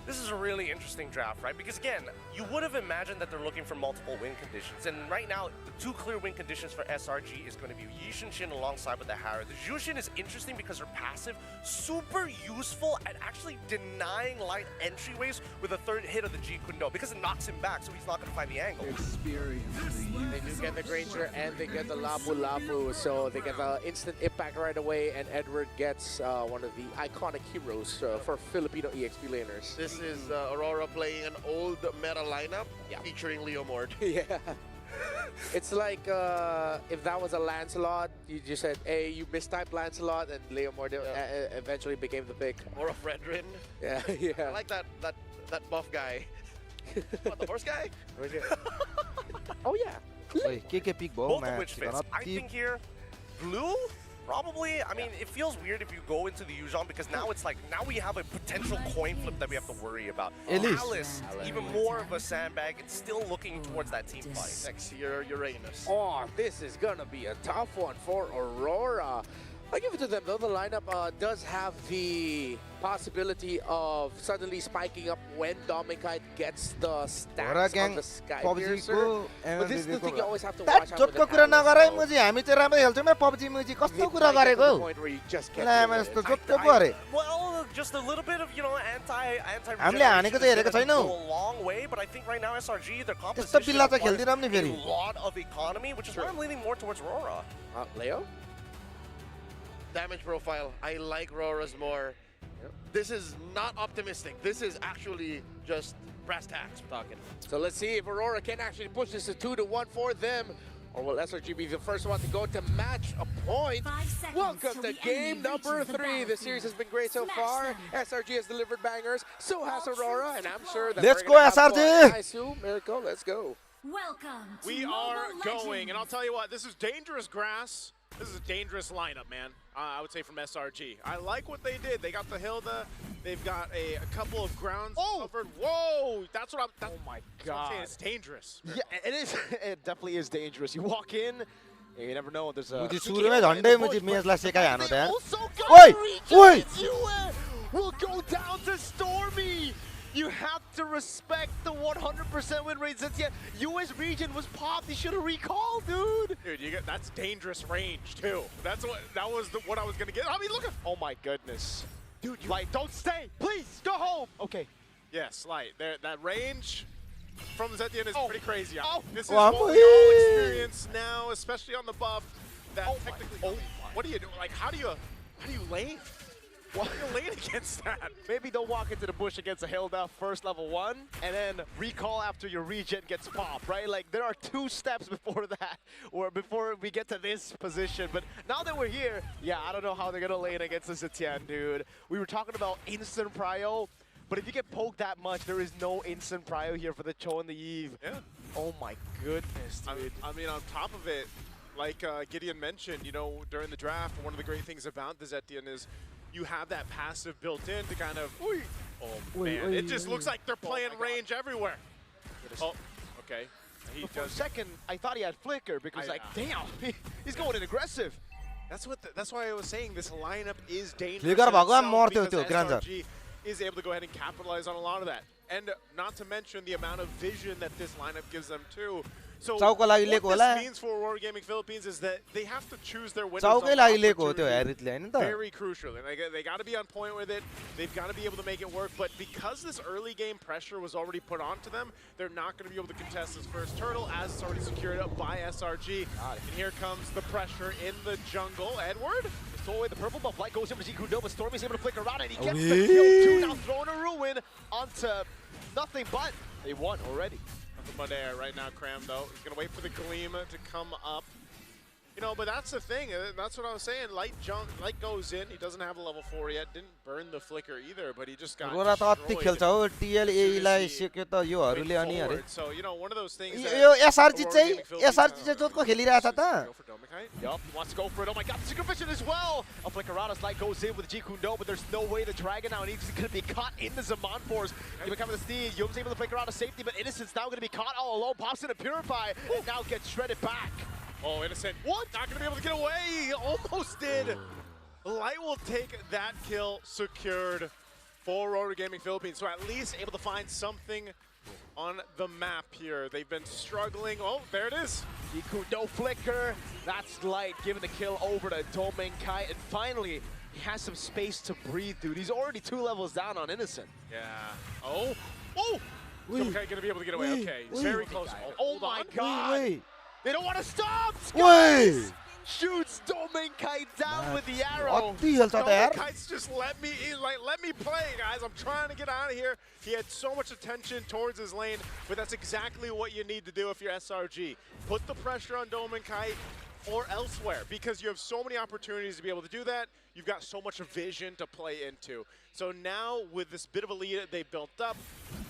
This is a really interesting draft, right? Because again, you would have imagined that they're looking for multiple win conditions. And right now, the two clear win conditions for SRG is going to be Yixin Shin alongside with the Hara. The Jushin is interesting because her passive, super useful at actually denying light entryways with a third hit of the Jeet Kune Do because it knocks him back, so he's not going to find the angle. They do get the Granger and they get the Lapu Lapu, so they get the instant impact right away, and Edward gets one of the iconic heroes for Filipino EXP laners. This is Aurora playing an old meta lineup featuring Leo Mord. Yeah. It's like if that was a Lancelot, you just said, hey, you mistyped Lancelot, and Leo Mord eventually became the pick. Or a Fredrin. Yeah, yeah. I like that buff guy. What, the horse guy? Oh, yeah. Wait, kick big ball, Both man. of which fits. I think here, blue, probably. I mean, it feels weird if you go into the Yuzhong because now it's like, now we have a potential coin flip that we have to worry about. Alice, even more of a sandbag. It's still looking towards that team fight. Sexier Uranus. Oh, this is going to be a tough one for Aurora. I give it to them, though. The lineup does have the possibility of suddenly spiking up when Domikite gets the stats on the Sky Piercer. But this is the thing you always have to watch out with the कुरा नगरे मुझे हामी चाहिँ राम्रो खेल्छौँ मैं PUBG मुझे कस्तो कुरा गरेको Well, just a little bit of, you know, anti हामीले हानेको चाहिँ हेरेको छैनौ a long way, but I think right now SRG, their त्यस्तो composition बिल्ला चाहिँ खेल्दिनौँ नि फेरि a lot of economy, which is why I'm leaning more towards Aurora. Leo? Damage profile, I like Rora's more. This is not optimistic. This is actually just brass tacks we're talking. So let's see if Aurora can actually push this to 2-1 for them. Or will SRG be the first one to go to match a point? Welcome to game number 3. The series has been great so far. SRG has delivered bangers, so has Aurora, and I'm sure that let's go SRG! Nice, Miracle, let's go. Welcome. We are going, and I'll tell you what, this is dangerous grass. This is a dangerous lineup, man. I would say from SRG. I like what they did. They got the Hilda. They've got a couple of grounds covered. Whoa! That's what I'm. Oh my God! I'm saying it's dangerous. Yeah, it is. It definitely is dangerous. You walk in, and you never know. There's a. मुझे सुरु में झन्डै मुझे मेजलाई सिकाइ हानु त Oi! Will go down to Stormy. You have to respect the 100% win rate. Since US region was popped, you should have recalled, dude. Dude, that's dangerous range too. That was what I was gonna get. I mean, look at. Oh my goodness, dude! Light, don't stay, please. Go home. Okay. Yes, Light. That range from Zetian is pretty crazy. This is Well, what we all experience now, especially on the buff. That technically. What do you do? Like, how do you lane? Why are you lane against that? Maybe don't walk into the bush against a Hilda first level 1, and then recall after your regen gets popped, right? Like, there are 2 steps before that, or before we get to this position. But now that we're here, yeah, I don't know how they're gonna lane against the Zetian, dude. We were talking about instant prio, but if you get poked that much, there is no instant prio here for the Cho and the Eve. Yeah. Oh my goodness, dude. I mean, on top of it, like Gideon mentioned, you know, during the draft, one of the great things about the Zetian is you have that passive built in to kind of, man, it just looks like they're playing range everywhere. Oh, okay. For a second, I thought he had flicker because, damn, he's going in aggressive. That's why I was saying this lineup is dangerous. Flicker भएको मर्थ्यो त्यो SRG is able to go ahead and capitalize on a lot of that, and not to mention the amount of vision that this lineup gives them too. So what this means for Aurora Gaming Philippines is that they have to choose their winners on opportunity. Very crucial, and they got to be on point with it. They've got to be able to make it work. But because this early game pressure was already put onto them, they're not going to be able to contest this first turtle as it's already secured up by SRG. And here comes the pressure in the jungle. Edward? Stole away the purple buff. Light goes in for Jeet Kune Do, but Stormy's able to flick around, and he gets the kill too. Now throwing a ruin onto nothing but they won already. Nothing but air right now, Cram, though. He's going to wait for the Gleam to come up. You know, but that's the thing. That's what I was saying. Light goes in. He doesn't have a level 4 yet. Didn't burn the flicker either, but he just got destroyed. So, you know, one of those things SRG चाहिँ जोतको खेलिरहेछ त Yup, he wants to go for it. Oh my God, Supervision as well. A Flickeratus Light goes in with Jeet Kune Do, but there's no way the Dragon now needs to be caught in the Zaman Force. Even coming to Steed, Yum's able to flicker out of safety, but Innocent's now going to be caught all alone. Pops in a Purify, and now gets shredded back. Oh, Innocent. What? Not going to be able to get away. He almost did. Light will take that kill secured. for Aurora Gaming Philippines. So at least able to find something on the map here. They've been struggling. Oh, there it is. Iku, no flicker. That's Light giving the kill over to Domenkai. And finally, he has some space to breathe, dude. He's already 2 levels down on Innocent. Yeah. Oh. Oh! Domenkai gonna be able to get away. Okay. He's very close. Oh my god. They don't want to stop. Wait. Shoots Domenkai down with the arrow. What the hell था यार? Domenkai's just let me play, guys. I'm trying to get out of here. He had so much attention towards his lane, but that's exactly what you need to do if you're SRG. Put the pressure on Domenkai or elsewhere, because you have so many opportunities to be able to do that. You've got so much vision to play into. So now with this bit of a lead they built up,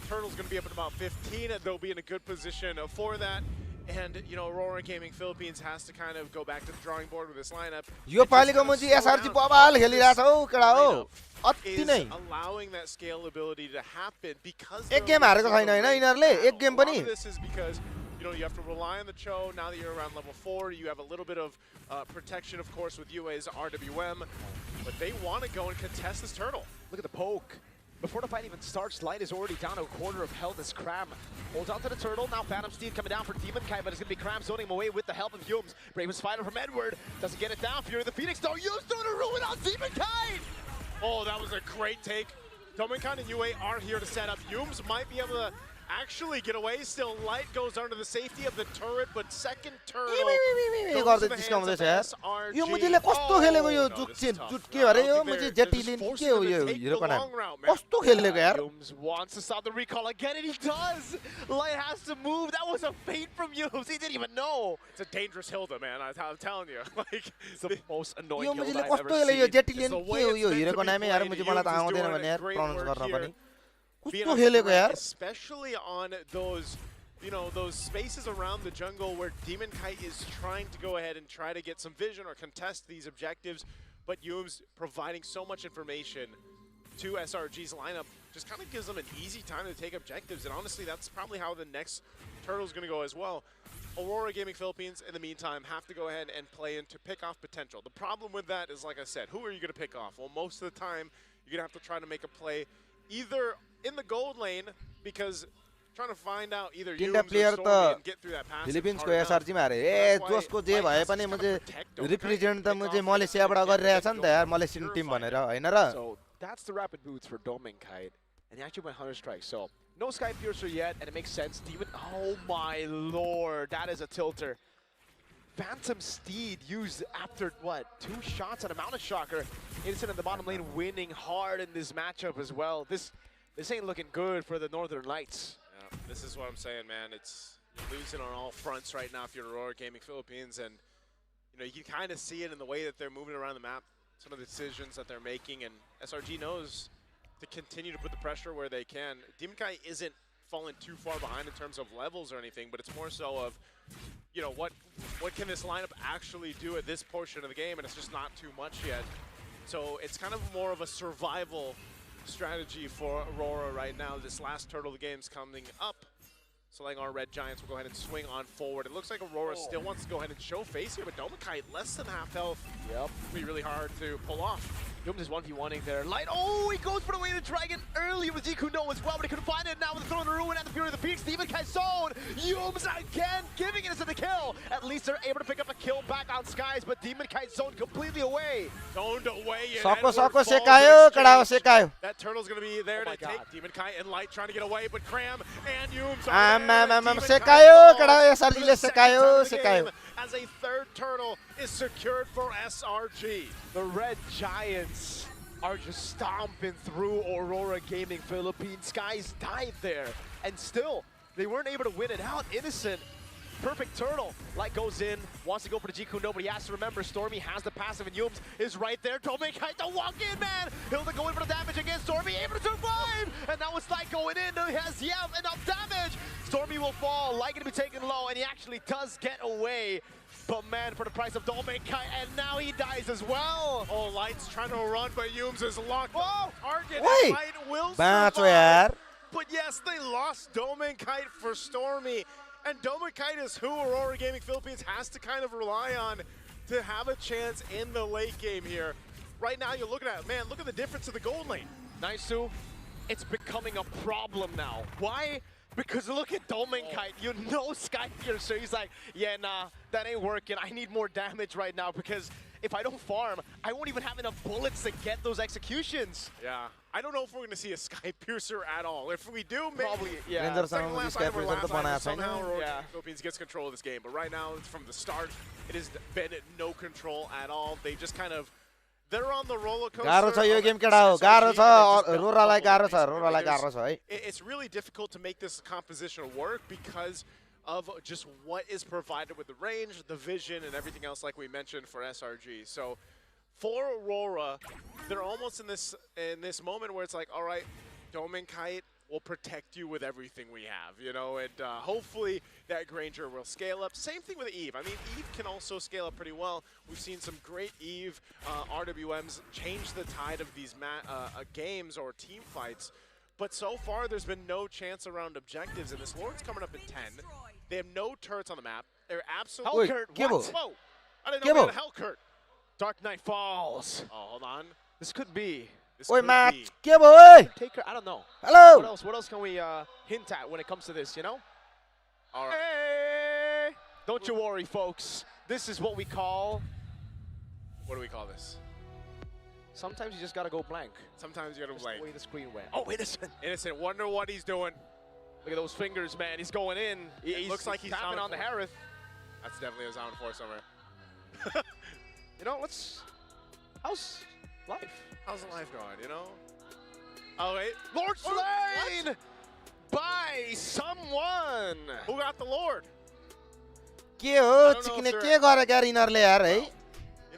Turtle's going to be up at about 15, and they'll be in a good position for that. And, you know, Aurora Gaming Philippines has to kind of go back to the drawing board with this lineup. यो पालिको मुझे SRG बवाल खेलिरहेछ हौ केडा हो अति नै allowing that scalability to happen because एक game हारेको छैन हैन यिनीहरुले एक game पनि this is because you know you have to rely on the Cho. Now that you're around level 4, you have a little bit of protection, of course, with UA's RWM, but they want to go and contest this Turtle. Look at the poke. Before the fight even starts, Light is already down to a quarter of health as Cram holds on to the Turtle. Now Phantom Steed coming down for Demonkai, but it's going to be Cram zoning him away with the help of Yumes. Bravest fighter from Edward doesn't get it down. Fury of the Phoenix, though. Yumes doing a ruin on Demonkai! Oh, that was a great take. Domenkai and UA are here to set up. Yumes might be able to actually get away still. Light goes under the safety of the turret, but second Turtle goes to the hands of SRG. यो मुझेले कस्तो खेलेको यो जुट के भरे यो मुझे जेटिलिन के हो यो हिरो का नाम कस्तो खेलेको यार Yumes wants to stop the recall again, and he does. Light has to move. That was a feint from Yumes. He didn't even know. It's a dangerous Hilda, man. I'm telling you. Like, it's the most annoying yo Hilda मुझेले I've ever कस्तो खेले यो seen. जेटिलिन के हो यो हिरो को नाम यार मुझे मलाई त आउँदैन भने यार प्रोनाउन्स गर्न पनि कस्तो खेलेको यार especially on those, you know, those spaces around the jungle where Demonkai is trying to go ahead and try to get some vision or contest these objectives, but Yumes providing so much information to SRG's lineup just kind of gives them an easy time to take objectives, and honestly, that's probably how the next Turtle's going to go as well. Aurora Gaming Philippines, in the meantime, have to go ahead and play in to pick off potential. The problem with that is, like I said, who are you going to pick off? Well, most of the time, you're going to have to try to make a play either in the gold lane, because trying to find out either Yumes or Stormy and get through that passive फिलिपिन्सको SRG मा हारे ए जोसको जे भए पनि मुझे represent त मुझे मलेसियाबाट गरिरहेछ नि त यार मलेसियन टिम भनेर हैन र So that's the rapid boots for Domenkai, and he actually went Hunter Strike. So no Sky Piercer yet, and it makes sense. Demon, oh my lord, that is a tilter. Phantom Steed used after, what, 2 shots on a Mountain Shocker. Innocent in the bottom lane winning hard in this matchup as well. This ain't looking good for the Northern Lights. Yeah, this is what I'm saying, man. You're losing on all fronts right now if you're Aurora Gaming Philippines, and you know you can kind of see it in the way that they're moving around the map, some of the decisions that they're making, and SRG knows to continue to put the pressure where they can. Demonkai isn't falling too far behind in terms of levels or anything, but it's more so of, you know, what can this lineup actually do at this portion of the game, and it's just not too much yet. So it's kind of more of a survival strategy for Aurora right now. This last Turtle of the game's coming up. So like our Red Giants will go ahead and swing on forward. It looks like Aurora still wants to go ahead and show face here, but Domenkai less than half health. Yep. It'll be really hard to pull off. Yumes is 1v1ing there. Light, oh, he goes for the way of the dragon early with Zikuno as well, but he couldn't find it. Now with the throw in the ruin and the Fury of the Peaks, Demonkai zone. Yumes again giving it to the kill. At least they're able to pick up a kill back on Skies, but Demonkai zone completely away. Zoned away. Sako sekayo kadawa sekayo. That Turtle's going to be there to take Demonkai and Light trying to get away, but Cram and Yumes sekayo kadawa SRG le sekayo. As a third Turtle is secured for SRG. The Red Giants are just stomping through Aurora Gaming Philippines. Skies died there, and still, they weren't able to win it out. Innocent, perfect Turtle. Light goes in, wants to go for the G-Kundo, but he has to remember Stormy has the passive, and Yumes is right there. Domenkai to walk in, man! Hilda going for the damage against Stormy, able to survive! And now it's Light going in, he has enough damage! Stormy will fall, Light gonna be taken low, and he actually does get away. But man, for the price of Domenkai, and now he dies as well. Oh, Light's trying to run, but Yumes is locked. Oh, Argon and Light will survive. यार. But yes, they lost Domenkai for Stormy. And Domenkai is who Aurora Gaming Philippines has to kind of rely on to have a chance in the late game here. Right now, you're looking at, man, look at the difference of the gold lane. Naisu, it's becoming a problem now. Why? Because look at Domenkite, you know Skypiercer, he's like, yeah, nah, that ain't working. I need more damage right now because if I don't farm, I won't even have enough bullets to get those executions. Yeah, I don't know if we're going to see a Skypiercer at all. If we do, maybe. Probably, yeah. Ranger sama Skypiercer to bana somehow yeah. Philippines gets control of this game. But right now, from the start, it has been no control at all. They just kind of, they're on the roller coaster. गाह्रो छ यो game केटा हो गाह्रो छ रोरालाई गाह्रो छ रोरालाई गाह्रो छ है It's really difficult to make this composition work because of just what is provided with the range, the vision, and everything else like we mentioned for SRG. So for Aurora, they're almost in this moment where it's like, all right, Domenkite will protect you with everything we have, you know, and hopefully that Granger will scale up. Same thing with Eve. I mean, Eve can also scale up pretty well. We've seen some great Eve RWMs change the tide of these games or team fights. But so far, there's been no chance around objectives, and this Lord's coming up in 10. They have no turrets on the map. They're absolutely... Hellcurt, what? Whoa! I didn't know we had a Hellcurt. Dark Knight Falls. Oh, hold on. This could be. Oi, Matt, Gibbo, oi! Taker, I don't know. Hello! What else can we hint at when it comes to this, you know? All right. Hey! Don't you worry, folks. This is what we call... What do we call this? Sometimes you just gotta go blank. Sometimes you gotta Just blank. the way the screen went. Oh, Innocent! Innocent, wonder what he's doing. Look at those fingers, man. He's going in. It looks like he's tapping on the Harith. That's definitely a Zound 4 somewhere. You know, how's life? How's life going, you know? Oh, wait. Lord slain by someone. Who got the Lord? के हो चिकने के गरेको यार यिनीहरूले यार है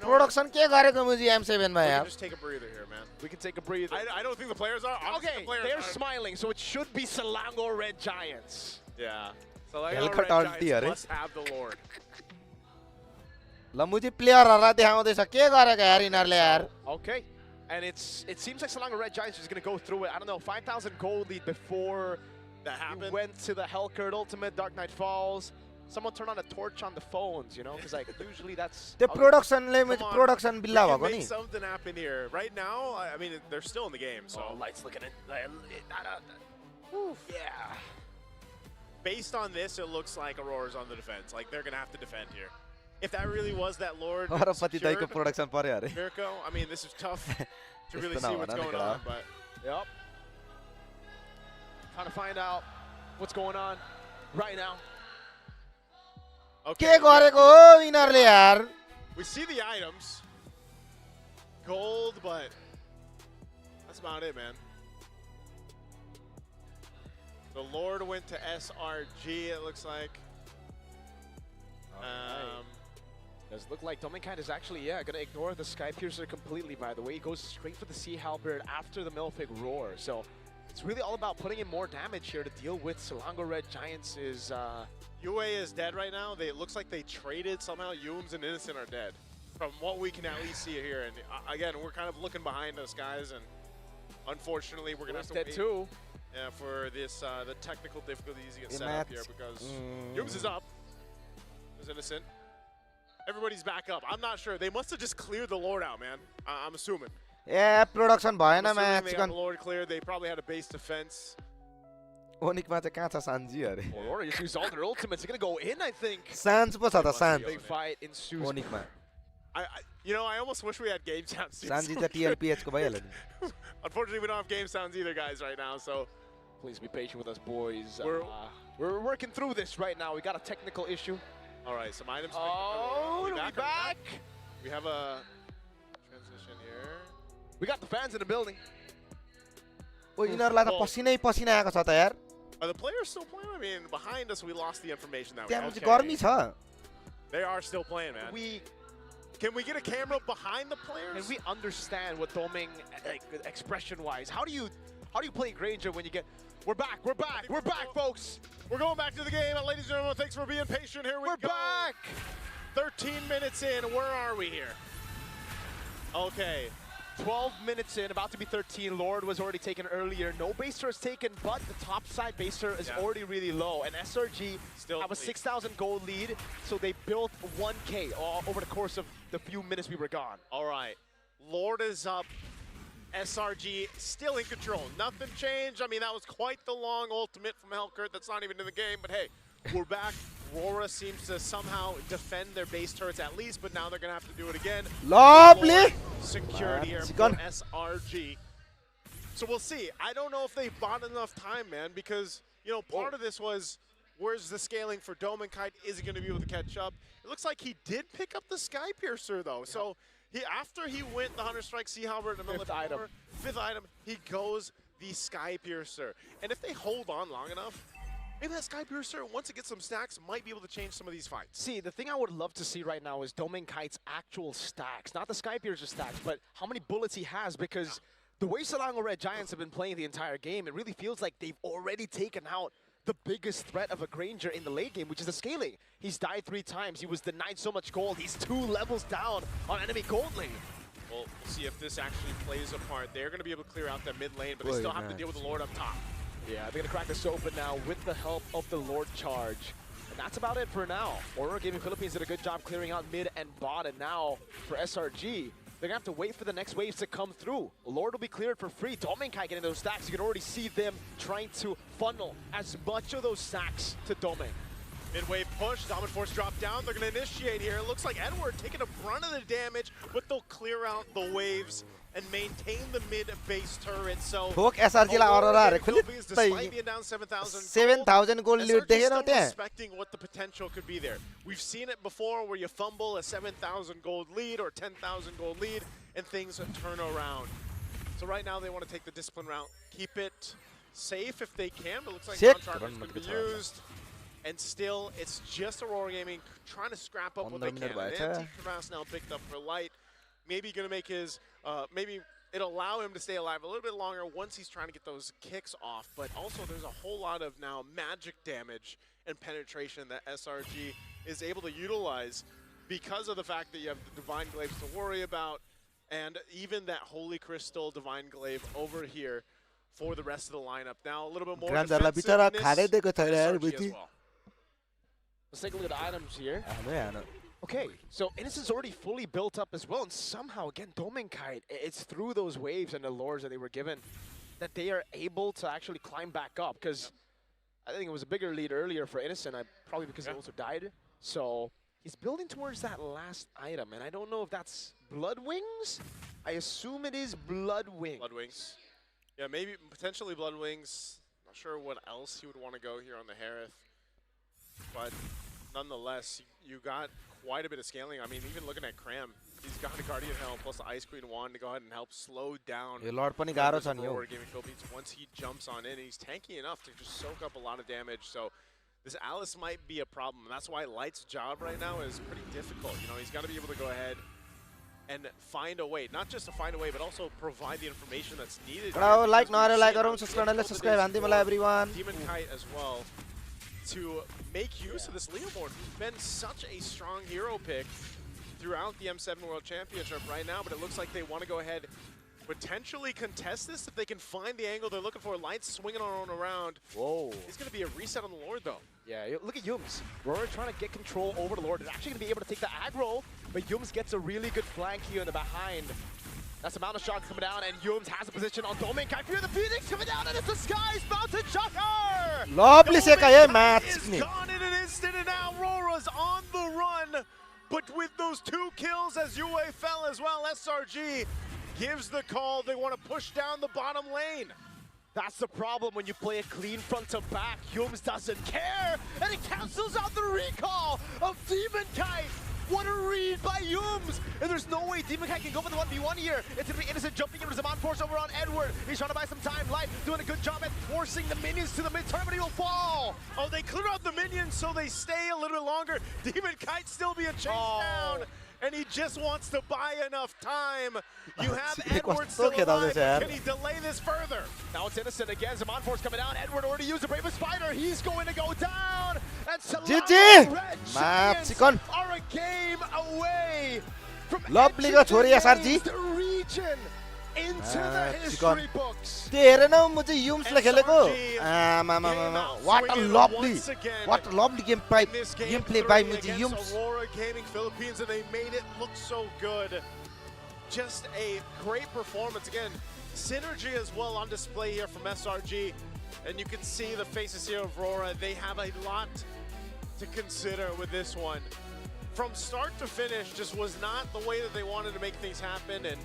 production के गरेको मुजी M7 मा We यार can just take a breather here, man. We can take a breather. I don't think the players are. Okay, the players they're are. smiling, so it should be Selangor Red Giants. Yeah. Selangor Hellcurt Red ulti Giants अरे must have the Lord. ल मुजी प्लेयरहरुलाई देखाउँदैछ के गरेको यार यिनीहरूले यार Okay, and it seems like Selangor Red Giants is going to go through it. I don't know, 5,000 gold lead before that happened. Went to the Hellcurt Ultimate, Dark Knight Falls. Someone turn on a torch on the phones, you know, because like usually that's. The production-ले production बिल्ला भएको नि. Make something happen here. Right now, I mean, they're still in the game, so. Oh, Light's looking at yeah. Based on this, it looks like Aurora's on the defense. Like they're gonna have to defend here. If that really was that Lord, पति दाइको production पर्यो अरे. Mirko, I mean, this is tough to really see what's going on, but. Yep. Trying to find out what's going on right now. के गरेको हो यिनीहरूले यार We see the items. Gold, but that's about it, man. The Lord went to SRG, it looks like. Does look like Domenkite is actually, going to ignore the Skypiercer completely, by the way. He goes straight for the Sea Halberd after the Milfig Roar. So it's really all about putting in more damage here to deal with Selangor Red Giants. UA is dead right now. It looks like they traded somehow. Yooms and Innocent are dead. From what we can at least see here. And again, we're kind of looking behind us, guys. And unfortunately, we're going to have to dead wait. Too. Yeah, for this, the technical difficulties to get set up here because Yooms is up. There's Innocent. Everybody's back up. I'm not sure. They must have just cleared the Lord out, man. I'm assuming. Yeah, production भएन I'm assuming match they got the Lord cleared. They probably had a base defense. ओनिकमा चाहिँ कहाँ छ Sanji अरे Aurora just used all their ultimates. They're going to go in, I think. सान्ज पो छ त सान्ज Big fight ensues. ओनिकमा You know, I almost wish we had game sounds. Sanji चाहिँ TLPH को भइहाल्यो नि Unfortunately, we don't have game sounds either, guys, right now. So please be patient with us, boys. We're working through this right now. We got a technical issue. All right, some items. Oh, we back. We have a transition here. We got the fans in the building. ओ यिनीहरुलाई त पसिनै पसिना आएको छ त यार Are the players still playing? I mean, behind us, we lost the information that त्यहाँ गर्मी छ They are still playing, man. Can we get a camera behind the players? And we understand what Doming, like, expression-wise. How do you play Granger when you get? We're back, folks. We're going back to the game, and ladies and gentlemen, thanks for being patient. Here we go. We're back. 13 minutes in. Where are we here? Okay. 12 minutes in, about to be 13. Lord was already taken earlier. No baser is taken, but the top side baser is already really low. And SRG still have a 6,000 gold lead, so they built 1K over the course of the few minutes we were gone. All right. Lord is up. SRG still in control. Nothing changed. I mean, that was quite the long ultimate from Helkert. That's not even in the game, but hey, we're back. Aurora seems to somehow defend their base turrets at least, but now they're going to have to do it again. Lovely. Security here for SRG. So we'll see. I don't know if they bought enough time, man, because, you know, part of this was, where's the scaling for Dome and Kite? Is he going to be able to catch up? It looks like he did pick up the Sky Piercer, though. Yeah. So after he went the Hunter Strike, Sea Halberd, and the fifth item, he goes the Sky Piercer. And if they hold on long enough, maybe that Sky Piercer, once it gets some stacks, might be able to change some of these fights. See, the thing I would love to see right now is Domain Kite's actual stacks. Not the Sky Piercer stacks, but how many bullets he has, because the way Selangor Red Giants have been playing the entire game, it really feels like they've already taken out the biggest threat of a Granger in the late game, which is the scaling. He's died 3 times. He was denied so much gold. He's 2 levels down on enemy gold lane. Well, we'll see if this actually plays a part. They're going to be able to clear out that mid lane, but they still have to deal with the Lord up top. Yeah, they're going to crack this open now with the help of the Lord Charge. And that's about it for now. Aurora Gaming Philippines did a good job clearing out mid and bot, and now for SRG, they're going to have to wait for the next waves to come through. Lord will be cleared for free. Domenkai getting those stacks. You can already see them trying to funnel as much of those stacks to Domain. Mid-wave push, Dominant Force drop down. They're going to initiate here. It looks like Edward taking a brunt of the damage, but they'll clear out the waves and maintain the mid-base turret. So Hook SRG la Aurora request despite being down 7,000 gold lead SRG still respecting what the potential could be there. We've seen it before where you fumble a 7,000 gold lead or 10,000 gold lead and things turn around. So right now they want to take the discipline route, keep it safe if they can, but it looks like non-charger is going to be used. And still, it's just Aurora Gaming trying to scrap up what they can. And Anti-Crevasse now picked up for Light. Maybe going to make his, maybe it'll allow him to stay alive a little bit longer once he's trying to get those kicks off. But also there's a whole lot of now magic damage and penetration that SRG is able to utilize because of the fact that you have the Divine Glaives to worry about and even that Holy Crystal Divine Glaive over here for the rest of the lineup. Now a little bit more defensiveness SRG as well. Let's take a look at the items here. Okay, so Innocent's already fully built up as well, and somehow, again, Domenkite, it's through those waves and the lures that they were given that they are able to actually climb back up, because I think it was a bigger lead earlier for Innocent, probably because he also died. So he's building towards that last item, and I don't know if that's Blood Wings? I assume it is Blood Wings. Blood Wings. Yeah, maybe potentially Blood Wings. Not sure what else he would want to go here on the Harith. But nonetheless, you got quite a bit of scaling. I mean, even looking at Cram, he's got a Guardian Helm plus the Ice Queen wand to go ahead and help slow down Lord Pani Garos on Aurora Gaming Philippines once he jumps on in. He's tanky enough to just soak up a lot of damage. So this Alice might be a problem. And that's why Light's job right now is pretty difficult. You know, he's got to be able to go ahead and find a way. Not just to find a way, but also provide the information that's needed. Like, subscribe, everyone. Demon Kite as well, to make use of this Leomord, who's been such a strong hero pick throughout the M7 World Championship right now, but it looks like they want to go ahead, potentially contest this if they can find the angle they're looking for. Light's swinging on around. Whoa. It's going to be a reset on the Lord, though. Yeah, look at Yums. Aurora trying to get control over the Lord. They're actually going to be able to take the aggro, but Yums gets a really good flank here in the behind. That's the Mountain Shock coming down, and Yums has a position on Domenkai. Fear the Phoenix coming down, and it's the Skies Mountain Shocker! Lovely Sekaye match. Is gone in an instant, and now Aurora's on the run. But with those 2 kills as Yue fell as well, SRG gives the call. They want to push down the bottom lane. That's the problem when you play it clean front to back. Yums doesn't care, and it cancels out the recall of Demon Kite. What a read by Yums! And there's no way Demon Kite can go for the 1v1 here. It's gonna be Innocent jumping into Zaman Force over on Edward. He's trying to buy some time. Light doing a good job at forcing the minions to the mid-turn, but he will fall. Oh, they clear out the minions so they stay a little bit longer. Demon Kite still being chased down, and he just wants to buy enough time. You have Edward still alive. Can he delay this further? Now it's Innocent again. Zaman Force coming down. Edward already used the Bravest Spider. He's going to go down. And GG! Red Giants are a game away from Lovely go chori SRG. the region into the history books. What a lovely gameplay by Muji Yums. Aurora Gaming Philippines, and they made it look so good. Just a great performance again. Synergy as well on display here from SRG. And you can see the faces here of Aurora. They have a lot to consider with this one. From start to finish, just was not the way that they wanted to make things happen. And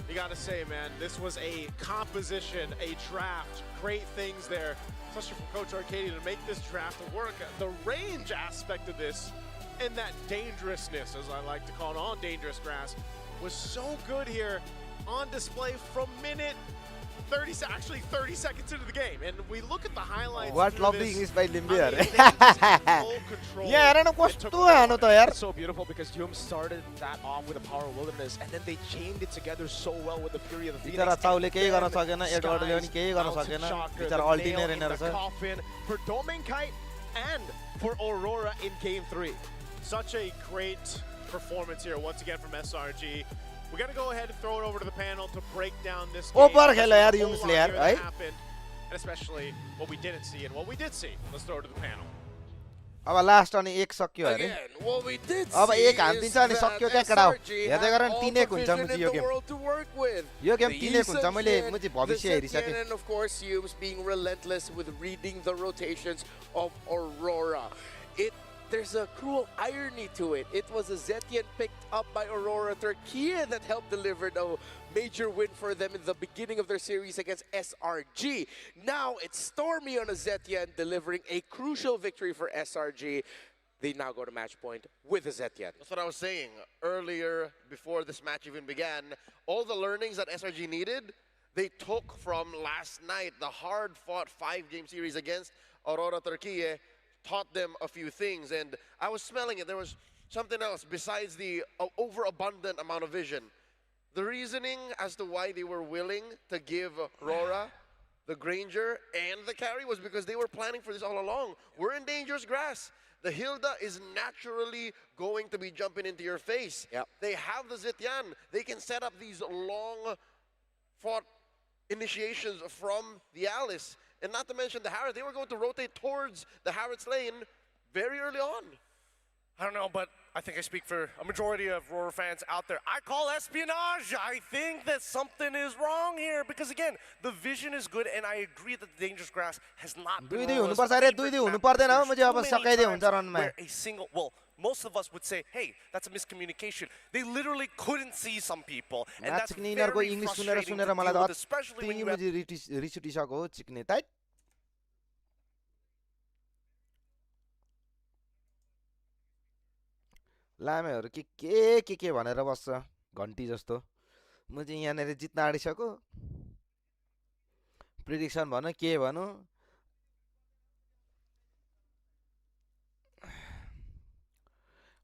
you gotta say, man, this was a composition, a draft, great things there, especially from Coach Arcadia to make this draft work. The range aspect of this and that dangerousness, as I like to call it, on dangerous grass, was so good here on display from minute 30, actually 30 seconds into the game. And we look at the highlights. What lovely English by Limbiar. Yeah, I don't know It's so beautiful because Yum started that off with the Power of Wilderness, and then they chained it together so well with the Fury of the Phoenix. Coffin for Domenkite and for Aurora in Game 3. Such a great performance here once again from SRG. We're going to go ahead and throw it over to the panel to break down this game. And especially what we didn't see and what we did see. Let's throw it to the panel. अब last अनि एक सक्यो अरे what we did अब see एक हान्दिन्छ अनि सक्यो क्या कडा हो हेर्दै गर नि 3-1 हुन्छ मुजी यो गेम यो गेम 3-1 हुन्छ मैले मुजी भविष्य हेरिसके and of course Humes being relentless with reading the rotations of Aurora. There's a cruel irony to it. It was a Zetian picked up by Aurora Turkey that helped deliver the major win for them in the beginning of their series against SRG. Now it's Stormy on a Zetian delivering a crucial victory for SRG. They now go to match point with a Zetian. That's what I was saying earlier before this match even began. All the learnings that SRG needed, they took from last night, the hard-fought 5-game series against Aurora Turkey. Taught them a few things, and I was smelling it. There was something else besides the overabundant amount of vision. The reasoning as to why they were willing to give Aurora the Granger and the carry was because they were planning for this all along. We're in dangerous grass. The Hilda is naturally going to be jumping into your face. Yep. They have the Zetian. They can set up these long-fought initiations from the Alice. And not to mention the Harrods, they were going to rotate towards the Harrods lane very early on. I don't know, but I think I speak for a majority of Aurora fans out there. I call espionage. I think that something is wrong here because, again, the vision is good, and I agree that the dangerous grass has not been well, most of us would say, hey, that's a miscommunication. They literally couldn't see some people, and that's very frustrating to deal with, especially when you have लामेहरु के भनेर बस्छ घन्टी जस्तो म चाहिँ यहाँनेर जित्न आडिसक्यो prediction भन के भनु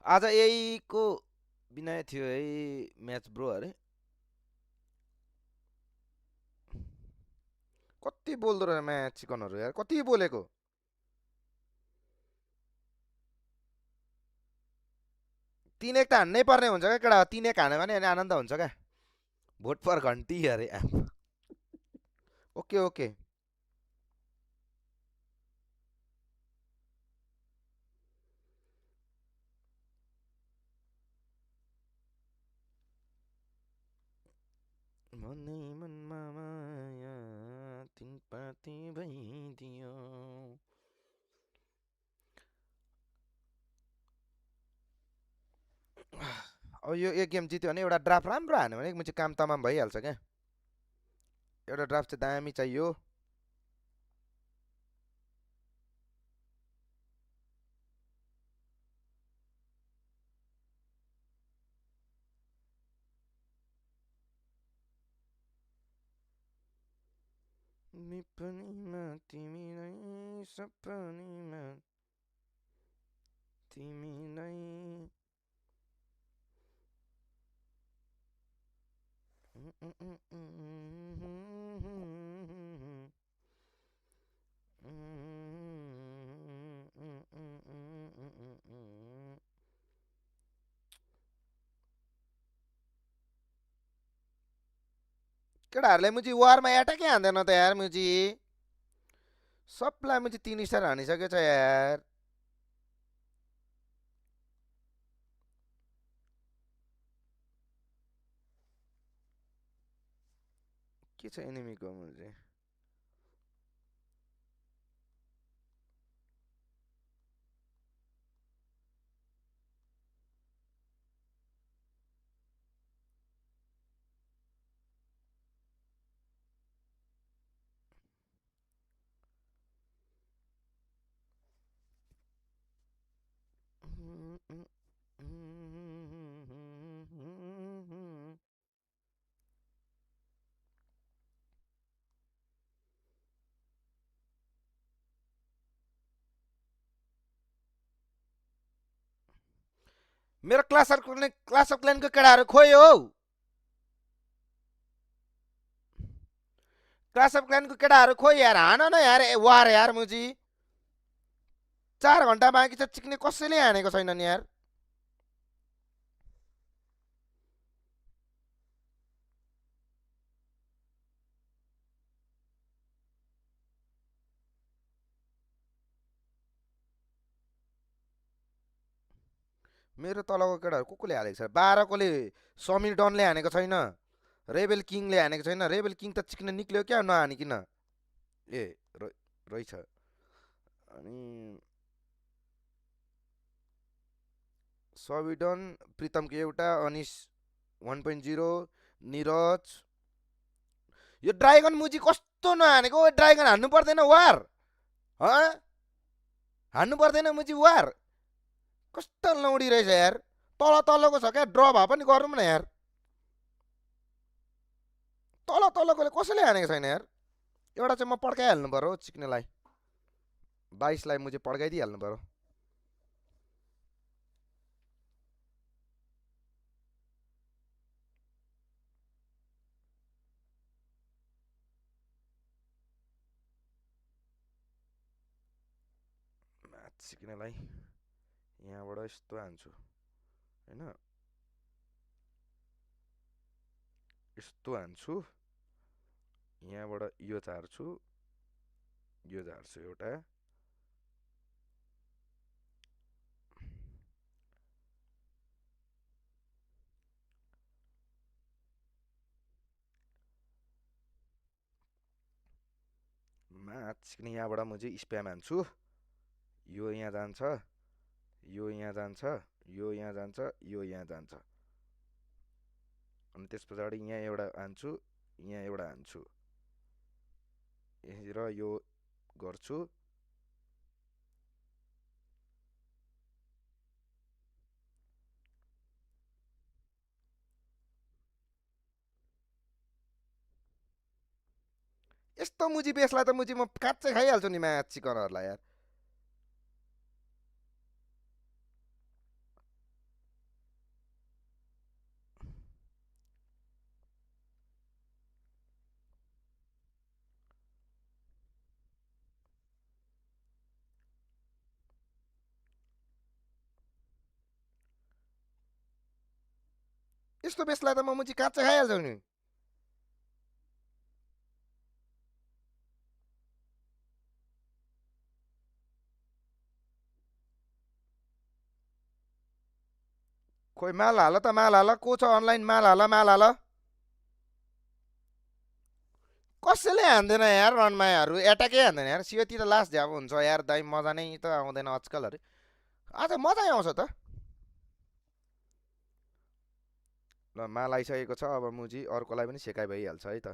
आज यहीको बिना थियो है म्याच ब्रो अरे कति बोल्दो रहेछ म्याच चिकनहरु यार कति बोलेको तीन एक त हान्नै पर्ने हुन्छ क्या केटा तीन एक हान्यो भने आनन्द हुन्छ क्या भोट पर घन्टी अरे ओके ओके मनै मनमा माया तिन पाती भइदियो अब यो एक गेम जित्यो भने एउटा ड्राफ्ट राम्रो हान्यो भने म चाहिँ काम तमाम भइहाल्छ क्या एउटा ड्राफ्ट चाहिँ दामी चाहियो मिपनीमा तिमीलाई सपनीमा तिमीलाई केटाहरुले मुजी वारमा एटाकै हान्दैन त यार मुजी सबलाई मुजी 3 स्टार हानिसकेछ यार के छ एनिमीको मुजी मेरो क्लास अफ क्ल्यानको केटाहरू खोयो हौ क्लास अफ क्ल्यानको केटाहरू खोइ यार हान न यार वार यार मुजी 4 घण्टा बाँकी छ चिक्ने कसैले हानेको छैन नि यार मेरो तलको केटाहरू कोले हालेको छ 12 कोले समीर डनले हानेको छैन रेबेल किङले हानेको छैन रेबेल किङ त चिक्न निक्ल्यो क्या नहानिकिन ए रहेछ अनि सविडन प्रितमको एउटा अनिस 1.0 निरज यो ड्राइगन मुजी कस्तो नहानेको ड्राइगन हान्नु पर्दैन वार हान्नु पर्दैन मुजी वार कस्तो लौडी रहेछ यार तलको छ क्या ड्र भए पनि गरौँ न यार तलकोले कसैले हानेको छैन यार एउटा चाहिँ म पड्काइहाल्नु पर्यो चिक्नेलाई 22 लाई मुझे पड्काइदिइहाल्नु पर्यो सिक्नेलाई यहाँबाट यस्तो हान्छु हैन यस्तो हान्छु यहाँबाट यो झार्छु एउटा म्याच सिक्ने यहाँबाट मुझे स्प्याम हान्छु यो यहाँ जान्छ यो यहाँ जान्छ यो यहाँ जान्छ यो यहाँ जान्छ अनि त्यसपछि यहाँ एउटा हान्छु यहाँ एउटा हान्छु र यो गर्छु यस्तो मुजी बेसलाई त मुजी म काच्चै खाइहाल्छु नि म्याच चिकनहरुलाई यार यस्तो बेसलाई त म मुजी काच्चै खाइहाल्छु नि खोइ माल हाल त माल हाल को छ अनलाइन माल हाल कसैले हान्दैन यार रनमायाहरू एटाकै हान्दैन यार सियोतिर लास्ट झ्याब हुन्छ यार दाइ मजा नै त आउँदैन आजकलहरु आज मजा आउँछ त ल माल आइसकेको छ अब मुजी अर्कोलाई पनि सेकाइ भइहाल्छ है त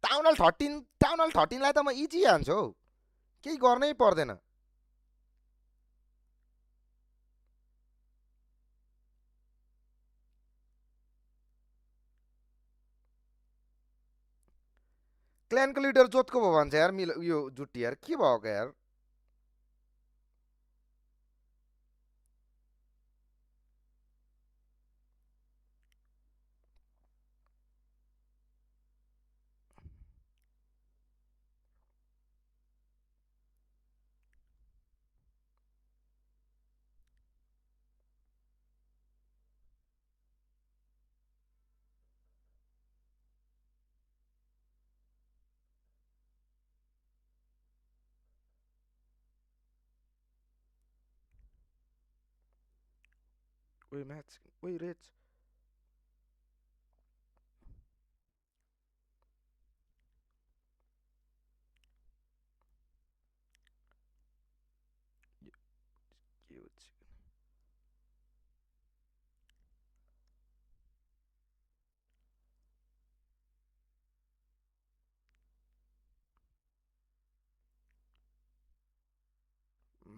टाउन हल 13 लाई त म इजी हान्छु हौ केही गर्नै पर्दैन क्ल्यानको लिडर जोतको भयो भन्छ यार यो जुट्टी यार के भएको यार Wait, Matt. Wait, Rich.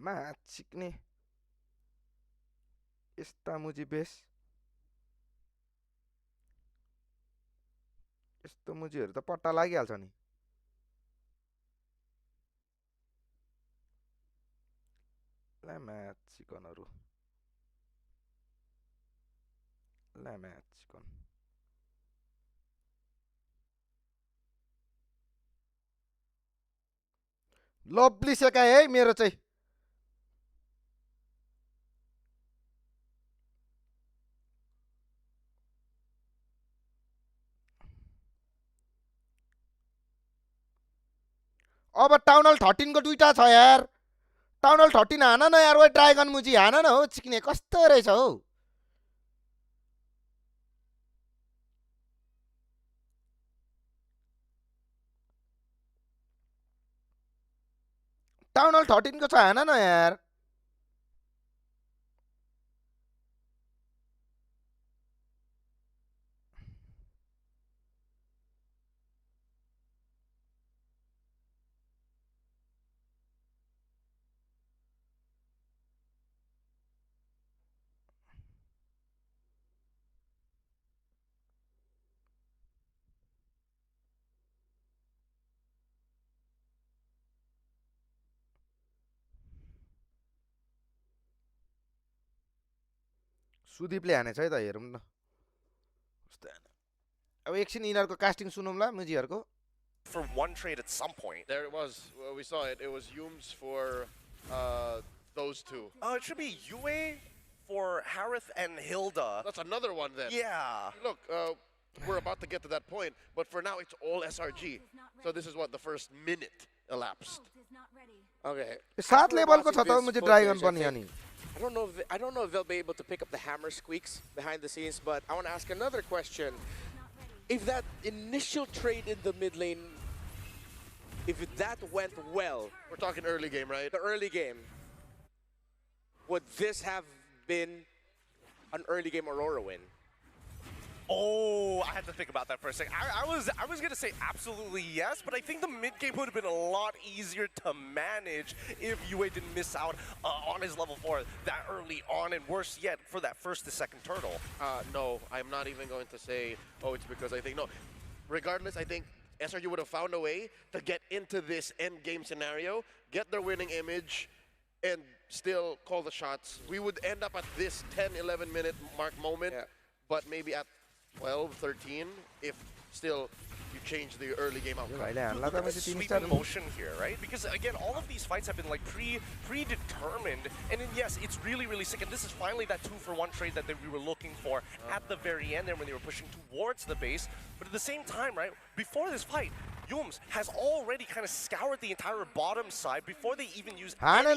Match सिक्ने यस्ता मुजी बेस यस्तो मुजीहरू त पट्टा लागिहाल्छ नि ला म्याच सिकनहरू ला म्याच सिकन लभली सेकाए है मेरो चाहिँ अब टाउन हल 13 को दुईटा छ यार टाउन हल 13 हान न यार ओ ड्रागन मुजी हान न हो चिक्ने कस्तो रहेछ हौ टाउन हल 13 को छ हान न यार सुदीपले हानेछ है त हेरौँ न अब एकछिन यिनीहरूको casting सुनौँला मुजीहरूको For one trade at some point. There it was. We saw it. It was Yums for those two. It should be Yue for Harith and Hilda. That's another one then. Yeah. Look, we're about to get to that point, but for now it's all SRG. So this is what the first minute elapsed. Okay. 7 लेभलको छ त मुजी dragon पनि अनि I don't know if they'll be able to pick up the hammer squeaks behind the scenes, but I want to ask another question. If that initial trade in the mid lane, if that went well, we're talking early game, right? The early game. Would this have been an early game Aurora win? Oh, I had to think about that for a second. I was gonna say absolutely yes, but I think the mid game would have been a lot easier to manage if Yue didn't miss out on his level 4 that early on, and worse yet, for that first to second turtle. No, I'm not even going to say, oh, it's because I think, no. Regardless, I think SRG would have found a way to get into this end game scenario, get their winning image, and still call the shots. We would end up at this 10, 11 minute mark moment, but maybe at 12, 13, if still you change the early game outcome. Look at the sweep motion here, right? Because again, all of these fights have been like predetermined, and then, yes, it's really, really sick. And this is finally that 2-for-1 trade that we were looking for at the very end there when they were pushing towards the base. But at the same time, right, before this fight, Yums has already kind of scoured the entire bottom side before they even use any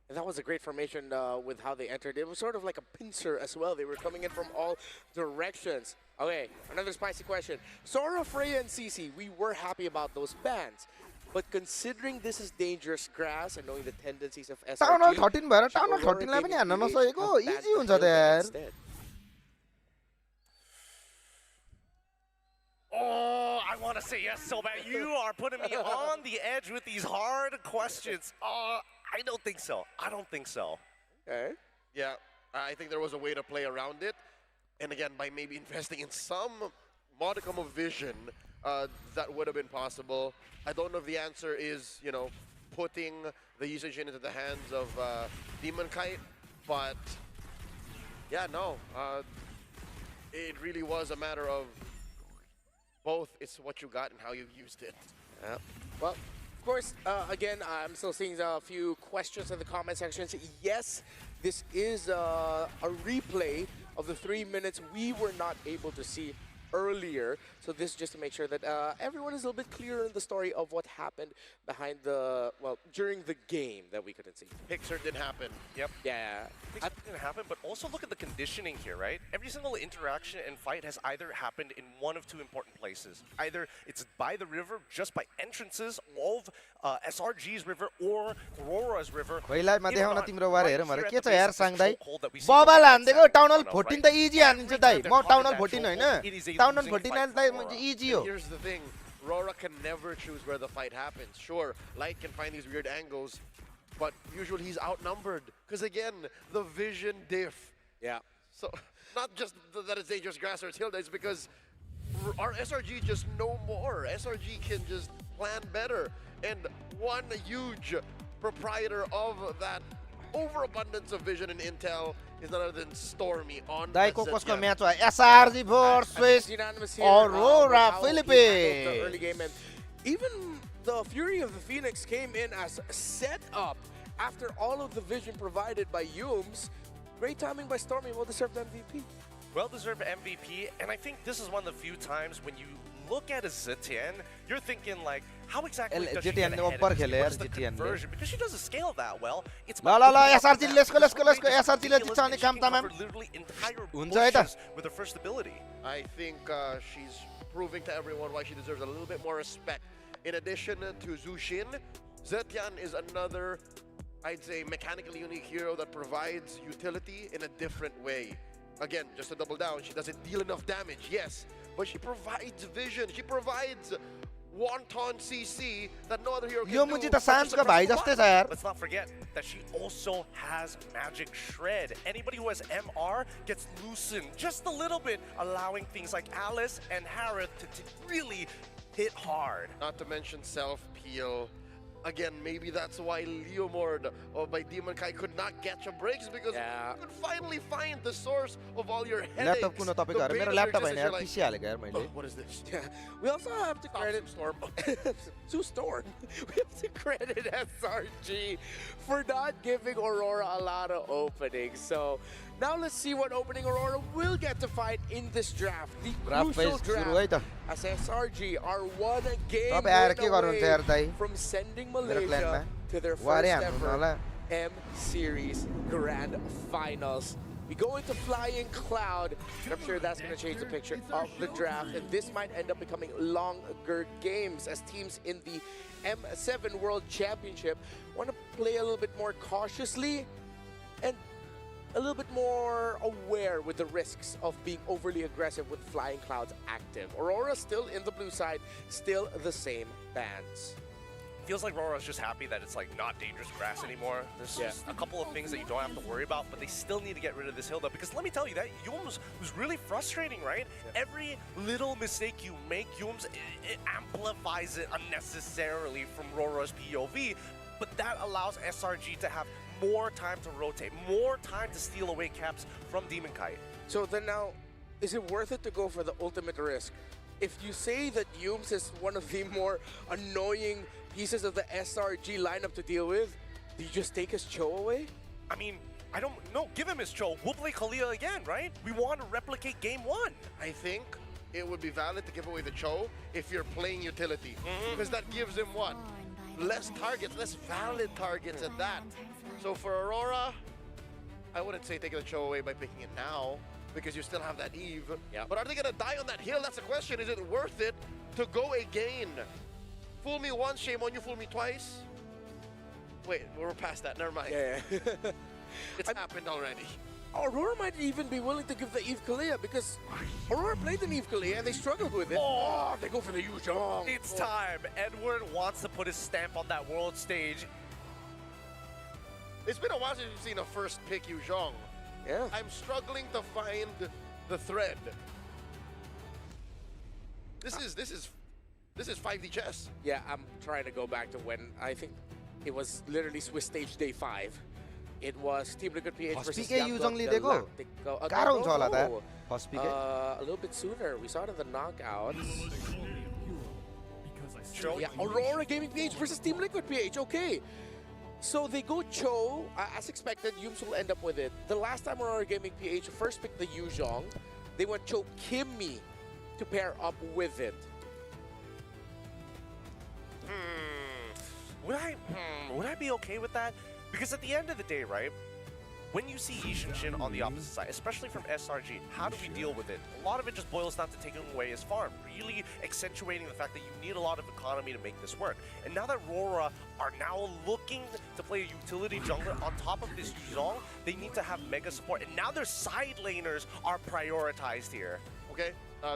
And that was a great formation with how they entered. It was sort of like a pincer as well. They were coming in from all directions. Okay, another spicy question. Sora, Freya, and CC, we were happy about those bans. But considering this is dangerous grass and knowing the tendencies of SRG, Town Hall 13 भएर Town Hall 13 लाई पनि हान्न नसकेको easy हुन्छ त यार Oh, I want to say yes so bad. You are putting me on the edge with these hard questions. I don't think so. I don't think so. Okay. Yeah, I think there was a way to play around it. And again, by maybe investing in some modicum of vision, that would have been possible. I don't know if the answer is, you know, putting the usage into the hands of Demon Kite, but yeah, no. It really was a matter of both. It's what you got and how you used it. Yeah. Well, of course, again, I'm still seeing a few questions in the comment sections. Yes, this is a replay of the 3 minutes we were not able to see earlier. So this is just to make sure that everyone is a little bit clearer in the story of what happened behind the, well, during the game that we couldn't see. Pixar didn't happen. Yep. Yeah. Pixar didn't happen, but also look at the conditioning here, right? Every single interaction and fight has either happened in one of two important places. Either it's by the river, just by entrances of SRG's river or Aurora's river. खोइलाई मा देखाउन तिम्रो वार हेर मरे के छ यार सांग दाइ bubble हान्देको town हल 14 त इजी हानिन्छ दाइ म टाउन हल 14 हैन टाउन हल 14 हाल दाइ इजी हो Here's the thing, Rora can never choose where the fight happens. Sure, Light can find these weird angles, but usually he's outnumbered. Because again, the vision diff. Yeah. So, not just that it's dangerous grass or it's Hilda, it's because our SRG just know more. SRG can just plan better. And one huge proprietor of that overabundance of vision and intel is none other than Stormy on Dahil that kukos ko Zetian. meto ay SRG versus Unanimous here, Aurora how he handled the early Philippines. game, and even the Fury of the Phoenix came in as set up after all of the vision provided by Yums. Great timing by Stormy, well-deserved MVP. Well-deserved MVP, and I think this is one of the few times when you look at a Zetian, you're thinking like, how exactly does she get GTN ahead ऊपर of this? खेले यार What's the GTN ले. conversion? Because she doesn't scale that well. It's La la la opening up SRG that let's go first range is SRG ले ridiculous, जिताने and she काम can तमाम. cover literally entire हुन्छ है त. bushes with her first ability. I think she's proving to everyone why she deserves a little bit more respect. In addition to Zushin, Zetian is another, I'd say, mechanically unique hero that provides utility in a different way. Again, just to double down, she doesn't deal enough damage, yes, but she provides vision, she provides wanton CC that no other hero can yo do. मुझे त but सान्स just को a press भाइ of a जस्तै button. छ यार. Let's not forget that she also has Magic Shred. Anybody who has MR gets loosened just a little bit, allowing things like Alice and Harith to really hit hard. Not to mention self-peel. Again, maybe that's why Leomord by Demon Kai could not catch a breaks because you could finally find the source of all your headaches. Laptop कुन topic The गरे bane मेरो of your laptop हैन existence, यार you're like, PC हालेको यार मैले. "Oh, what is this? We also have to credit Storm. To Storm. We have to credit SRG for not giving Aurora a lot of openings. So now let's see what opening Aurora will get to fight in this draft. The Draft crucial phase सुरु है draft. त. As SRG are one game तपाईँ आएर win के गर्नुहुन्छ यार away Dai? from sending मेरो Malaysia प्लानमा to their वारे first हान्नु ever होला. M Series Grand Finals. We go into Flying Cloud, and I'm sure that's going to change the picture of the draft, and this might end up becoming longer games as teams in the M7 World Championship want to play a little bit more cautiously and a little bit more aware with the risks of being overly aggressive with Flying Clouds active. Aurora still in the blue side, still the same bans. Feels like Aurora's just happy that it's like not dangerous grass anymore. There's just a couple of things that you don't have to worry about, but they still need to get rid of this Hilda because let me tell you that Yums was really frustrating, right? Every little mistake you make, Yums, it amplifies it unnecessarily from Aurora's POV, but that allows SRG to have more time to rotate, more time to steal away caps from Demon Kite. So then now, is it worth it to go for the ultimate risk? If you say that Yums is one of the more annoying pieces of the SRG lineup to deal with, do you just take his Cho away? I mean, I don't know. Give him his Cho. We'll play Kalia again, right? We want to replicate game one. I think it would be valid to give away the Cho if you're playing utility. Because that gives him what? Less targets, less valid targets at that. So for Aurora, I wouldn't say taking the Cho away by picking it now because you still have that Eve. But are they going to die on that hill? That's the question. Is it worth it to go again? Fool me once, shame on you, fool me twice. Wait, we're past that. Never mind. Yeah. It's happened already. Aurora might even be willing to give the Eve Kalia because Aurora played an Eve Kalia and they struggled with it. Oh, they go for the Yuzhong. It's time. Edward wants to put his stamp on that world stage. It's been a while since we've seen a first pick Yu Zhong. Yeah. I'm struggling to find the thread. This is 5D chess. Yeah, I'm trying to go back to when I think it was literally Swiss Stage Day 5. It was Team Liquid PH versus Hospique Young Yuzhong Blood लिदेको Galactico. गाह्रो हुन्छ होला त Hospique A little bit sooner. We saw it in the knockouts. Yeah, Aurora Gaming PH versus Team Liquid PH. Okay. So they go Cho. As expected, Yums will end up with it. The last time Aurora Gaming PH first picked the Yuzhong, they went Cho Kimmy to pair up with it. Would I be okay with that? Because at the end of the day, right, when you see Yishin Shin on the opposite side, especially from SRG, how do we deal with it? A lot of it just boils down to taking away his farm, really accentuating the fact that you need a lot of economy to make this work. And now that Aurora are now looking to play a utility jungler on top of this Yuzhong, they need to have mega support. And now their side laners are prioritized here. Okay,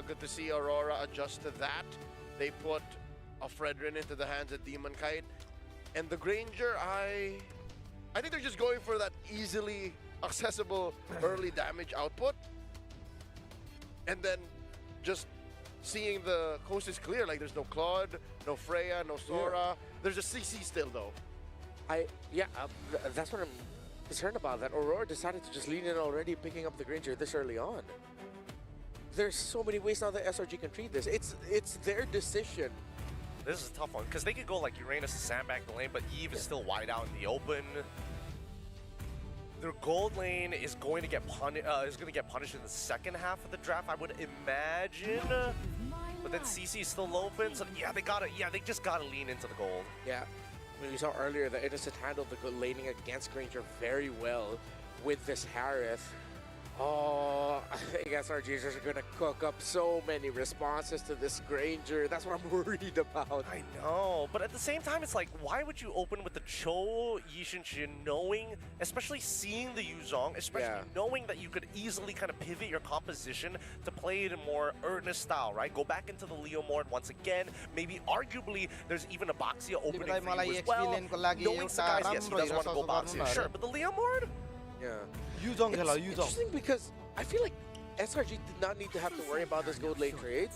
good to see Aurora adjust to that. They put a Fredrin into the hands of Demon Kite. And the Granger, I think they're just going for that easily accessible early damage output. And then just seeing the coast is clear. Like, there's no Claude, no Freya, no Sora. There's a CC still, though. That's what I'm concerned about, that Aurora decided to just lean in already, picking up the Granger this early on. There's so many ways now that SRG can treat this. It's their decision. This is a tough one, because they could go like Uranus to sandbag the lane, but Eve is still wide out in the open. Their gold lane is going to get punished in the second half of the draft, I would imagine. But then CC is still open, so yeah, they just gotta lean into the gold. Yeah. I mean, we saw earlier that Innocent handled the good laning against Granger very well with this Harith. Oh, I think SRGs are going to cook up so many responses to this Granger. That's what I'm worried about. I know, but at the same time, it's like, why would you open with the Cho Yishin knowing, especially seeing the Yuzhong, especially knowing that you could easily kind of pivot your composition to play it in more earnest style, right? Go back into the Leomord once again. Maybe arguably there's even a Boxia opening for you as well. Knowing Sakai, yes, he does want to go Boxia, sure, but the Leomord? Yeah. Yuzhong, It's interesting because I feel like SRG did not need to have to worry about this gold lane trade.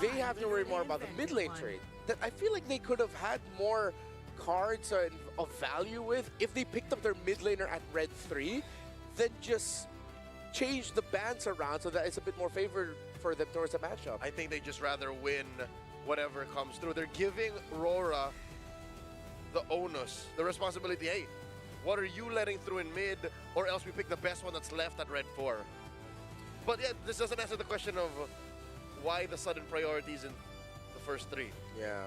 They have to worry more about the mid lane trade. That I feel like they could have had more cards of value with if they picked up their mid laner at red 3, then just change the bans around so that it's a bit more favored for them towards the matchup. I think they just rather win whatever comes through. They're giving Aurora the onus, the responsibility. Hey, what are you letting through in mid, or else we pick the best one that's left at red 4. But yeah, this doesn't answer the question of why the sudden priorities in the first 3. Yeah.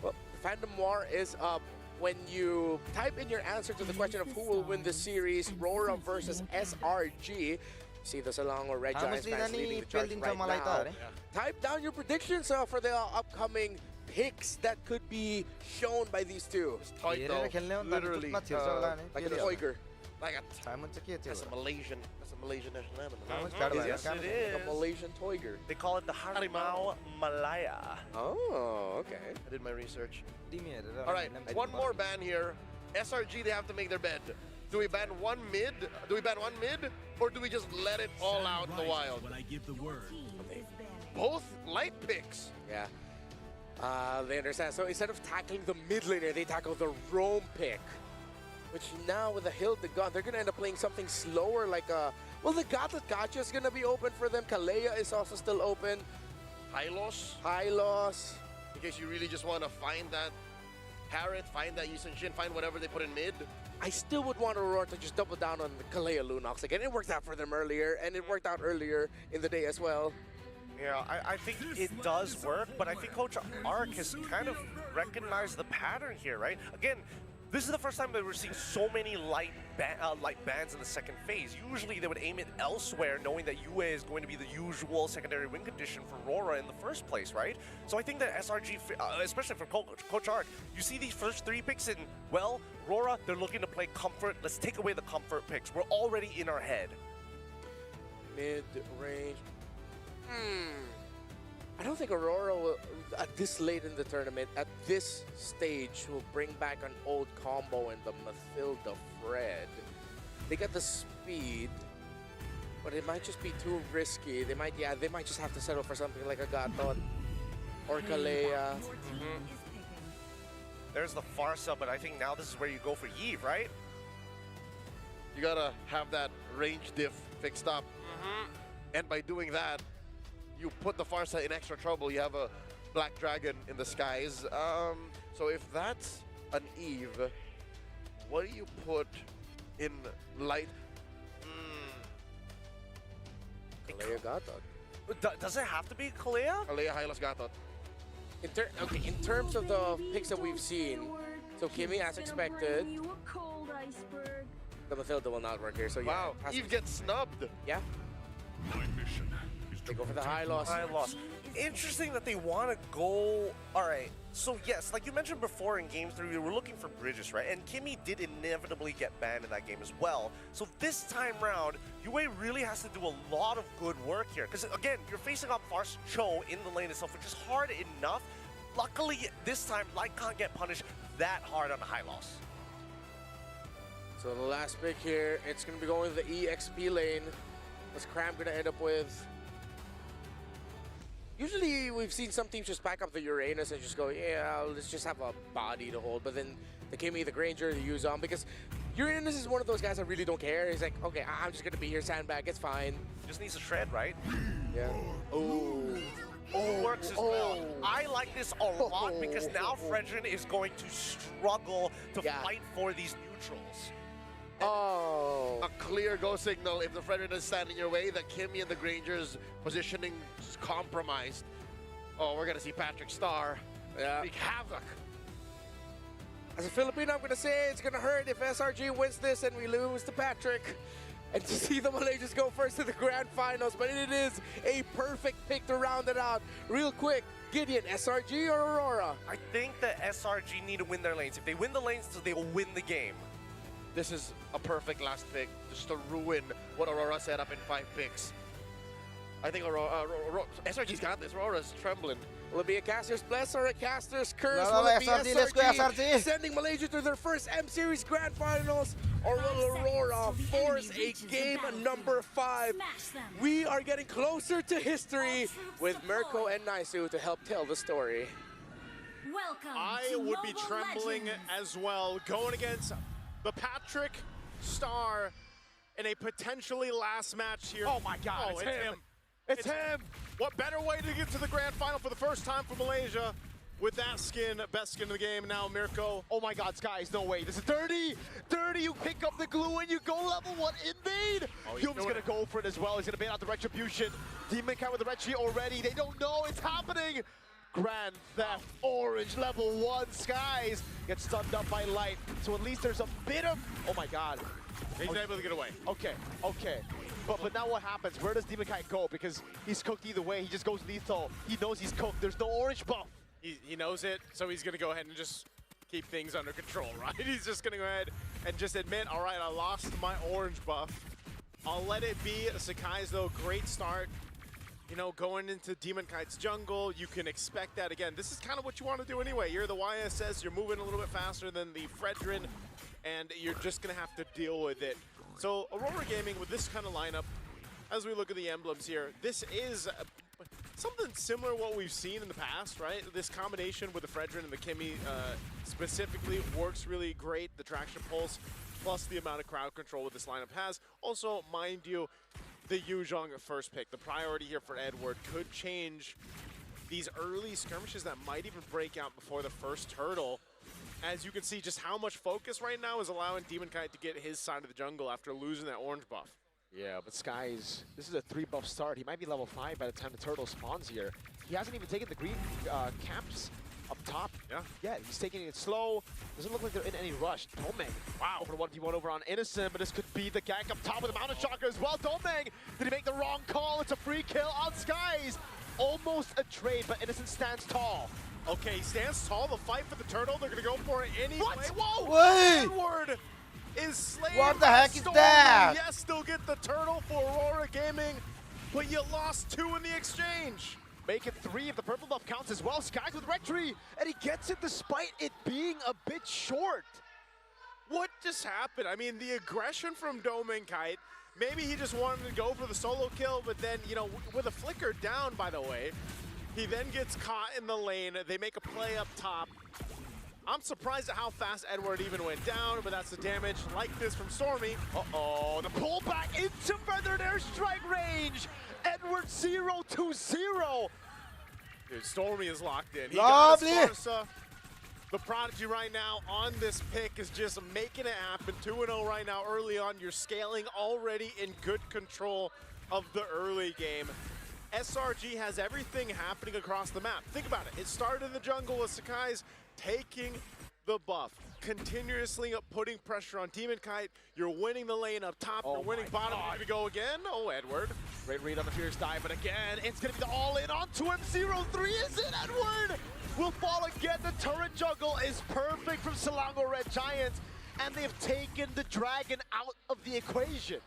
Well, Phantom War is up. When you type in your answer to the question of who will win the series, Rora versus SRG, see this along with Red Giants fans leading the charge right now. Type down your predictions for the upcoming picks that could be shown by these two. Literally. Like an Uyghur. Like that's a Malaysian national animal. Yes, it is. Like a Malaysian Uyghur. They call it the Harimau Malaya. Oh, okay. I did my research. All right, one more ban here. SRG, they have to make their bed. Do we ban one mid? Or do we just let it all out in the wild? When I give the word. Both light picks. Yeah. They understand. So instead of tackling the mid laner, they tackle the roam pick. Which now with the Hildegarde, they're going to end up playing something slower like well, the Gauntlet Gotcha is going to be open for them. Kalea is also still open. Hylos. In case you really just want to find that Harith, find that Yisun Shin, find whatever they put in mid. I still would want Aurora to just double down on the Kalea Lunox. Again, it worked out for them earlier, and it worked out earlier in the day as well. Yeah, I think it does work, but I think Coach Arc has kind of recognized the pattern here, right? Again, this is the first time that we're seeing so many light bans in the second phase. Usually they would aim it elsewhere, knowing that UA is going to be the usual secondary win condition for Rora in the first place, right? So I think that SRG, especially for Coach Arc, you see these first 3 picks and, well, Rora, they're looking to play comfort. Let's take away the comfort picks. We're already in our head. Mid-range. I don't think Aurora will, at this late in the tournament, at this stage, will bring back an old combo in the Mathilda Fred. They got the speed, but it might just be too risky. They might just have to settle for something like a Gatot or Kalea. There's the Pharsa, but I think now this is where you go for Eve, right? You gotta have that range diff fixed up. And by doing that, you put the Pharsa in extra trouble. You have a Black Dragon in the skies. So if that's an Eve, what do you put in light? Kalea Gatot. Does it have to be Kalea? Kalea, Hylos, Gatot. In terms of the picks that we've seen, so Kimmy, as expected, the Mathilda will not work here. So yeah, wow, Eve gets snubbed. Yeah. My mission is They go for the high loss. Interesting that they want to go. All right, So yes, like you mentioned before in Game 3, we were looking for bridges, right? And Kimmy did inevitably get banned in that game as well. So this time round, Yue really has to do a lot of good work here. Because again, you're facing off Fars Cho in the lane itself, which is hard enough. Luckily, this time, Light can't get punished that hard on a high loss. So the last pick here, it's going to be going to the EXP lane. What's Cram going to end up with? Usually we've seen some teams just pack up the Uranus and just go, yeah, let's just have a body to hold. But then the Kimmy, the Granger, the Yuzon, because Uranus is one of those guys that really don't care. He's like, okay, I'm just going to be here, sandbag, it's fine. Just needs a shred, right? Yeah. Oh. Works as well. I like this a lot because now Fredrin is going to struggle to fight for these neutrals. A clear go signal if the Fredrin is standing your way, that Kimmy and the Granger's positioning is compromised. Oh, we're gonna see Patrick Star wreak havoc. As a Filipino, I'm gonna say it's gonna hurt if SRG wins this and we lose to Patrick. And to see the Malaysians go first to the grand finals, but it is a perfect pick to round it out. Real quick, Gideon, SRG or Aurora? I think that SRG need to win their lanes. If they win the lanes, they will win the game. This is a perfect last pick just to ruin what Aurora set up in 5 picks. I think SRG's got this. Aurora's trembling. Will it be a caster's bless or a caster's curse? No, will it be SRG, let's go SRG. Sending Malaysia to their first M-Series Grand Finals? Or will Aurora force a game number 5? We are getting closer to history with Mirko and Naisu to help tell the story. I would be trembling as well, going against the Patrick Star in a potentially last match here. Oh my God, it's him. It's him. What better way to get to the grand final for the first time for Malaysia with that skin, best skin in the game now, Mirko. Oh my God, Skies, no way. This is dirty. Dirty, you pick up the glue and you go level 1 invade. Hume's gonna go for it as well. He's gonna bait out the Retribution. Demon Cat with the Retri already. They don't know it's happening. Grand Theft Orange level 1. Skies gets stunned up by Light. So at least there's a bit of, oh my God. He's able to get away. Okay. But now what happens? Where does Demon Kite go? Because he's cooked either way. He just goes lethal. He knows he's cooked. There's no orange buff. He knows it, so he's going to go ahead and just keep things under control, right? He's just going to go ahead and just admit, all right, I lost my orange buff. I'll let it be. Sakai's, though, great start. You know, going into Demon Kite's jungle, you can expect that. Again, this is kind of what you want to do anyway. You're the YSS, you're moving a little bit faster than the Fredrin, and you're just going to have to deal with it. So Aurora Gaming, with this kind of lineup, as we look at the emblems here, this is something similar to what we've seen in the past, right? This combination with the Fredrin and the Kimmy specifically works really great. The traction pulse, plus the amount of crowd control that this lineup has. Also, mind you, the Yuzhong first pick. The priority here for Edward could change these early skirmishes that might even break out before the first turtle. As you can see, just how much focus right now is allowing Demon Kite to get his side of the jungle after losing that orange buff. Yeah, but Skies, this is a 3-buff start. He might be level 5 by the time the turtle spawns here. He hasn't even taken the green camps up top. Yeah, he's taking it slow. Doesn't look like they're in any rush. Domeng, wow, over 1v1 over on Innocent, but this could be the gank up top with the Mountain Shocker as well. Domeng, did he make the wrong call? It's a free kill on Skies. Almost a trade, but Innocent stands tall. Okay, he stands tall. The fight for the turtle, they're going to go for it anyway. What? Whoa! Wait! Edward is slain. What the heck is that? Yes, they'll get the turtle for Aurora Gaming, but you lost 2 in the exchange. Make it 3 if the purple buff counts as well. Skies with Retri, and he gets it despite it being a bit short. What just happened? I mean, the aggression from Domeng Kite, maybe he just wanted to go for the solo kill, but then, you know, with a flicker down, by the way, he then gets caught in the lane. They make a play up top. I'm surprised at how fast Edward even went down, but that's the damage. Like this from Stormy. Uh-oh, the pullback into feathered airstrike range. Edward 0-2-0. Dude, Stormy is locked in. He Lovely. got his Sparsa. The Prodigy right now on this pick is just making it happen. 2-0 right now early on. You're scaling already in good control of the early game. SRG has everything happening across the map. Think about it. It started in the jungle with Sakai's taking the buff, continuously putting pressure on Demon Kite. You're winning the lane up top. You're winning bottom. Here we go again. Oh, Edward. Great read on the Fierce dive, but again, it's going to be the all-in onto him. 0-3 is it, Edward? will fall again. The turret juggle is perfect from Selangor Red Giants, and they've taken the Dragon out of the equation.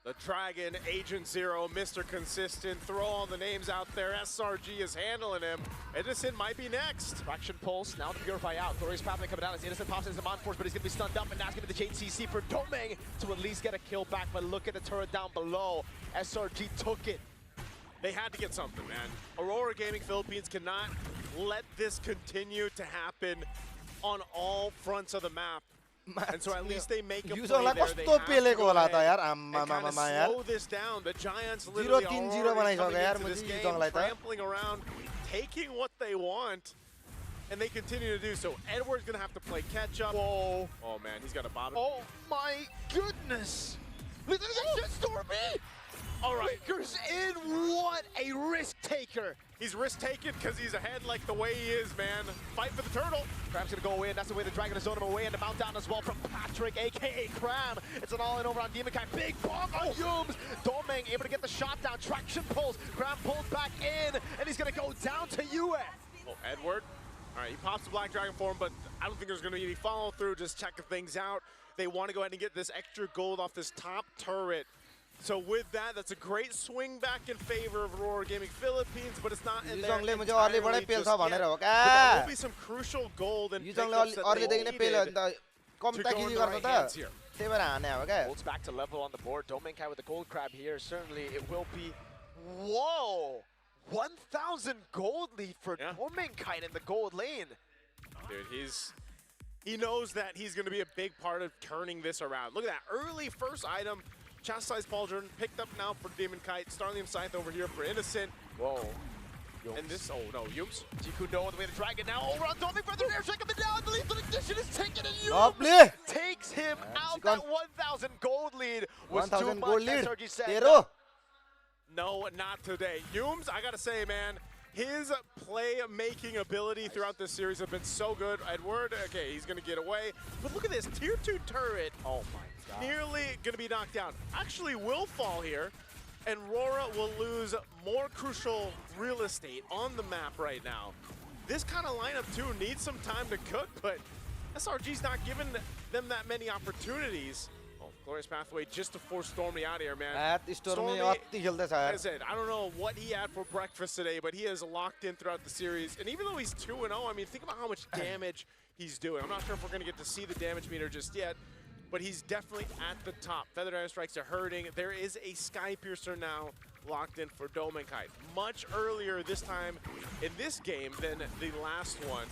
The Dragon, Agent Zero, Mr. Consistent, throw all the names out there. SRG is handling him. Innocent might be next. Traction Pulse, now to Purify out. Glorious Pathway coming down as Innocent pops into Mon Force, but he's going to be stunned up, and that's going to be the JCC for Domeng to at least get a kill back. But look at the turret down below. SRG took it. They had to get something, man. Aurora Gaming Philippines cannot let this continue to happen on all fronts of the map. And so at least they make a play there. They have to go ahead and kind of slow this down. The Giants literally are already coming into this game, trampling around, taking what they want, and they continue to do so. Edward's going to have to play catch-up. Whoa. Oh, man, he's got a bottom. Oh, my goodness. Look at that shit, Stormy. All right. Lakers in. What a risk taker. He's risk taking because he's ahead like the way he is, man. Fight for the turtle. Cram's gonna go in. That's the way the Dragon is zoning him away, and the mount down as well from Patrick, aka Cram. It's an all-in over on Demon Kai. Big bomb on Yums. Domeng able to get the shot down. Traction pulls. Cram pulled back in, and he's gonna go down to Yue. Oh, Edward. All right, he pops the Black Dragon for him, but I don't think there's gonna be any follow-through. Just checking things out. They want to go ahead and get this extra gold off this top turret. So with that, that's a great swing back in favor of Aurora Gaming Philippines, but it's not in there entirely just yet. But there will be some crucial gold and pickups that they needed to go in the right hands here. Holds back to level on the board. Domeng Kai with the gold crab here. Certainly it will be, whoa, 1,000 gold lead for Domeng Kai in the gold lane. Dude, he knows that he's going to be a big part of turning this around. Look at that early first item. Chastised Pauldron picked up now for Demon Kite. Starlium Scythe over here for Innocent. Whoa. And this, oh no, Yums. Jikudo on the way to Dragon now. Over on Domeng for the air check coming down. The lethal ignition is taken and Yums takes him out. That 1,000 gold lead was too much, as Sergi said. No, not today. Yums, I gotta say, man, his play-making ability throughout this series have been so good. Edward, okay, he's gonna get away. But look at this, tier 2 turret. Oh my God. Nearly gonna be knocked down. Actually will fall here, and Rora will lose more crucial real estate on the map right now. This kind of lineup too needs some time to cook, but SRG's not giving them that many opportunities. Oh, Glorious Pathway just to force Stormy out of here, man. Stormy, like I said, I don't know what he had for breakfast today, but he is locked in throughout the series. And even though he's 2-0, I mean, think about how much damage he's doing. I'm not sure if we're gonna get to see the damage meter just yet, but he's definitely at the top. Feather Dagger Strikes are hurting. There is a Sky Piercer now locked in for Domeng Kai. Much earlier this time in this game than the last one.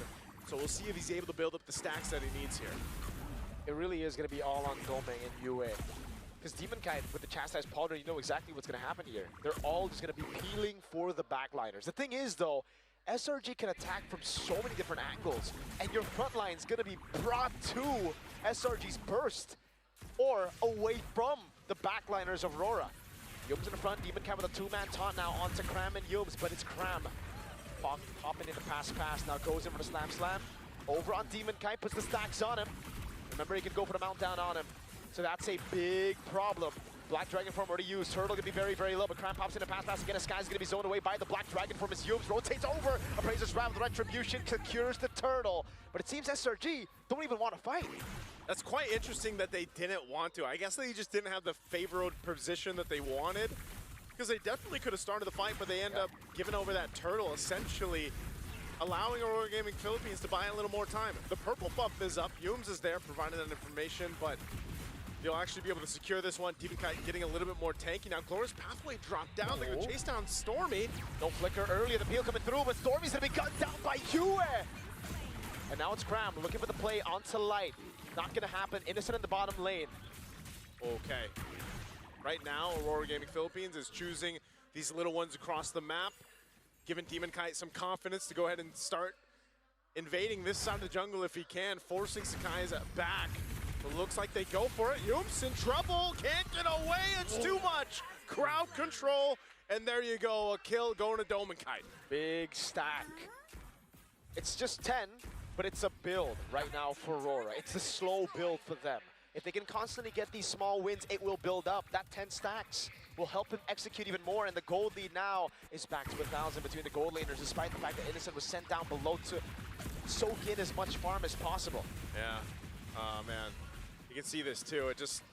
So we'll see if he's able to build up the stacks that he needs here. It really is going to be all on Domeng and Yue. Because Demon Kite with the Chastised Pauldron, you know exactly what's going to happen here. They're all just going to be peeling for the backliners. The thing is, though, SRG can attack from so many different angles, and your front line is going to be brought to SRG's burst or away from the backliners of Aurora. Yums in the front, Demon Cat with a 2-man taunt now onto Cram and Yums, but it's Cram. Popping into pass, now goes in for the slam. Over on Demon Kite, puts the stacks on him. Remember, he can go for the mount down on him. So that's a big problem. Black Dragon form already used. Turtle gonna be very, very low, but Cram pops in a pass again. Sky's gonna be zoned away by the Black Dragon form as Yums rotates over. Appraiser's Ram with Retribution secures the Turtle. But it seems SRG don't even want to fight. That's quite interesting that they didn't want to. I guess they just didn't have the favored position that they wanted, because they definitely could have started the fight, but they end up giving over that Turtle, essentially allowing Aurora Gaming Philippines to buy a little more time. The purple buff is up. Yums is there providing that information, but they'll actually be able to secure this one. Demon Kite getting a little bit more tanky. Now Glorious Pathway dropped down. They're going to chase down Stormy. No flicker earlier. The peel coming through, but Stormy's going to be gunned down by Yue. And now it's Cram looking for the play onto Light. Not going to happen. Innocent in the bottom lane. Okay. Right now, Aurora Gaming Philippines is choosing these little ones across the map, giving Demon Kite some confidence to go ahead and start invading this side of the jungle if he can, forcing Sakai's back. It looks like they go for it. Yums in trouble, can't get away, it's too much. Crowd control, and there you go, a kill going to Domeng Kite. Big stack. It's just 10, but it's a build right now for Aurora. It's a slow build for them. If they can constantly get these small wins, it will build up. That 10 stacks will help him execute even more, and the gold lead now is back to 1,000 between the gold laners, despite the fact that Innocent was sent down below to soak in as much farm as possible. Yeah, oh man, you can see this too. It just,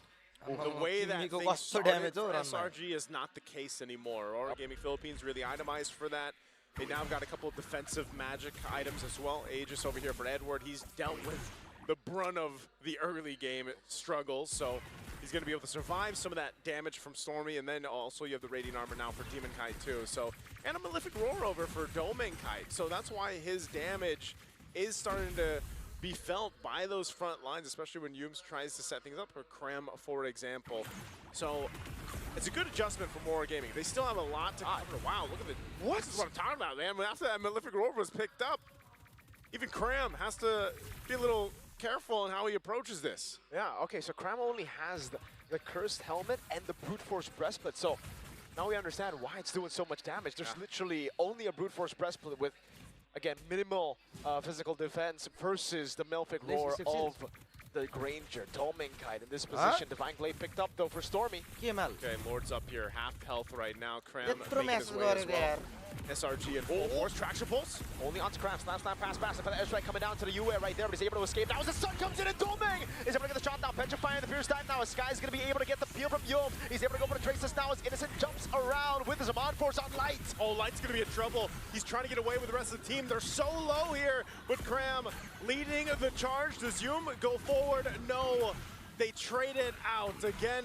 the way that things got started for SRG is not the case anymore. Aurora Gaming Philippines really itemized for that. They now got a couple of defensive magic items as well. Aegis over here for Edward. He's dealt with the brunt of the early game struggles, so he's going to be able to survive some of that damage from Stormy, and then also you have the Radiant Armor now for Demon Kite too. So, and a Malefic Roar over for Domain Kite. So that's why his damage is starting to be felt by those front lines, especially when Yumes tries to set things up, or Krem, for example. So it's a good adjustment for Aurora Gaming. They still have a lot to cover. Wow, look at the, this is what I'm talking about, man. After that Malefic Roar was picked up, even Krem has to be a little careful in how he approaches this. Yeah, okay, so Kram only has the Cursed Helmet and the Brute Force Breastplate, so now we understand why it's doing so much damage. There's literally only a Brute Force Breastplate with, again, minimal physical defense versus the Malefic Roar of the Granger. Domain Kite in this position. Divine Glaive picked up, though, for Stormy. Okay, Lord's up here, half health right now. Kram making his way as well. SRG in full force. Traction Pulse. Only onto Kram. Slam pass. For the airstrike coming down to the UA right there, but he's able to escape. Now as the sun comes in, and Domain is able to get the shot now. Petrifying the Pierce time now. Sky's going to be able to get the peel from Yum. He's able to go for the Traces now as Innocent jumps around with his Amon Force on Light. Oh, Light's going to be in trouble. He's trying to get away with the rest of the team. They're so low here, but Kram leading the charge. Does Yum go forward? No. They trade it out again.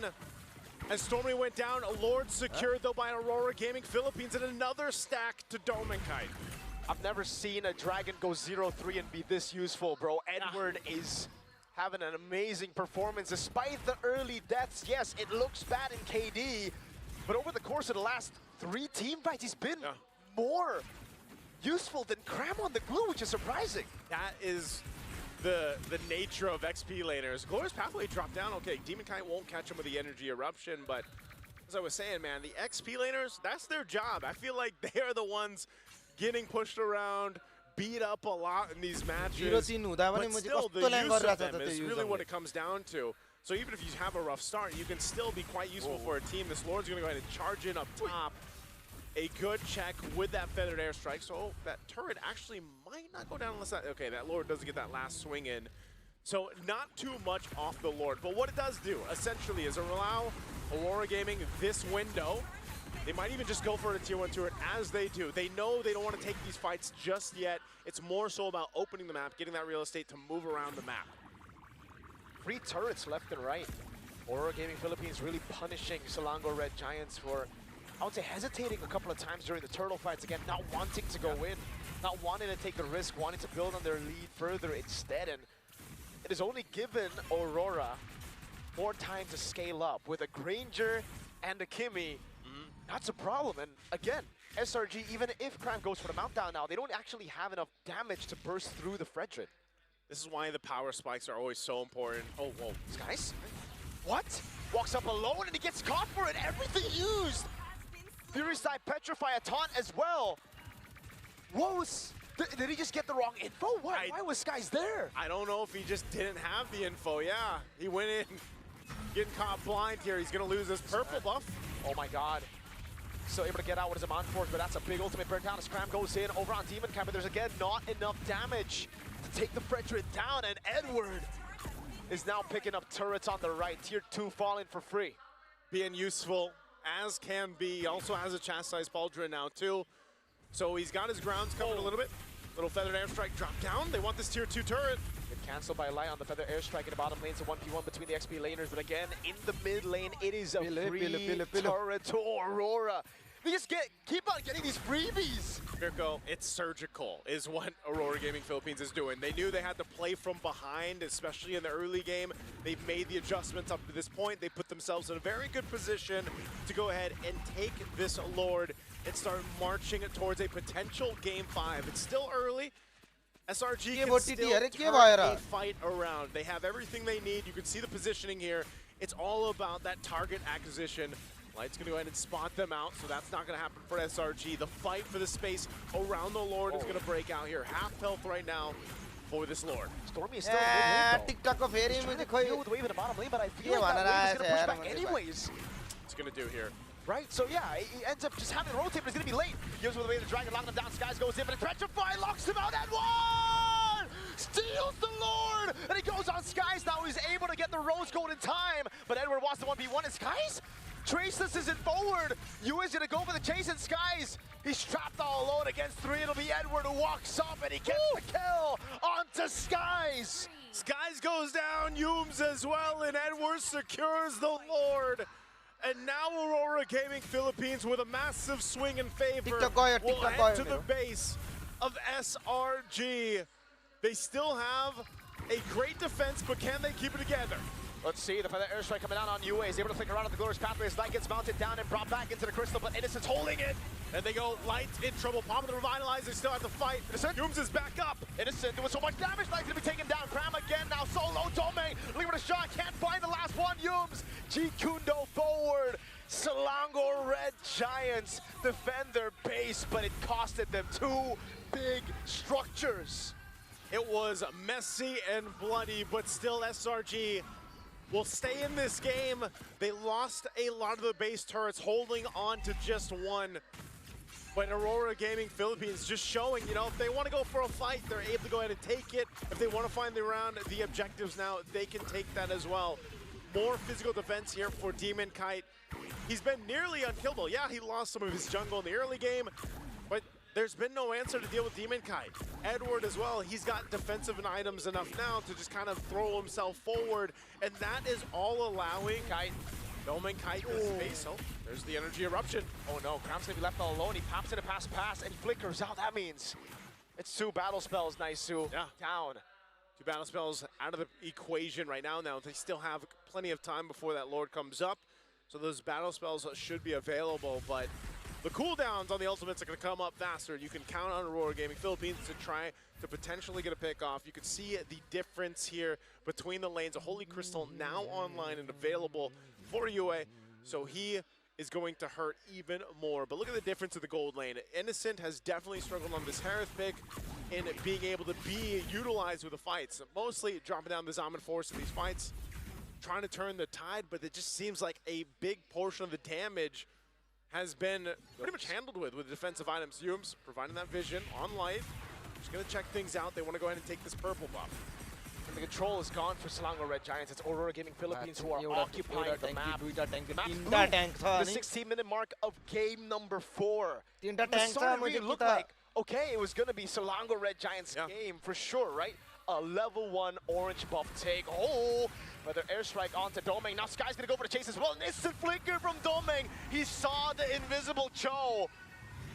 As Stormy went down, Lord secured though by Aurora Gaming Philippines, and another stack to Domain Kite. I've never seen a Dragon go 0-3 and be this useful, bro. Edward is having an amazing performance despite the early deaths. Yes, it looks bad in KD, but over the course of the last 3 team fights, he's been more useful than Kram on the glue, which is surprising. That is the nature of XP laners. Glorious Pathway dropped down. Okay, Demon Kite won't catch him with the Energy Eruption, but as I was saying, man, the XP laners, that's their job. I feel like they are the ones getting pushed around, beat up a lot in these matches. But still, the use of them is really what it comes down to. So even if you have a rough start, you can still be quite useful for a team. This Lord's going to go ahead and charge in up top. A good check with that Feathered Airstrike. So that turret actually might not go down unless that, okay, that Lord doesn't get that last swing in. So not too much off the Lord. But what it does do, essentially, is allow Aurora Gaming this window. They might even just go for a tier 1 turret as they do. They know they don't want to take these fights just yet. It's more so about opening the map, getting that real estate to move around the map. 3 turrets left and right. Aurora Gaming Philippines really punishing Selangor Red Giants for, I would say, hesitating a couple of times during the turtle fights. Again, not wanting to go in, not wanting to take the risk, wanting to build on their lead further instead. And it has only given Aurora more time to scale up. With a Granger and a Kimmy, that's a problem. And again, SRG, even if Kram goes for the mount down now, they don't actually have enough damage to burst through the Fredrin. This is why the power spikes are always so important. Oh, whoa. Skies? What? Walks up alone and he gets caught for it. Everything used. Furious Side Petrify a taunt as well. What was... Did he just get the wrong info? Why was Skies there? I don't know if he just didn't have the info. Yeah, he went in, getting caught blind here. He's going to lose his purple buff. Oh my god. Still able to get out with his Amon Force, but that's a big ultimate burn down as Kram goes in over on Demon Kite, but there's again not enough damage to take the Fredrin down, and Edward is now picking up turrets on the right. Tier 2 falling for free. Being useful as can be. Also has a Chastised Pauldron now too. So he's got his grounds covered a little bit. Little Feathered Airstrike drop down. They want this tier 2 turret. Get canceled by Light on the Feathered Airstrike in the bottom lane. It's a 1v1 between the XP laners, but again, in the mid lane, it is a free turret to Aurora. We just keep on getting these freebies. Mirko, it's surgical is what Aurora Gaming Philippines is doing. They knew they had to play from behind, especially in the early game. They've made the adjustments up to this point. They put themselves in a very good position to go ahead and take this Lord and start marching towards a potential Game 5. It's still early. SRG can still turn a fight around. They have everything they need. You can see the positioning here. It's all about that target acquisition. Light's going to go ahead and spot them out, so that's not going to happen for SRG. The fight for the space around the Lord is going to break out here. Half health right now for this Lord. Stormy is still in the TikTok of He's trying to deal with the wave in the bottom lane, but I feel like that wave is going to push back anyways. What's going to do here? right? So yeah, he ends up just having to rotate, but he's gonna be late. Gives with the way the Dragon, locking him down. Skies goes in, but Petrify locks him out and one! Steals the Lord! And he goes on Skies now. He's able to get the Rose Gold in time, but Edward wants the 1v1 and Skies? Traceless isn't forward. Yu is gonna go for the chase and Skies. He's trapped all alone against 3. It'll be Edward who walks up and he gets the kill onto Skies. Skies goes down, Yumes as well, and Edward secures the Lord. And now Aurora Gaming Philippines with a massive swing in favor will head to the base of SRG. They still have a great defense, but can they keep it together? Let's see, the Feather Airstrike coming out on UA. Is able to flick around on the Glorious Pathway as Light gets mounted down and brought back into the Crystal, but Innocent's holding it. And they go, Light in trouble, popping the Revitalize, they still have to fight. Yumes is back up. Innocent doing so much damage, Light's gonna be taken down. Cram again, now solo, Domain, looking for a shot, can't find the last one, Yumes. G Kundo forward. Selangor Red Giants defend their base, but it costed them 2 big structures. It was messy and bloody, but still SRG will stay in this game. They lost a lot of the base turrets, holding on to just 1. But Aurora Gaming Philippines just showing, you know, if they want to go for a fight, they're able to go ahead and take it. If they want to find the round, the objectives now, they can take that as well. More physical defense here for Demon Kite. He's been nearly unkillable. Yeah, he lost some of his jungle in the early game, but there's been no answer to deal with Demon Kite. Edward as well, he's got defensive items enough now to just kind of throw himself forward, and that is all allowing Domain Kite to space. Oh, there's the energy eruption. Oh no, Cram's gonna be left all alone. He pops in a pass and he flickers out. That means it's 2 battle spells, Naisu. Yeah. Down. 2 battle spells out of the equation right now. Now they still have plenty of time before that Lord comes up, so those battle spells should be available, but the cooldowns on the ultimates are going to come up faster. You can count on Aurora Gaming Philippines to try to potentially get a pick off. You can see the difference here between the lanes. A Holy Crystal now online and available for UA, so he is going to hurt even more. But look at the difference of the gold lane. Innocent has definitely struggled on this Harith pick in being able to be utilized with the fights. Mostly dropping down the Zaman Force in these fights, trying to turn the tide, but it just seems like a big portion of the damage has been pretty much handled with defensive items. Yumes providing that vision on Light. Just gonna check things out. They want to go ahead and take this purple buff. And the control is gone for Selangor Red Giants. It's Aurora Gaming Philippines who are occupying the map. The 16-minute mark of game number 4. The start really looked like, okay, it was gonna be Selangor Red Giants game for sure, right? A level 1 orange buff take. Oh! Feather Airstrike onto Domain. Now Sky's gonna go for the chase as well. An instant flicker from Domain. He saw the invisible Cho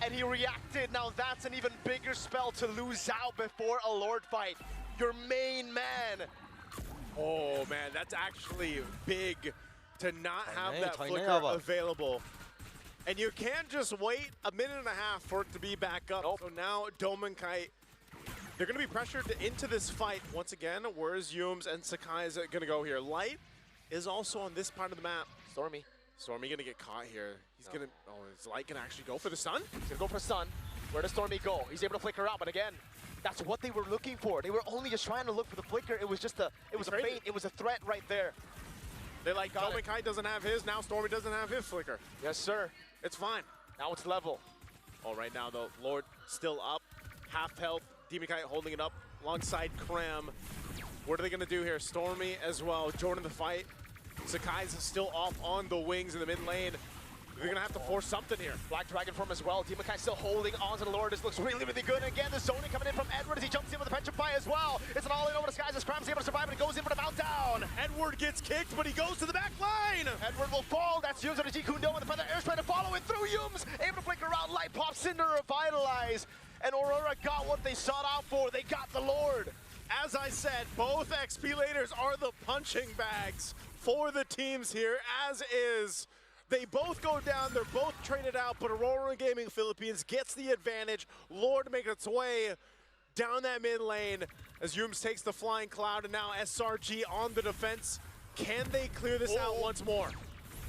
and he reacted. Now that's an even bigger spell to lose out before a Lord fight. Your main man. Oh man, that's actually big to not have that flicker available. And you can't just wait a minute and a half for it to be back up. So now Domain Kite, they're going to be pressured into this fight. Once again, where's Yumes and Sakai is going to go here? Light is also on this part of the map. Stormy going to get caught here. He's going to, is Light going to actually go for the stun? He's going to go for the stun. Where does Stormy go? He's able to flicker out, but again, that's what they were looking for. They were only just trying to look for the flicker. It was just a feint. It was a threat right there. They're like, Domain Kite doesn't have his, now Stormy doesn't have his flicker. Yes, sir. It's fine. Now it's level. Oh, right now the Lord still up, half health. Demon Kite holding it up alongside Cram. What are they gonna do here? Stormy as well, joining the fight. Sakai's still off on the wings in the mid lane. They're gonna have to force something here. Black Dragon form as well. Demon Kite still holding on to the Lord. This looks really, really good. And again, the zoning coming in from Edward as he jumps in with the Petrify as well. It's an all-in over the skies as Cram's able to survive, and it goes in for the mount down. Edward gets kicked, but he goes to the back line. Edward will fall. That's Yumes on the G Kundo, and the Feather Air's trying to follow it through Yumes. Able to flicker around. Light pops in to revitalize. And Aurora got what they sought out for. They got the Lord. As I said, both XP laders are the punching bags for the teams here, as is. They both go down, they're both traded out, but Aurora Gaming Philippines gets the advantage. Lord making its way down that mid lane as Yumes takes the flying cloud, and now SRG on the defense. Can they clear this out once more?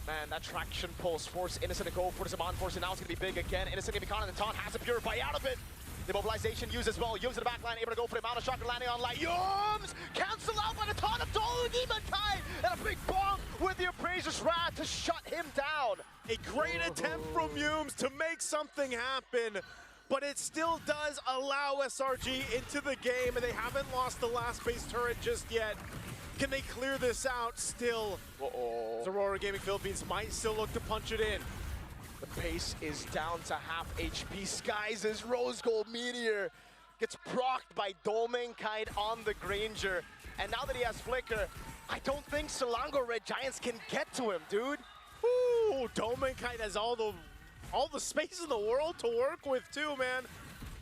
Man, that traction pulse force Innocent to go for the Zaman Force, and now it's going to be big again. Innocent going to be caught, and the taunt has to purify out of it. The mobilization used as well. Yumes in the back line, able to go for the amount of shocker landing on Light. Yumes cancel out by the taunt of Demon Kite, and a big bomb with the Appraiser's Wrath to shut him down. A great attempt from Yumes to make something happen, but it still does allow SRG into the game, and they haven't lost the last base turret just yet. Can they clear this out still? Aurora Gaming Philippines might still look to punch it in. The pace is down to half HP. Skies' Rose Gold Meteor gets procced by Domenkite on the Granger. And now that he has Flicker, I don't think Selangor Red Giants can get to him, dude. Ooh, Domenkite has all the space in the world to work with too, man.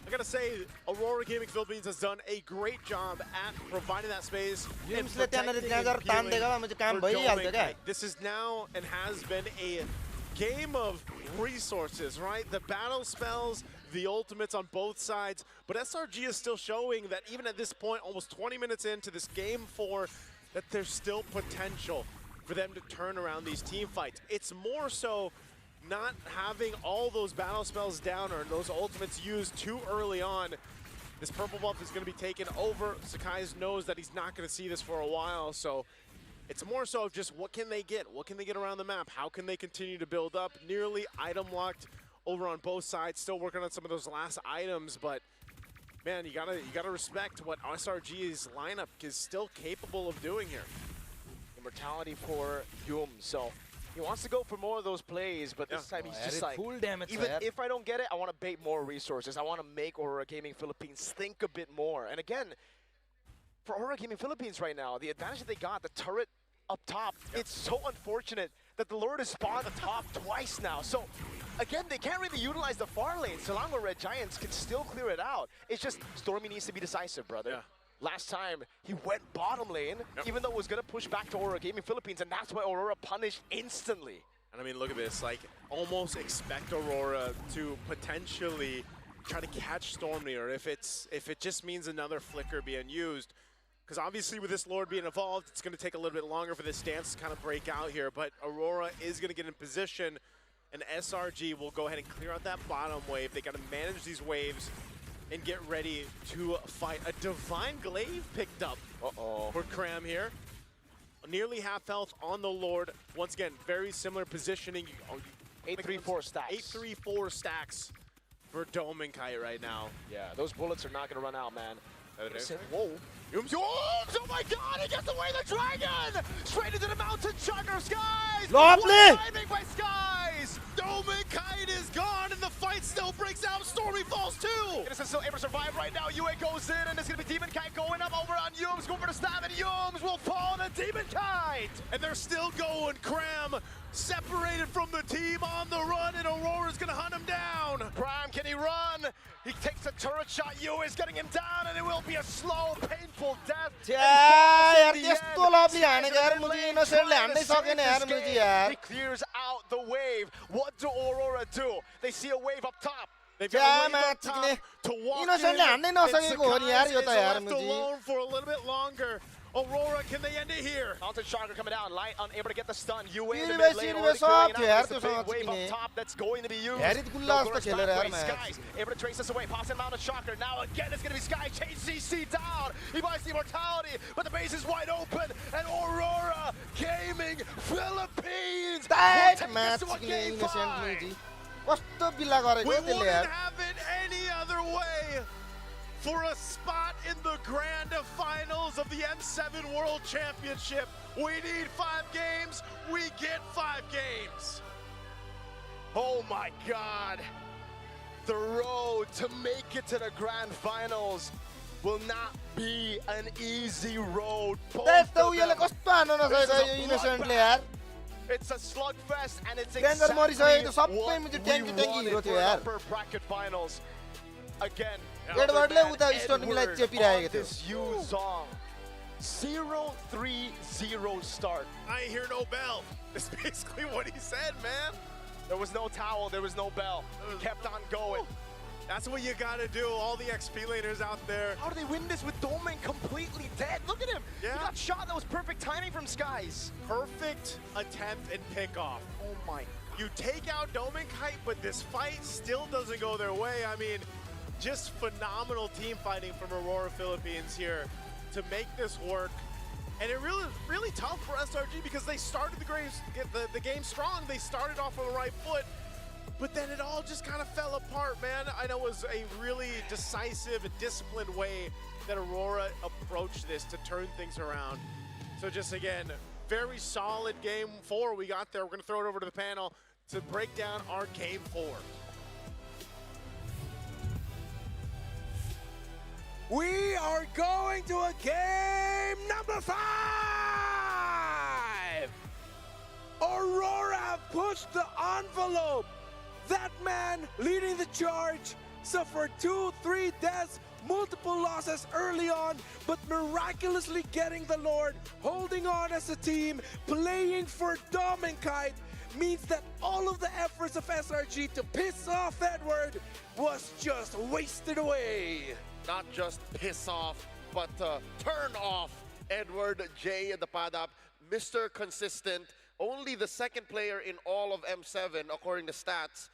I gotta say, Aurora Gaming Philippines has done a great job at providing that space. And protecting and healing for Domenkite. This is now and has been a game of resources, right? The battle spells, the ultimates on both sides, but SRG is still showing that even at this point, almost 20 minutes into this game 4, that there's still potential for them to turn around these team fights. It's more so not having all those battle spells down or those ultimates used too early on. This purple buff is going to be taken over. Sakai knows that he's not going to see this for a while, so it's more so just what can they get? What can they get around the map? How can they continue to build up? Nearly item locked over on both sides, still working on some of those last items, but man, you gotta respect what SRG's lineup is still capable of doing here. Immortality for Yume, so he wants to go for more of those plays, but this time he's just like, even if I don't get it, I want to bait more resources. I want to make Aurora Gaming Philippines think a bit more. And again, for Aurora Gaming Philippines right now, the advantage that they got, the turret up top, it's so unfortunate that the Lord has spawned the top twice now. So again, they can't really utilize the far lane. Selangor Red Giants can still clear it out. It's just Stormy needs to be decisive, brother. Last time, he went bottom lane, even though it was going to push back to Aurora Gaming Philippines, and that's why Aurora punished instantly. And I mean, look at this, like, almost expect Aurora to potentially try to catch Stormneer if it just means another flicker being used. Because obviously with this Lord being evolved, it's going to take a little bit longer for this stance to kind of break out here, but Aurora is going to get in position, and SRG will go ahead and clear out that bottom wave. They got to manage these waves and get ready to fight. A Divine Glaive picked up for Cram here. Nearly half health on the Lord. Once again, very similar positioning. 8-3-4 stacks. 8-3-4 stacks for Domenkite right now. Yeah, those bullets are not going to run out, man. Whoa. Oh my god, he gets away the dragon! Straight into the mountain chugger, Skies! Lovely! What timing by Skies! Domenkite is gone and the fight still breaks out. Stormy falls too! Innocent still able to survive right now. Yue goes in and it's gonna be Demonkite going up over on Yumes, going for the stab, and Yumes will fall to Demonkite! And they're still going. Cram separated from the team on the run, and Aurora's gonna hunt him down. Cram, can he run? He takes a turret shot. Yue is getting him down, and it will be a slow, painful death. He clears out the wave. What do Aurora do? They see a wave up top. They've got a wave up top to walk in. And Sakai is left alone for a little bit longer. Aurora, can they end it here? Mountain Chakra coming down, Light unable to get the stun. Yue in the mid lane, already clearing out. There's a big wave up top that's going to be used. Skies able to trace this away, pops in Mountain Chakra. Now again, it's going to be Sky, change CC down. He buys the immortality, but the base is wide open, and Aurora Gaming Philippines will take this to a game 5. We wouldn't have it any other way. For a spot in the grand finals of the M7 World Championship, we need 5 games, we get 5 games. Oh my god. The road to make it to the grand finals will not be an easy road. It's a slugfest, and it's exactly what we wanted for bracket finals. Again, Edward on this Yuzong. 0-3-0 start. I hear no bell. That's basically what he said, man. There was no towel, there was no bell. He kept on going. That's what you gotta do, all the XP laners out there. How do they win this with Domen completely dead? Look at him. Yeah. He got shot. That was perfect timing from Skies. Perfect attempt and pickoff. Oh my. You take out Domenkite, but this fight still doesn't go their way. I mean, just phenomenal team fighting from Aurora Philippines here to make this work. And it really tough for SRG because they started the game strong. They started off on the right foot, but then it all just kind of fell apart, man. I know it was a really decisive and disciplined way that Aurora approached this to turn things around. So just again, very solid game 4 we got there. We're gonna throw it over to the panel to break down our game 4. We are going to a game number 5! Aurora have pushed the envelope. That man leading the charge suffered 2-3 deaths, multiple losses early on, but miraculously getting the Lord, holding on as a team, playing for Dom and Kite, means that all of the efforts of SRG to piss off Edward was just wasted away. Not just piss off, but turn off Edward J. the Padap, Mr. Consistent, only the second player in all of M7, according to stats,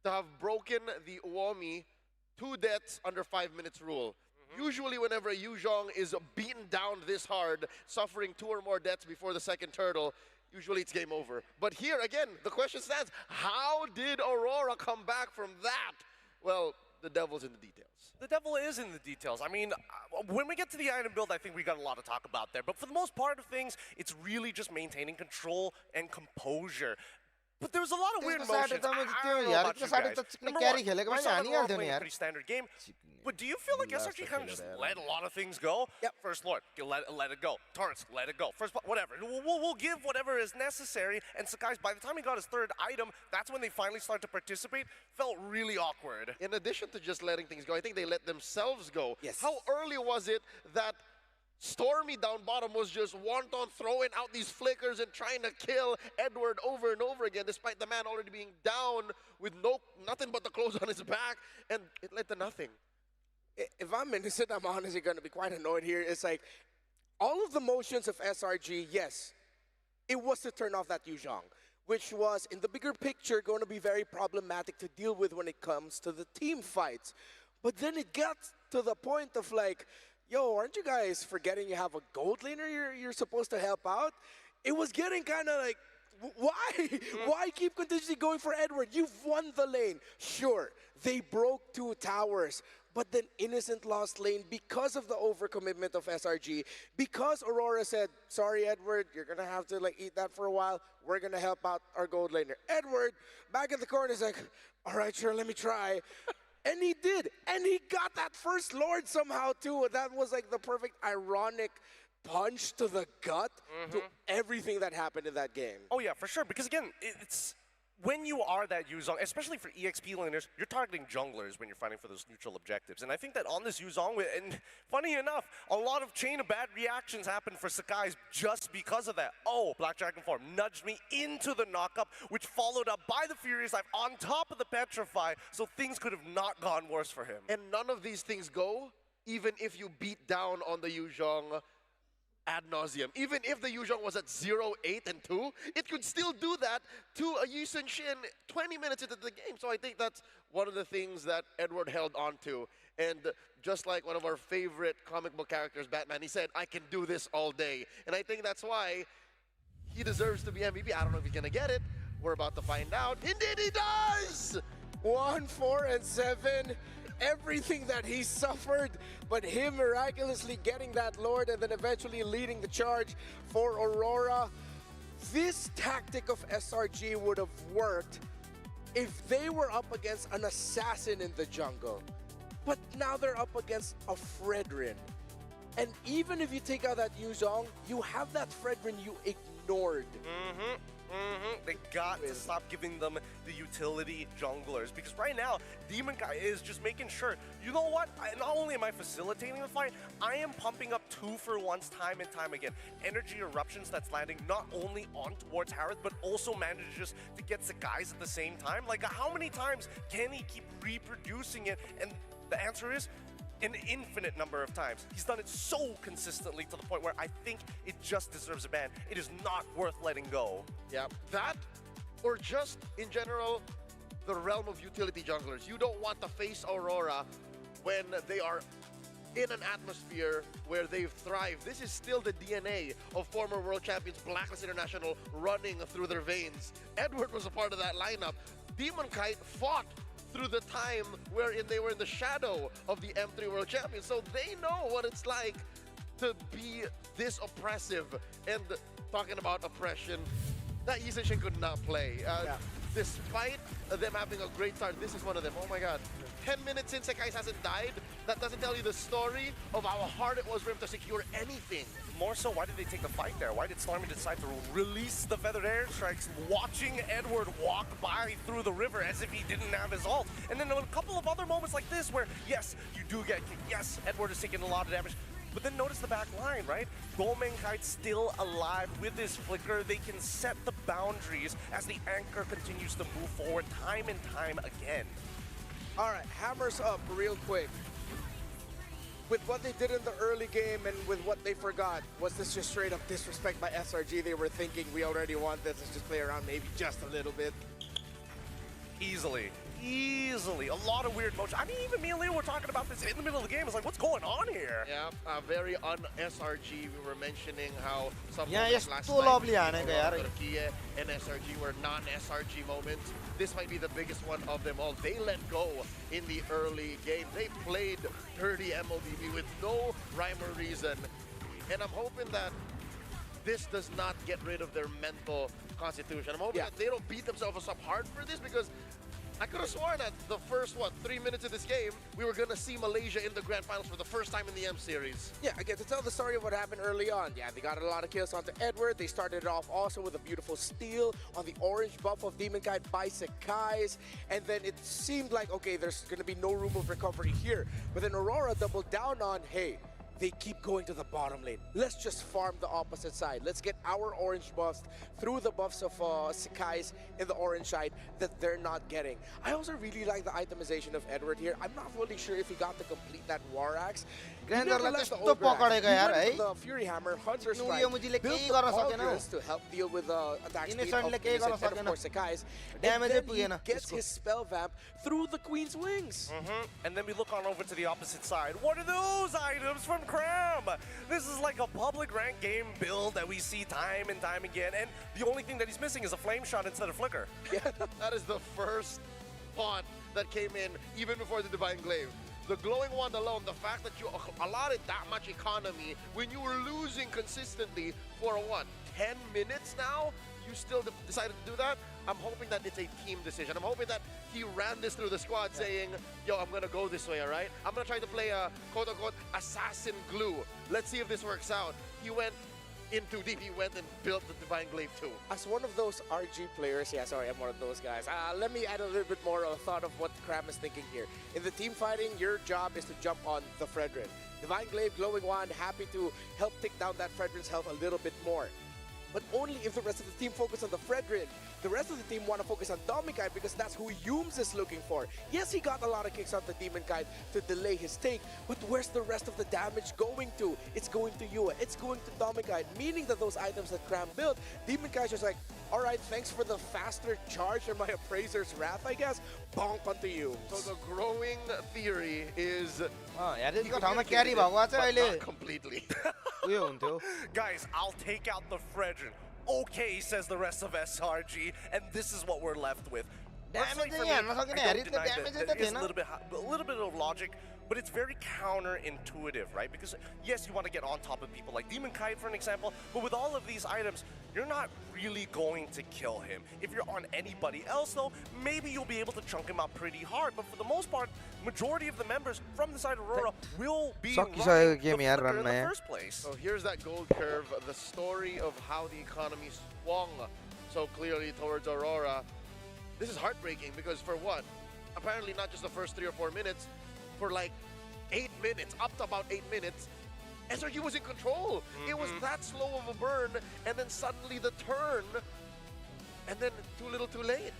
to have broken the Uomi 2 deaths under 5 minutes rule. Usually whenever a Yuzhong is beaten down this hard, suffering 2 or more deaths before the second turtle, usually it's game over. But here, again, the question stands, how did Aurora come back from that? Well, the devil's in the details. The devil is in the details. I mean, when we get to the item build, I think we got a lot to talk about there. But for the most part of things, it's really just maintaining control and composure. But there was a lot of weird emotions. I don't know about you guys. Number one, we saw that Aurora playing a pretty standard game. But do you feel like SRG kind of just let a lot of things go? Yep. First Lord, let it go. Torrents, let it go. First, whatever. We'll give whatever is necessary. And Sakai's, by the time he got his 3rd item, that's when they finally started to participate. Felt really awkward. In addition to just letting things go, I think they let themselves go. Yes. How early was it that Stormy down bottom was just wanton throwing out these flickers and trying to kill Edward over and over again, despite the man already being down with nothing but the clothes on his back, and it led to nothing. If I'm innocent, I'm honestly going to be quite annoyed here. It's like, all of the motions of SRG, yes, it was to turn off that Yuzhong, which was, in the bigger picture, going to be very problematic to deal with when it comes to the team fights. But then it got to the point of like, yo, aren't you guys forgetting you have a gold laner you're supposed to help out? It was getting kind of like, why? Why keep continuously going for Edward? You've won the lane. Sure, they broke 2 towers, but then Innocent lost lane because of the overcommitment of SRG, because Aurora said, sorry, Edward, you're going to have to like eat that for a while. We're going to help out our gold laner. Edward, back in the corner, is like, all right, sure, let me try. And he did. And he got that first Lord somehow, too. That was like the perfect ironic punch to the gut to everything that happened in that game. Oh, yeah, for sure. Because, again, it's when you are that Yuzhong, especially for EXP laners, you're targeting junglers when you're fighting for those neutral objectives. And I think that on this Yuzhong, and funny enough, a lot of chain of bad reactions happened for Sakai's just because of that. Oh, Black Dragon form nudged me into the knockup, which followed up by the Furious Life on top of the Petrify, so things could have not gone worse for him. And none of these things go, even if you beat down on the Yuzhong ad nauseum. Even if the Yuzhong was at 0, 8, and 2, it could still do that to a Yu Sun Shin 20 minutes into the game. So I think that's one of the things that Edward held on to. And just like one of our favorite comic book characters, Batman, he said, I can do this all day. And I think that's why he deserves to be MVP. I don't know if he's going to get it. We're about to find out. Indeed he does! 1, 4, and 7. Everything that he suffered, but him miraculously getting that Lord and then eventually leading the charge for Aurora. This tactic of SRG would have worked if they were up against an assassin in the jungle. But now they're up against a Fredrin. And even if you take out that Yuzhong, you have that Fredrin you ignored. They got to stop giving them the utility junglers, because right now, Demon Kai is just making sure, you know what, not only am I facilitating the fight, I am pumping up 2-for-1s time and time again. Energy eruptions that's landing not only on towards Harith, but also manages to get Sakai's at the same time. Like, how many times can he keep reproducing it? And the answer is, an infinite number of times. He's done it so consistently to the point where I think it just deserves a ban. It is not worth letting go. Yeah, that or just in general, the realm of utility junglers. You don't want to face Aurora when they are in an atmosphere where they've thrived. This is still the DNA of former world champions Blacklist International running through their veins. Edward was a part of that lineup. Demon Kite fought through the time wherein they were in the shadow of the M3 world champions, so they know what it's like to be this oppressive. And talking about oppression, that Yizenshin could not play. Despite them having a great start, this is one of them. Oh my god. 10 minutes since Sekais hasn't died, that doesn't tell you the story of how hard it was for him to secure anything. More so, why did they take the fight there? Why did Slarmy decide to release the feathered airstrikes, watching Edward walk by through the river as if he didn't have his ult? And then a couple of other moments like this where, yes, you do get kicked. Yes, Edward is taking a lot of damage. But then notice the back line, right? Golmankite still alive with his flicker. They can set the boundaries as the anchor continues to move forward time and time again. All right, hammers up real quick. With what they did in the early game and with what they forgot, was this just straight up disrespect by SRG? They were thinking, we already want this, let's just play around maybe just a little bit. Easily. A lot of weird motion. I mean, even me and Leo were talking about this in the middle of the game. It's like, what's going on here? Yeah, very un-SRG. We were mentioning how some Yeah, moments yes, last too night lovely, between Ane, kaya Aurora, Turquía, and SRG were non-SRG moments. This might be the biggest one of them all. They let go in the early game. They played dirty MLBB with no rhyme or reason. And I'm hoping that this does not get rid of their mental constitution. I'm hoping that they don't beat themselves up hard for this, because I could have sworn that the first, 3 minutes of this game, we were going to see Malaysia in the Grand Finals for the first time in the M Series. Yeah, I get to tell the story of what happened early on. Yeah, they got a lot of kills onto Edward. They started it off also with a beautiful steal on the orange buff of Demon Kite by Sekais. And then it seemed like, okay, there's going to be no room of recovery here. But then Aurora doubled down on, hey, they keep going to the bottom lane. Let's just farm the opposite side. Let's get our orange buffs through the buffs of Sekais in the orange side that they're not getting. I also really like the itemization of Edward here. I'm not fully sure if he got to complete that War Axe. Grander He La left the त्यस्तो Ogre Axe. पकडेको He यार went है with the Fury Hammer, Hunter नु Strike, यो मुझीले built केही the गर्न सकेन Pulverus to help deal with the attack speed of इनेसनले केही गर्न Innocent and of सकेन course Sekais. And ड्यामेजै then he पुगेन gets his spell vamp through the Queen's Wings. And then we look on over to the opposite side. What are those items from Cram? This is like a public rank game build that we see time and time again. And the only thing that he's missing is a flame shot instead of flicker. That is the first thought that came in even before the Divine Glaive. The glowing wand alone, the fact that you allotted that much economy when you were losing consistently for 10 minutes now, you still decided to do that? I'm hoping that it's a team decision. I'm hoping that he ran this through the squad saying, yo, I'm going to go this way, all right? I'm going to try to play a quote-unquote assassin glue. Let's see if this works out. He went in too deep. He went and built the Divine Glaive too. As one of those RG players, yeah, sorry, I'm one of those guys. Let me add a little bit more of a thought of what Cram is thinking here. In the team fighting, your job is to jump on the Fredrin. Divine Glaive, Glowing Wand, happy to help take down that Fredrin's health a little bit more. But only if the rest of the team focus on the Fredrin. The rest of the team want to focus on Domikite because that's who Yooms is looking for. Yes, he got a lot of kicks on the Demon Kite to delay his take, but where's the rest of the damage going to? It's going to Yua, it's going to Domikite, meaning that those items that Cram built, Demon Kite's just like, alright, thanks for the faster charge and my Appraiser's Wrath, I guess. Bonk onto Yooms. So the growing theory is... यसको ठाउँमा क्यारी भएको चाहिँ अहिले Not completely. उयो हुन्थ्यो Guys, I'll take out the Fredrin. Okay, says the rest of SRG, and this is what we're left with. Personally, for me, I don't deny that there is a little bit of logic, but it's very counterintuitive, right? Because yes, you want to get on top of people like Demon Kite, for an example, but with all of these items, you're not really going to kill him. If you're on anybody else, though, maybe you'll be able to chunk him out pretty hard. But for the most part, majority of the members from the side of Aurora will be running the Flicker in the first place. So here's that gold curve, the story of how the economy swung so clearly towards Aurora. This is heartbreaking because for what? Apparently not just the first 3 or 4 minutes, for like 8 minutes, up to about 8 minutes, SRG was in control. It was that slow of a burn, and then suddenly the turn, and then too little too late.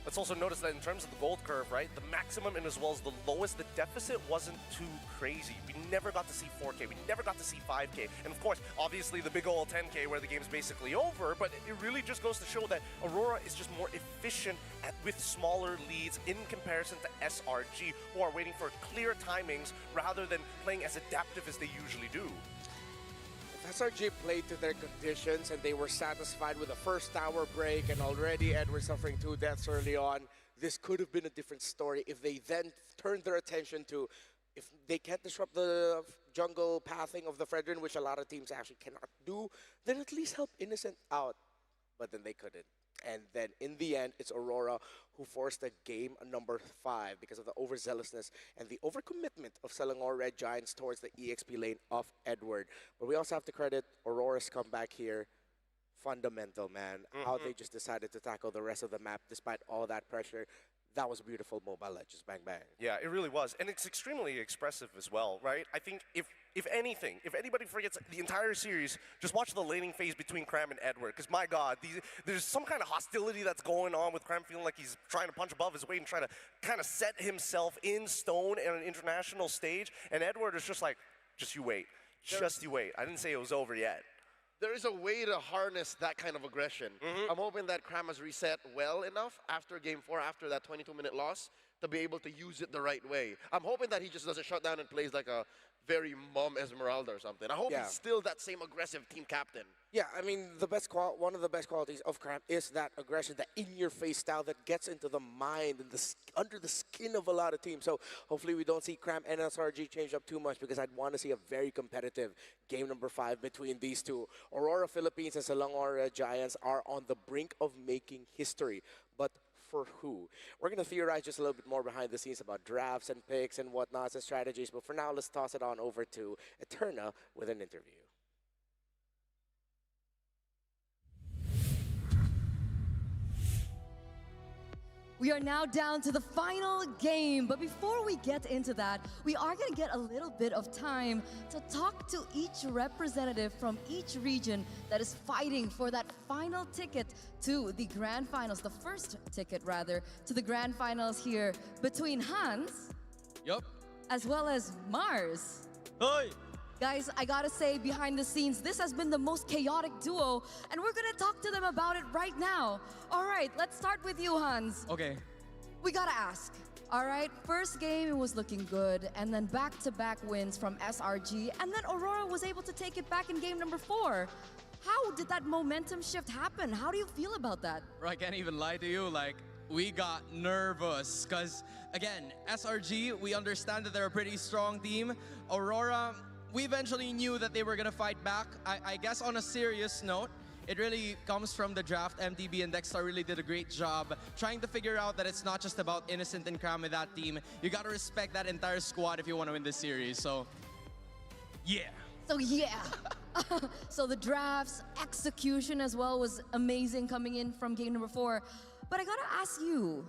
Let's also notice that in terms of the gold curve, right, the maximum and as well as the lowest, the deficit wasn't too crazy. We never got to see 4K, we never got to see 5K, and of course, obviously the big old 10K where the game's basically over, but it really just goes to show that Aurora is just more efficient with smaller leads in comparison to SRG, who are waiting for clear timings rather than playing as adaptive as they usually do. If SRG played to their conditions and they were satisfied with the first tower break and already Edward suffering 2 deaths early on, this could have been a different story if they then turned their attention to, if they can't disrupt the jungle pathing of the Fredrin, which a lot of teams actually cannot do, then at least help Innocent out. But then they couldn't. And then in the end, it's Aurora who forced the game number 5 because of the overzealousness and the overcommitment of Selangor Red Giants towards the EXP lane of Edward. But we also have to credit Aurora's comeback here. Fundamental, man. How they just decided to tackle the rest of the map despite all that pressure. That was beautiful Mobile Legends. Bang, bang. Yeah, it really was. And it's extremely expressive as well, right? I think if anything, if anybody forgets the entire series, just watch the laning phase between Cram and Edward. Because my God, there's some kind of hostility that's going on with Cram feeling like he's trying to punch above his weight and trying to kind of set himself in stone at an international stage. And Edward is just like, just you wait. Just you wait. I didn't say it was over yet. There is a way to harness that kind of aggression. I'm hoping that Cram has reset well enough after Game 4, after that 22-minute loss, to be able to use it the right way. I'm hoping that he just doesn't shut down and plays like a very Mom Esmeralda or something. I hope he's still that same aggressive team captain. Yeah, I mean, one of the best qualities of Cram is that aggression, that in-your-face style that gets into the mind and under the skin of a lot of teams. So hopefully we don't see Cram and SRG change up too much because I'd want to see a very competitive game number 5 between these two. Aurora Philippines and Selangor Red Giants are on the brink of making history. But for who? We're going to theorize just a little bit more behind the scenes about drafts and picks and whatnots and strategies. But for now, let's toss it on over to Eterna with an interview. We are now down to the final game, but before we get into that, we are going to get a little bit of time to talk to each representative from each region that is fighting for that final ticket to the grand finals, the first ticket rather, to the grand finals here between Hans as well as Mars. Hey! Guys, I gotta say, behind the scenes, this has been the most chaotic duo, and we're gonna talk to them about it right now. All right, let's start with you, Hans. Okay. We gotta ask. All right, first game, it was looking good, and then back-to-back wins from SRG, and then Aurora was able to take it back in game number 4. How did that momentum shift happen? How do you feel about that? Bro, I can't even lie to you, like, we got nervous, because, again, SRG, we understand that they're a pretty strong team. Aurora, we eventually knew that they were going to fight back. I guess on a serious note, it really comes from the draft. MTB and Dexter really did a great job trying to figure out that it's not just about Innocent and Cram with that team. You got to respect that entire squad if you want to win this series. So, yeah. So, yeah. So the drafts, execution as well was amazing coming in from game number 4. But I got to ask you,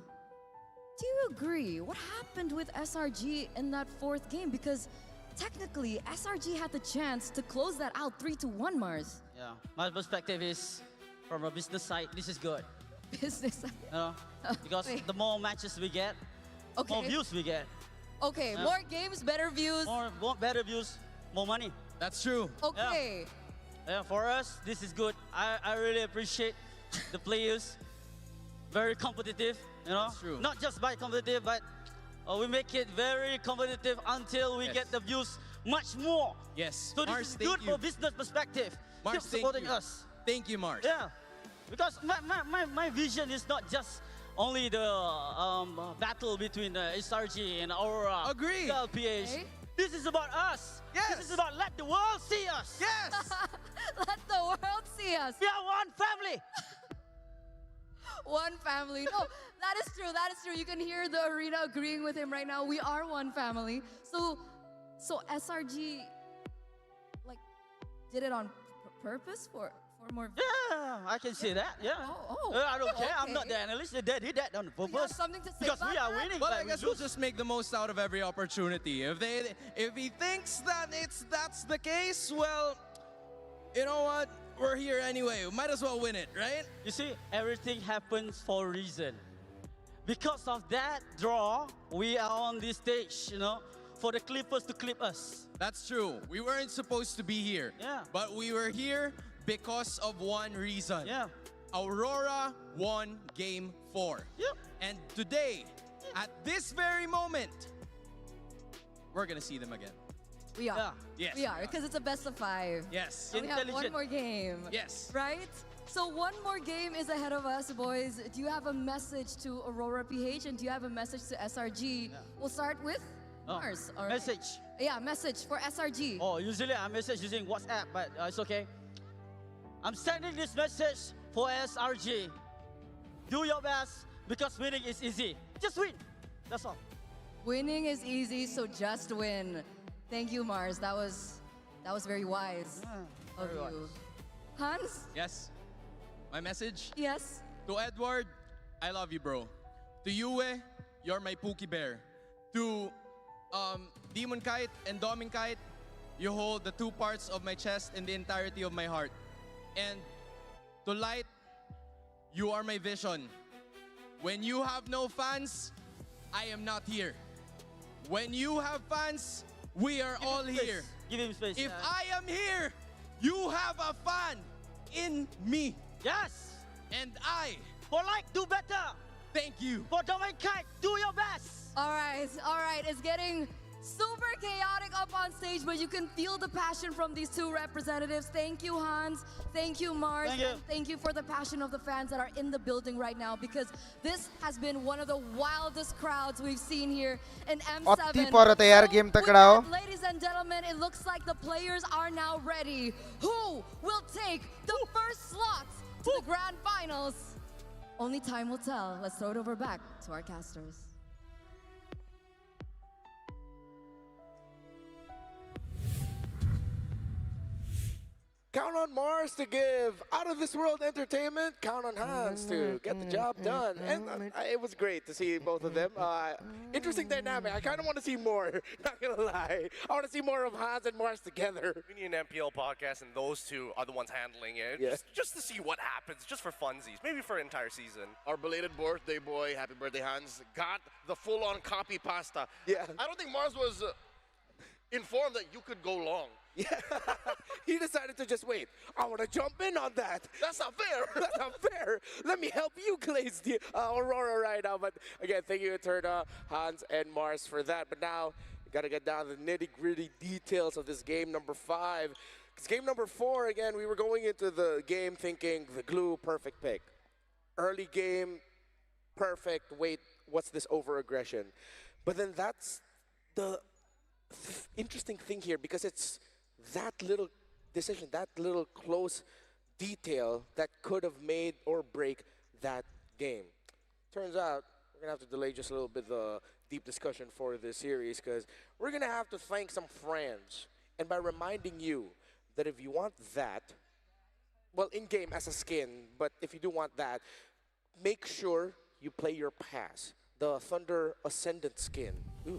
do you agree? What happened with SRG in that 4th game? Because technically, SRG had the chance to close that out 3-1, Mars. Yeah, my perspective is, from a business side, this is good. Business side? You know, because the more matches we get, more views we get. Okay, Yeah. more games, better views. More better views, more money. That's true. Okay. Yeah, for us, this is good. I really appreciate the players. Very competitive, you know. That's true. Not just by competitive, but we make it very competitive until we get the views much more. Yes. So Mars, this is good for business perspective. Mars, Keep supporting us. Thank you, Mars. Yeah. Because my vision is not just only the battle between SRG and Aurora. Agree. LPH. Okay. This is about us. Yes. This is about let the world see us. Yes. Let the world see us. We are one family. One family. No, that is true. That is true. You can hear the arena agreeing with him right now. We are one family. So SRG, like, did it on purpose for more. Yeah, I can say that. Yeah. I don't care. I'm not the analyst. They did that on purpose. You have something to say because about we are that? winning. Well, but I we guess we'll lose. just make the most out of every opportunity. If he thinks that that's the case, well, you know what? We're here anyway. We might as well win it, right? You see, everything happens for a reason. because of that draw, we are on this stage, you know, for the Clippers to clip us. That's true. We weren't supposed to be here. Yeah. But we were here because of one reason. Yeah. Aurora won Game 4. Yep. And today, at this very moment, we're gonna see them again. We are. Yes. We are, because it's a best of 5. Yes. And we have one more game. Yes. Right? So one more game is ahead of us, boys. Do you have a message to Aurora PH and do you have a message to SRG? We'll start with Mars. All right. Message. Yeah, message for SRG. Oh, usually I message using WhatsApp, but it's okay. I'm sending this message for SRG. Do your best because winning is easy. Just win. That's all. Winning is easy, so just win. Thank you, Mars. That was very wise of very you. Hans? Yes. My message? Yes. To Edward, I love you, bro. To Yue, you're my Pookie Bear. To Demon Kite and Doming Kite, you hold the 2 parts of my chest and the entirety of my heart. And to Light, you are my vision. When you have no fans, I am not here. When you have fans, we are all here. Give him space. If I am here, you have a fan in me. Yes. And I. For Light, do better. Thank you. For Dominic Kite, do your best. All right. It's getting super chaotic up on stage, but you can feel the passion from these 2 representatives. Thank you, Hans. Thank you, Mars. Thank you. And thank you for the passion of the fans that are in the building right now, because this has been one of the wildest crowds we've seen here in M7. अति पर तो यार game तकड़ा हो. Ladies and gentlemen, it looks like the players are now ready. Who will take the first slots to the grand finals? Only time will tell. Let's throw it over back to our casters. Count on Mars to give out of this world entertainment. Count on Hans to get the job done. And it was great to see both of them. Interesting dynamic. I kind of want to see more. Not gonna lie. I want to see more of Hans and Mars together. We need an MPL podcast, and those 2 are the ones handling it. Yeah. Just to see what happens, just for funsies, maybe for an entire season. Our belated birthday boy, happy birthday, Hans, got the full-on copy pasta. Yeah. I don't think Mars was informed that you could go long. Yeah. He decided to just wait. I want to jump in on that. That's not fair. That's not fair. Let me help you glaze the Aurora right now. But again, thank you, Eterna, Hans, and Mars for that. But now, we got to get down to the nitty-gritty details of this game number 5. Because game number 4, again, we were going into the game thinking the glue, perfect pick. Early game, perfect. Wait, what's this over-aggression? But then that's the interesting thing here, because it's that little decision, that little close detail that could have made or break that game. Turns out we're going to have to delay just a little bit the deep discussion for this series, because we're going to have to thank some friends. And by reminding you that if you want that, well, in-game as a skin, but if you do want that, make sure you play your pass. The Thunder Ascendant skin. Ooh.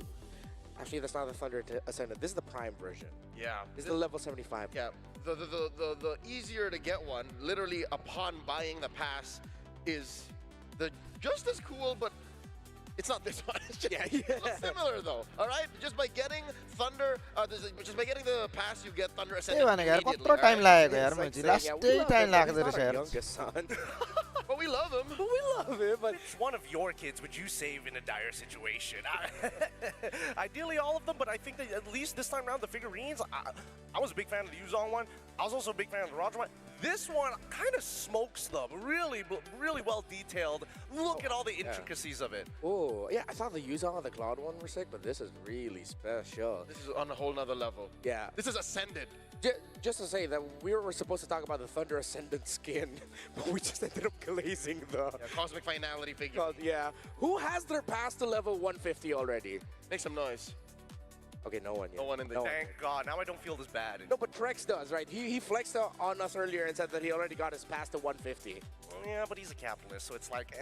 Actually, that's not the Thunder Ascendant. This is the Prime version. Yeah. This is the level 75. Yeah. The easier to get one, literally upon buying the pass, is just as cool, but it's not this one. It's just similar though. All right. Just by getting Thunder, just by getting the pass, you get Thunder Ascendant immediately. Quanto time लागेगा यार मुझे? Last time लागेगा He's not our youngest son. But we love him. We love him. But which one of your kids would you save in a dire situation? Ideally, all of them, but I think that at least this time around, the figurines, I was a big fan of the Yuzong one. I was also a big fan of the Roger one. This one kind of smokes them. Really, really well detailed. Look at all the intricacies of it. Oh, yeah. I thought the Yuzong and the Cloud one were sick, but this is really special. This is on a whole nother level. Yeah. This is Ascended. Just to say that we were supposed to talk about the Thunder Ascendant skin, but we just ended up glazing the Cosmic Finality figure. Yeah. Who has their pass to level 150 already? Make some noise. Okay, no one yet. No one in the Thank God. Now I don't feel this bad. No, but Trex does, right? He flexed on us earlier and said that he already got his pass to 150. Yeah, but he's a capitalist, so it's like,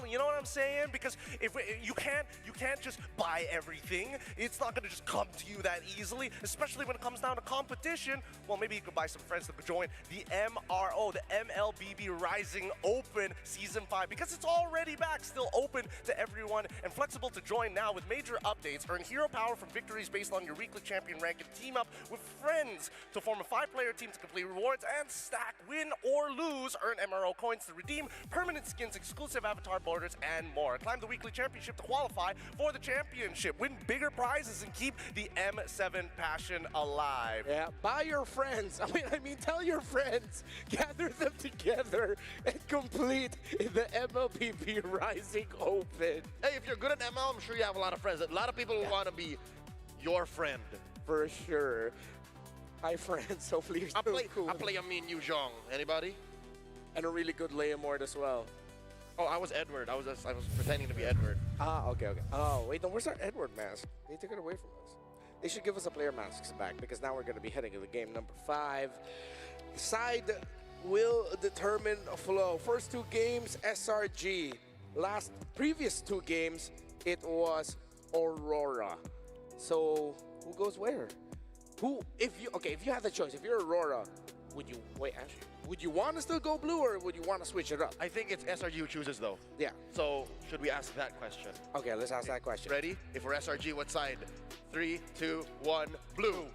you know what I'm saying? Because if you can't just buy everything. It's not gonna just come to you that easily, especially when it comes down to competition. Well, maybe you could buy some friends to join the MRO, the MLBB Rising Open Season 5, because it's already back, still open to everyone and flexible to join now with major updates. Earn hero power from victories based on your weekly champion rank and team up with friends to form a 5-player team to complete rewards and stack, win or lose. Earn MRO coins to redeem permanent skins, exclusive avatar borders, and more. Climb the weekly championship to qualify for the championship. Win bigger prizes and keep the M7 passion alive. Yeah, buy your friends. I mean, tell your friends, gather them together and complete the MLBB Rising Open. Hey, if you're good at ML, I'm sure you have a lot of friends. A lot of people who want to be your friend. For sure. Hi, friends. Hopefully you're still cool. I play a mean Yu Zhong. Anybody? And a really good Leomord as well. Oh, I was Edward. I was pretending to be Edward. Ah, okay. Oh, wait, no, where's our Edward mask? They took it away from us. They should give us a player masks back, because now we're going to be heading to the game number 5. The side will determine a flow. First 2 games, SRG. Previous 2 games, it was Aurora. So who goes where? If you had the choice, if you're Aurora, would you want to still go blue, or would you want to switch it up? I think it's SRG who chooses, though. Yeah. So should we ask that question? Okay, let's ask that question. Ready? If we're SRG, what side? 3, 2, 1, blue.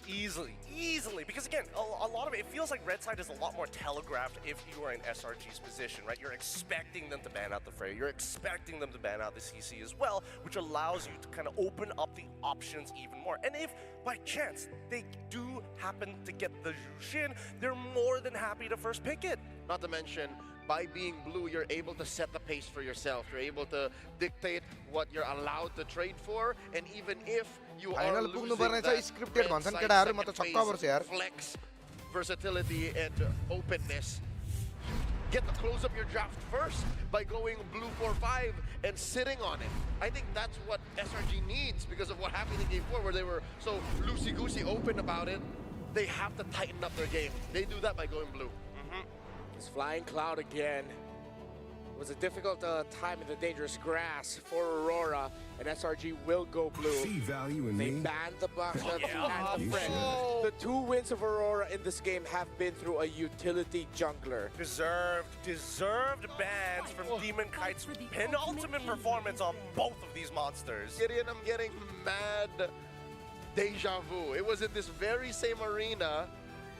Easily, because again, a lot of it feels like red side is a lot more telegraphed if you are in SRG's position, right? You're expecting them to ban out the Freya, you're expecting them to ban out the CC as well, which allows you to kind of open up the options even more. And if by chance they do happen to get the Jushin, they're more than happy to first pick it. Not to mention, by being blue, you're able to set the pace for yourself. You're able to dictate what you're allowed to trade for, and even if you are losing that red side second phase flex, versatility, and openness, get to close up your draft first by going blue 4-5 and sitting on it. I think that's what SRG needs because of what happened in Game 4, where they were so loosey-goosey open about it. They have to tighten up their game. They do that by going blue. It's Flying Cloud again. It was a difficult time in the dangerous grass for Aurora, and SRG will go blue. See value in They me? banned the friend. The 2 wins of Aurora in this game have been through a utility jungler. Deserved bans from Demon Kite's penultimate performance on both of these monsters. Gideon, I'm getting mad deja vu. It was in this very same arena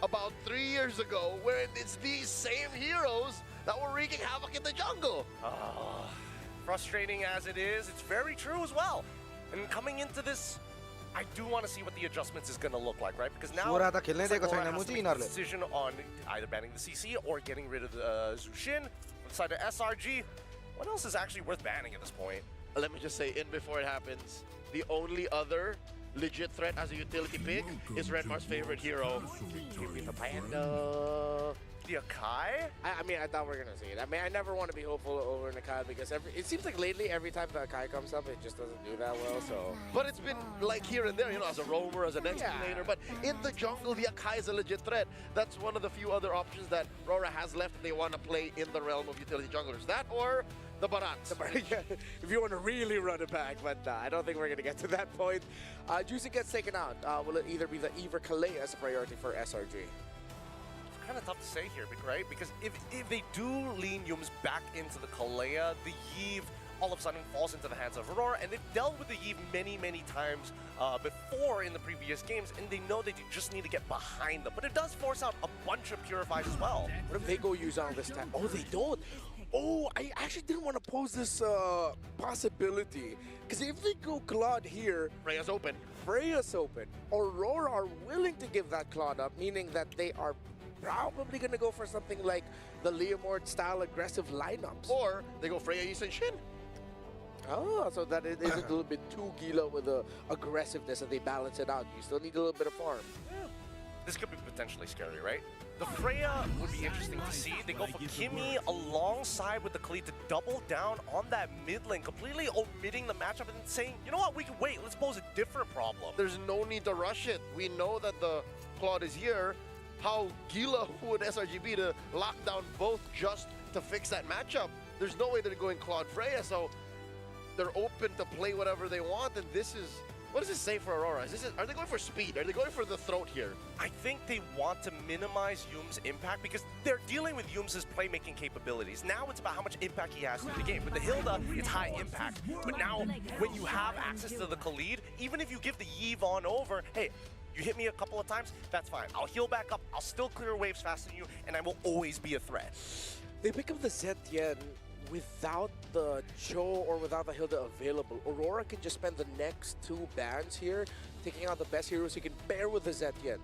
about 3 years ago, where it's these same heroes that were wreaking havoc in the jungle. Frustrating as it is, it's very true as well. And coming into this, I do want to see what the adjustments is going to look like, right? Because now Suara tak खेल्ने it's like दिएको Aurora छैन, has to मुझे make a यिनीहरूले। decision on either banning the CC or getting rid of the Zushin. On the side of SRG, what else is actually worth banning at this point? Let me just say, in before it happens, the only other legit threat as a utility pick is Redmar's favorite hero. Give me the Panda. The Akai? I mean, I thought we were going to see it. I mean, I never want to be hopeful over an Akai because it seems like lately, every time the Akai comes up, it just doesn't do that well, so... But it's been like here and there, you know, as a roamer, as an exterminator. But in the jungle, the Akai is a legit threat. That's one of the few other options that Rora has left if they want to play in the realm of utility junglers. That or the Barats. If you want to really run it back, but I don't think we're going to get to that point. Juicy gets taken out. Will it either be the Eve or Kalei as a priority for SRG? It's kind of tough to say here, right? Because if they do lean Yums back into the Kalea, the Yve all of a sudden falls into the hands of Aurora, and they've dealt with the Yve many, many times before in the previous games, and they know they just need to get behind them. But it does force out a bunch of Purifies as well. What if they go use on this time? Oh, they don't. Oh, I actually didn't want to pose this possibility. Because if they go Claude here... Freya's open. Freya's open. Aurora are willing to give that Claude up, meaning that they are probably going to go for something like the Leomord style aggressive lineups. Or they go Freya, Yi, and Shin. Oh, so that it isn't a little bit too Gila with the aggressiveness and they balance it out. You still need a little bit of farm. this could be potentially scary, right? The Freya would be interesting to see. They go for Kimmy alongside with the Khalid to double down on that mid lane, completely omitting the matchup and saying, you know what, we can wait, let's pose a different problem. There's no need to rush it. We know that the Claude is here. How Gila would SRG be to lock down both just to fix that matchup? There's no way they're going Claude Freya, so they're open to play whatever they want, and this is... What does this say for Aurora? Are they going for speed? Are they going for the throat here? I think they want to minimize Yuum's impact because they're dealing with Yuum's playmaking capabilities. Now it's about how much impact he has in the game. With the Hilda, it's high impact. But now, when you have access to the Khalid, even if you give the Yve on over, hey, you hit me a couple of times, that's fine. I'll heal back up, I'll still clear waves faster than you, and I will always be a threat. They pick up the Zetian without the Cho or without the Hilda available. Aurora can just spend the next 2 bans here, taking out the best heroes he can pair with the Zetian.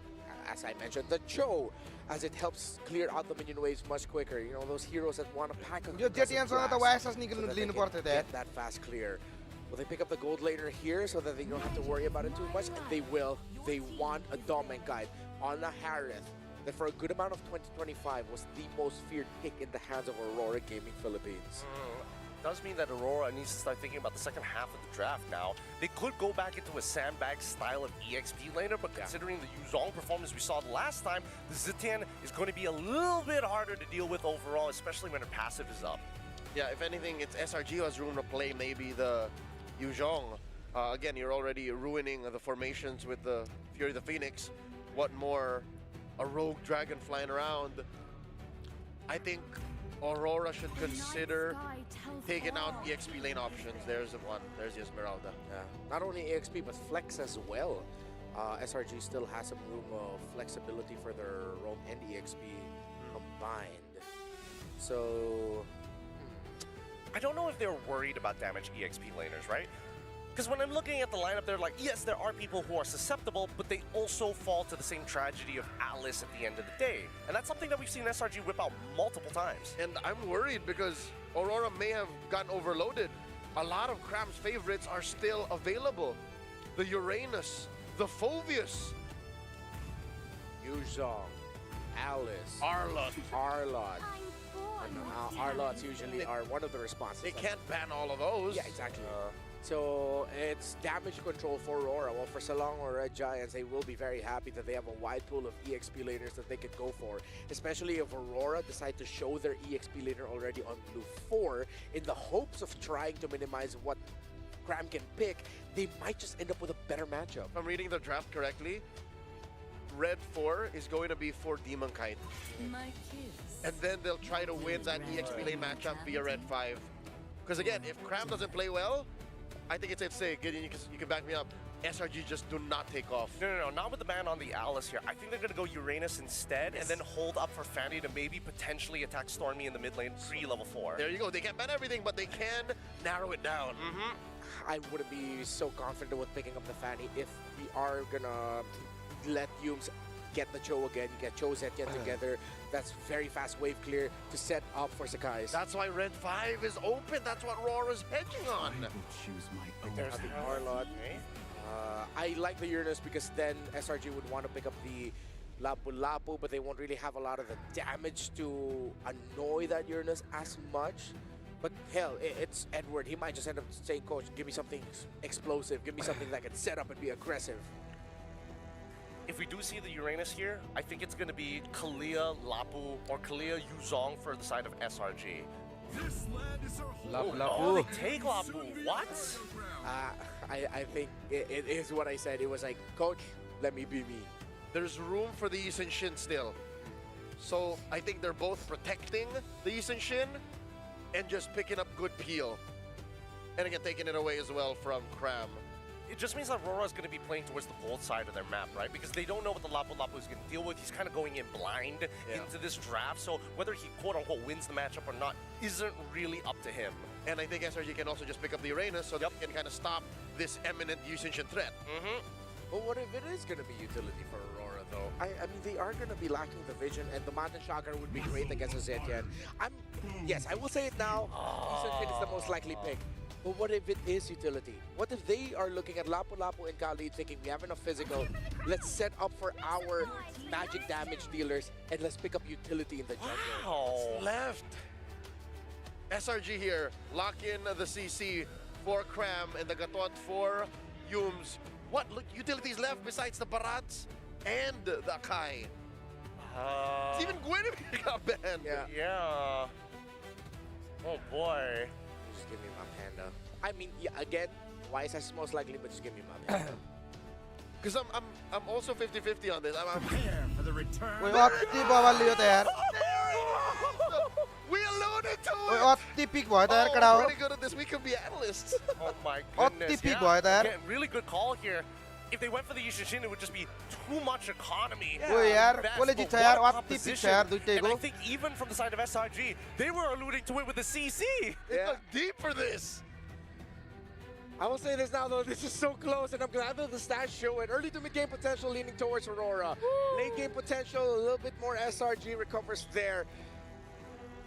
As I mentioned, the Cho, as it helps clear out the minion waves much quicker. You know, those heroes that want to pack a get that fast clear. Will they pick up the gold laner here so that they don't have to worry about it too much? And they will. They want a Dominant Guide on a Harith that for a good amount of 2025 was the most feared pick in the hands of Aurora Gaming Philippines. Does mean that Aurora needs to start thinking about the second half of the draft now. They could go back into a sandbag style of EXP laner, but considering the Yuzong performance we saw the last time, the Zitan is going to be a little bit harder to deal with overall, especially when her passive is up. Yeah, if anything, it's SRG who has room to play maybe the Yuzhong. Again, you're already ruining the formations with the Fury of the Phoenix. What more? A rogue dragon flying around. I think Aurora should consider taking out EXP lane options. There's the one. There's the Esmeralda. Yeah. Not only EXP, but Flex as well. SRG still has some room of flexibility for their roam and EXP combined. So... I don't know if they're worried about damaged EXP laners, right? Because when I'm looking at the lineup, they're like, yes, there are people who are susceptible, but they also fall to the same tragedy of Alice at the end of the day. And that's something that we've seen SRG whip out multiple times. And I'm worried because Aurora may have gotten overloaded. A lot of Cram's favorites are still available. The Uranus, the Phoveus. Yuzong, Alice, Arlott. Arlotts usually are one of the responses. They can't ban all of those. Yeah, exactly. So it's damage control for Aurora. Well, for Salong or Red Giants, they will be very happy that they have a wide pool of EXP laners that they can go for. Especially if Aurora decide to show their EXP laner already on blue 4 in the hopes of trying to minimize what Cram can pick, they might just end up with a better matchup. If I'm reading the draft correctly, Red 4 is going to be for Demon Kite. And then they'll try to win that EXP lane matchup via Red 5. Because again, if Cram doesn't play well, I think it's safe to say, Gideon, you can back me up, SRG just do not take off. No, not with the ban on the Alice here. I think they're going to go Uranus instead and then hold up for Fanny to maybe potentially attack Stormy in the mid lane pre-level 4. There you go. They can't ban everything, but they can narrow it down. I wouldn't be so confident with picking up the Fanny if we are going to let Yuums get the Cho again, get Cho Zetian together. That's very fast wave clear to set up for Sakai's. That's why Red 5 is open. That's what Rora's hedging on. There's the Arlott. I like the Uranus because then SRG would want to pick up the Lapu Lapu, but they won't really have a lot of the damage to annoy that Uranus as much. But hell, it's Edward. He might just end up saying, Coach, give me something explosive. Give me something that can set up and be aggressive. If we do see the Uranus here, I think it's going to be Kalia Lapu or Kalia Yuzong for the side of SRG. Oh, they take Lapu. What? I think it is what I said. It was like, Coach, let me be me. There's room for the Yi Sun-shin still. So I think they're both protecting the Yi Sun-shin and just picking up good peel. And again, taking it away as well from Cram. It just means that Aurora is going to be playing towards the gold side of their map, right? Because they don't know what the Lapu Lapu is going to deal with. He's kind of going in blind into this draft. So whether he quote-unquote wins the matchup or not isn't really up to him. And I think SRG can also just pick up the Uranus so they can kind of stop this imminent Yi Sun-shin threat. But what if it is going to be utility for Aurora, though? I mean, they are going to be lacking the vision, and the Mountain Shocker would be great against a Zetian. Yes, I will say it now. Yi Sun-shin is the most likely pick. But what if it is utility? What if they are looking at Lapu Lapu and Khalid thinking we have enough physical, let's set up for our magic damage dealers and let's pick up utility in the jungle. Wow. Left. SRG here, lock in the CC for Cram and the Gatot for Yums. What utilities left besides the Barats and the Akai? Even Guinevere got banned. Yeah. Oh boy. Just give me my Panda. I mean, yeah, again, Wise is most likely, but just give me my Panda. Because I'm also 50-50 on this. I'm Prepare for the return. Woi, Otti bawa liyo tayo. We alluded to Woi, it! Otti pick boy tayo Oh, kadaw. pretty good at this. We could be analysts. Oh my Otti goodness. pick boy tayo. Again, really good call here. If they went for the Yushin, it would just be too much economy. Woi, yaar, Best, boleh but jitta yaar, what a Otti pick composition. yaar, duite And I ko. think even from the side of SRG, they were alluding to it with the CC. They look deep for this. I will say this now though, this is so close and I'm glad that the stats show it. Early to mid game potential leaning towards Aurora. Late game potential, a little bit more SRG recovers there.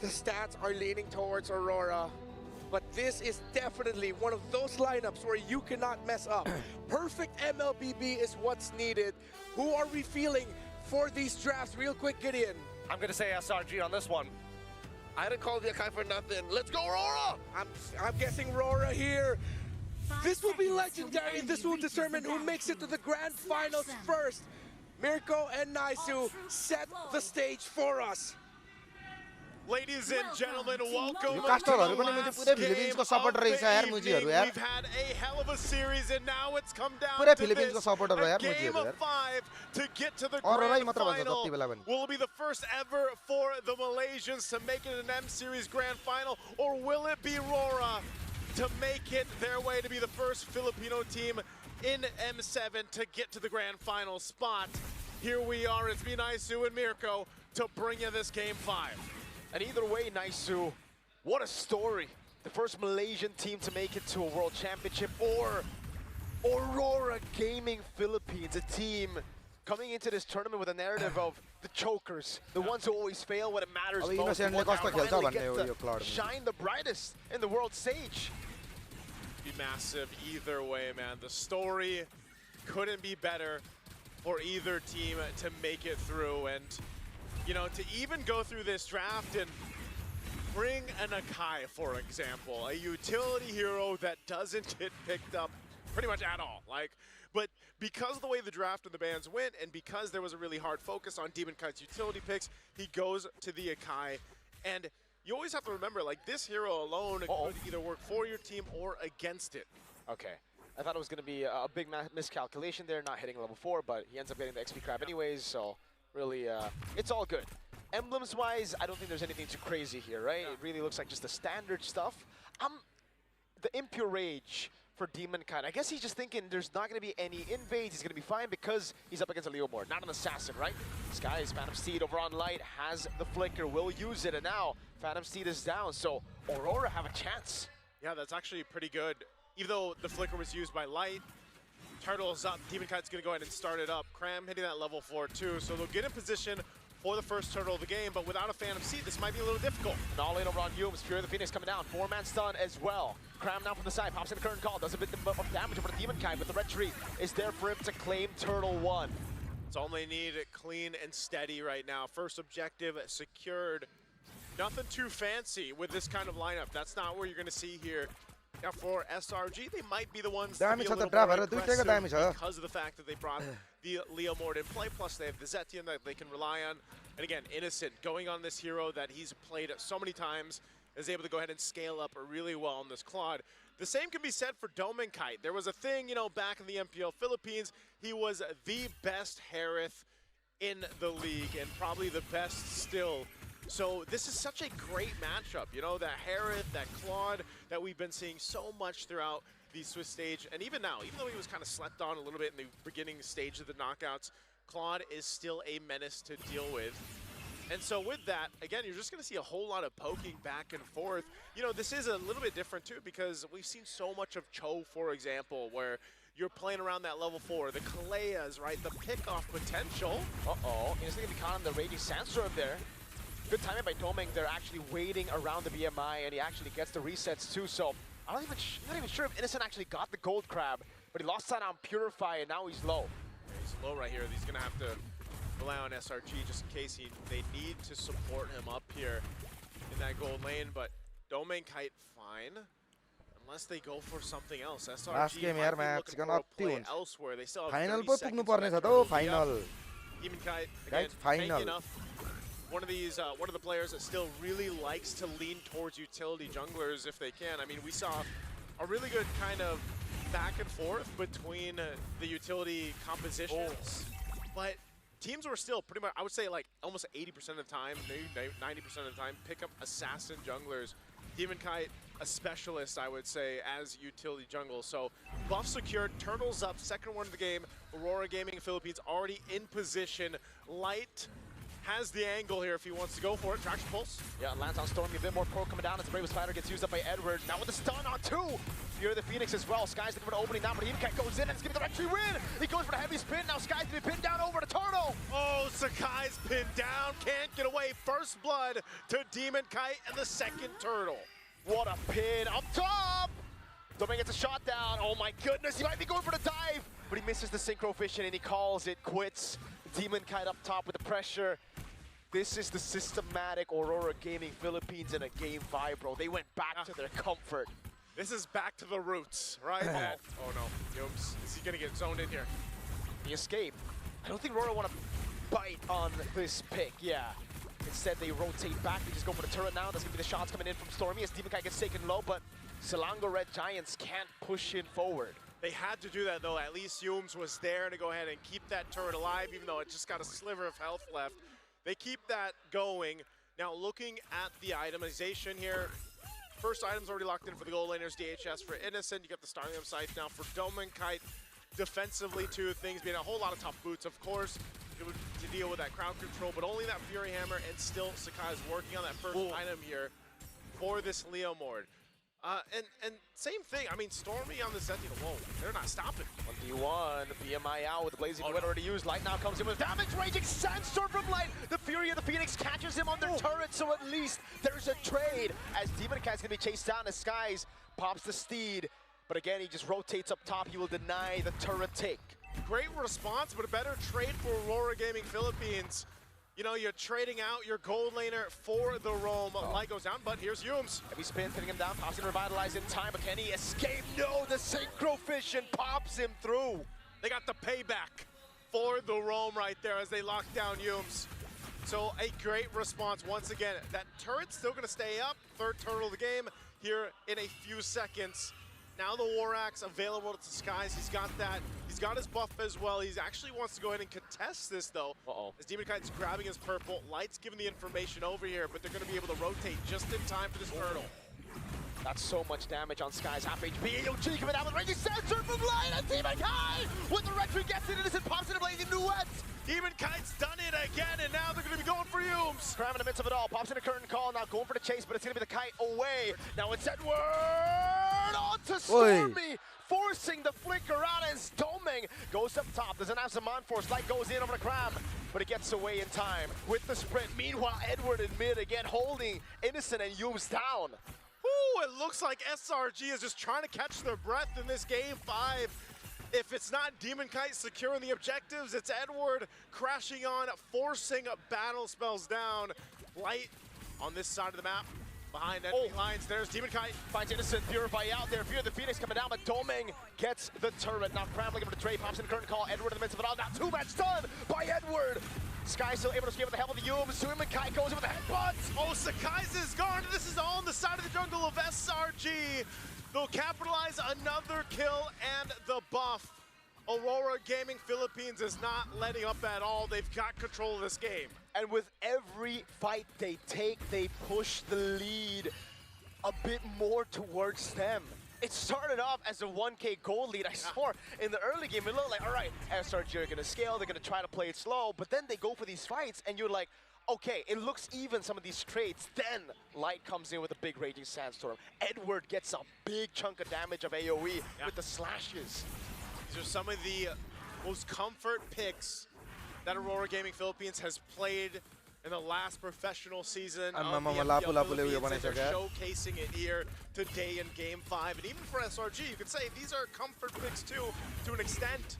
The stats are leaning towards Aurora. But this is definitely one of those lineups where you cannot mess up. Perfect MLBB is what's needed. Who are we feeling for these drafts? Real quick, Gideon. I'm going to say SRG on this one. I didn't call the Akai for nothing. Let's go, Aurora! I'm guessing Aurora here. This will be legendary. This will determine who makes it to the grand finals first. Mirko and Naisu set the stage for us. Ladies and gentlemen, welcome Yo to castorहरू the पनि मैले last पुरै game फिलिपिन्सको of supporter the रहेछ यार evening. मुजीहरू यार. We've had a hell of a series and now it's come down पुरै to फिलिपिन्सको this. Supporter हो A यार game मुजीहरू of यार. 5 to get to the Aurorai grand मात्र भन्छ final. जति बेला पनि. Will it be the first ever for the Malaysians to make it an M-Series grand final, or will it be Aurora to make it their way to be the first Filipino team in M7 to get to the grand final spot? Here we are, it's me, Naisu, and Mirko to bring you this game 5. And either way, Naisu, what a story. The first Malaysian team to make it to a World Championship, or Aurora Gaming Philippines, a team coming into this tournament with a narrative of the chokers, the ones who always fail when it matters अब most, the इनोसेन्टले ones कस्तो that खेल्छ finally भन्ने get हो to yo cloud. shine the brightest in the world stage. Be massive either way, man. The story couldn't be better for either team to make it through, and you know, to even go through this draft and bring an Akai, for example, a utility hero that doesn't get picked up pretty much at all. But because of the way the draft and the bans went, and because there was a really hard focus on Demon Kite's utility picks, he goes to the Akai. And you always have to remember, like, this hero alone could either work for your team or against it. Okay. I thought it was going to be a big miscalculation there, not hitting level 4, but he ends up getting the XP crab anyways, so really, it's all good. Emblems-wise, I don't think there's anything too crazy here, right? It really looks like just the standard stuff. The Impure Rage for Demon Kite. I guess he's just thinking there's not going to be any invades. He's going to be fine because he's up against a Leomord, not an assassin, right? Sky's Phantom Steed over on Light has the flicker, will use it, and now Phantom Steed is down, so Aurora have a chance. Yeah, that's actually pretty good. Even though the flicker was used by Light, Turtle's up, Demon Kite's gonna go ahead and start it up. Cram hitting that level 4 too, so they'll get in position for the first turtle of the game, but without a Phantom Seed, this might be a little difficult. And all in over on Yums, Fury of the Phoenix coming down, 4-man stun as well. Cram now from the side, pops in the current call, does a bit of damage over the Demon Kite, but the red tree is there for him to claim Turtle 1. It's all they need, clean and steady right now. First objective secured. Nothing too fancy with this kind of lineup. That's not what you're gonna see here. Now for SRG, they might be the ones to be a little more aggressive because of the fact that they brought the Leomord in play, plus they have the Zetian that they can rely on. And again, Innocent going on this hero that he's played so many times, is able to go ahead and scale up really well on this Claude. The same can be said for Domin Kite. There was a thing, you know, back in the MPL Philippines, he was the best Harith in the league and probably the best still. So this is such a great matchup, you know, that Harith, that Claude, that we've been seeing so much throughout the Swiss stage. And even now, even though he was kind of slept on a little bit in the beginning stage of the knockouts, Claude is still a menace to deal with. And so with that, again, you're just going to see a whole lot of poking back and forth. You know, this is a little bit different too, because we've seen so much of Cho, for example, where you're playing around that level 4, the Kaleas, right, the pick-off potential. Uh-oh, he's going to be caught on the Raging Sandstorm there. Good timing by Doming. They're actually waiting around the BMI, and he actually gets the resets too. So I'm not even sure if Innocent actually got the gold crab, but he lost that on Purify, and now he's low. Yeah, he's low right here. He's going to have to rely on SRG just in case they need to support him up here in that gold lane, but Domain Kite fine. Unless they go for something else. SRG Last game might यार be match looking can for a up play tunes. elsewhere. They still have Final 30 po seconds पुग्नु पर्ने छ left त to हो be final. up. Demon Kite, again, Guys, final. tanky enough. One of the players that still really likes to lean towards utility junglers if they can. I mean, we saw a really good kind of back and forth between the utility compositions, but teams were still pretty much, I would say like almost 80% of the time, maybe 90% of the time, pick up assassin junglers. Demon Kite, a specialist, I would say, as utility jungle. So buff secured, turtles up, second one of the game. Aurora Gaming Philippines already in position. Light has the angle here if he wants to go for it. Traction pulse. Yeah, lands on Stormy, a bit more pro coming down as the Bravest Spider gets used up by Edward. Now with the stun on two. Fury the Phoenix as well. Sky's looking for the opening now, but Demon goes in and it's giving the entry win. He goes for the heavy spin. Now Sky's gonna be pinned down over the Turtle. Oh, Sakai's pinned down. Can't get away. First blood to Demon Kite and the second turtle. What a pin up top. Domain gets a shot down. Oh my goodness, he might be going for the dive, but he misses the synchro vision and he calls it quits. Demon Kite up top with the pressure. This is the systematic Aurora Gaming Philippines in a game 5, bro. They went back to their comfort. This is back to the roots, right? Oh no, Yums, is he gonna get zoned in here? The escape. I don't think Aurora want to bite on this pick, yeah. Instead, they rotate back. They just go for the turret now. That's gonna be the shots coming in from Stormy as Demon Kite gets taken low, but Selangor Red Giants can't push in forward. They had to do that though. At least Yums was there to go ahead and keep that turret alive, even though it just got a sliver of health left. They keep that going. Now looking at the itemization here, first item's already locked in for the gold laners, DHS for Innocent. You got the Starlium Scythe now for Domain Kite. Defensively too, things being a whole lot of tough boots, of course, to deal with that crowd control, but only that Fury Hammer, and still Sakai is working on that first item here for this Leomord. And same thing, I mean, Stormy on the Zenith, whoa, they're not stopping. 1v1, BMI out with the Blazing Wind already used. Light now comes in with damage, raging Sandstorm from Light. The Fury of the Phoenix catches him on their turret, so at least there's a trade. As Demon Kite's gonna be chased down as Skies pops the Steed. But again, he just rotates up top. He will deny the turret take. Great response, but a better trade for Aurora Gaming Philippines. You know, you're trading out your gold laner for the roam. Light goes down, but here's Yums. Heavy spin, pinning him down. Pops gonna revitalize in time, but can he escape? No, the Synchro Vision pops him through. They got the payback for the roam right there as they lock down Yums. So a great response once again. That turret's still gonna stay up. Third turtle of the game here in a few seconds. Now the War Axe available to Skies. He's got that. He's got his buff as well. He actually wants to go ahead and contest this though. As Demon Kite's grabbing his purple. Light's giving the information over here, but they're going to be able to rotate just in time for this turtle. That's so much damage on Skies. Half HP. AOG coming out with Raging Sandstorm from Light. And Demon Kite with the retreat gets it. Innocent pops in a Blazing Duet. Demon Kite's done it again, and now they're going to be going for Yums. Cram in the midst of it all. Pops in a curtain call. Now going for the chase, but it's going to be the Kite away. Now it's Edward on to Stormy. Forcing the flick around as Domain goes up top. Doesn't have some on force. Light goes in over the Cram, but it gets away in time with the sprint. Meanwhile, Edward in mid again holding Innocent and Yums down. Ooh, it looks like SRG is just trying to catch their breath in this game 5. If it's not Demon Kite securing the objectives, it's Edward crashing on, forcing battle spells down. Light on this side of the map. Behind enemy lines, there's Demon Kite. Finds Innocent, Purify out there. Fear of the Phoenix coming down, but Domain gets the turret. Now Cram looking for the trade, pops in the curtain call. Edward in the midst of it all. Now 2-match done by Edward. Sky still able to escape with the help of the Yums. Demon Kite goes in with the headbutt. Oh, Sakai's is gone. This is all on the side of the jungle of SRG. They'll capitalize another kill and the buff. Aurora Gaming Philippines is not letting up at all. They've got control of this game. And with every fight they take, they push the lead a bit more towards them. It started off as a 1K gold lead. I swore in the early game, it looked like, all right, SRG are gonna scale, they're gonna try to play it slow, but then they go for these fights and you're like, okay, it looks even, some of these trades. Then Light comes in with a big Raging Sandstorm. Edward gets a big chunk of damage of AoE with the slashes. These are some of the most comfort picks that Aurora Gaming Philippines has played in the last professional season Amma of the mama, MPL lapu-lapu lewi Philippines, and banaisakyo they're yaar. showcasing it here today in Game 5. And even for SRG, you could say these are comfort picks too, to an extent.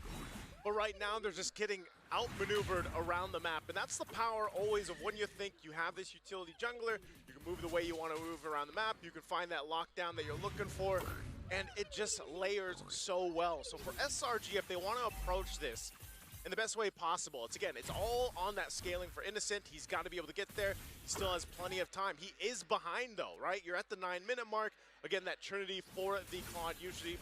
But right now, they're just getting outmaneuvered around the map. And that's the power always of when you think you have this utility jungler, you can move the way you want to move around the map, you can find that lockdown that you're looking for, and it just layers so well. So for SRG, if they want to approach this in the best way possible, it's all on that scaling for Innocent. He's got to be able to get there. He still has plenty of time. He is behind though, right? You're at the 9-minute mark. Again, that Trinity for the Claude usually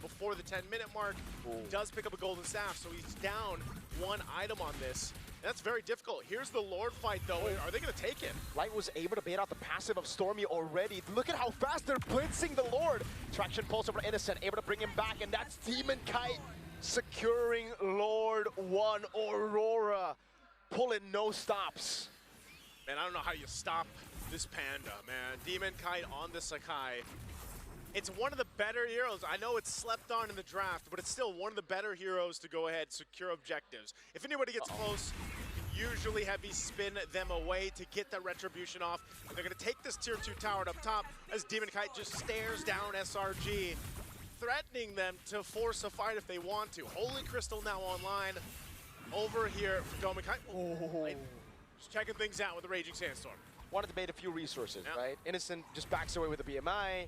before the 10-minute mark. He does pick up a golden staff, so he's down 1 item on this. And that's very difficult. Here's the Lord fight though. Are they going to take it? Light was able to bait out the passive of Stormy already. Look at how fast they're blitzing the Lord. Traction pulse over Innocent, able to bring him back, and that's Demon Kite securing Lord 1. Aurora pulling no stops. Man, I don't know how you stop this Panda, man. Demon Kite on the Sakai. It's one of the better heroes. I know it's slept on in the draft, but it's still one of the better heroes to go ahead, secure objectives. If anybody gets close, you can usually heavy spin them away to get that retribution off. They're gonna take this tier 2 tower up top as Demon Kite just stares down SRG, threatening them to force a fight if they want to. Holy Crystal now online over here for Demon Kite. Just checking things out with the Raging Sandstorm. Wanted to bait a few resources, right? Innocent just backs away with the BMI.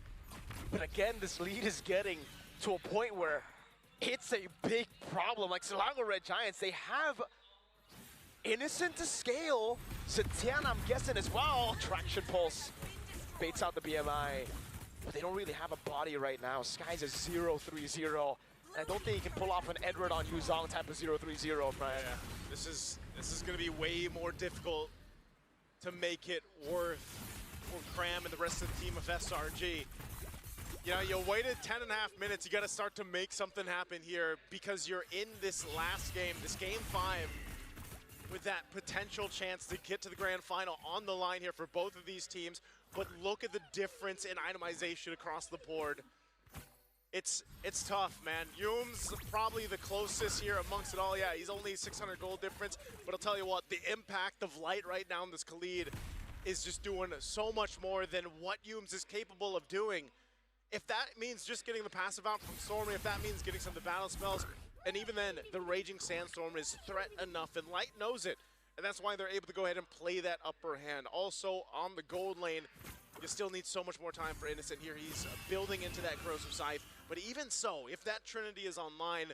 But again, this lead is getting to a point where it's a big problem. Like Selangor Red Giants, they have Innocent to scale. Zetian, I'm guessing as well. Traction Pulse baits out the BMI. But they don't really have a body right now. Sky's a 0-3-0. I don't think he can pull off an Edward on Yuzong type of 0-3-0, Brian. Yeah, this is going to be way more difficult to make it worth for Cram and the rest of the team of SRG. You know, you waited 10.5 minutes. You got to start to make something happen here because you're in this last game, this Game 5, with that potential chance to get to the grand final on the line here for both of these teams. But look at the difference in itemization across the board. It's tough, man. Youm's probably the closest here amongst it all. Yeah, he's only 600 gold difference, but I'll tell you what, the impact of Light right now in this Khalid is just doing so much more than what Youm's is capable of doing. If that means just getting the passive out from Stormy, if that means getting some of the battle spells, and even then, the Raging Sandstorm is threat enough, and Light knows it. And that's why they're able to go ahead and play that upper hand. Also, on the gold lane, you still need so much more time for Innocent here. He's building into that Corrosive Scythe. But even so, if that Trinity is online,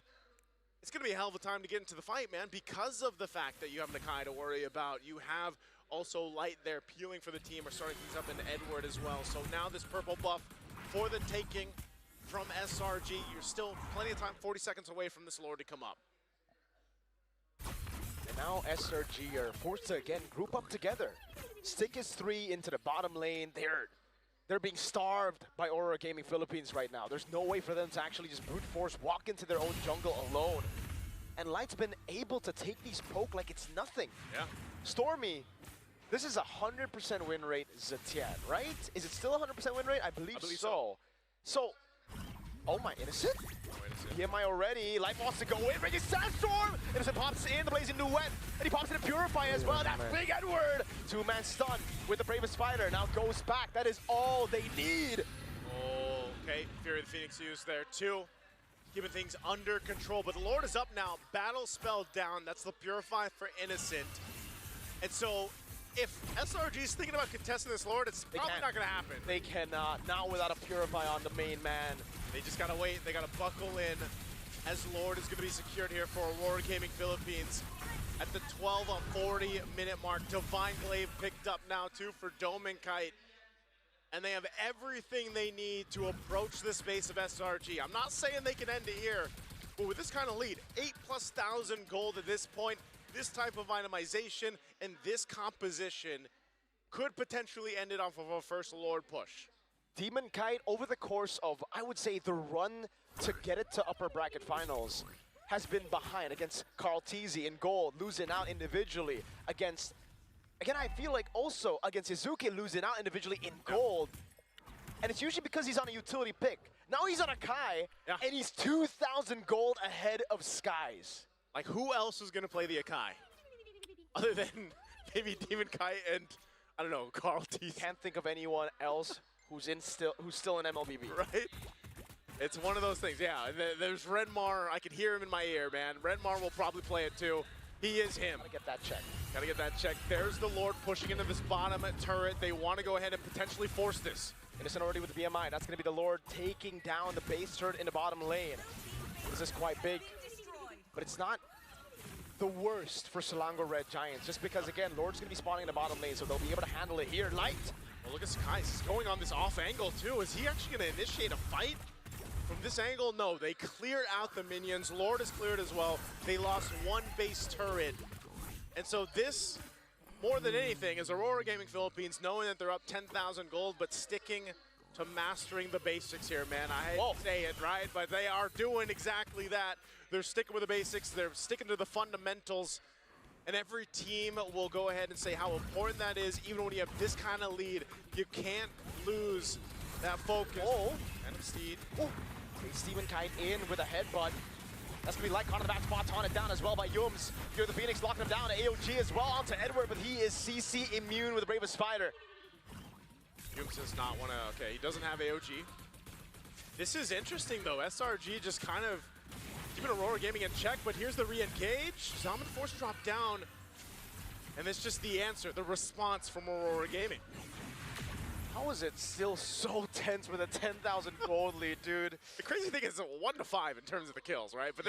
it's going to be a hell of a time to get into the fight, man, because of the fact that you have Nakai to worry about. You have also Light there peeling for the team, or starting things up in Edward as well. So now this purple buff for the taking from SRG. You're still plenty of time, 40 seconds away from this Lord to come up. And now SRG are forced to, again, group up together. Stick is 3 into the bottom lane. They're being starved by Aurora Gaming Philippines right now. There's no way for them to actually just brute force walk into their own jungle alone. And Light's been able to take these poke like it's nothing. Yeah. Stormy, this is a 100% win rate Zetian, right? Is it still a 100% win rate? I believe so. So, oh my, Innocent? PMI already. Light wants to go in. Raging Sandstorm! Innocent pops in the Blazing Duet. And he pops in a Purify as well. That's big Edward! 2-man stun with the Bravest Fighter. Now goes back. That is all they need. Oh, okay. Fury of the Phoenix used there too. Keeping things under control. But the Lord is up now. Battle spell down. That's the Purify for Innocent. And so, if SRG is thinking about contesting this Lord, it's probably not going to happen. They cannot. Not without a Purify on the main man. They just got to wait. They got to buckle in as Lord is going to be secured here for Aurora Gaming Philippines. At the 12:40 minute mark, Divine Glaive picked up now too for Dome and Kite. And they have everything they need to approach this base of SRG. I'm not saying they can end it here, but with this kind of lead, 8,000+ gold at this point, this type of itemization and this composition could potentially end it off of a first Lord push. Demon Kite, over the course of, I would say, the run to get it to upper bracket finals, has been behind against Carl Teasy in gold, losing out individually against, again, I feel like also against Izuki, losing out individually in gold. And it's usually because he's on a utility pick. Now he's on a Kai, and he's 2,000 gold ahead of Skies. Like, who else is going to play the Akai? Other than maybe Demon Kite and, I don't know, Carl T. Can't think of anyone else who's still in MLBB. Right? It's one of those things, yeah. There's Redmar. I can hear him in my ear, man. Redmar will probably play it too. He is him. Gotta get that check. Gotta get that check. There's the Lord pushing into this bottom turret. They want to go ahead and potentially force this. Innocent already with the BMI. That's gonna be the Lord taking down the base turret in the bottom lane. This is quite big, but it's not the worst for Selangor Red Giants, just because, again, Lord's gonna be spawning in the bottom lane, so they'll be able to handle it here. Light. Well, look at Sky. He's going on this off angle too. Is he actually gonna initiate a fight? From this angle, no. They cleared out the minions. Lord is cleared as well. They lost one base turret. And so this, more than anything, is Aurora Gaming Philippines knowing that they're up 10,000 gold, but sticking to mastering the basics here, man. I hate to say it, right? But they are doing exactly that. They're sticking with the basics. They're sticking to the fundamentals. And every team will go ahead and say how important that is. Even when you have this kind of lead, you can't lose that focus. Oh. And Steed. Oh. Demon Kite in with a headbutt. That's gonna be Light on the back spot, taunted down as well by Yums. Here the Phoenix locking him down. AOG as well onto Edward, but he is CC immune with the Bravest Spider. Yums does not want to, okay, he doesn't have AOG. This is interesting though. SRG just kind of keeping Aurora Gaming in check, but here's the re-engage. Zaman Force drop down. And it's just the answer, the response from Aurora Gaming. How is it still so tense with a 10,000 gold lead, dude? The crazy thing is 1 to 5 in terms of the kills, right? But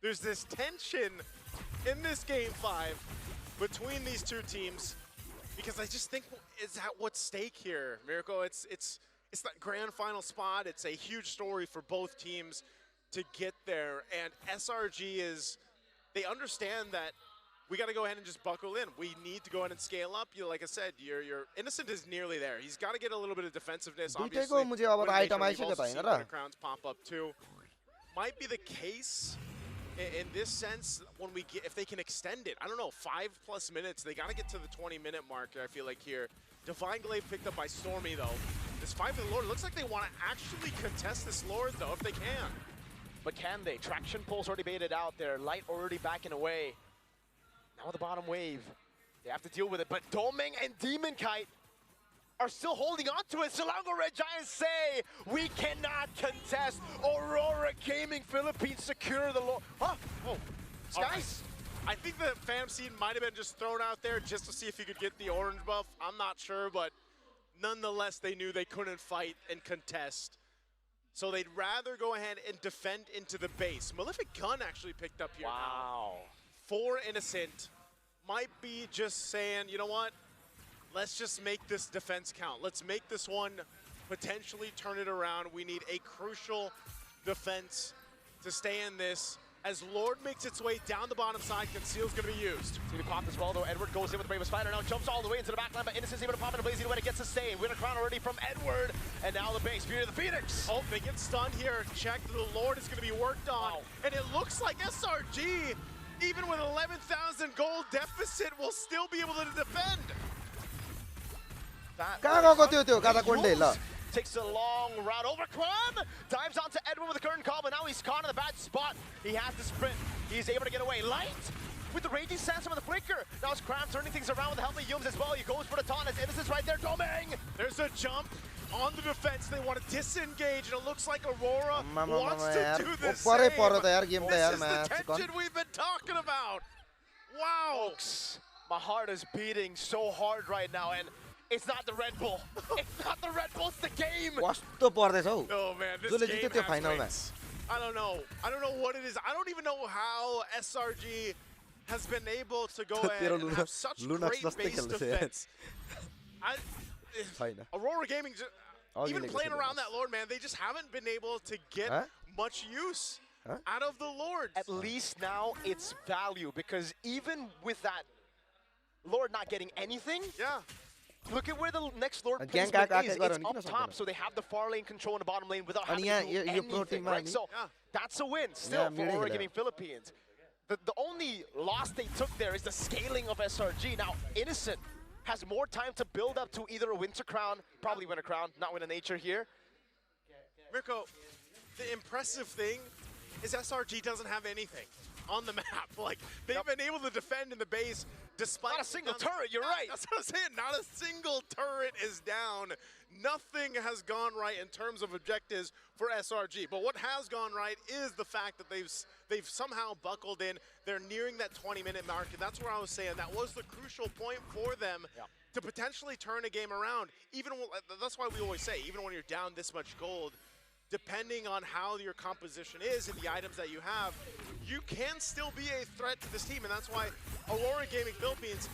there's this tension in this game 5 between these two teams, because I just think it's at what's stake here, Miracle. It's that grand final spot. It's a huge story for both teams to get there, and SRG they understand that we got to go ahead and just buckle in. We need to go ahead and scale up. Like I said, your Innocent is nearly there. He's got to get a little bit of defensive-ness. Obviously, मुझे अब item we've आइसकेको also छैन seen र the crowns pop up too. Might be the case in this sense when if they can extend it. I don't know, 5+ minutes. They got to get to the 20-minute mark, I feel like, here. Divine Glaive picked up by Stormy, though. This fight for the Lord, it looks like they want to actually contest this Lord, though, if they can. But can they? Traction Pulse already baited out there. Light already backing away. Now the bottom wave. They have to deal with it. But Doming and Demon Kite are still holding on to it. Selangor Red Giants say, we cannot contest. Aurora Gaming Philippines secure the Lord. Huh? Oh, Skies? I think the Phantom Seed might have been just thrown out there just to see if he could get the orange buff. I'm not sure, but nonetheless, they knew they couldn't fight and contest. So they'd rather go ahead and defend into the base. Malefic Gun actually picked up here. Wow. Now. For Innocent, might be just saying, you know what? Let's just make this defense count. Let's make this one potentially turn it around. We need a crucial defense to stay in this. As Lord makes its way down the bottom side, Conceal's going to be used. To pop as well, though. Edward goes in with the Bravest Spider. Now jumps all the way into the back line, but Innocent's able to pop in a blazing when it gets sustained. Winner crown already from Edward. And now the base. Beauty of the Phoenix. Oh, they get stunned here. Check. The Lord is going to be worked on. Wow. And it looks like SRG, even with 11,000 gold deficit, will still be able to defend. Takes a long route over Kwan, dives onto Edwin with a curtain call, but now he's caught in a bad spot. He has to sprint. He's able to get away. Light with the Raging Sandstorm and the Flicker. Now it's Cram turning things around with the help of Yums as well. He goes for the taunt as Innocent's right there. Doming! There's a jump on the defense. They want to disengage, and it looks like Aurora wants to do the same. This is the tension we've been talking about. Wow. Folks, my heart is beating so hard right now, and it's not the Red Bull. It's not the Red Bull, it's the game. Oh man, this game has wings. I don't know what it is. I don't even know how SRG has been able to go ahead and have such great base defense. Aurora Gaming, even playing around that Lord, man, they just haven't been able to get much use out of the Lord. At least now it's value, because even with that Lord not getting anything, look at where the next Lord placement is. It's up top, so they have the far lane control in the bottom lane without having to do anything, right? So that's a win still for Aurora Gaming Philippines. The only loss they took there is the scaling of SRG. Now, Innocent has more time to build up to either a Winter Crown, probably win a crown, not win a nature here. Mirko, the impressive thing is SRG doesn't have anything. on the map. Like, they've been able to defend in the base despite... Not a single turret, you're right. That's what I'm saying. Not a single turret is down. Nothing has gone right in terms of objectives for SRG. But what has gone right is the fact that they've somehow buckled in. They're nearing that 20-minute mark, and that's where I was saying that was the crucial point for them to potentially turn a game around. That's why we always say, even when you're down this much gold, depending on how your composition is and the items that you have, you can still be a threat to this team. And that's why Aurora Gaming Philippines,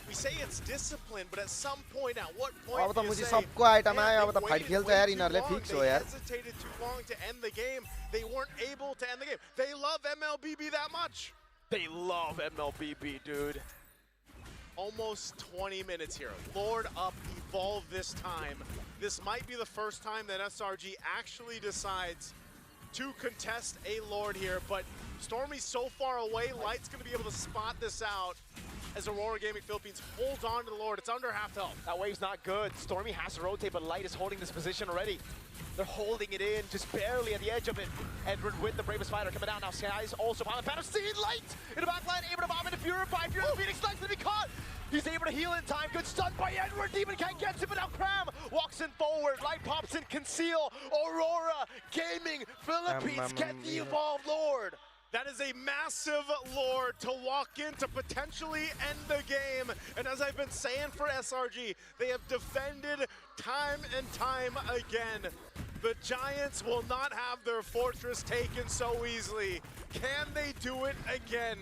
we say it's discipline, but at some point, at what point do you say, सबको item है अब तो fight खेलते हैं इनरले fix हो यार. They hesitated too long to end the game. They weren't able to end the game. They love MLBB that much. They love MLBB, dude. Almost 20 minutes here. Lord up, evolve this time. This might be the first time that SRG actually decides to contest a Lord here, but Stormy's so far away, Light's gonna be able to spot this out as Aurora Gaming Philippines holds on to the Lord. It's under half health. That wave's not good. Stormy has to rotate, but Light is holding this position already. They're holding it in, just barely at the edge of it. Edward with the Bravest Fighter coming down now. Skies also behind the panel. Seeing Light in the back line, able to bomb into Purify. Phoenix Light's gonna be caught. He's able to heal in time. Good stun by Edward. Demon can't get him, but now Cram walks in forward. Light pops in, conceal. Aurora Gaming Philippines get the evolved Lord. That is a massive Lord to walk in to potentially end the game. And as I've been saying for SRG, they have defended time and time again. The Giants will not have their fortress taken so easily. Can they do it again?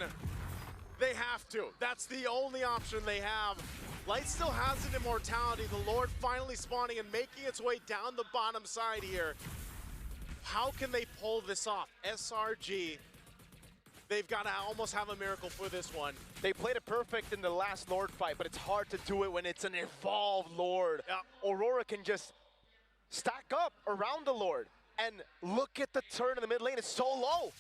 They have to. That's the only option they have. Light still has an immortality. The Lord finally spawning and making its way down the bottom side here. How can they pull this off? SRG, they've got to almost have a miracle for this one. They played it perfect in the last Lord fight, but it's hard to do it when it's an evolved Lord. Aurora can just stack up around the Lord. And look at the turn in the mid lane, it's so low.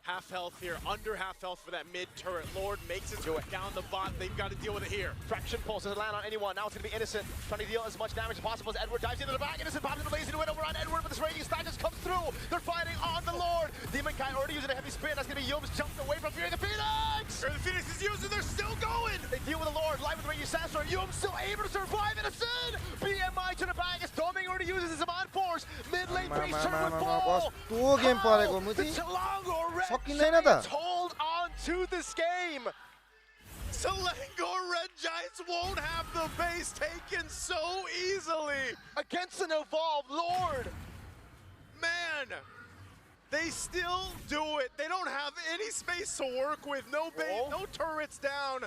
Half health here, under half health for that mid turret. Lord makes its way down the bot. They've got to deal with it here. Fraction pulse doesn't land on anyone. Now it's going to be Innocent trying to deal as much damage as possible as Edward dives into the back. Innocent pops into Blaze to win over on Edward, but this raging stack just comes through. They're fighting on the Lord. Demon Kai already using a heavy spin. That's going to be Yums jumped away from Fear the Phoenix. The Phoenix is using, they're still going. They deal with the Lord, live with the raging Sandstorm. Yums still able to survive Innocent. BMI to the back as Doming already uses his Amon Force. Mid lane priest turn with ball. कस्तो game परेको मुजी सकिँदैन त. Hold on to this game. Selangor Red Giants won't have the base taken so easily against an evolved Lord. Man, they still do it. They don't have any space to work with, no base, no turrets down,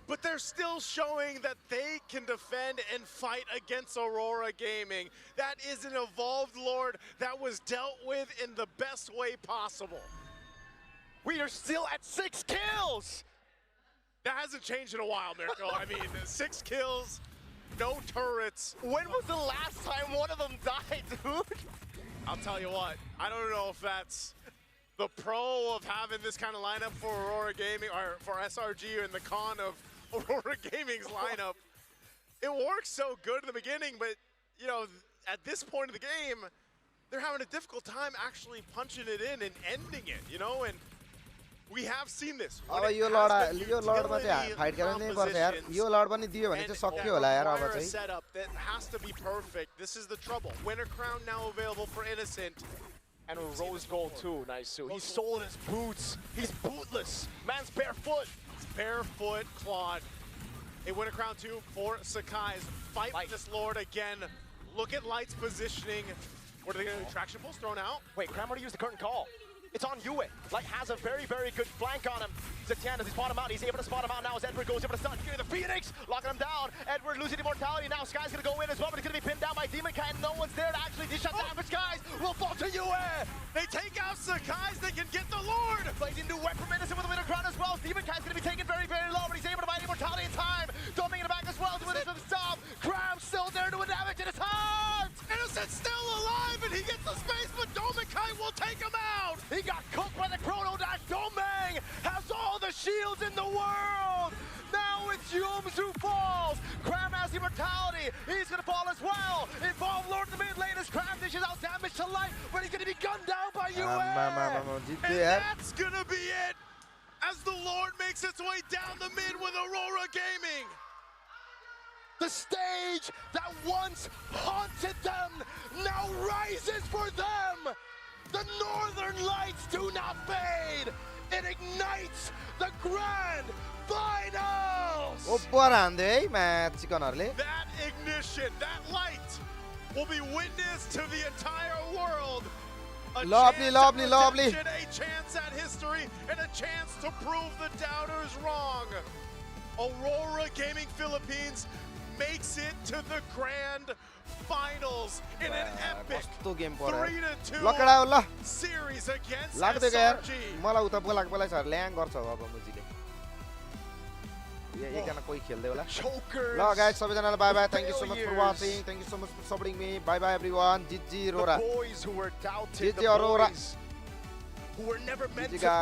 but they're still showing that they can defend and fight against Aurora Gaming. That is an evolved Lord that was dealt with in the best way possible. We are still at 6 kills. That hasn't changed in a while, Miracle. I mean, 6 kills, no turrets. When was the last time one of them died, dude? I'll tell you what, I don't know if that's the pro of having this kind of lineup for Aurora Gaming, or for SRG, and the con of Aurora Gaming's lineup. It works so good in the beginning, but, you know, at this point of the game, they're having a difficult time actually punching it in and ending it, you know, and we have seen this. अब यो lord मात्रै fight गर्न नै पर्छ यार. यो lord पनि दियो भने चाहिँ सक्यो होला यार अब चाहिँ. Setup that has to be perfect. This is the trouble. Winter Crown now available for Innocent. And a rose gold too, Nice. He sold his boots. He's bootless. Man's barefoot. Barefoot Claude. A Winter Crown 2 for Sakai's. Fight with this Lord again. Look at Light's positioning. What are they going to do? Traction pulse thrown out? Wait, Cram already used the curtain call. It's on Yue. Light has a very, very good flank on him. Zetian, does he spot him out? He's able to spot him out now as Edward goes able to stun. The Phoenix locking him down. Edward losing immortality. Now Sky's going to go in as well, but he's going to be pinned down by Demon Kai, and no one's there to actually dish out damage. Skies will fall to Yue. They take out Sakai's. They can get the Lord. Plays into weapon Innocent with the Winter Crown as well. Demon Kai's going to be taken very, very low, but he's able to find immortality in time. Doming in the back as well to win it to the stop. Cram still there to win damage in his heart. Innocent's still alive, and he gets the space, but Dominkai will take him out. He got cooked by the Chrono Dash. Domang has all the shields in the world. Now it's Yums who falls. Cram has immortality. He's going to fall as well. Involved Lord in the mid lane as Cram dishes out damage to Light, but he's going to be gunned down by Yue. And that's going to be it. as the Lord makes its way down the mid with Aurora Gaming. The stage that once haunted them now rises for them. The Northern Lights do not fade. It ignites the grand finals. That ignition, that light will be witness to the entire world. A Lovely, chance lovely, at lovely. redemption, a chance at history, and a chance to prove the doubters wrong. Aurora Gaming Philippines makes it to the grand finals in an epic 3-2 series against SRG. मलाई उता बोलाएको बोलाइ छ ल्याङ गर्छ अब मुजीले एकजना कोही खेल्दै होला ल गाइस सबैजनालाई bye bye thank you so much for watching thank you so much for supporting me bye bye everyone GG Aurora The boys who were doubted, GG the Aurora. boys who were never meant GG to be